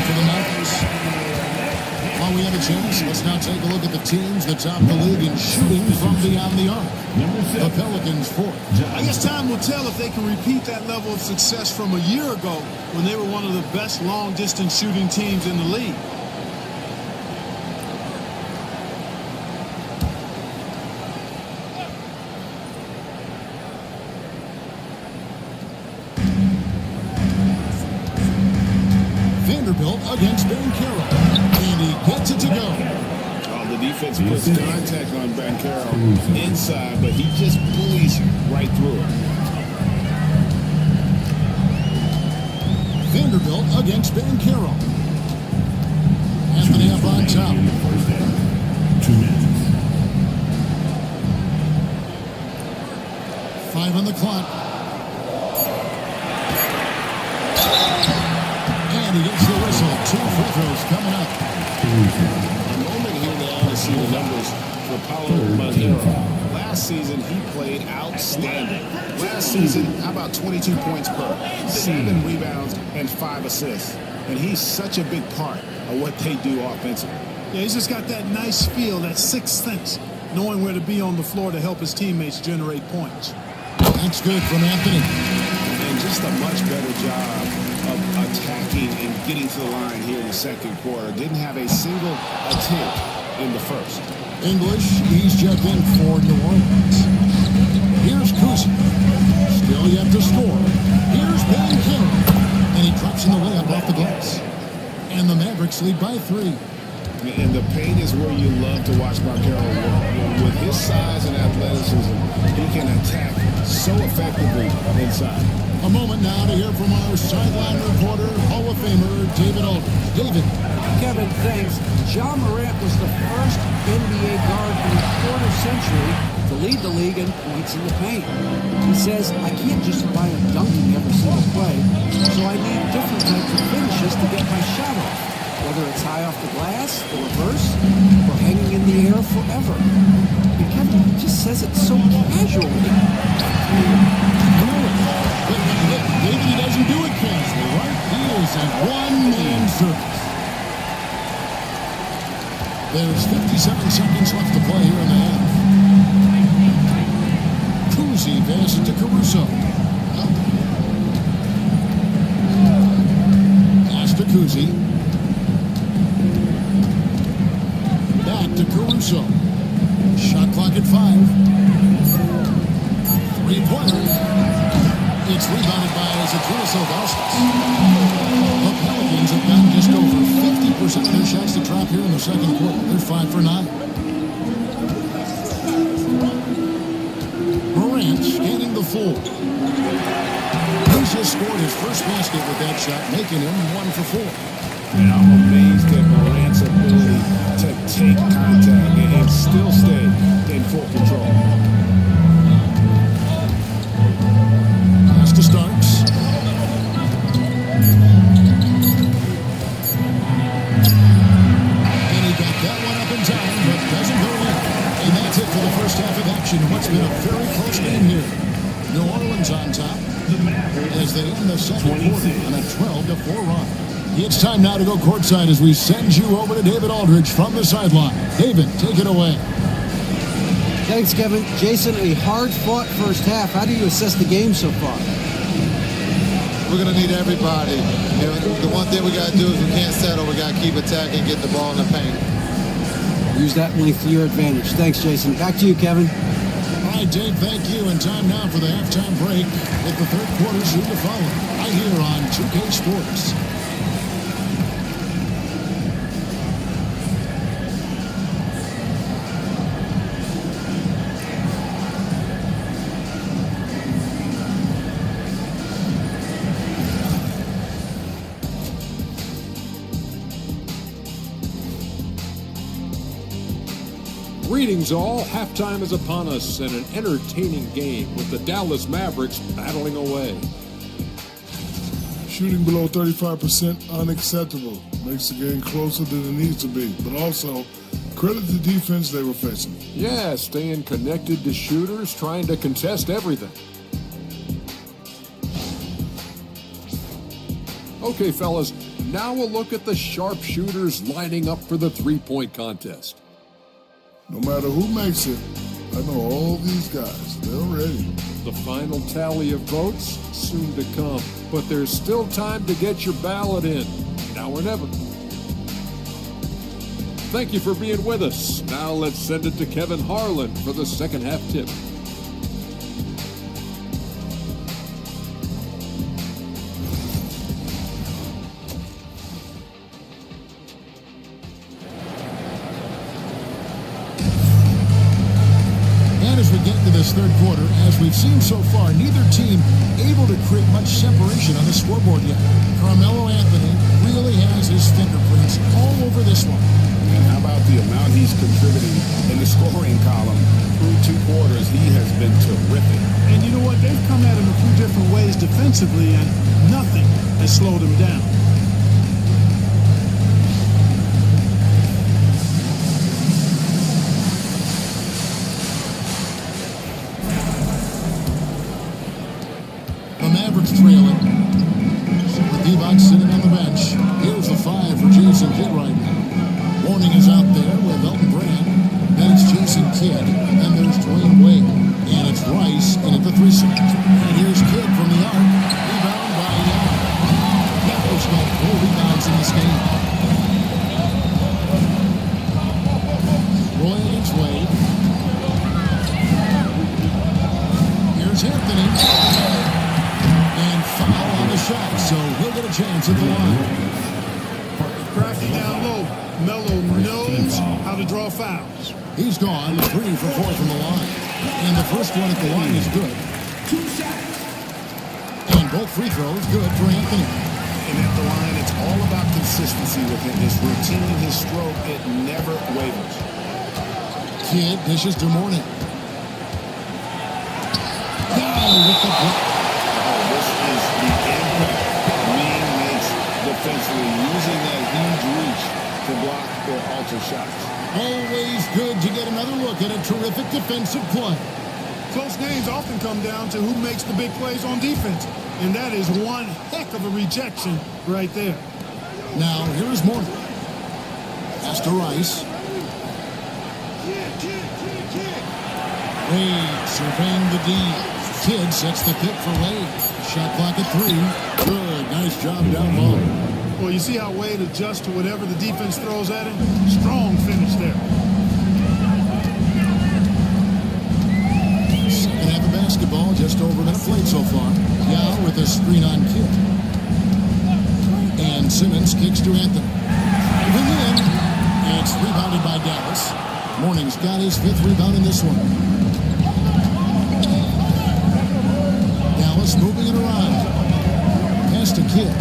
for the Mavericks. While we have a chance, let's now take a look at the teams that top the league in shooting from beyond the arc. The Pelicans fourth. I guess time will tell if they can repeat that level of success from a year ago when they were one of the best long-distance shooting teams in the league. Vanderbilt against Bankero. And he gets it to go. The defense puts contact on Bankero inside, but he just bullies right through it. Vanderbilt against Bankero. Anthony up on top. 2 minutes. 5 on the clock. And he gets the whistle. 2 free throws coming up. A moment here now to see the numbers for Paulo Banchero. Last season, he played outstanding. Last season, how about 22 points per, 7 rebounds, and 5 assists. And he's such a big part of what they do offensively. Yeah, he's just got that nice feel, that sixth sense, knowing where to be on the floor to help his teammates generate points. That's good from Anthony. And just a much better job of attacking and getting to the line here in the second quarter. Didn't have a single attempt in the first. English, he's checked in for New Orleans. Here's Kuzi. Still yet to score. Here's Bankero. And he drops in the layup off the glass. And the Mavericks lead by 3. And the paint is where you love to watch Banchero work. With his size and athleticism, he can attack so effectively inside. A moment now to hear from our sideline reporter, Hall of Famer David Aldridge. David. Kevin, thanks. Ja Morant was the first NBA guard in a quarter century to lead the league in points in the paint. He says, I can't just buy a dunking every single play, so I need different types of finishes to get my shot off, whether it's high off the glass, the reverse, or hanging in the air forever. And Kevin just says it so casually. David, he doesn't do it casually, right? He is a one-man service. There's 57 seconds left to play here in the half. Kuzi passes to Caruso. Pass to Kuzi. Back to Caruso. Shot clock at 5. 3-pointer. It's rebounded by Zydrunas Ilgauskas. The Pelicans have gotten just over 50% of their shots to drop here in the second quarter. They're 5 for 9. Morant scanning the floor. He's just scored his first basket with that shot, making him 1 for 4. And I'm amazed at Morant's ability to take contact and still stay in full control. To Starks. And he got that one up in time, but doesn't go in. And that's it for the first half of action. What's been a very close game here. New Orleans on top as they end the second quarter on a 12-4 run. It's time now to go courtside as we send you over to David Aldridge from the sideline. David, take it away. Thanks, Kevin. Jason, a hard-fought first half. How do you assess the game so far? We're going to need everybody. And the one thing we got to do is we can't settle. We got to keep attacking, get the ball in the paint. Use that length to your advantage. Thanks, Jason. Back to you, Kevin. All right, Dave, thank you. And time now for the halftime break with the third quarter soon to follow. Right here on 2K Sports. Greetings all, halftime is upon us and an entertaining game with the Dallas Mavericks battling away. Shooting below 35% unacceptable. Makes the game closer than it needs to be. But also, credit the defense they were facing. Yeah, staying connected to shooters, trying to contest everything. Okay, fellas, Now a look at the sharpshooters lining up for the three-point contest. No matter who makes it, I know all these guys. They're ready. The final tally of votes soon to come, but there's still time to get your ballot in, now or never. Thank you for being with us. Now let's send it to Kevin Harlan for the second half tip. As we get into this third quarter, as we've seen so far, neither team able to create much separation on the scoreboard yet. Carmelo Anthony really has his fingerprints all over this one. And how about the amount he's contributing in the scoring column? Through 2 quarters, he has been terrific. And you know what? They've come at him a few different ways defensively, and nothing has slowed him down. Trailing. With Divac sitting on the bench. Here's the 5 for Jason Kidd right now. Warning is out there with Elton Brand. Then it's Jason Kidd. And then there's Dwayne Wade. And it's Rice in at the 3 slot. And here's Kidd from the arc. Rebound by Young. Memphis got 4 rebounds in this game. Roy against Wade. Here's Anthony. Foul on the shot, so he'll get a chance at the line. Crafty down low. Melo knows how to draw fouls. He's gone 3 for 4 from the line. And the first one at the line is good. And both free throws good for Anthony. And at the line, it's all about consistency with him. His routine, his stroke, it never wavers. Kidd dishes to Mourning. Down with the block. Defensively, using that huge reach to block or alter shots. Always good to get another look at a terrific defensive play. Close games often come down to who makes the big plays on defense, and that is one heck of a rejection right there. Now, here's Morton. Pass to Rice. Wade surveying the D. Kidd sets the pick for Wade. Shot clock at 3. Good. Nice job down low. Well, you see how Wade adjusts to whatever the defense throws at him? Strong finish there. Second half of basketball, just over a minute played so far. Yao with a screen on Kidd. And Simmons kicks to Anthony. Driving in. And it's rebounded by Dallas. Mourning's got his 5th rebound in this one. Dallas moving it around. Pass to Kidd.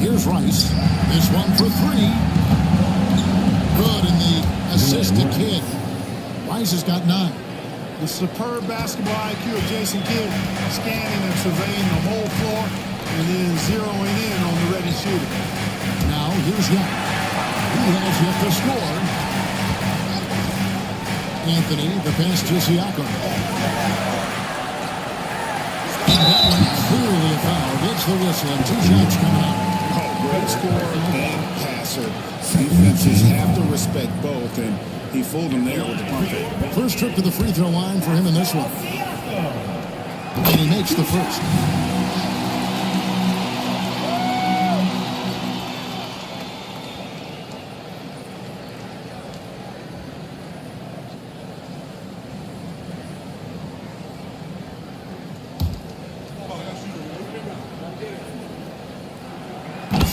Here's Rice. This one for 3. Good, and the assist to Kidd. Rice has got 9. The superb basketball IQ of Jason Kidd, scanning and surveying the whole floor, and then zeroing in on the ready shooter. Now here's Young. He has yet to score. Anthony, the pass to Siakam. And that one clearly a foul. Gets the whistle, and 2 shots coming out. Great scorer and passer. Defenses have to respect both, and he fooled them there with the pump. First trip to the free throw line for him in this one. And he makes the first.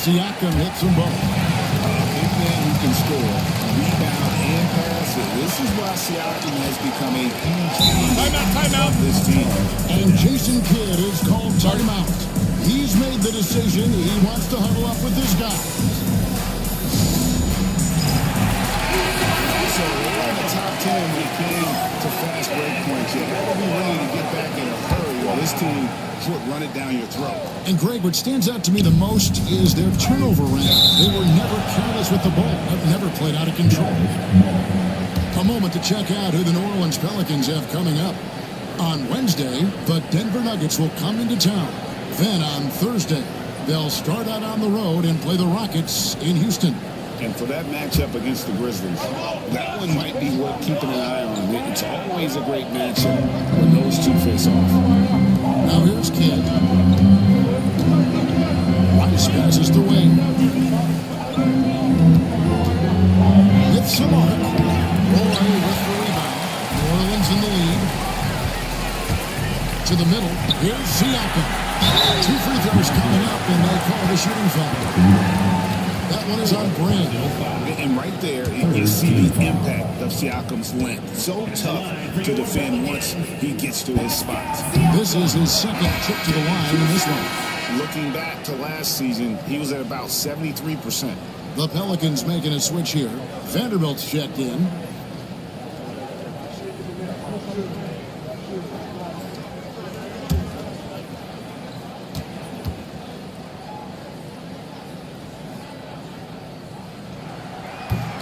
Siakam hits them both. Big man who can score, rebound, and pass it. This is why Siakam has become a huge piece of this team. And Jason Kidd is called timeout. He's made the decision. He wants to huddle up with this guy. So we're in the top 10 when it came to fast break points. You have to be ready to get back in a hurry, or this team would run it down your throat. And Greg, what stands out to me the most is their turnover rate. They were never careless with the ball. Never played out of control. A moment to check out who the New Orleans Pelicans have coming up. On Wednesday, the Denver Nuggets will come into town Then on Thursday, they'll start out on the road and play the Rockets in Houston. And for that matchup against the Grizzlies, that one might be worth keeping an eye on. It's always a great matchup when those two face off. Now here's Kidd. Rice passes to Wayne. With some arc. Roy with the rebound. New Orleans in the lead. To the middle. Here's Siakam. 2 free throws coming up, and they call the shooting foul. That one is on brand. And right there, you see the impact of Siakam's length. So tough to defend once he gets to his spots. This is his second trip to the line in this one. Looking back to last season, he was at about 73%. The Pelicans making a switch here. Vanderbilt's checked in.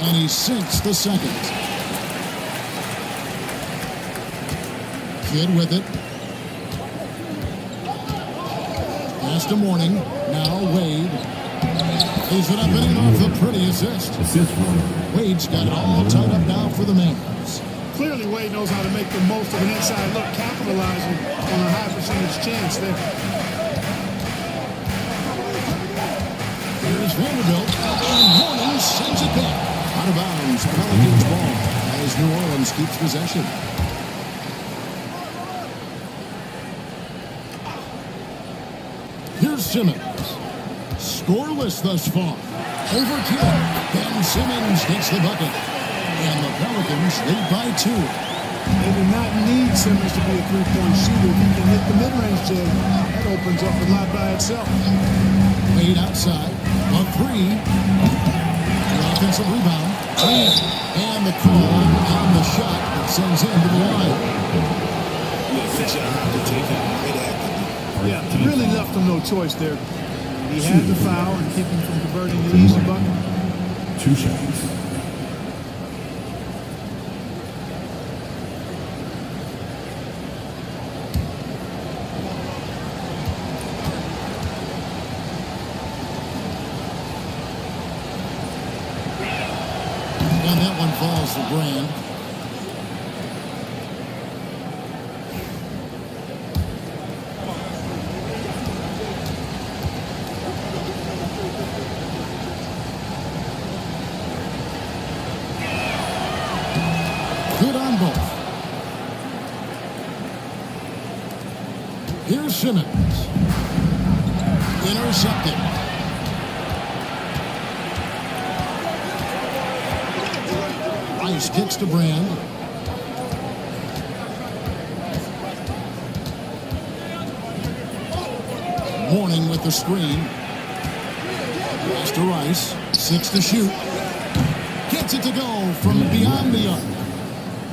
And he sinks the second. Kidd with it. Pass to Morning. Now Wade. He's it up and off the pretty assist. Wade's got it all tied up now for the Mavs. Clearly, Wade knows how to make the most of an inside look, capitalizing on a high percentage chance there. Here's Vanderbilt. And Morning sends it back. Out of bounds. Pelicans ball as New Orleans keeps possession. Here's Simmons. Scoreless thus far. Overkill. Ben Simmons gets the bucket. And the Pelicans lead by 2. They do not need Simmons to be a three-point shooter. If he can hit the mid-range jam, that opens up a lot by itself. Laid outside. A 3. The offensive rebound. And the call on the shot that sends him to the line. Yeah, really left him no choice there. He had the foul and keep him from converting the easy bucket. 2 shots. And that one falls for Brand. Good on both. Here's Simmons. Intercepted. Rice kicks to Brand. Morning with the screen. Pass to Rice. 6 to shoot. Gets it to go from beyond the arc.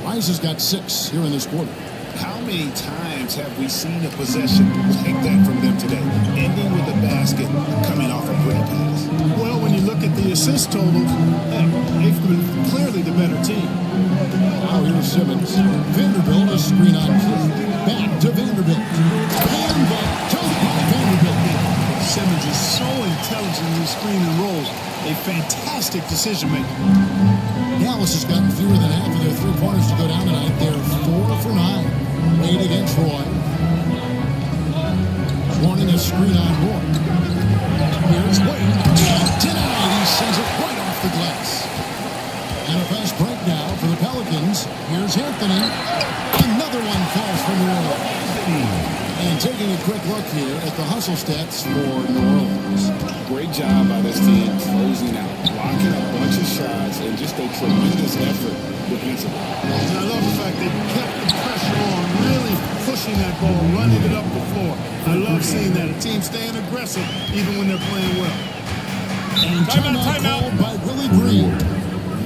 Rice has got 6 here in this quarter. How many times have we seen a possession like that from them today? Ending with a basket coming off a great pass. Well, when you look at the assist totals, they've been clearly the better team. Now here's Simmons. Vanderbilt, a screen on Kidd. Back to Vanderbilt. And back to Vanderbilt. Simmons is so intelligent in his screen and rolls. A fantastic decision maker. Dallas has gotten fewer than half of their three-pointers to go down tonight. They're 4 for 9. Wade against Roy. Warning a screen on Roy. Here's Wade. Denied. He sends it right off the glass. And a fast break now for the Pelicans. Here's Anthony. Another one falls from New Orleans. And taking a quick look here at the hustle stats for New Orleans. Great job by this team closing out, blocking a bunch of shots, and just a tremendous effort defensively. And I love the fact they kept the pressure on, really pushing that ball, running it up the floor. I love seeing that. A team staying aggressive even when they're playing well. And timeout called by Willie Green.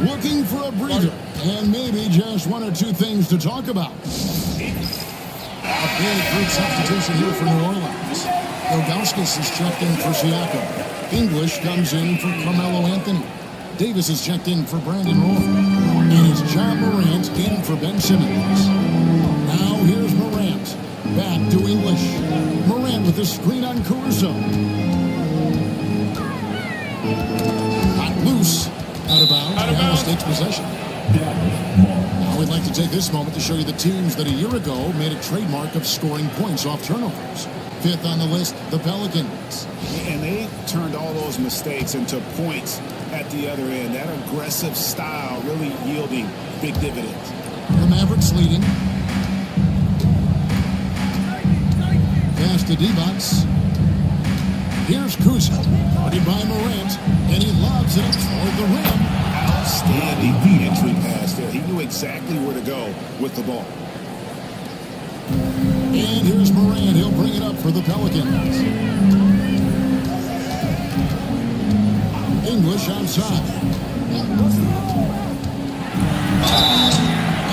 Looking for a breather. And maybe just 1 or 2 things to talk about. A big group substitution here for New Orleans. Ilgauskas is checked in for Siakam. English comes in for Carmelo Anthony. Davis is checked in for Brandon Roy. And it's John Morant in for Ben Simmons. Now here's Morant. Back to English. Morant with the a screen on Caruso. Not loose. Out of bounds. Dallas takes possession. Now we'd like to take this moment to show you the teams that a year ago made a trademark of scoring points off turnovers. Fifth on the list, the Pelicans. And they turned all those mistakes into points at the other end. That aggressive style really yielding big dividends. The Mavericks leading. Pass to D-Box. Here's Kuzma. Guarded by Morant. And he lobs it up toward the rim. Outstanding entry pass there. He knew exactly where to go with the ball. And here's Morant. He'll bring it up for the Pelicans. English outside.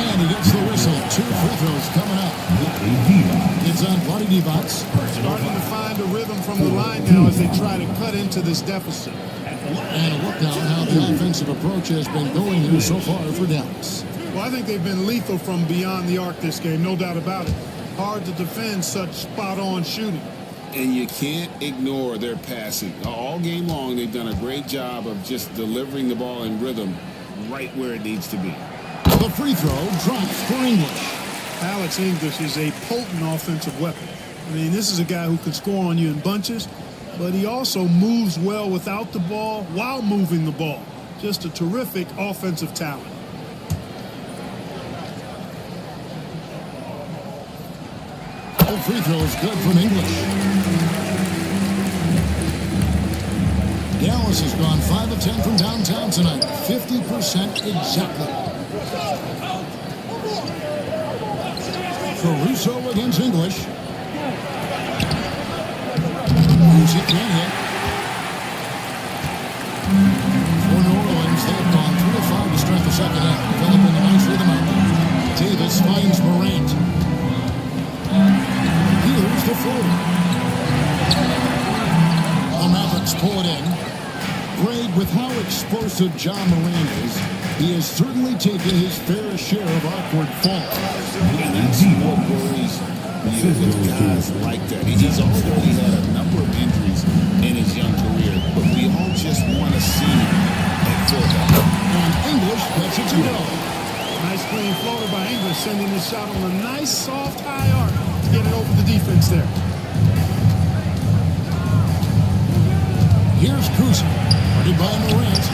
And he gets the whistle. 2 free throws coming up. It's on Vlade Divac. Starting to find a rhythm from the line now as they try to cut into this deficit. And a look now at how the offensive approach has been going here so far for Dallas. Well, I think they've been lethal from beyond the arc this game, no doubt about it. Hard to defend such spot-on shooting. And you can't ignore their passing. All game long, they've done a great job of just delivering the ball in rhythm right where it needs to be. The free throw drops for English. Alex English is a potent offensive weapon. I mean, this is a guy who can score on you in bunches, but he also moves well without the ball while moving the ball. Just a terrific offensive talent. All free throws good from English. Dallas has gone 5 of 10 from downtown tonight. 50% exactly. Caruso against English. Music can't hit. For New Orleans, they've gone 3 of 5 to start the second half. Developing a nice rhythm out there. Davis finds Morant. Here's the floater. The Mavericks pull it in. Grade, with how explosive John Morant is, he has certainly taken his fair share of awkward falls. And that's what worries you with guys like that. He's already had a number of injuries in his young career, but we all just want to see him at fullback. And English gets it to go. Nice clean floater by English, sending his shot on a nice, soft, high arc. Get it over the defense there. Here's Kuzma. Guarded by Morant.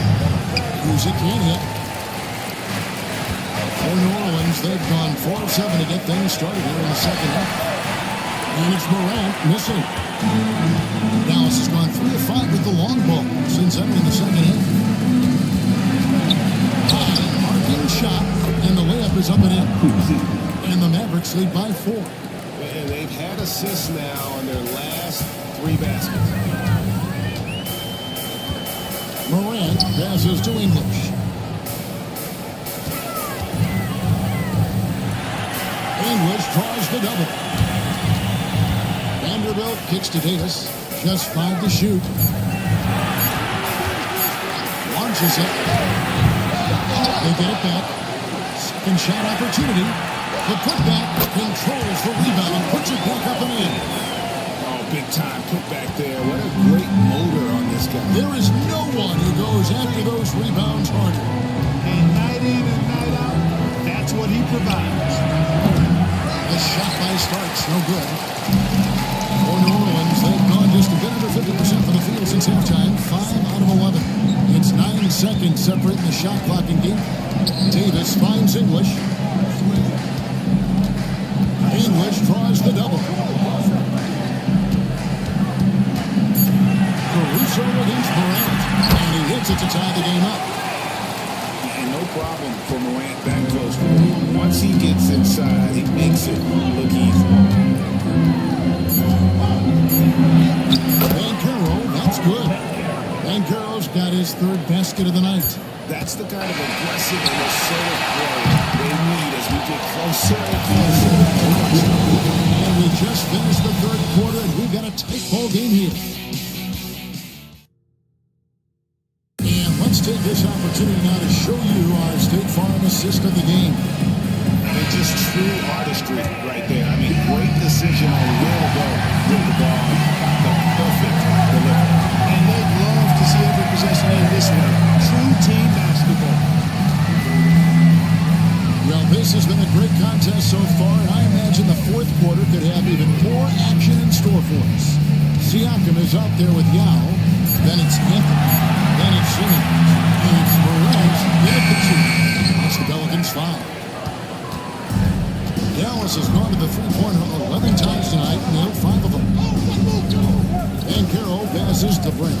Kuzma can't hit. For New Orleans, they've gone 4 of 7 to get things started here in the second half. And it's Morant missing. Dallas has gone 3 of 5 with the long ball since entering the second half. High arcing shot, and the layup is up and in. And the Mavericks lead by 4. And they've had assists now on their last 3 baskets. Morant passes to English. English draws the double. Vanderbilt kicks to Davis. Just 5 to shoot. Launches it. They get it back. Second shot opportunity. The putback controls the rebound and puts it back up and in. Oh, big time putback there. What a great motor on this guy. There is no one who goes after those rebounds harder. And night in and night out, that's what he provides. The shot by Starks, no good. For New Orleans, they've gone just a bit under 50% from the field since halftime. 5 out of 11. It's 9 seconds separating the shot clock and game. Davis finds English. English draws the double. Caruso against Morant. And he hits it to tie the game up. And no problem for Morant that close to the rim. Once he gets inside, he makes it look easy. Banchero, that's good. Banchero's got his 3rd basket of the night. That's the kind of aggressive and assertive play they need as we get closer and closer. And we just finished the 3rd quarter, and we've got a tight ball game here. And let's take this opportunity now to show you our State Farm assist of the game. It's just true artistry right there. I mean, great decision on where to go with the ball. score for us. Siakam is out there with Yao. Then it's Anthony. Then it's Simmons. It's Morales. Then it's the two. That's the Pelicans foul. Dallas has gone to the three-pointer 11 times tonight, nailed 5 of them. Banchero passes to Brent.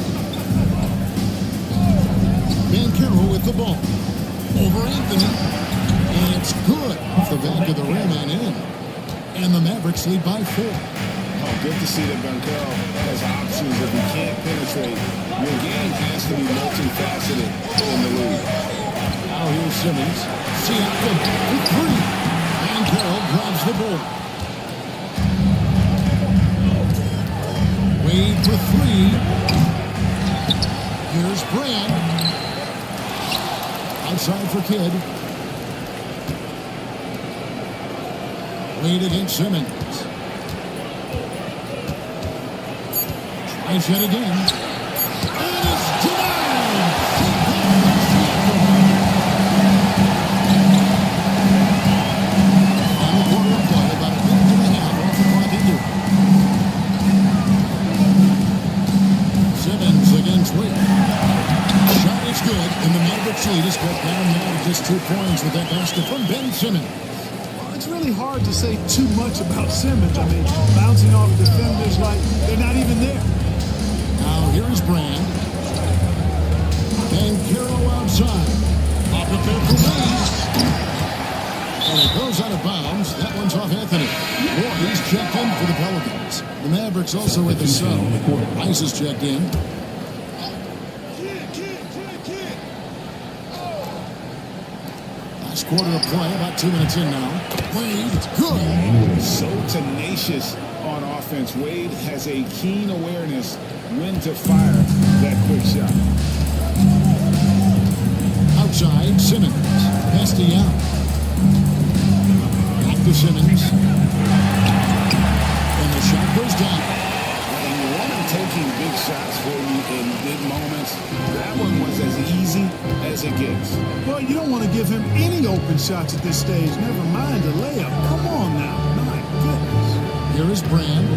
Banchero with the ball. Over Anthony. And it's good off the back of the rim and in. And the Mavericks lead by 4. Oh, good to see that Banchero has options if he can't penetrate. Your game has to be multifaceted in the league. Now here's Simmons. Siakam with 3. Banchero grabs the board. Wade for 3. Here's Brand. Outside for Kidd. Wade against Simmons. Tries yet again. And it's denied! Final quarter of play, about a minute and a half off the clock into it. Simmons against Wade. Shot is good, and the Mavericks lead is cut down now to just 2 points with that basket from Ben Simmons. It's really hard to say too much about Simmons. I mean, bouncing off defenders like they're not even there. Now here's Brand. Banchero outside. Off it there for Wade. And it goes out of bounds. That one's off Anthony. Roy's checked in for the Pelicans. The Mavericks also with the sub. Ice is checked in. Last quarter of play, about 2 minutes in now. Wade, good. So tenacious on offense. Wade has a keen awareness when to fire that quick shot. Outside, Simmons. Pass to Yao. Back to Simmons. And the shot goes down. And you want him taking big shots for you in big moments. That one was as easy as it gets. Well, you don't want to give him any open shots at this stage. Never mind a layup. Come on now. My goodness. Here is Brand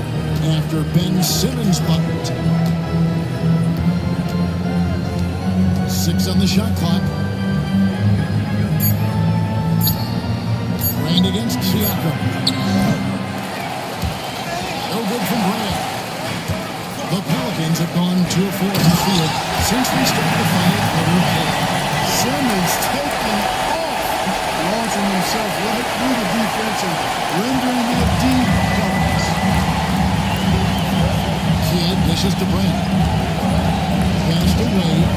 after Ben Simmons bucket. 6 on the shot clock. Brand against Siakam. No good from Brand. The Pelicans have gone 2 of 4 in the field since we started the final quarter of play. Simmons taking off, launching himself right through the defense and rendering it deep points. Kidd dishes to Brand. Pass to Wade.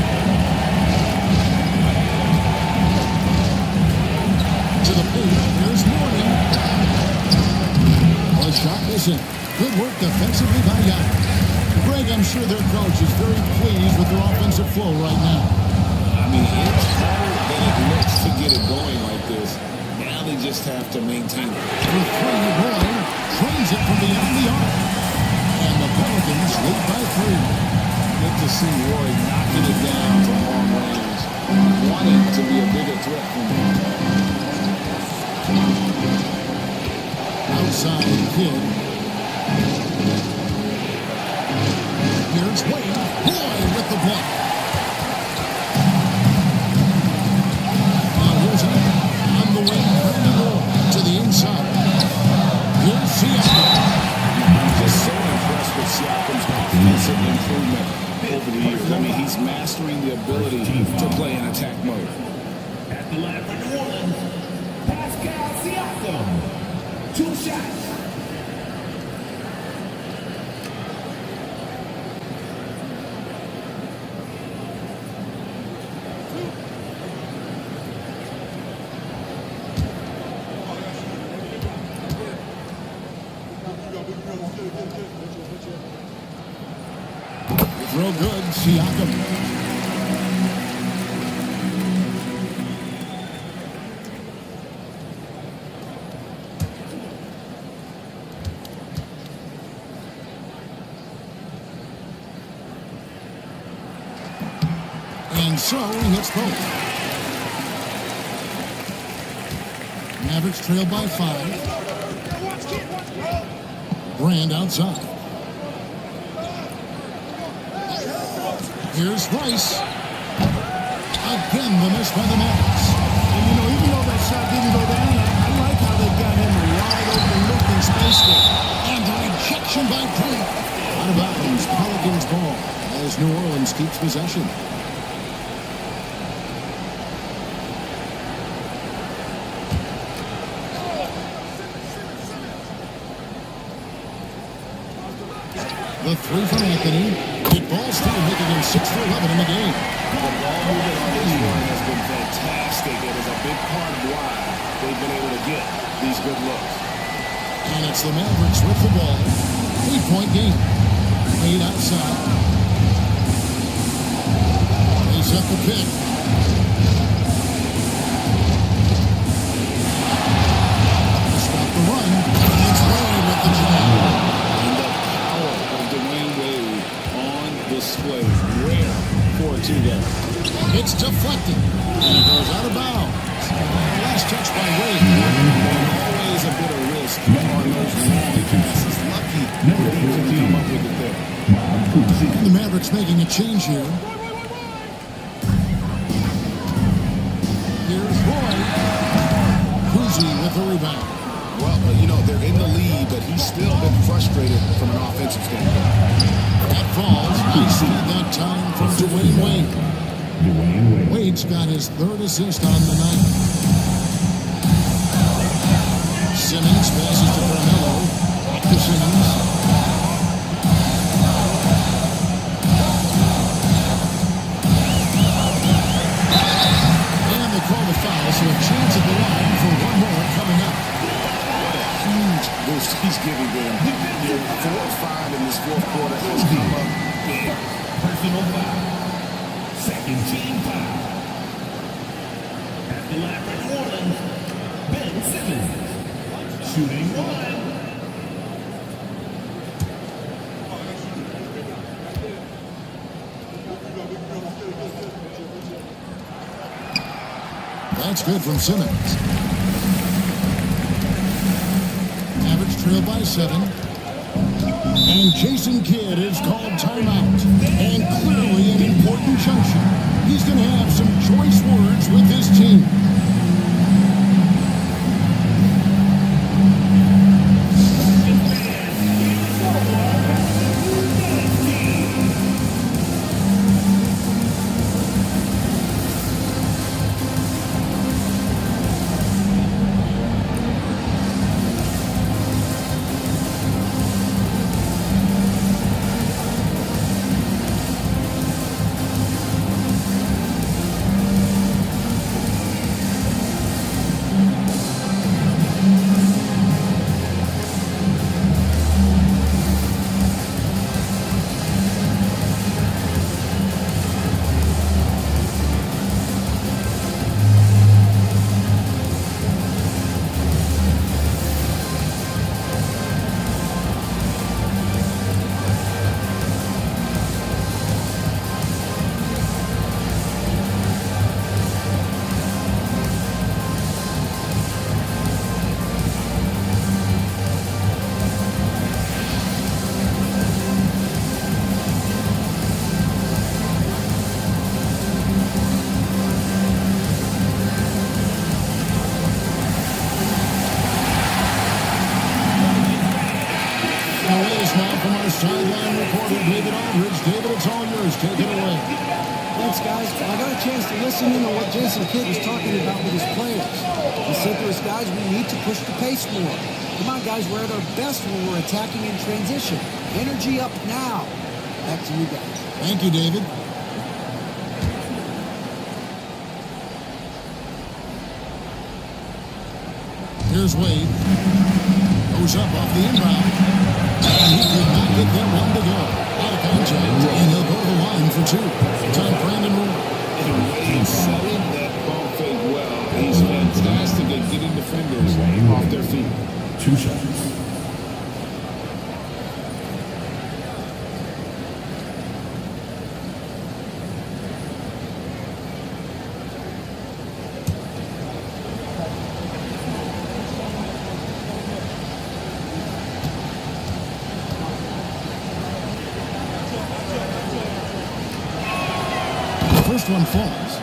To the paint. Here's Morning. A shot missing. Good work defensively by Yao. Greg, I'm sure their coach is very pleased with their offensive flow right now. I mean, it's harder than it looks to get it going like this. Now they just have to maintain it. For 3, Roy trains it from beyond the arc. And the Pelicans lead by 3. Good to see Roy knocking it down from long range. Wanting to be a bigger threat from him. Outside Kidd. Here's Wade. Roy with the block. Now here's on the wing. To the inside. Here's Siakam. Just so impressed with Siakam's defensive improvement over the years. I mean, he's mastering the ability to play in attack mode. At the line for New Orleans, Pascal Siakam. 2 shots. Throw good, Siakam. And so he hits both. Mavericks trail by 5. Brand outside. Here's Rice. Again, the miss by the Mavericks. And, you know, even though that shot didn't go down, I like how they got him a wide open look in space there. And the rejection by Green. Out of bounds, Pelicans ball as New Orleans keeps possession. The three from Anthony. It balls through, making him 6 for 11 in the game. The ball movement on this one has been fantastic. It is a big part of why they've been able to get these good looks. And it's the Mavericks with the ball. 3-point game. Made outside. They set the pick. Stop the run. It's Wade with the jam. Display rare for a two-game. It's deflected. And it goes out of bounds. Last touch by Wade. Always a bit of risk on those long passes. Lucky that he can come up with it there. The Mavericks making a change here. Here's Roy. Kuzi with the rebound. Well, you know, they're in the lead, but he's still been frustrated from an offensive standpoint. That falls. Nice feed that time from Dwayne Wade. Wade's got his third assist on the night. Simmons passes to Carmelo. Back to Simmons. And they call the foul, so a chance at the line for one more coming up. Huge boost he's giving them. 4 or 5 in this fourth quarter has come up big. Personal foul. Second team foul. At the line for New Orleans, Ben Simmons. Shooting one. That's good from Simmons. Mavericks trail by 7. And Jason Kidd is called timeout. And clearly an important junction. He's going to have some choice words with his team. Sideline reporter David Aldridge. David, it's all yours. Take it away. Thanks, guys. Well, I got a chance to listen in on what Jason Kidd was talking about with his players. He said to us, guys, we need to push the pace more. Come on, guys, we're at our best when we're attacking in transition. Energy up now. Back to you guys. Thank you, David. Here's Wade. Goes up off the inbound. And he could not get that one to go. Out of contact. And he'll go to the line for 2. Time Brandon Moore. And Wade setting that ball fake well. He's fantastic at getting defenders off their feet. 2 shots. first one falls.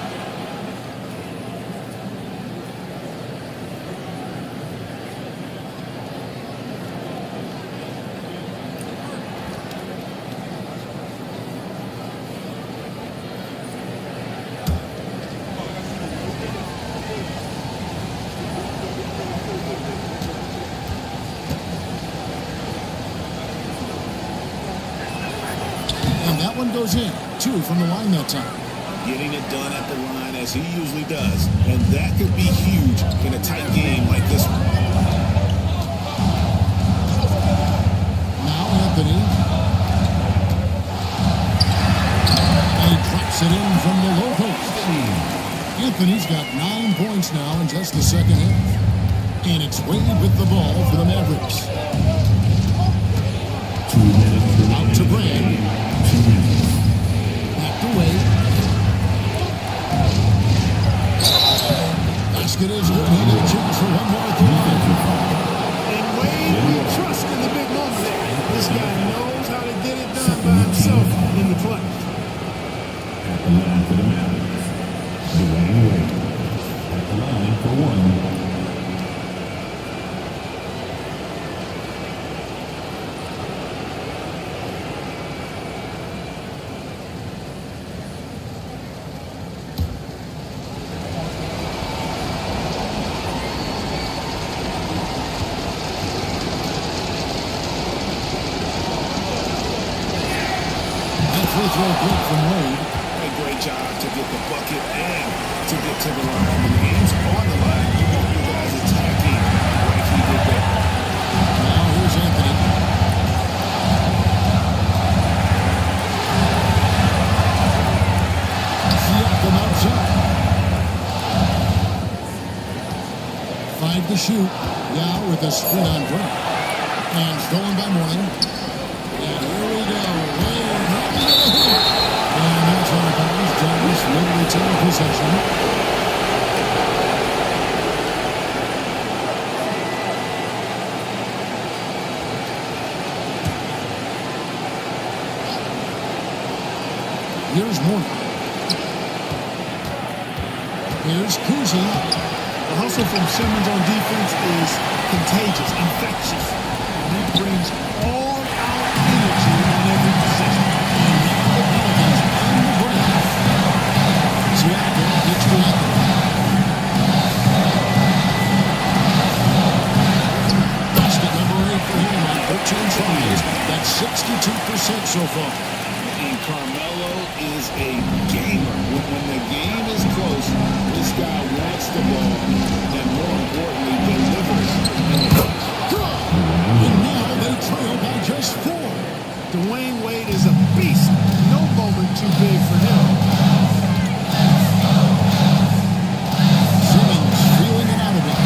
And that one goes in. 2 from the line that time. Getting it done at the line as he usually does. And that could be huge in a tight game like this one. Now Anthony. And he drops it in from the low post. Anthony's got 9 points now in just the second half. And it's Wade with the ball for the Mavericks. 2 minutes. Out to Brand. 2 minutes. Back to Wade. Basket is good. He got a chance for one more three. And Wade, we trust in the big moment there. This guy knows how to get it done by himself in the clutch. At the line for the Mavericks, Dwayne Wade. At the line for 1. Free throw good from Wade. A great job to get the bucket and to get to the line. When the game's on the line, you want your guys attacking like he did there. Now here's Anthony. Siakam outside. 5 to shoot. Yao with a sprint on Brown. And stolen by Mourning. And here we go. Wade knocking it in. And that's out of bounds. Dallas will retain possession. Here's Mourning. Here's Kuzi. The hustle from Simmons on defense is contagious, infectious. And he brings all-out energy on every possession. And now the Pelicans on the break. Siakam gets to Anthony. Basket number 8 for him on 13 tries. That's 62% so far. And Carmelo is a gamer. When the game is close, this guy wants the ball and, more importantly, delivers in the clutch. And now they trail by just 4. Dwayne Wade is a beast. No moment too big for him. Simmons feeling it out of it.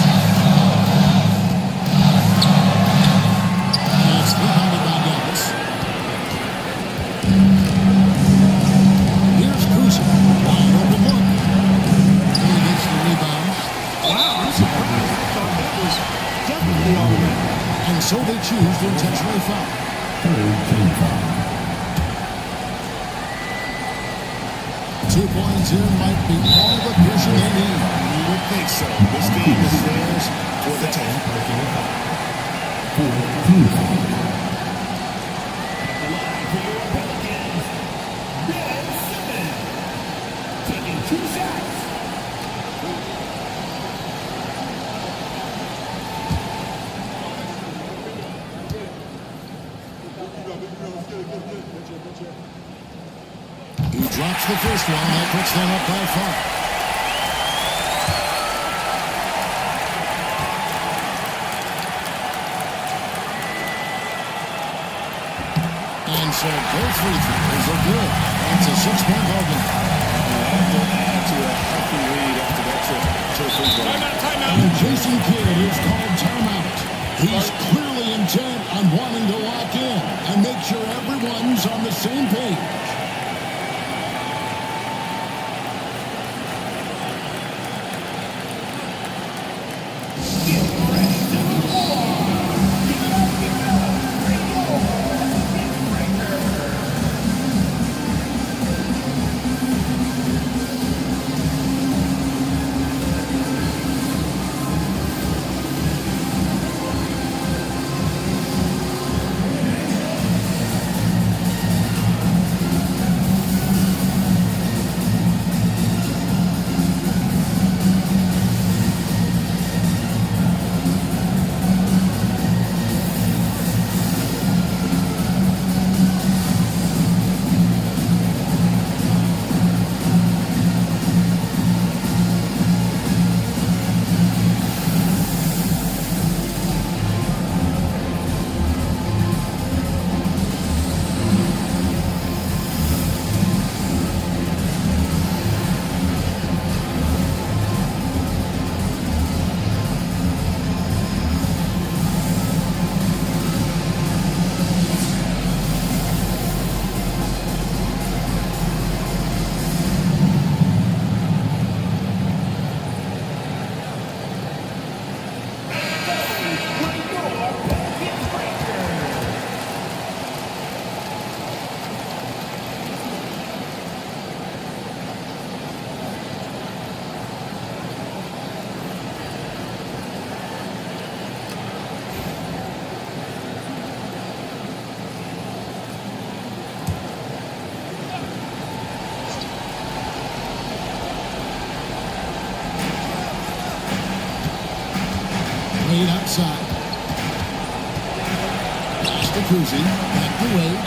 And it's rebounded by Dallas. Here's Kuzi. Wide open look. He gets the rebound. Wow, I'm surprised. I thought that was definitely automatic. And so they choose to intentionally foul. Third team foul. 2 points here might be all the pressure they need. You would think so. This game is theirs for the taking. Fourth team foul. Taking 2 shots. He drops the first one. That puts them up by 5. And so both free throws are good. That's a 6-point ball game. That will add to a healthy lead after that trip to the free throw. And Jason Kidd is called timeout. He's clearly intent on wanting to lock in and make sure everyone's on the same page. Wade outside. Pass to Kuzi. Back to Wade.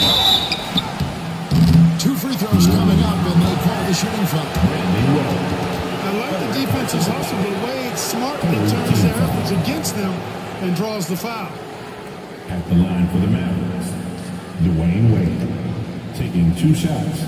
2 free throws coming up, and they call the shooting foul. I like the defensive hustle, but Wade's smart and turns their efforts against them and draws the foul. At the line for the Mavericks, Dwayne Wade, taking 2 shots.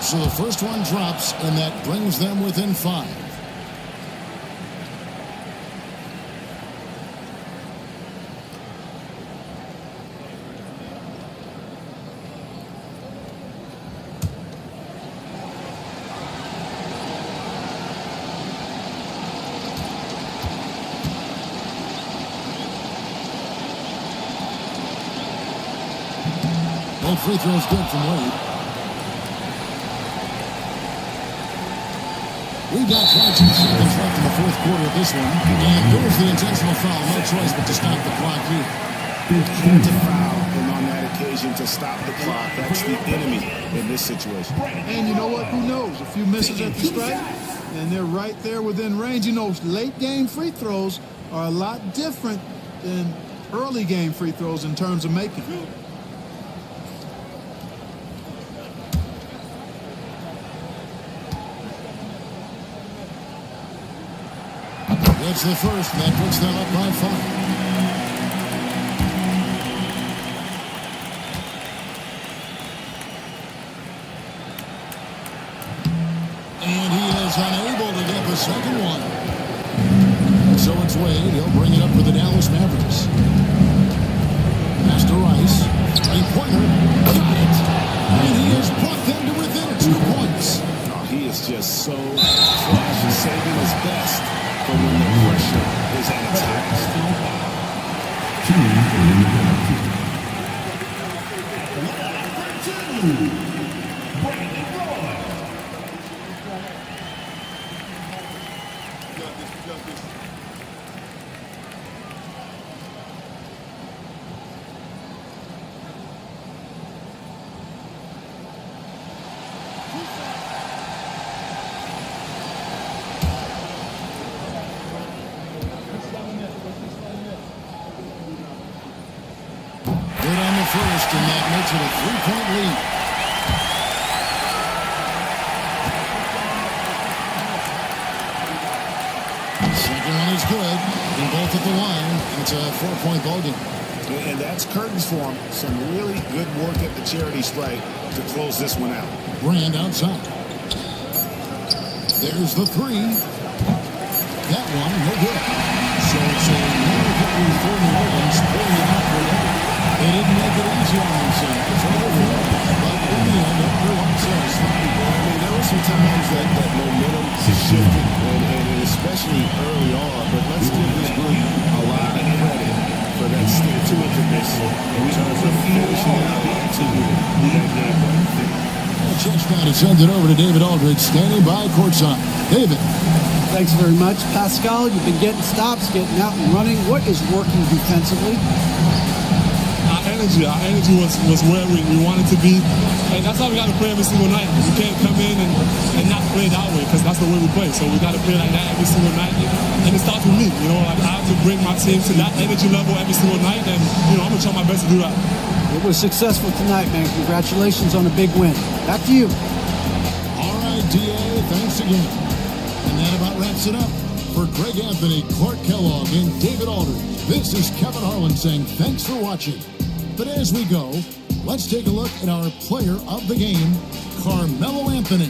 So the first one drops, and that brings them within 5. Both free throws good from Wade. We've got 22 seconds left in the fourth quarter of this one. And there's the intentional foul. No choice but to stop the clock here. Had to foul, and on that occasion to stop the clock. That's the enemy in this situation. And you know what? Who knows? A few misses at the stripe, and they're right there within range. You know, late game free throws are a lot different than early game free throws in terms of making. That's the first, and that puts them up by 5. And he is unable to get the second one. So it's Wade. He'll bring it up for the Dallas Mavericks. Pass to Rice. Three-pointer. Got it. And he has brought them to within 2 points. Oh, he is just so clutch and saving his best. But when the pressure is at its highest. First, and that makes it a 3-point lead. Second one is good. And both at the line. It's a 4-point ball game. And that's curtains for him. Some really good work at the charity stripe to close this one out. Brand outside. There's the 3. That one, no good. So it's a no victory for New Orleans, pulling it out for them. They didn't make it easy on themselves. It's over for them. But in the end, everyone says, I mean, there were some times that momentum shifted, and especially early on. But let's give this group a lot of credit for that stick-to-itiveness in terms of finishing out to that game. Touchdown to send it over to David Aldridge, standing by courtside. David. Thanks very much. Pascal, you've been getting stops, getting out and running. What is working defensively? Our energy was where we wanted to be, and that's how we got to play every single night. We can't come in and not play that way, because that's the way we play. So we got to play like that every single night, and it starts with me. You know, like I have to bring my team to that energy level every single night, and you know I'm gonna try my best to do that. It was successful tonight, man. Congratulations on a big win. Back to you. All right, DA, thanks again. And that about wraps it up. For Greg Anthony, Clark Kellogg, and David Aldridge, this is Kevin Harlan saying thanks for watching. But as we go, let's take a look at our player of the game, Carmelo Anthony.